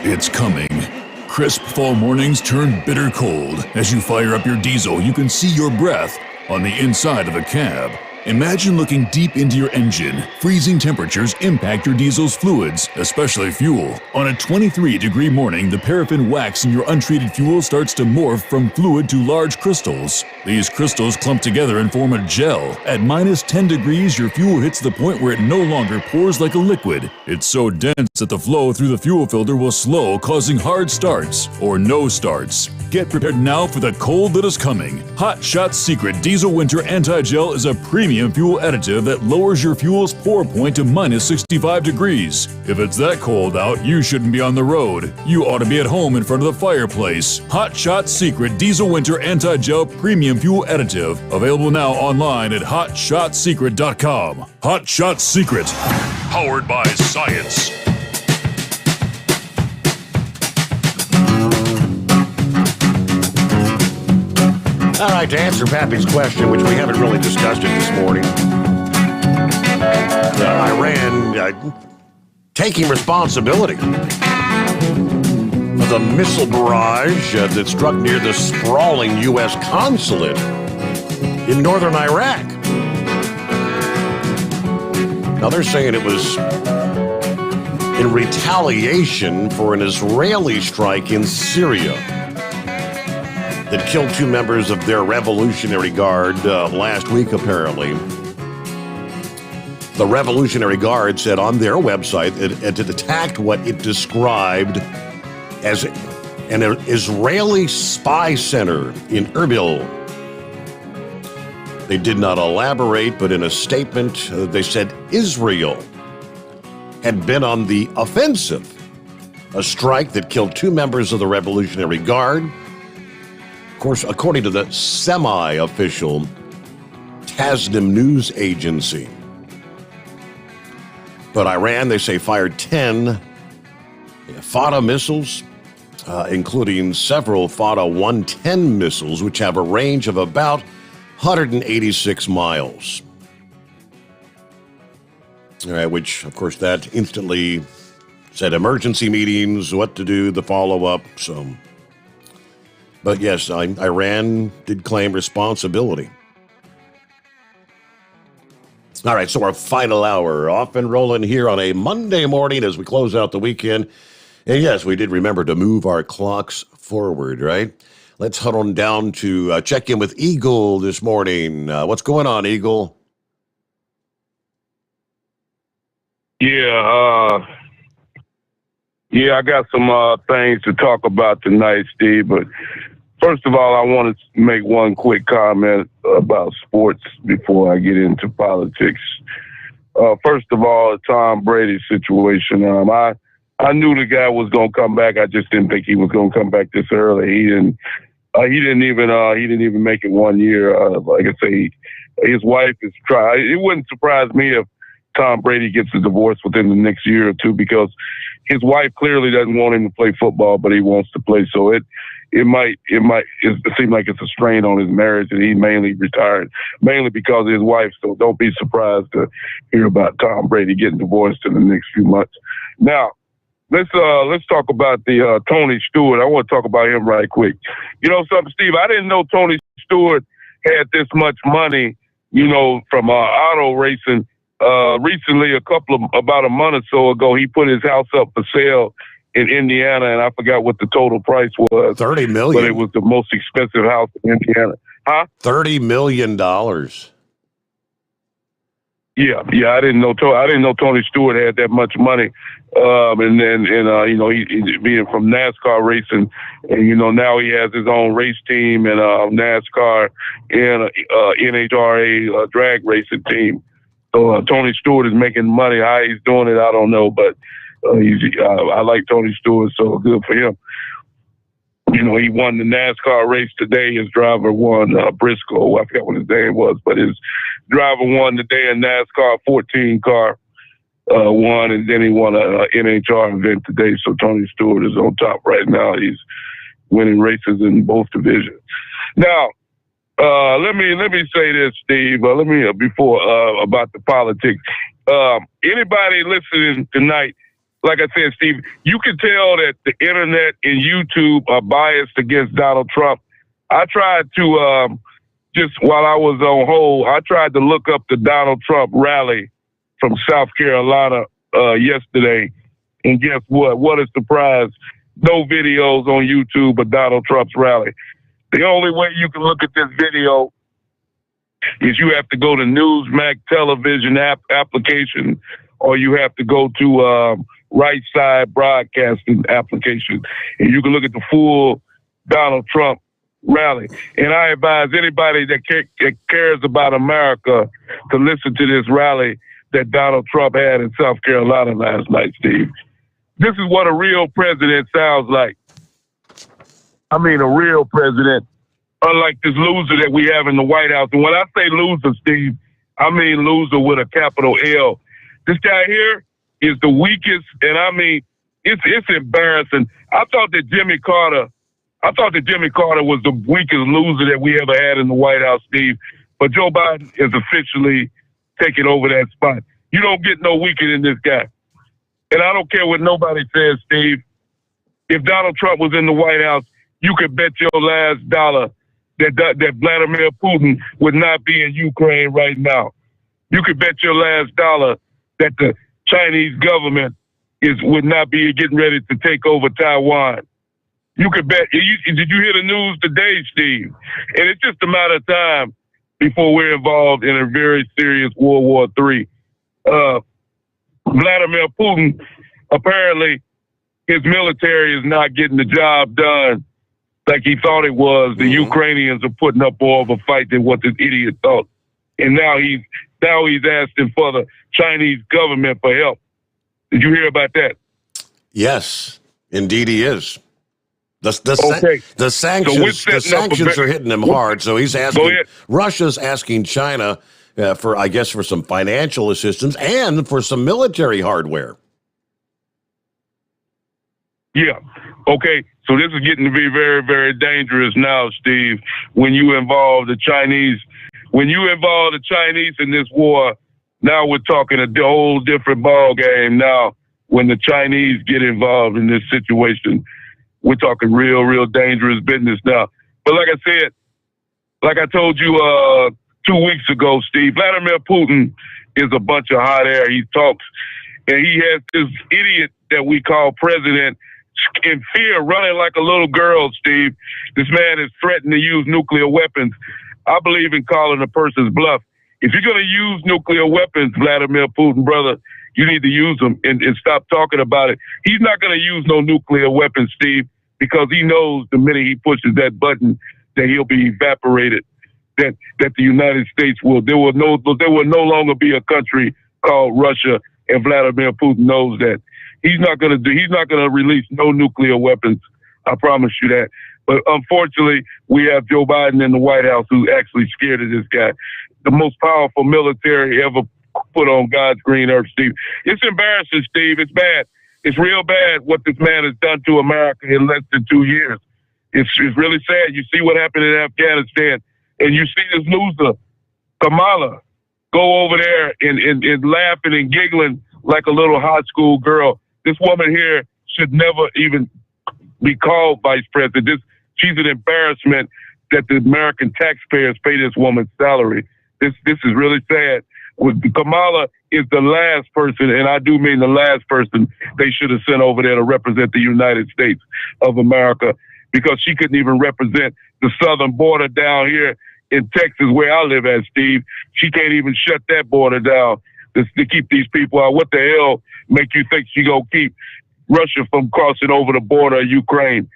S21: It's coming. Crisp fall mornings turn bitter cold. As you fire up your diesel, you can see your breath on the inside of a cab. Imagine looking deep into your engine. Freezing temperatures impact your diesel's fluids, especially fuel. On a 23-degree morning, the paraffin wax in your untreated fuel starts to morph from fluid to large crystals. These crystals clump together and form a gel. At minus 10 degrees, your fuel hits the point where it no longer pours like a liquid. It's so dense that the flow through the fuel filter will slow, causing hard starts or no starts. Get prepared now for the cold that is coming. Hot Shot's Secret Diesel Winter Anti-Gel is a premium fuel additive that lowers your fuel's pour point to minus 65 degrees. If it's that cold out, you shouldn't be on the road. You ought to be at home in front of the fireplace. Hot Shot's Secret Diesel Winter Anti-Gel Premium Fuel Additive. Available now online at hotshotsecret.com. Hot Shot Secret. Powered by science.
S3: All right, to answer Pappy's question, which we haven't really discussed it this morning, Iran taking responsibility for the missile barrage that struck near the sprawling U.S. consulate in northern Iraq. Now, they're saying it was in retaliation for an Israeli strike in Syria that killed 2 members of their Revolutionary Guard last week, apparently. The Revolutionary Guard said on their website it attacked what it described as an Israeli spy center in Erbil. They did not elaborate, but in a statement, they said Israel had been on the offensive, a strike that killed 2 members of the Revolutionary Guard. Of course, according to the semi-official Tasnim news agency. But Iran, they say, fired 10 Fata missiles, including several Fata 110 missiles, which have a range of about 186 miles. All right, which, of course, that instantly said emergency meetings, what to do, the follow-up, so... But yes, Iran did claim responsibility. All right, so our final hour off and rolling here on a Monday morning as we close out the weekend. And yes, we did remember to move our clocks forward, right? Let's huddle down to check in with Eagle this morning. What's going on, Eagle?
S9: Yeah, I got some things to talk about tonight, Steve. But first of all, I want to make one quick comment about sports before I get into politics. First of all, the Tom Brady situation. I knew the guy was going to come back. I just didn't think he was going to come back this early. He didn't even make it 1 year. Like I say, his wife is trying. It wouldn't surprise me if Tom Brady gets a divorce within the next year or two, because his wife clearly doesn't want him to play football, but he wants to play. So it might seem like it's a strain on his marriage, and he mainly retired mainly because of his wife. So don't be surprised to hear about Tom Brady getting divorced in the next few months. Now, let's talk about the Tony Stewart. I want to talk about him right quick. You know something, Steve? I didn't know Tony Stewart had this much money, from auto racing. Recently, about a month or so ago, he put his house up for sale in Indiana, and I forgot what the total price was.
S3: $30 million.
S9: But it was the most expensive house in Indiana. Huh?
S3: $30 million.
S9: Yeah. I didn't know Tony Stewart had that much money. He being from NASCAR racing, and now he has his own race team and NASCAR and NHRA drag racing team. So Tony Stewart is making money. How he's doing it, I don't know, but I like Tony Stewart, so good for him. He won the NASCAR race today. His driver won, Briscoe. I forgot what his name was, but his driver won today in NASCAR 14 car, won, and then he won an NHR event today. So Tony Stewart is on top right now. He's winning races in both divisions. Now, let me say this, Steve. Before about the politics. Anybody listening tonight, like I said, Steve, you can tell that the internet and YouTube are biased against Donald Trump. I tried to just while I was on hold, I tried to look up the Donald Trump rally from South Carolina yesterday, and guess what? What a surprise! No videos on YouTube of Donald Trump's rally. The only way you can look at this video is you have to go to Newsmax television application, or you have to go to Right Side Broadcasting application, and you can look at the full Donald Trump rally. And I advise anybody that cares about America to listen to this rally that Donald Trump had in South Carolina last night, Steve. This is what a real president sounds like. I mean, a real president, unlike this loser that we have in the White House. And when I say loser, Steve, I mean loser with a capital L. This guy here is the weakest, and I mean, it's embarrassing. I thought that Jimmy Carter was the weakest loser that we ever had in the White House, Steve. But Joe Biden is officially taking over that spot. You don't get no weaker than this guy. And I don't care what nobody says, Steve. If Donald Trump was in the White House, you could bet your last dollar that Vladimir Putin would not be in Ukraine right now. You could bet your last dollar that the Chinese government would not be getting ready to take over Taiwan. You could bet. Did you hear the news today, Steve? And it's just a matter of time before we're involved in a very serious World War III. Vladimir Putin, apparently, his military is not getting the job done like he thought it was. The Ukrainians are putting up more of a fight than what this idiot thought. And now he's asking for the Chinese government for help. Did you hear about that?
S3: Yes, indeed he is. The sanctions are hitting him hard, so he's asking. Russia's asking China for some financial assistance and for some military hardware.
S9: Yeah. Okay. So this is getting to be very, very dangerous now, Steve. When you involve the Chinese in this war, now we're talking a whole different ball game. Now, when the Chinese get involved in this situation, we're talking real, real dangerous business now. But like I said, like I told you 2 weeks ago, Steve, Vladimir Putin is a bunch of hot air. He talks, and he has this idiot that we call president in fear, running like a little girl, Steve. This man is threatened to use nuclear weapons. I believe in calling a person's bluff. If you're going to use nuclear weapons, Vladimir Putin, brother, you need to use them and stop talking about it. He's not going to use no nuclear weapons, Steve, because he knows the minute he pushes that button that he'll be evaporated. That the United States there will no longer be a country called Russia, and Vladimir Putin knows that. He's not going to release no nuclear weapons. I promise you that. But unfortunately, we have Joe Biden in the White House who's actually scared of this guy. The most powerful military ever put on God's green earth, Steve. It's embarrassing, Steve. It's bad. It's real bad what this man has done to America in less than 2 years. It's really sad. You see what happened in Afghanistan, and you see this loser, Kamala, go over there and laughing and giggling like a little high school girl. This woman here should never even be called vice president. She's an embarrassment that the American taxpayers pay this woman's salary. This is really sad. Kamala is the last person, and I do mean the last person they should have sent over there to represent the United States of America, because she couldn't even represent the southern border down here in Texas where I live at, Steve. She can't even shut that border down to keep these people out. What the hell make you think she gonna keep Russia from crossing over the border of Ukraine?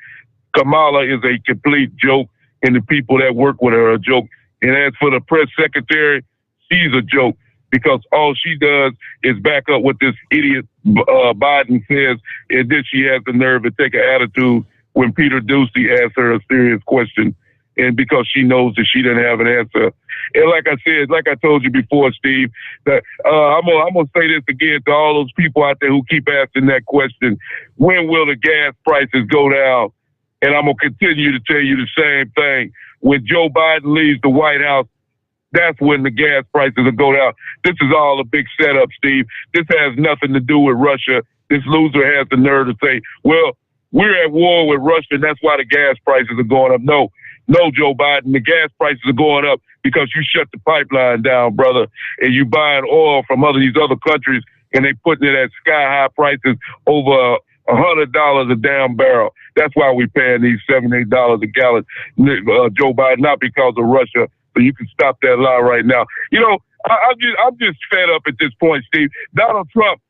S9: Kamala is a complete joke, and the people that work with her are a joke. And as for the press secretary, she's a joke, because all she does is back up what this idiot Biden says, and then she has the nerve to take an attitude when Peter Doocy asks her a serious question, and because she knows that she didn't have an answer. And like I said, like I told you before, Steve, that I'm gonna say this again to all those people out there who keep asking that question: when will the gas prices go down? And I'm gonna continue to tell you the same thing. When Joe Biden leaves the White House, that's when the gas prices will go down. This is all a big setup, Steve. This has nothing to do with Russia. This loser has the nerve to say, well, we're at war with Russia, and that's why the gas prices are going up. No, Joe Biden, the gas prices are going up because you shut the pipeline down, brother, and you buying oil from these other countries, and they putting it at sky-high prices over $100 a damn barrel. That's why we're paying these $7, $8 a gallon, Joe Biden, not because of Russia. So you can stop that lie right now. You know, I'm just fed up at this point, Steve. Donald Trump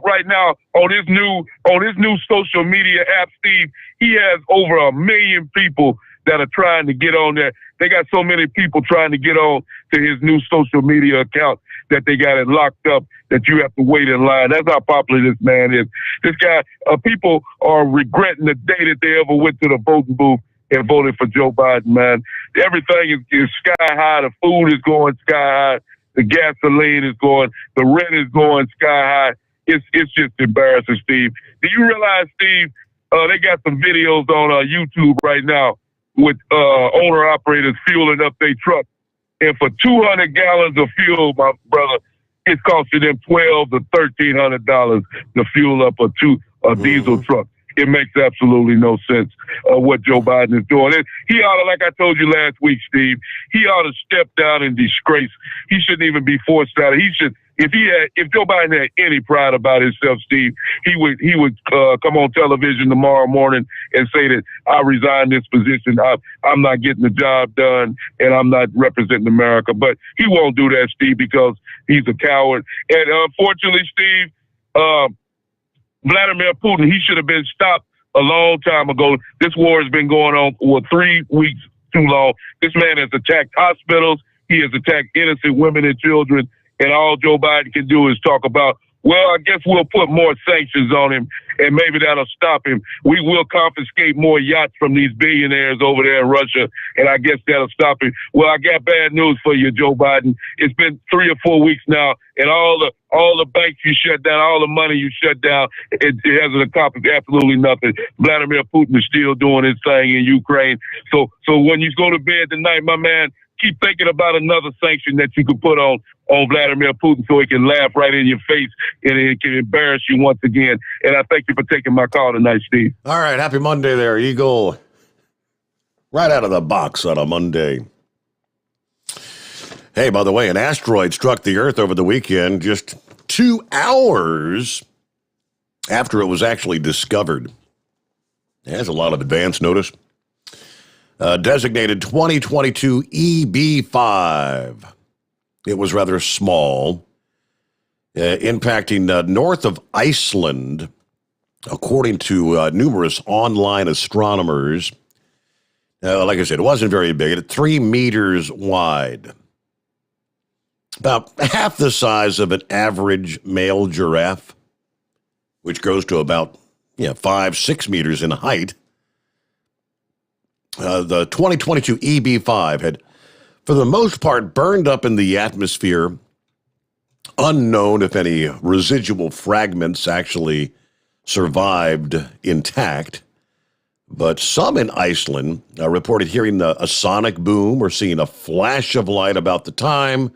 S9: right now on his new social media app, Steve, he has over 1 million people that are trying to get on there. They got so many people trying to get on to his new social media account that they got it locked up that you have to wait in line. That's how popular this man is. This guy, people are regretting the day that they ever went to the voting booth and voted for Joe Biden, man. Everything is sky high. The food is going sky high. The gasoline is going. The rent is going sky high. It's just embarrassing, Steve. Do you realize, Steve, they got some videos on YouTube right now with owner-operators fueling up their truck. And for 200 gallons of fuel, my brother, it's costing them $1,200 to $1,300 to fuel up a diesel truck. It makes absolutely no sense what Joe Biden is doing. And he ought to, like I told you last week, Steve, he ought to step down in disgrace. He shouldn't even be forced out. He should, if Joe Biden had any pride about himself, Steve, he would come on television tomorrow morning and say that I resigned this position. I'm not getting the job done, and I'm not representing America. But he won't do that, Steve, because he's a coward. And unfortunately, Steve, Vladimir Putin, he should have been stopped a long time ago. This war has been going on for 3 weeks too long. This man has attacked hospitals. He has attacked innocent women and children. And all Joe Biden can do is talk about, well, I guess we'll put more sanctions on him, and maybe that'll stop him. We will confiscate more yachts from these billionaires over there in Russia, and I guess that'll stop him. Well, I got bad news for you, Joe Biden. It's been 3 or 4 weeks now, and all the banks you shut down, all the money you shut down, it hasn't accomplished absolutely nothing. Vladimir Putin is still doing his thing in Ukraine. So when you go to bed tonight, my man, keep thinking about another sanction that you could put on Vladimir Putin so he can laugh right in your face and it can embarrass you once again. And I thank you for taking my call tonight, Steve.
S3: All right. Happy Monday there, Eagle. Right out of the box on a Monday. Hey, by the way, an asteroid struck the Earth over the weekend just 2 hours after it was actually discovered. It has a lot of advance notice. Designated 2022 EB5. It was rather small, impacting north of Iceland, according to numerous online astronomers. Like I said, it wasn't very big. At 3 meters wide. About half the size of an average male giraffe, which grows to about 5-6 meters in height. The 2022 EB5 had, for the most part, burned up in the atmosphere. Unknown if any residual fragments actually survived intact. But some in Iceland reported hearing a sonic boom or seeing a flash of light about the time.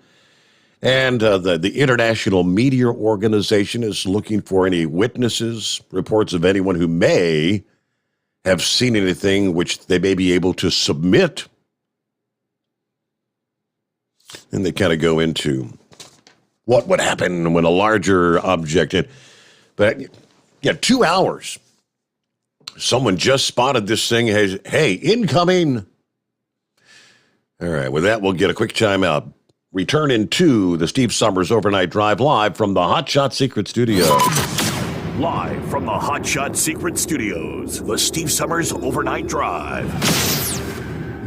S3: And the International Meteor Organization is looking for any witnesses, reports of anyone who may have seen anything which they may be able to submit. And they kind of go into what would happen when a larger object hit. But 2 hours. Someone just spotted this thing. Hey, incoming. All right, with that, we'll get a quick timeout. Return into the Steve Sommers Overnight Drive live from the Hot Shot Secret Studio.
S4: Live from the Hot Shot Secret Studios, the Steve Sommers Overnight Drive.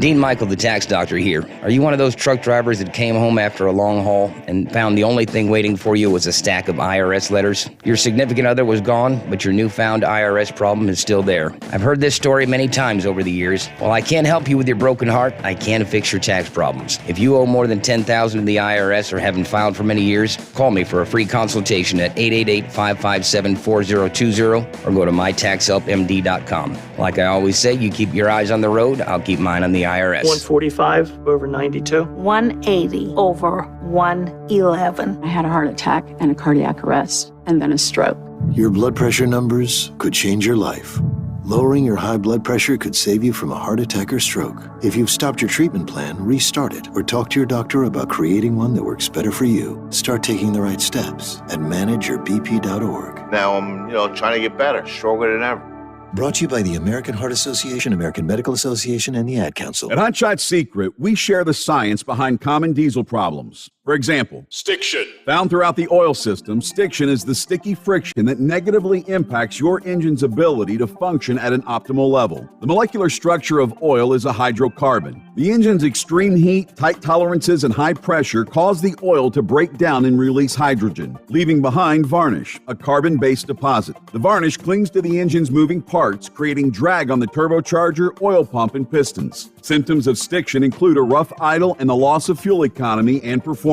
S16: Dean Michael, the tax doctor here. Are you one of those truck drivers that came home after a long haul and found the only thing waiting for you was a stack of IRS letters? Your significant other was gone, but your newfound IRS problem is still there. I've heard this story many times over the years. While I can't help you with your broken heart, I can fix your tax problems. If you owe more than $10,000 to the IRS or haven't filed for many years, call me for a free consultation at 888-557-4020 or go to mytaxhelpmd.com. Like I always say, you keep your eyes on the road, I'll keep mine on the IRS.
S12: 145 over 92.
S13: 180 over 111. I had a heart attack and a cardiac arrest and then a stroke.
S15: Your blood pressure numbers could change your life. Lowering your high blood pressure could save you from a heart attack or stroke. If you've stopped your treatment plan, restart it or talk to your doctor about creating one that works better for you. Start taking the right steps at manageyourbp.org.
S20: Now I'm, trying to get better, stronger than ever.
S15: Brought to you by the American Heart Association, American Medical Association, and the Ad Council.
S25: At Hot Shot Secret, we share the science behind common diesel problems. For example,
S21: stiction.
S25: Found throughout the oil system, stiction is the sticky friction that negatively impacts your engine's ability to function at an optimal level. The molecular structure of oil is a hydrocarbon. The engine's extreme heat, tight tolerances, and high pressure cause the oil to break down and release hydrogen, leaving behind varnish, a carbon-based deposit. The varnish clings to the engine's moving parts, creating drag on the turbocharger, oil pump, and pistons. Symptoms of stiction include a rough idle and a loss of fuel economy and performance.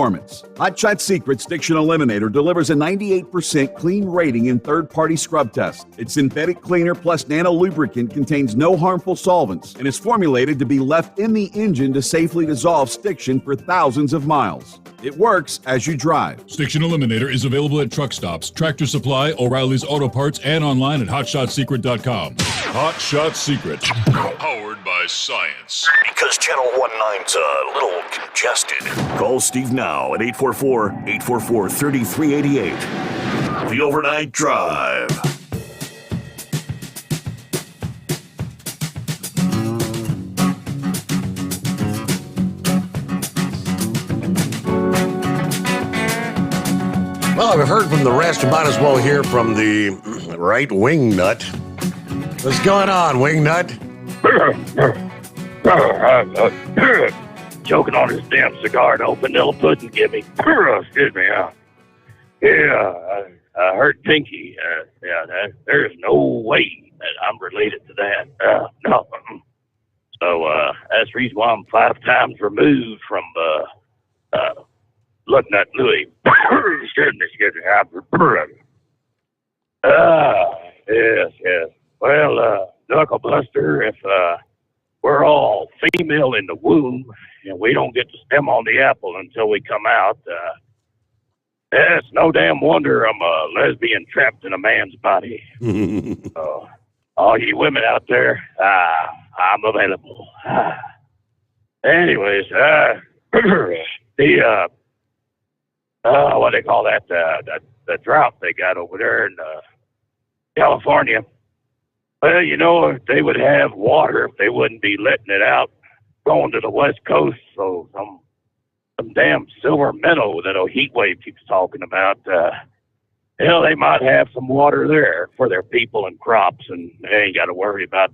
S25: Hot Shot Secret Stiction Eliminator delivers a 98% clean rating in third-party scrub tests. Its synthetic cleaner plus nano lubricant contains no harmful solvents and is formulated to be left in the engine to safely dissolve stiction for thousands of miles. It works as you drive.
S21: Stiction Eliminator is available at truck stops, Tractor Supply, O'Reilly's Auto Parts, and online at hotshotsecret.com. Hot Shot Secret. Powered by science.
S4: Because Channel 19's a little congested. Call Steve now at 844-844-3388. The Overnight Drive.
S3: Well, I've heard from the rest. You might as well hear from the right wing nut. What's going on, wing nut?
S6: Choking on his damn cigar, no vanilla pudding, give me. Excuse me. I heard Pinky. There's no way that I'm related to that. No. So that's the reason why I'm 5 times removed from looking at Louis. Excuse me. Yes. Well, Knuckle Buster, if we're all female in the womb and we don't get to stem on the apple until we come out, it's no damn wonder I'm a lesbian trapped in a man's body. All you women out there, I'm available. Anyways, what do they call that? The drought they got over there in California. Well, you know, if they would have water, if they wouldn't be letting it out, going to the West Coast, so some damn silver minnow that a heat wave keeps talking about, hell, they might have some water there for their people and crops, and they ain't got to worry about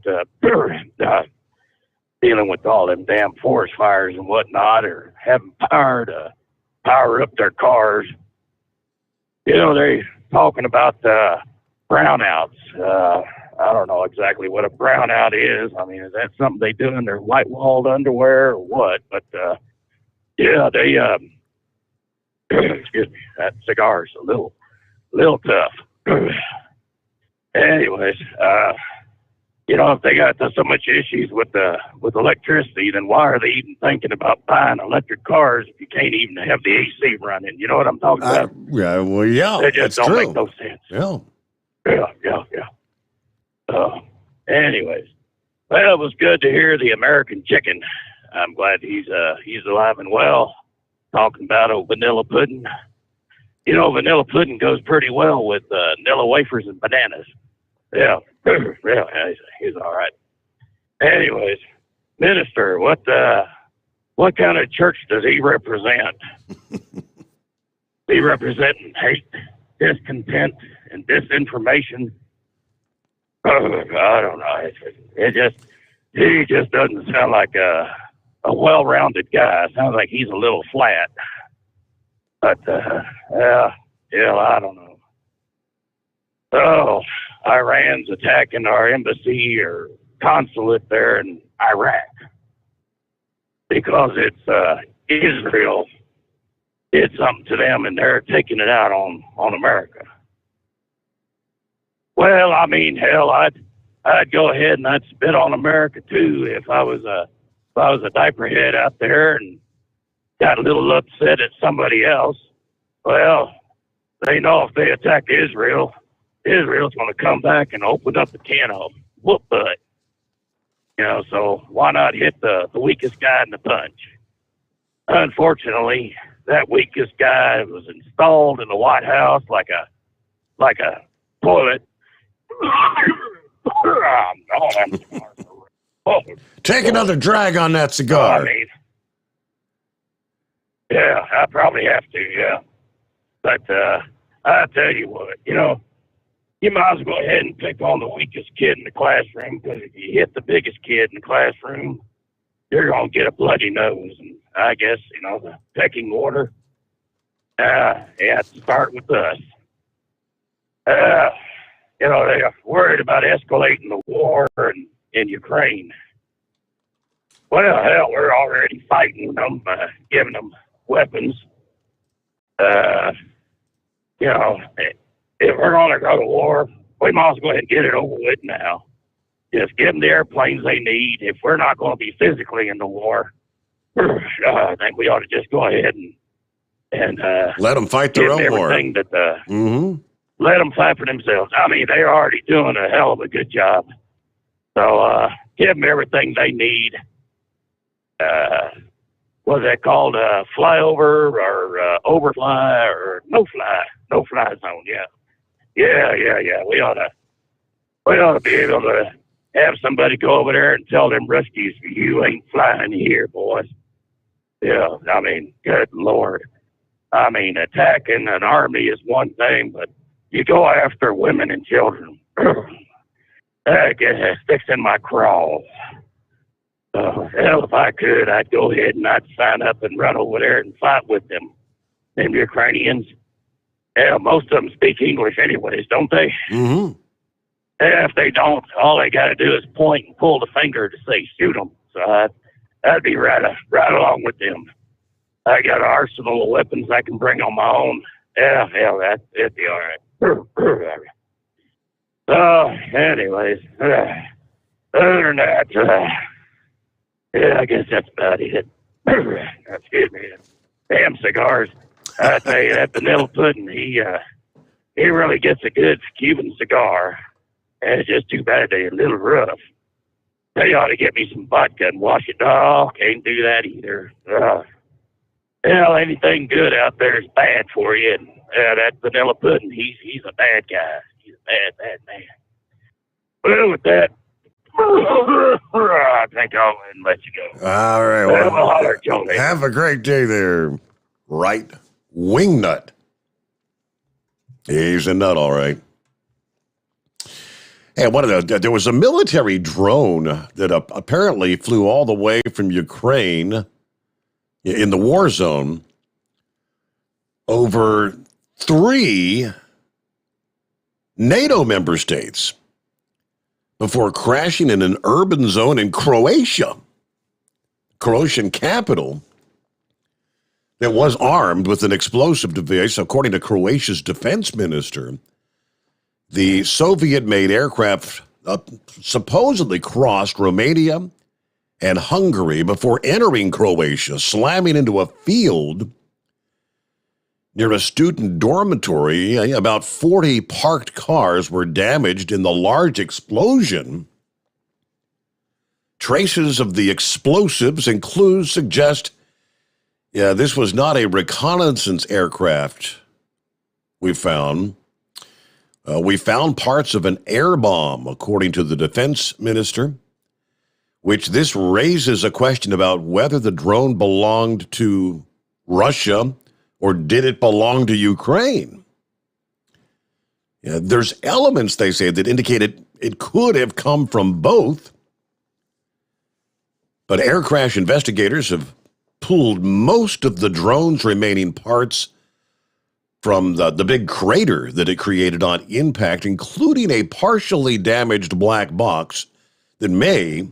S6: dealing with all them damn forest fires and whatnot, or having power to power up their cars. You know, they're talking about brownouts. I don't know exactly what a brownout is. I mean, is that something they do in their white-walled underwear or what? But, yeah, they, excuse me, that cigar's a little tough. Anyways, you know, if they got so much issues with electricity, then why are they even thinking about buying electric cars if you can't even have the AC running? You know what I'm talking about?
S3: Yeah, well, yeah,
S6: They just
S3: that's
S6: don't
S3: true.
S6: make no sense.
S3: Yeah.
S6: Yeah. Anyways, well, it was good to hear the American chicken. I'm glad he's alive and well. Talking about old vanilla pudding. You know, vanilla pudding goes pretty well with vanilla wafers and bananas. Yeah, yeah, he's all right. Anyways, minister, what kind of church does he represent? He representing hate, discontent, and disinformation. I don't know. He just doesn't sound like a well-rounded guy. Sounds like he's a little flat. But yeah, I don't know. Oh, Iran's attacking our embassy or consulate there in Iraq because it's Israel did something to them and they're taking it out on America. Well, I mean, hell, I'd go ahead and I'd spit on America too if I was a diaper head out there and got a little upset at somebody else. Well, they know if they attack Israel's going to come back and open up a can of whoop butt. You know, so why not hit the weakest guy in the bunch? Unfortunately, that weakest guy was installed in the White House like a toilet.
S3: Take another drag on that cigar.
S6: I mean, yeah, I probably have to, yeah. But I tell you what, you know, you might as well go ahead and pick on the weakest kid in the classroom, because if you hit the biggest kid in the classroom, you're going to get a bloody nose. And I guess, you know, the pecking order, start with us. You know, they're worried about escalating the war in Ukraine. Well, hell, we're already fighting them, giving them weapons. You know, if we're going to go to war, we might as well go ahead and get it over with now. Just give them the airplanes they need. If we're not going to be physically in the war, I think we ought to just go ahead and
S3: let them fight their own war.
S6: That let them fight for themselves. I mean, they're already doing a hell of a good job. So give them everything they need. What's that called? Flyover or overfly or no fly zone. Yeah. We ought to be able to have somebody go over there and tell them rescues, you ain't flying here, boys. Yeah, I mean, good Lord. I mean, attacking an army is one thing, but you go after women and children. That sticks in my craw. Hell, if I could, I'd go ahead and I'd sign up and run over there and fight with them Ukrainians. Yeah, most of them speak English anyways, don't they?
S3: Mm-hmm.
S6: Yeah, if they don't, all they got to do is point and pull the finger to say shoot them. So I'd be right along with them. I got an arsenal of weapons I can bring on my own. Yeah, hell, it'd be all right. So, anyways, other than that, yeah, I guess that's about it. Excuse me. Damn cigars. I tell you, that vanilla pudding, he really gets a good Cuban cigar. And it's just too bad they're a little rough. They ought to get me some vodka and wash it off. Can't do that either. Hell, anything good out there is bad for you. And that vanilla pudding, he's a bad guy. He's a bad, bad man. Well, with that, I think I'll go ahead and let you go.
S3: All right.
S6: Well, holler at you later.
S3: Have a great day there, right wing nut. He's a nut, all right. Hey, there was a military drone that apparently flew all the way from Ukraine in the war zone over 3 NATO member states before crashing in an urban zone in Croatia, Croatian capital, that was armed with an explosive device. According to Croatia's defense minister, the Soviet-made aircraft supposedly crossed Romania and Hungary before entering Croatia, slamming into a field near a student dormitory. About 40 parked cars were damaged in the large explosion. Traces of the explosives and clues suggest, this was not a reconnaissance aircraft we found. We found parts of an air bomb, according to the defense minister, which this raises a question about whether the drone belonged to Russia or did it belong to Ukraine? There's elements, they say, that indicated it could have come from both. But air crash investigators have pulled most of the drone's remaining parts from the big crater that it created on impact, including a partially damaged black box that may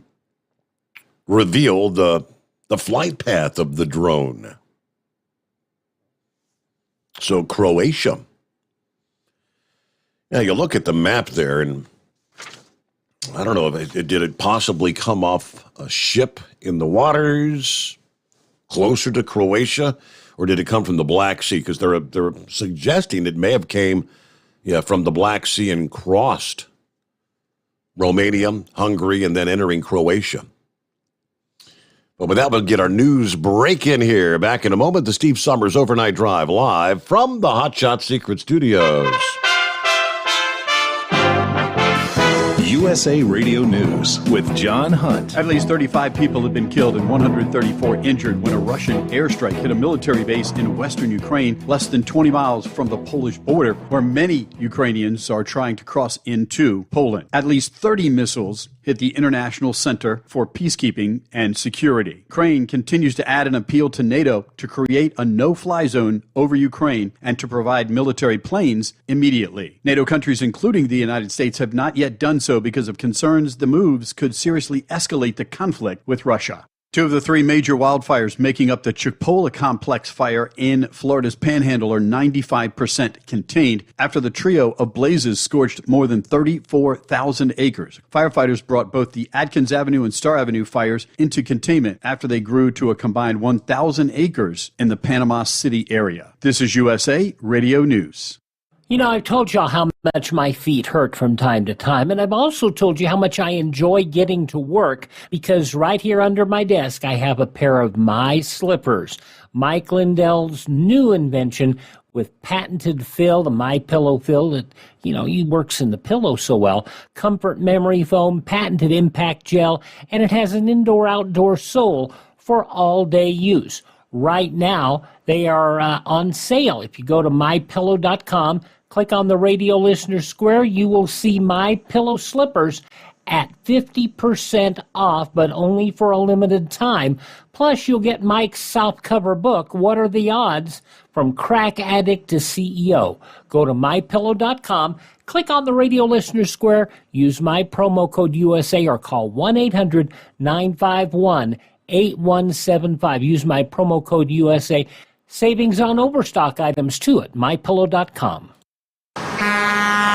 S3: reveal the flight path of the drone. So Croatia. Now you look at the map there, and I don't know, did it possibly come off a ship in the waters closer to Croatia, or did it come from the Black Sea? Because they're suggesting it may have came from the Black Sea and crossed Romania, Hungary, and then entering Croatia. But with that, we'll get our news break in here. Back in a moment, the Steve Sommers Overnight Drive, live from the Hot Shot Secret Studios.
S5: USA Radio News with John Hunt.
S10: At least 35 people have been killed and 134 injured when a Russian airstrike hit a military base in western Ukraine, less than 20 miles from the Polish border, where many Ukrainians are trying to cross into Poland. At least 30 missiles hit the International Center for Peacekeeping and Security. Ukraine continues to add an appeal to NATO to create a no-fly zone over Ukraine and to provide military planes immediately. NATO countries, including the United States, have not yet done so because of concerns the moves could seriously escalate the conflict with Russia. 2 of the 3 major wildfires making up the Chipola complex fire in Florida's Panhandle are 95% contained after the trio of blazes scorched more than 34,000 acres. Firefighters brought both the Atkins Avenue and Star Avenue fires into containment after they grew to a combined 1,000 acres in the Panama City area. This is USA Radio News.
S14: You know, I've told y'all how much my feet hurt from time to time, and I've also told you how much I enjoy getting to work because right here under my desk I have a pair of my slippers, Mike Lindell's new invention with patented fill, the My Pillow fill that, he works in the pillow so well, comfort memory foam, patented impact gel, and it has an indoor-outdoor sole for all-day use. Right now, they are on sale. If you go to mypillow.com, click on the radio listener square, you will see My Pillow slippers at 50% off, but only for a limited time. Plus, you'll get Mike's softcover book, What Are the Odds? From Crack Addict to CEO. Go to mypillow.com, click on the radio listener square, use my promo code USA, or call 1-800-951-8175. Use my promo code USA. Savings on overstock items, too, at mypillow.com.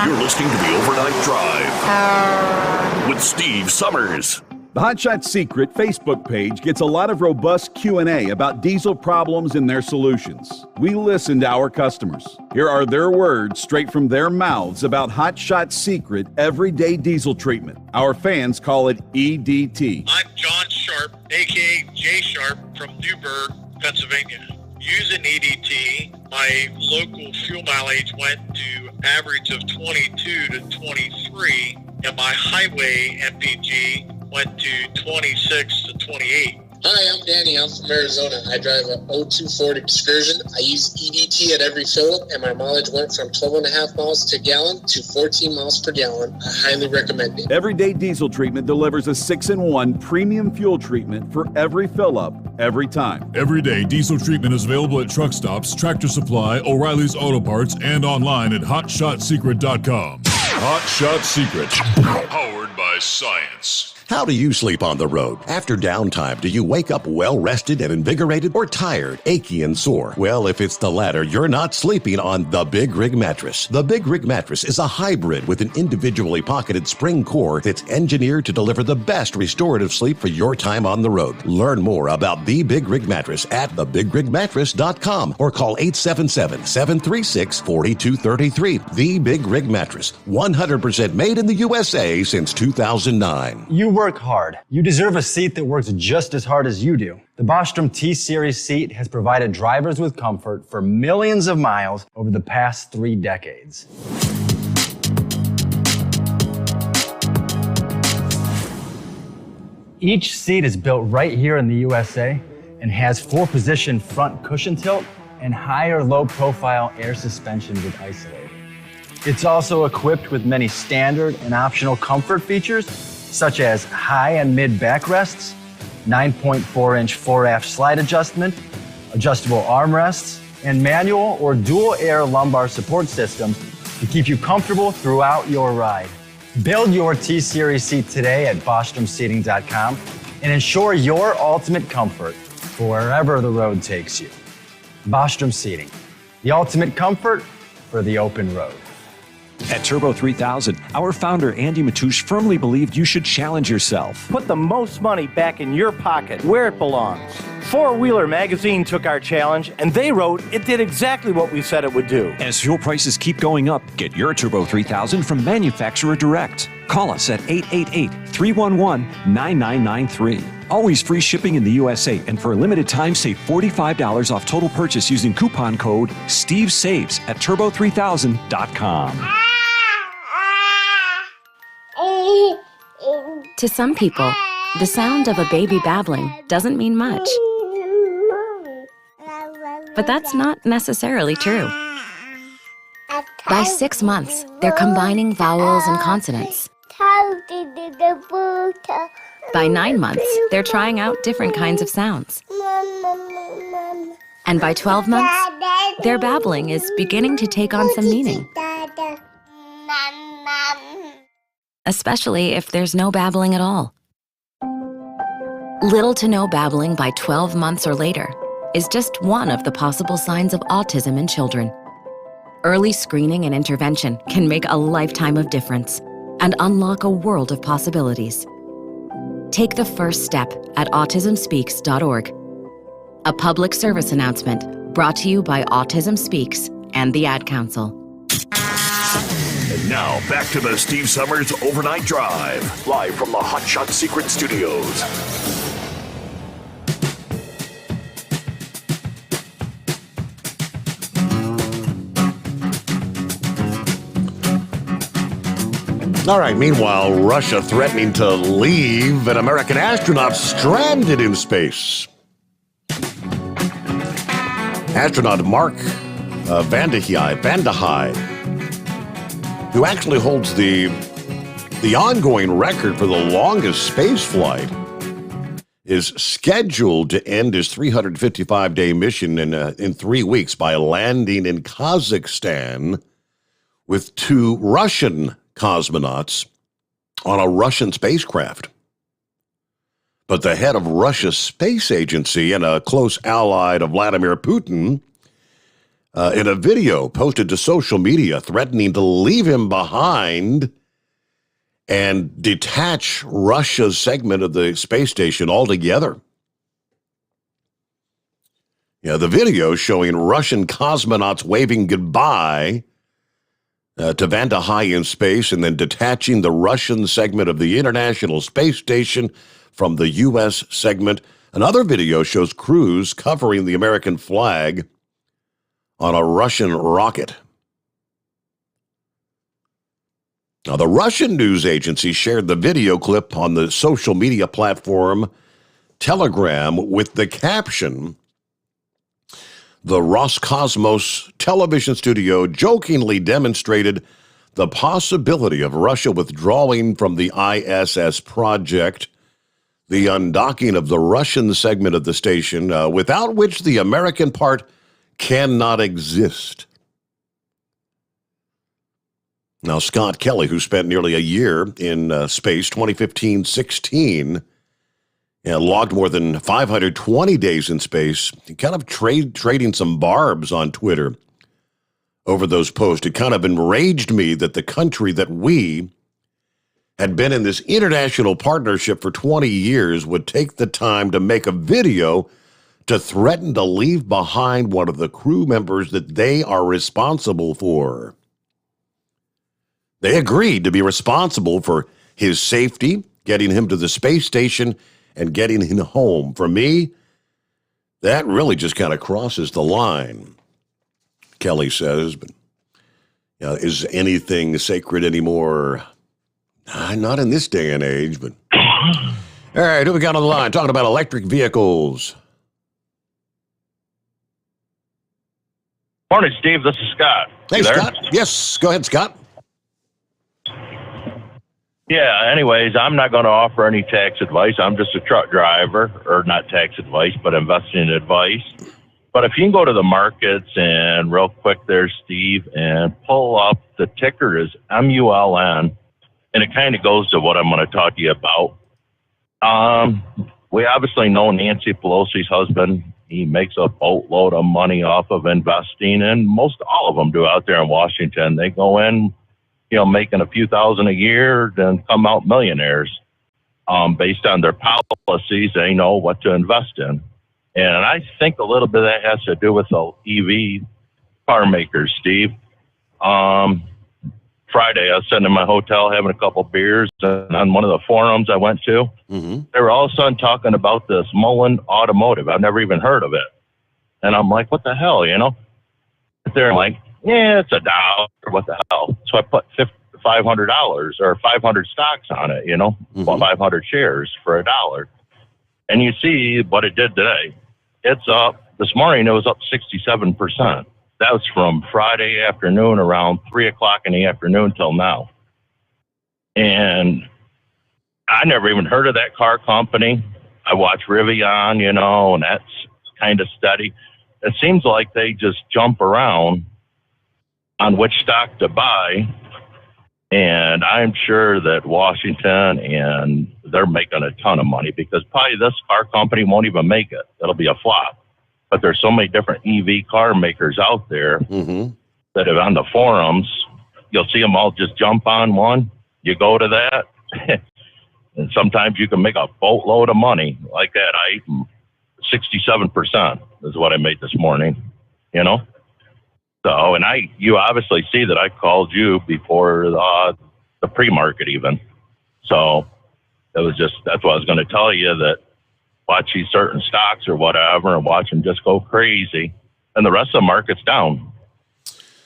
S4: You're listening to the Overnight Drive with Steve Sommers.
S25: The Hot Shot Secret Facebook page gets a lot of robust Q&A about diesel problems and their solutions. We listen to our customers. Here are their words straight from their mouths about Hot Shot Secret everyday diesel treatment. Our fans call it EDT.
S17: I'm John Sharp, a.k.a. Jay Sharp from Newburgh, Pennsylvania.
S7: using EDT, my local fuel mileage went to average of 22 to 23, and my highway MPG went to 26 to 28.
S17: Hi, I'm Danny. I'm from Arizona. I drive a 02 Ford Excursion. I use EDT at every fill-up, and my mileage went from 12.5 miles to gallon to 14 miles per gallon. I highly recommend it.
S25: Everyday Diesel Treatment delivers a 6-in-1 premium fuel treatment for every fill-up, every time.
S21: Everyday Diesel Treatment is available at truck stops, Tractor Supply, O'Reilly's Auto Parts, and online at HotShotSecret.com. Hot Shot Secret, powered by science.
S3: How do you sleep on the road? After downtime, do you wake up well-rested and invigorated or tired, achy, and sore? Well, if it's the latter, you're not sleeping on the Big Rig Mattress. The Big Rig Mattress is a hybrid with an individually pocketed spring core that's engineered to deliver the best restorative sleep for your time on the road. Learn more about the Big Rig Mattress at thebigrigmattress.com or call 877-736-4233. The Big Rig Mattress, 100% made in the USA since 2009.
S18: You work hard. You deserve a seat that works just as hard as you do. The Bostrom T-Series seat has provided drivers with comfort for millions of miles over the past 3 decades. Each seat is built right here in the USA and has 4-position front cushion tilt and higher low-profile air suspension with Isolator. It's also equipped with many standard and optional comfort features, such as high and mid backrests, 9.4-inch fore-aft slide adjustment, adjustable armrests, and manual or dual air lumbar support system to keep you comfortable throughout your ride. Build your T-Series seat today at BostromSeating.com and ensure your ultimate comfort for wherever the road takes you. Bostrom Seating, the ultimate comfort for the open road.
S19: At Turbo 3000, our founder Andy Matouche firmly believed you should challenge yourself.
S23: Put the most money back in your pocket, where it belongs. Four Wheeler magazine took our challenge, and they wrote it did exactly what we said it would do.
S19: As fuel prices keep going up, get your Turbo 3000 from manufacturer direct. Call us at 888-311-9993. Always free shipping in the USA, and for a limited time, save $45 off total purchase using coupon code STEVESAVES at turbo3000.com.
S26: To some people, the sound of a baby babbling doesn't mean much. But that's not necessarily true. By 6 months, they're combining vowels and consonants. By 9 months, they're trying out different kinds of sounds. And by 12 months, their babbling is beginning to take on some meaning. Especially if there's no babbling at all. Little to no babbling by 12 months or later is just one of the possible signs of autism in children. Early screening and intervention can make a lifetime of difference and unlock a world of possibilities. Take the first step at autismspeaks.org. A public service announcement brought to you by Autism Speaks and the Ad Council.
S4: And now, back to the Steve Sommers Overnight Drive, live from the Hot Shot Secret Studios.
S3: All right, meanwhile, Russia threatening to leave an American astronaut stranded in space. Astronaut Mark Vandehei, who actually holds the ongoing record for the longest space flight, is scheduled to end his 355-day mission in 3 weeks by landing in Kazakhstan with 2 Russian cosmonauts on a Russian spacecraft. But the head of Russia's space agency and a close ally of Vladimir Putin, in a video posted to social media threatening to leave him behind and detach Russia's segment of the space station altogether. The video showing Russian cosmonauts waving goodbye to Vandehei in space and then detaching the Russian segment of the International Space Station from the U.S. segment Another video shows crews covering the American flag on a Russian rocket. Now, the Russian news agency shared the video clip on the social media platform Telegram with the caption, "The Roscosmos television studio jokingly demonstrated the possibility of Russia withdrawing from the ISS project, the undocking of the Russian segment of the station, without which the American part cannot exist." Now, Scott Kelly, who spent nearly a year in space, 2015-16, and logged more than 520 days in space, he kind of trading some barbs on Twitter over those posts. It kind of enraged me that the country that we had been in this international partnership for 20 years would take the time to make a video to threaten to leave behind one of the crew members that they are responsible for. They agreed to be responsible for his safety, getting him to the space station, and getting him home. For me, that really just kind of crosses the line, Kelly says. But is anything sacred anymore? Not in this day and age, but... All right, who we got on the line? Talking about electric vehicles.
S1: Morning, Steve. This is Scott.
S3: Hey, Scott. Yes, go ahead, Scott.
S1: Yeah, anyways, I'm not going to offer any tax advice. I'm just a truck driver, or not tax advice, but investing advice. But if you can go to the markets and real quick there, Steve, and pull up, the ticker is MULN, and it kind of goes to what I'm going to talk to you about. We obviously know Nancy Pelosi's husband. He makes a boatload of money off of investing, and most all of them do out there in Washington. They go in, making a few thousand a year, then come out millionaires. Based on their policies, they know what to invest in. And I think a little bit of that has to do with the EV car makers, Steve. Friday, I was sitting in my hotel having a couple beers, and on one of the forums I went to, they were all of a sudden talking about this Mullen Automotive. I've never even heard of it. And I'm like, what the hell, They're like, yeah, it's $1. What the hell? So I put $500 or 500 stocks on it, bought 500 shares for $1. And you see what it did today. It's up. This morning, it was up 67%. That was from Friday afternoon around 3 o'clock in the afternoon till now. And I never even heard of that car company. I watch Rivian, and that's kind of steady. It seems like they just jump around on which stock to buy. And I'm sure that Washington, and they're making a ton of money because probably this car company won't even make it. It'll be a flop. But there's so many different EV car makers out there that are on the forums. You'll see them all just jump on one. You go to that, and sometimes you can make a boatload of money like that. 67% is what I made this morning, So, and you obviously see that I called you before the pre-market even. So that's what I was going to tell you, that watch these certain stocks or whatever and watch them just go crazy. And the rest of the market's down.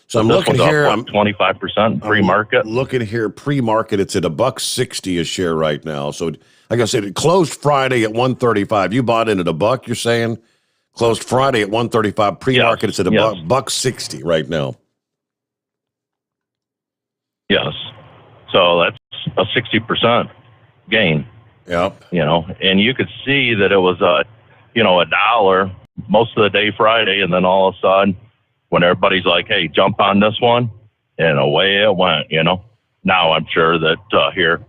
S3: So I'm looking here. I'm
S1: 25% pre-market.
S3: Looking here, pre-market, it's at $1.60 a share right now. So like I said, it closed Friday at $135. You bought in at $1, you're saying? Closed Friday at $135. Pre-market, it's at $1.60 right now.
S1: Yes. So that's a 60% gain.
S3: Yep.
S1: And you could see that it was $1 most of the day Friday, and then all of a sudden, when everybody's like, "Hey, jump on this one," and away it went. Now I'm sure that here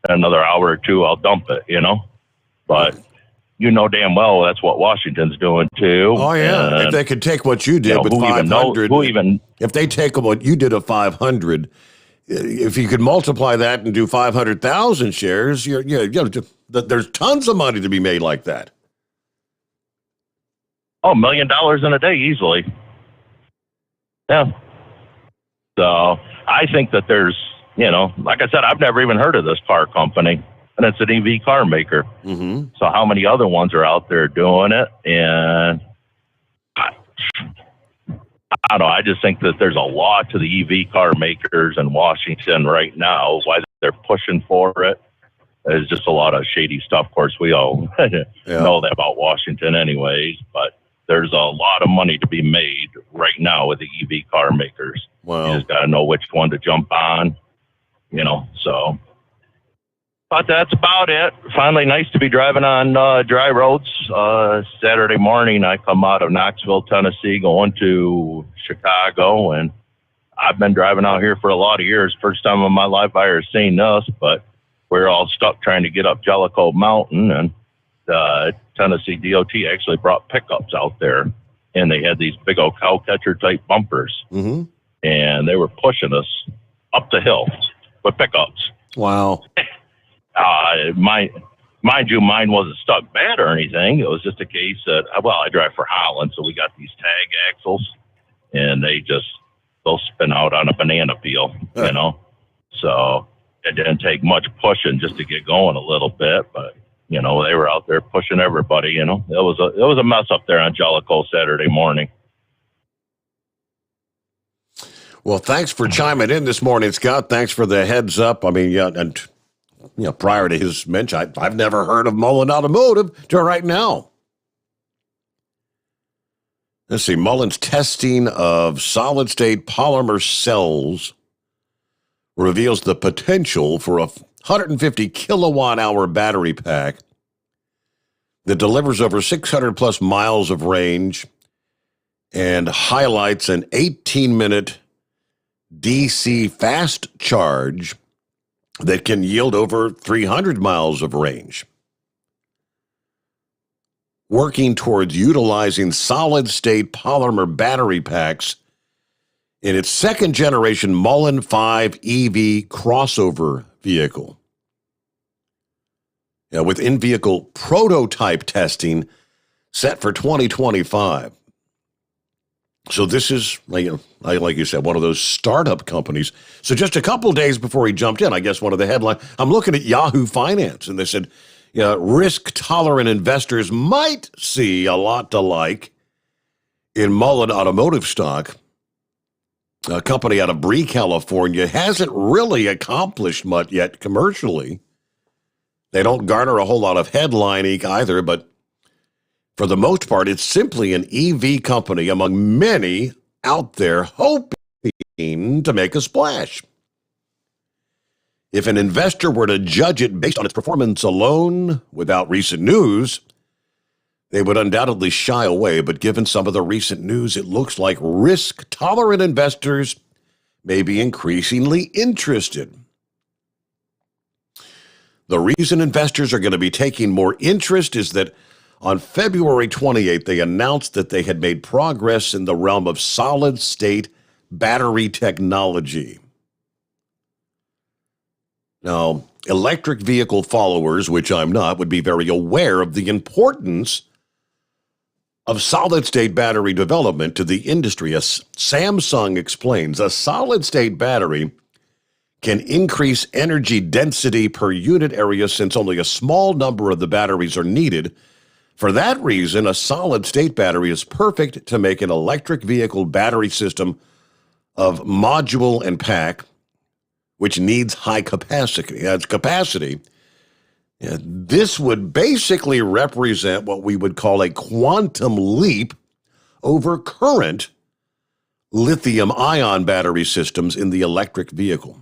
S1: another hour or two I'll dump it. But damn well that's what Washington's doing too.
S3: Oh yeah,
S1: and,
S3: if they could take what you did with 500, if they take what you did at 500. If you could multiply that and do 500,000 shares, there's tons of money to be made like that.
S1: Oh, $1 million in a day easily. Yeah. So I think that there's, like I said, I've never even heard of this car company. and it's an EV car maker.
S3: Mm-hmm.
S1: So how many other ones are out there doing it? And I don't know. I just think that there's a lot to the EV car makers in Washington right now. Why they're pushing for it is just a lot of shady stuff. Of course, we all know that about Washington anyways, but there's a lot of money to be made right now with the EV car makers.
S3: Wow.
S1: You just got to know which one to jump on, so. But that's about it. Finally, nice to be driving on dry roads. Saturday morning, I come out of Knoxville, Tennessee, going to Chicago, and I've been driving out here for a lot of years. First time in my life I ever seen this, but we're all stuck trying to get up Jellicoe Mountain, and Tennessee DOT actually brought pickups out there, and they had these big old cow catcher type bumpers,
S3: Mm-hmm.
S1: and they were pushing us up the hill with pickups.
S3: Wow.
S1: Mind you, mine wasn't stuck bad or anything. It was just a case that, I drive for Holland, so we got these tag axles, and they'll spin out on a banana peel, So it didn't take much pushing just to get going a little bit, but they were out there pushing everybody. It was a mess up there on Jellicoe Saturday morning.
S3: Well, thanks for chiming in this morning, Scott. Thanks for the heads up. I mean, and prior to his mention, I've never heard of Mullen Automotive till right now. Let's see, Mullen's testing of solid-state polymer cells reveals the potential for a 150 kilowatt-hour battery pack that delivers over 600-plus miles of range and highlights an 18-minute DC fast charge that can yield over 300 miles of range. Working towards utilizing solid-state polymer battery packs in its second-generation Mullen 5 EV crossover vehicle. With in-vehicle prototype testing set for 2025. So this is, like you said, one of those startup companies. So just a couple days before he jumped in, I guess one of the headlines, I'm looking at Yahoo Finance, and they said, risk-tolerant investors might see a lot to like in Mullen Automotive stock. A company out of Bree, California, hasn't really accomplished much yet commercially. They don't garner a whole lot of headline ink either, but for the most part, it's simply an EV company among many out there hoping to make a splash. If an investor were to judge it based on its performance alone, without recent news, they would undoubtedly shy away. But given some of the recent news, it looks like risk-tolerant investors may be increasingly interested. The reason investors are going to be taking more interest is that on February 28th, they announced that they had made progress in the realm of solid-state battery technology. Now, electric vehicle followers, which I'm not, would be very aware of the importance of solid-state battery development to the industry. As Samsung explains, a solid-state battery can increase energy density per unit area since only a small number of the batteries are needed. For that reason, a solid-state battery is perfect to make an electric vehicle battery system of module and pack, which needs high capacity. This would basically represent what we would call a quantum leap over current lithium-ion battery systems in the electric vehicle.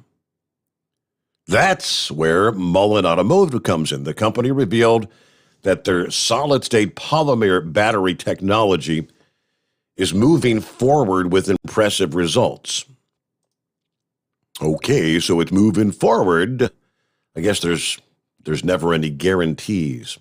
S3: That's where Mullen Automotive comes in. The company revealed that their solid-state polymer battery technology is moving forward with impressive results. Okay, so it's moving forward. I guess there's never any guarantees.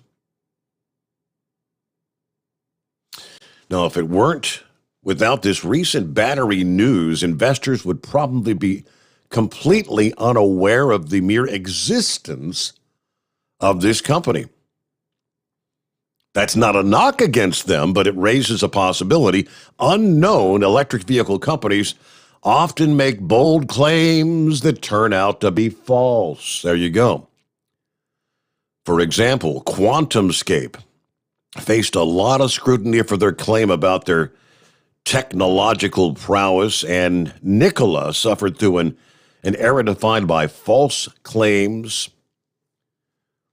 S3: Now, if it weren't without this recent battery news, investors would probably be completely unaware of the mere existence of this company. That's not a knock against them, but it raises a possibility. Unknown electric vehicle companies often make bold claims that turn out to be false. There you go. For example, QuantumScape faced a lot of scrutiny for their claim about their technological prowess, and Nikola suffered through an era defined by false claims,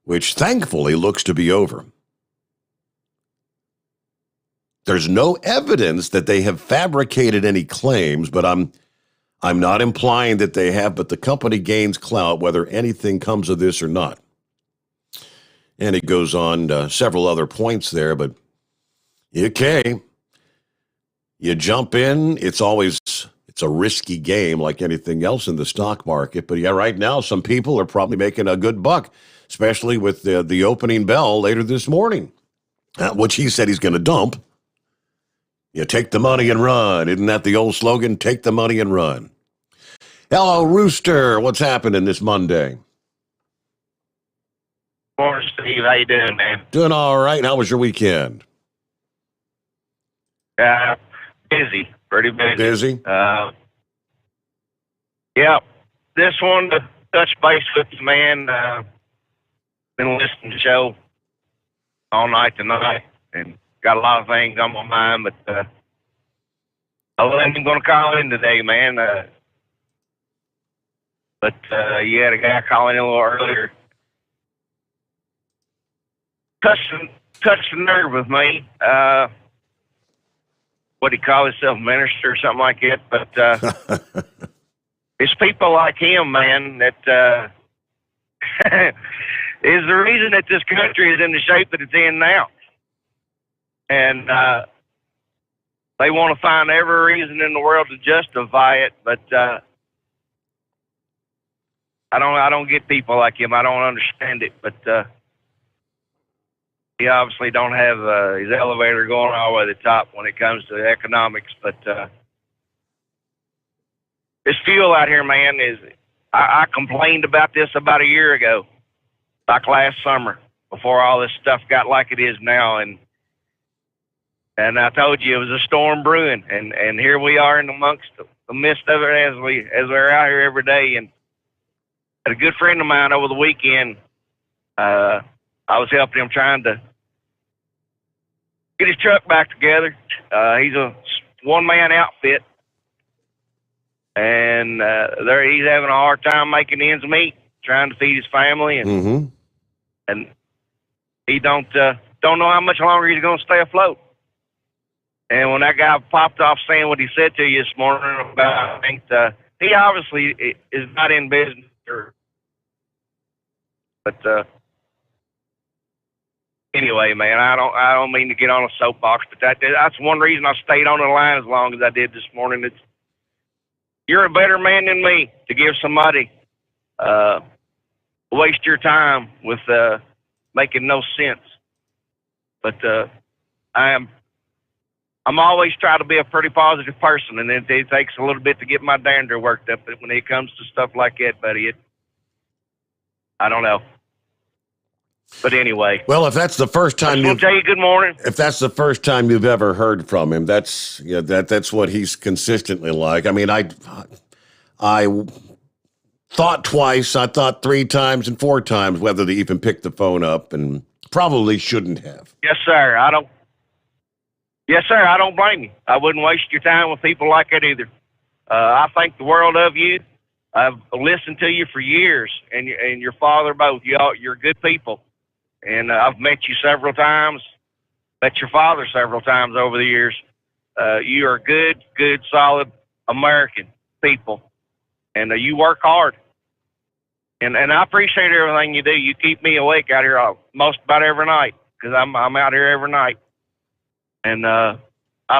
S3: which thankfully looks to be over. There's no evidence that they have fabricated any claims, but I'm not implying that they have, but the company gains clout whether anything comes of this or not. And it goes on several other points there, but okay, you jump in, it's a risky game like anything else in the stock market. But yeah, right now, some people are probably making a good buck, especially with the opening bell later this morning, which he said he's going to dump. You take the money and run. Isn't that the old slogan? Take the money and run. Hello, Rooster. What's happening this Monday?
S2: Morning, Steve. How you doing, man?
S3: Doing all right. How was your weekend?
S2: Busy. Pretty busy.
S3: Busy?
S2: Yeah. This one to touch base with you, man. Been listening to the show all night tonight, and got a lot of things on my mind, but I wasn't going to call in today, man. But you had a guy calling in a little earlier. Touched the nerve with me. What do you call himself, minister or something like that? But it's people like him, man, that is the reason that this country is in the shape that it's in now. And they want to find every reason in the world to justify it, but I don't get people like him. I don't understand it, but he obviously don't have his elevator going all the way to the top when it comes to economics. But this fuel out here, man, I complained about this about a year ago, like last summer, before all this stuff got like it is now, and I told you it was a storm brewing, and here we are in amongst the midst of it as we're out here every day. And a good friend of mine over the weekend, I was helping him trying to get his truck back together. He's a one-man outfit, and he's having a hard time making ends meet, trying to feed his family, and and he don't know how much longer he's going to stay afloat. And when that guy popped off saying what he said to you this morning about, I think he obviously is not in business, but anyway, man, I don't mean to get on a soapbox, but that's one reason I stayed on the line as long as I did this morning. You're a better man than me to give somebody waste your time with making no sense. But I'm always trying to be a pretty positive person, and it takes a little bit to get my dander worked up. But when it comes to stuff like that, buddy, I don't know. But anyway.
S3: Well, if that's the first time
S2: I'll tell you good morning.
S3: If that's the first time you've ever heard from him, that's what he's consistently like. I mean, I thought twice, I thought 3 times and 4 times whether to even pick the phone up, and probably shouldn't have.
S2: Yes, sir. I don't blame you. I wouldn't waste your time with people like that either. I think the world of you. I've listened to you for years, and your father both. You're good people. And I've met you several times, met your father several times over the years. You are good, solid American people. And you work hard. And I appreciate everything you do. You keep me awake out here most about every night, because I'm out here every night. And I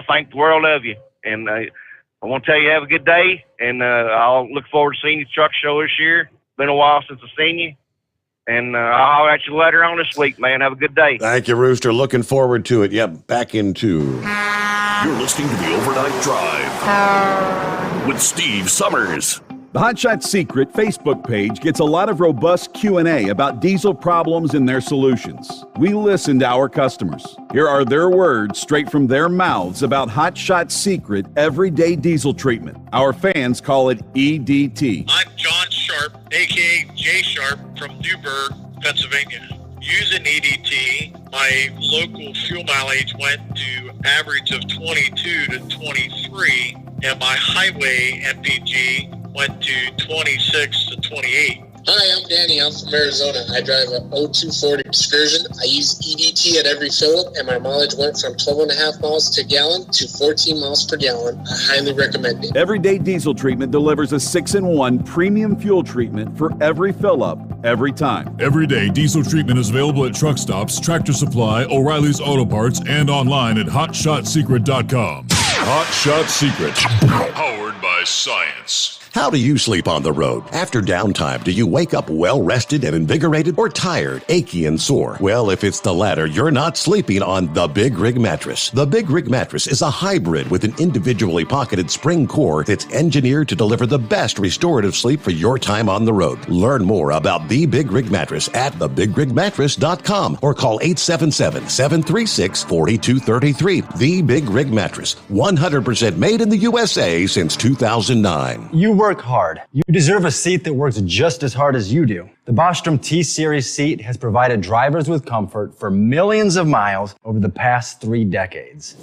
S2: thank the world of you. And I want to tell you have a good day. And I'll look forward to seeing you at the truck show this year. Been a while since I've seen you. And I'll at you later on this week, man. Have a good day.
S3: Thank you, Rooster. Looking forward to it. Yep, back into.
S4: You're listening to the Overnight Drive with Steve Sommers.
S25: The Hotshot Secret Facebook page gets a lot of robust Q&A about diesel problems and their solutions. We listen to our customers. Here are their words straight from their mouths about Hotshot Secret everyday diesel treatment. Our fans call it EDT.
S7: I'm John Sharp, a.k.a. Jay Sharp from Newburgh, Pennsylvania. using EDT, my local fuel mileage went to average of 22 to 23, and my highway MPG went to 26 to 28.
S17: Hi, I'm Danny. I'm from Arizona. I drive a 0240 Excursion. I use EDT at every fill-up, and my mileage went from 12.5 miles to gallon to 14 miles per gallon. I highly recommend it.
S25: Everyday Diesel Treatment delivers a 6-in-1 premium fuel treatment for every fill-up, every time.
S21: Everyday Diesel Treatment is available at truck stops, Tractor Supply, O'Reilly's Auto Parts, and online at HotShotSecret.com. Hot Shot Secret, powered by science.
S3: How do you sleep on the road? After downtime, do you wake up well-rested and invigorated or tired, achy, and sore? Well, if it's the latter, you're not sleeping on the Big Rig Mattress. The Big Rig Mattress is a hybrid with an individually pocketed spring core that's engineered to deliver the best restorative sleep for your time on the road. Learn more about the Big Rig Mattress at thebigrigmattress.com or call 877-736-4233. The Big Rig Mattress, 100% made in the USA since 2009.
S18: You work hard. You deserve a seat that works just as hard as you do. The Bostrom T-Series seat has provided drivers with comfort for millions of miles over the past 3 decades.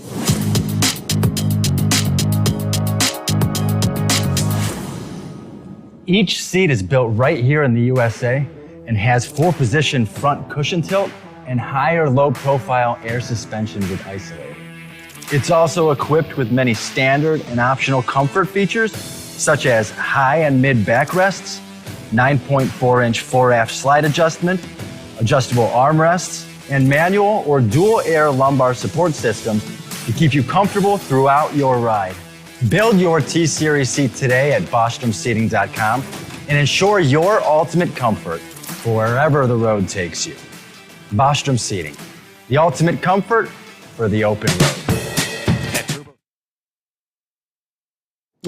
S18: Each seat is built right here in the USA and has 4-position front cushion tilt and higher low-profile air suspension with Isolator. It's also equipped with many standard and optional comfort features, such as high and mid backrests, 9.4-inch 4-aft slide adjustment, adjustable armrests, and manual or dual air lumbar support systems to keep you comfortable throughout your ride. Build your T-Series seat today at BostromSeating.com and ensure your ultimate comfort for wherever the road takes you. Bostrom Seating, the ultimate comfort for the open road.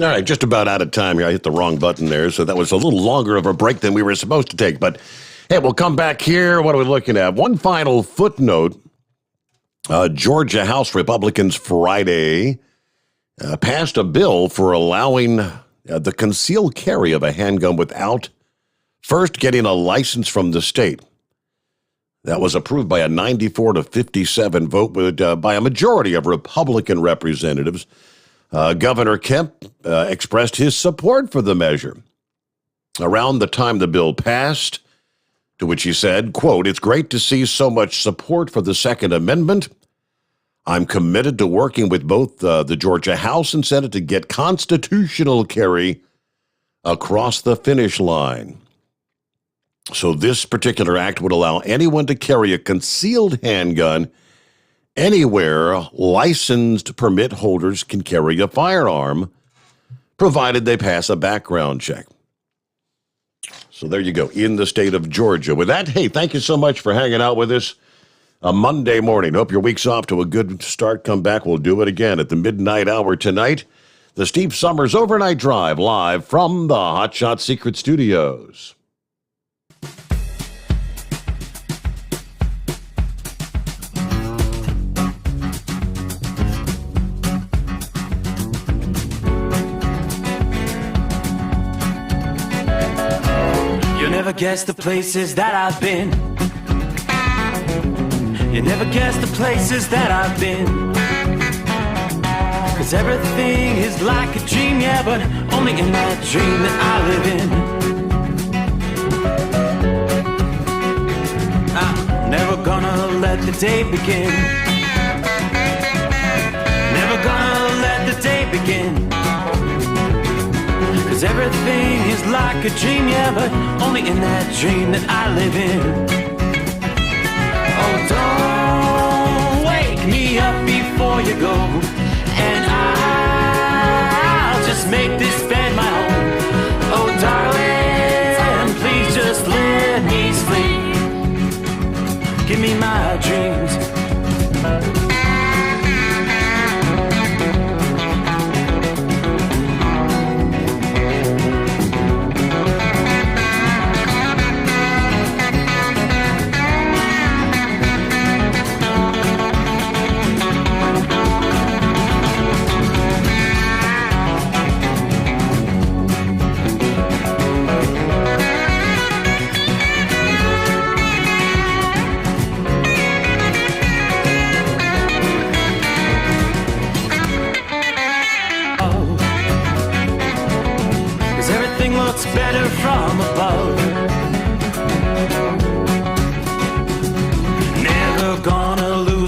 S3: All right, just about out of time here. I hit the wrong button there, so that was a little longer of a break than we were supposed to take. But, hey, we'll come back here. What are we looking at? One final footnote. Georgia House Republicans Friday passed a bill for allowing the concealed carry of a handgun without first getting a license from the state. That was approved by a 94-57 vote by a majority of Republican representatives. Governor Kemp expressed his support for the measure. Around the time the bill passed, to which he said, quote, "It's great to see so much support for the Second Amendment. I'm committed to working with both the Georgia House and Senate to get constitutional carry across the finish line." So this particular act would allow anyone to carry a concealed handgun anywhere licensed permit holders can carry a firearm, provided they pass a background check. So there you go, in the state of Georgia. With that, hey, thank you so much for hanging out with us a Monday morning. Hope your week's off to a good start. Come back, we'll do it again at the midnight hour tonight. The Steve Sommers Overnight Drive, live from the Hot Shot Secret Studios.
S8: Never guess the places that I've been. You never guess the places that I've been. 'Cause everything is like a dream, yeah, but only in that dream that I live in. I'm never gonna let the day begin. Never gonna let the day begin. 'Cause everything is like a dream, yeah, but only in that dream that I live in. Oh, don't wake me up before you go, and I'll just make this bed my own. Oh, darling, please just let me sleep. Give me my dreams.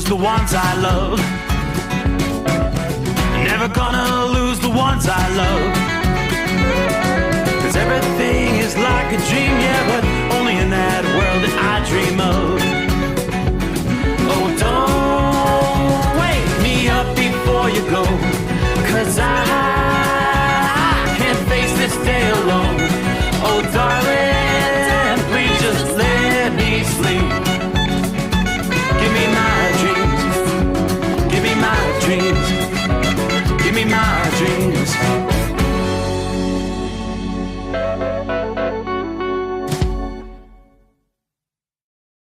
S8: the ones I love. Never gonna lose the ones I love. 'Cause everything is like a dream, yeah, but only in that world that I dream of.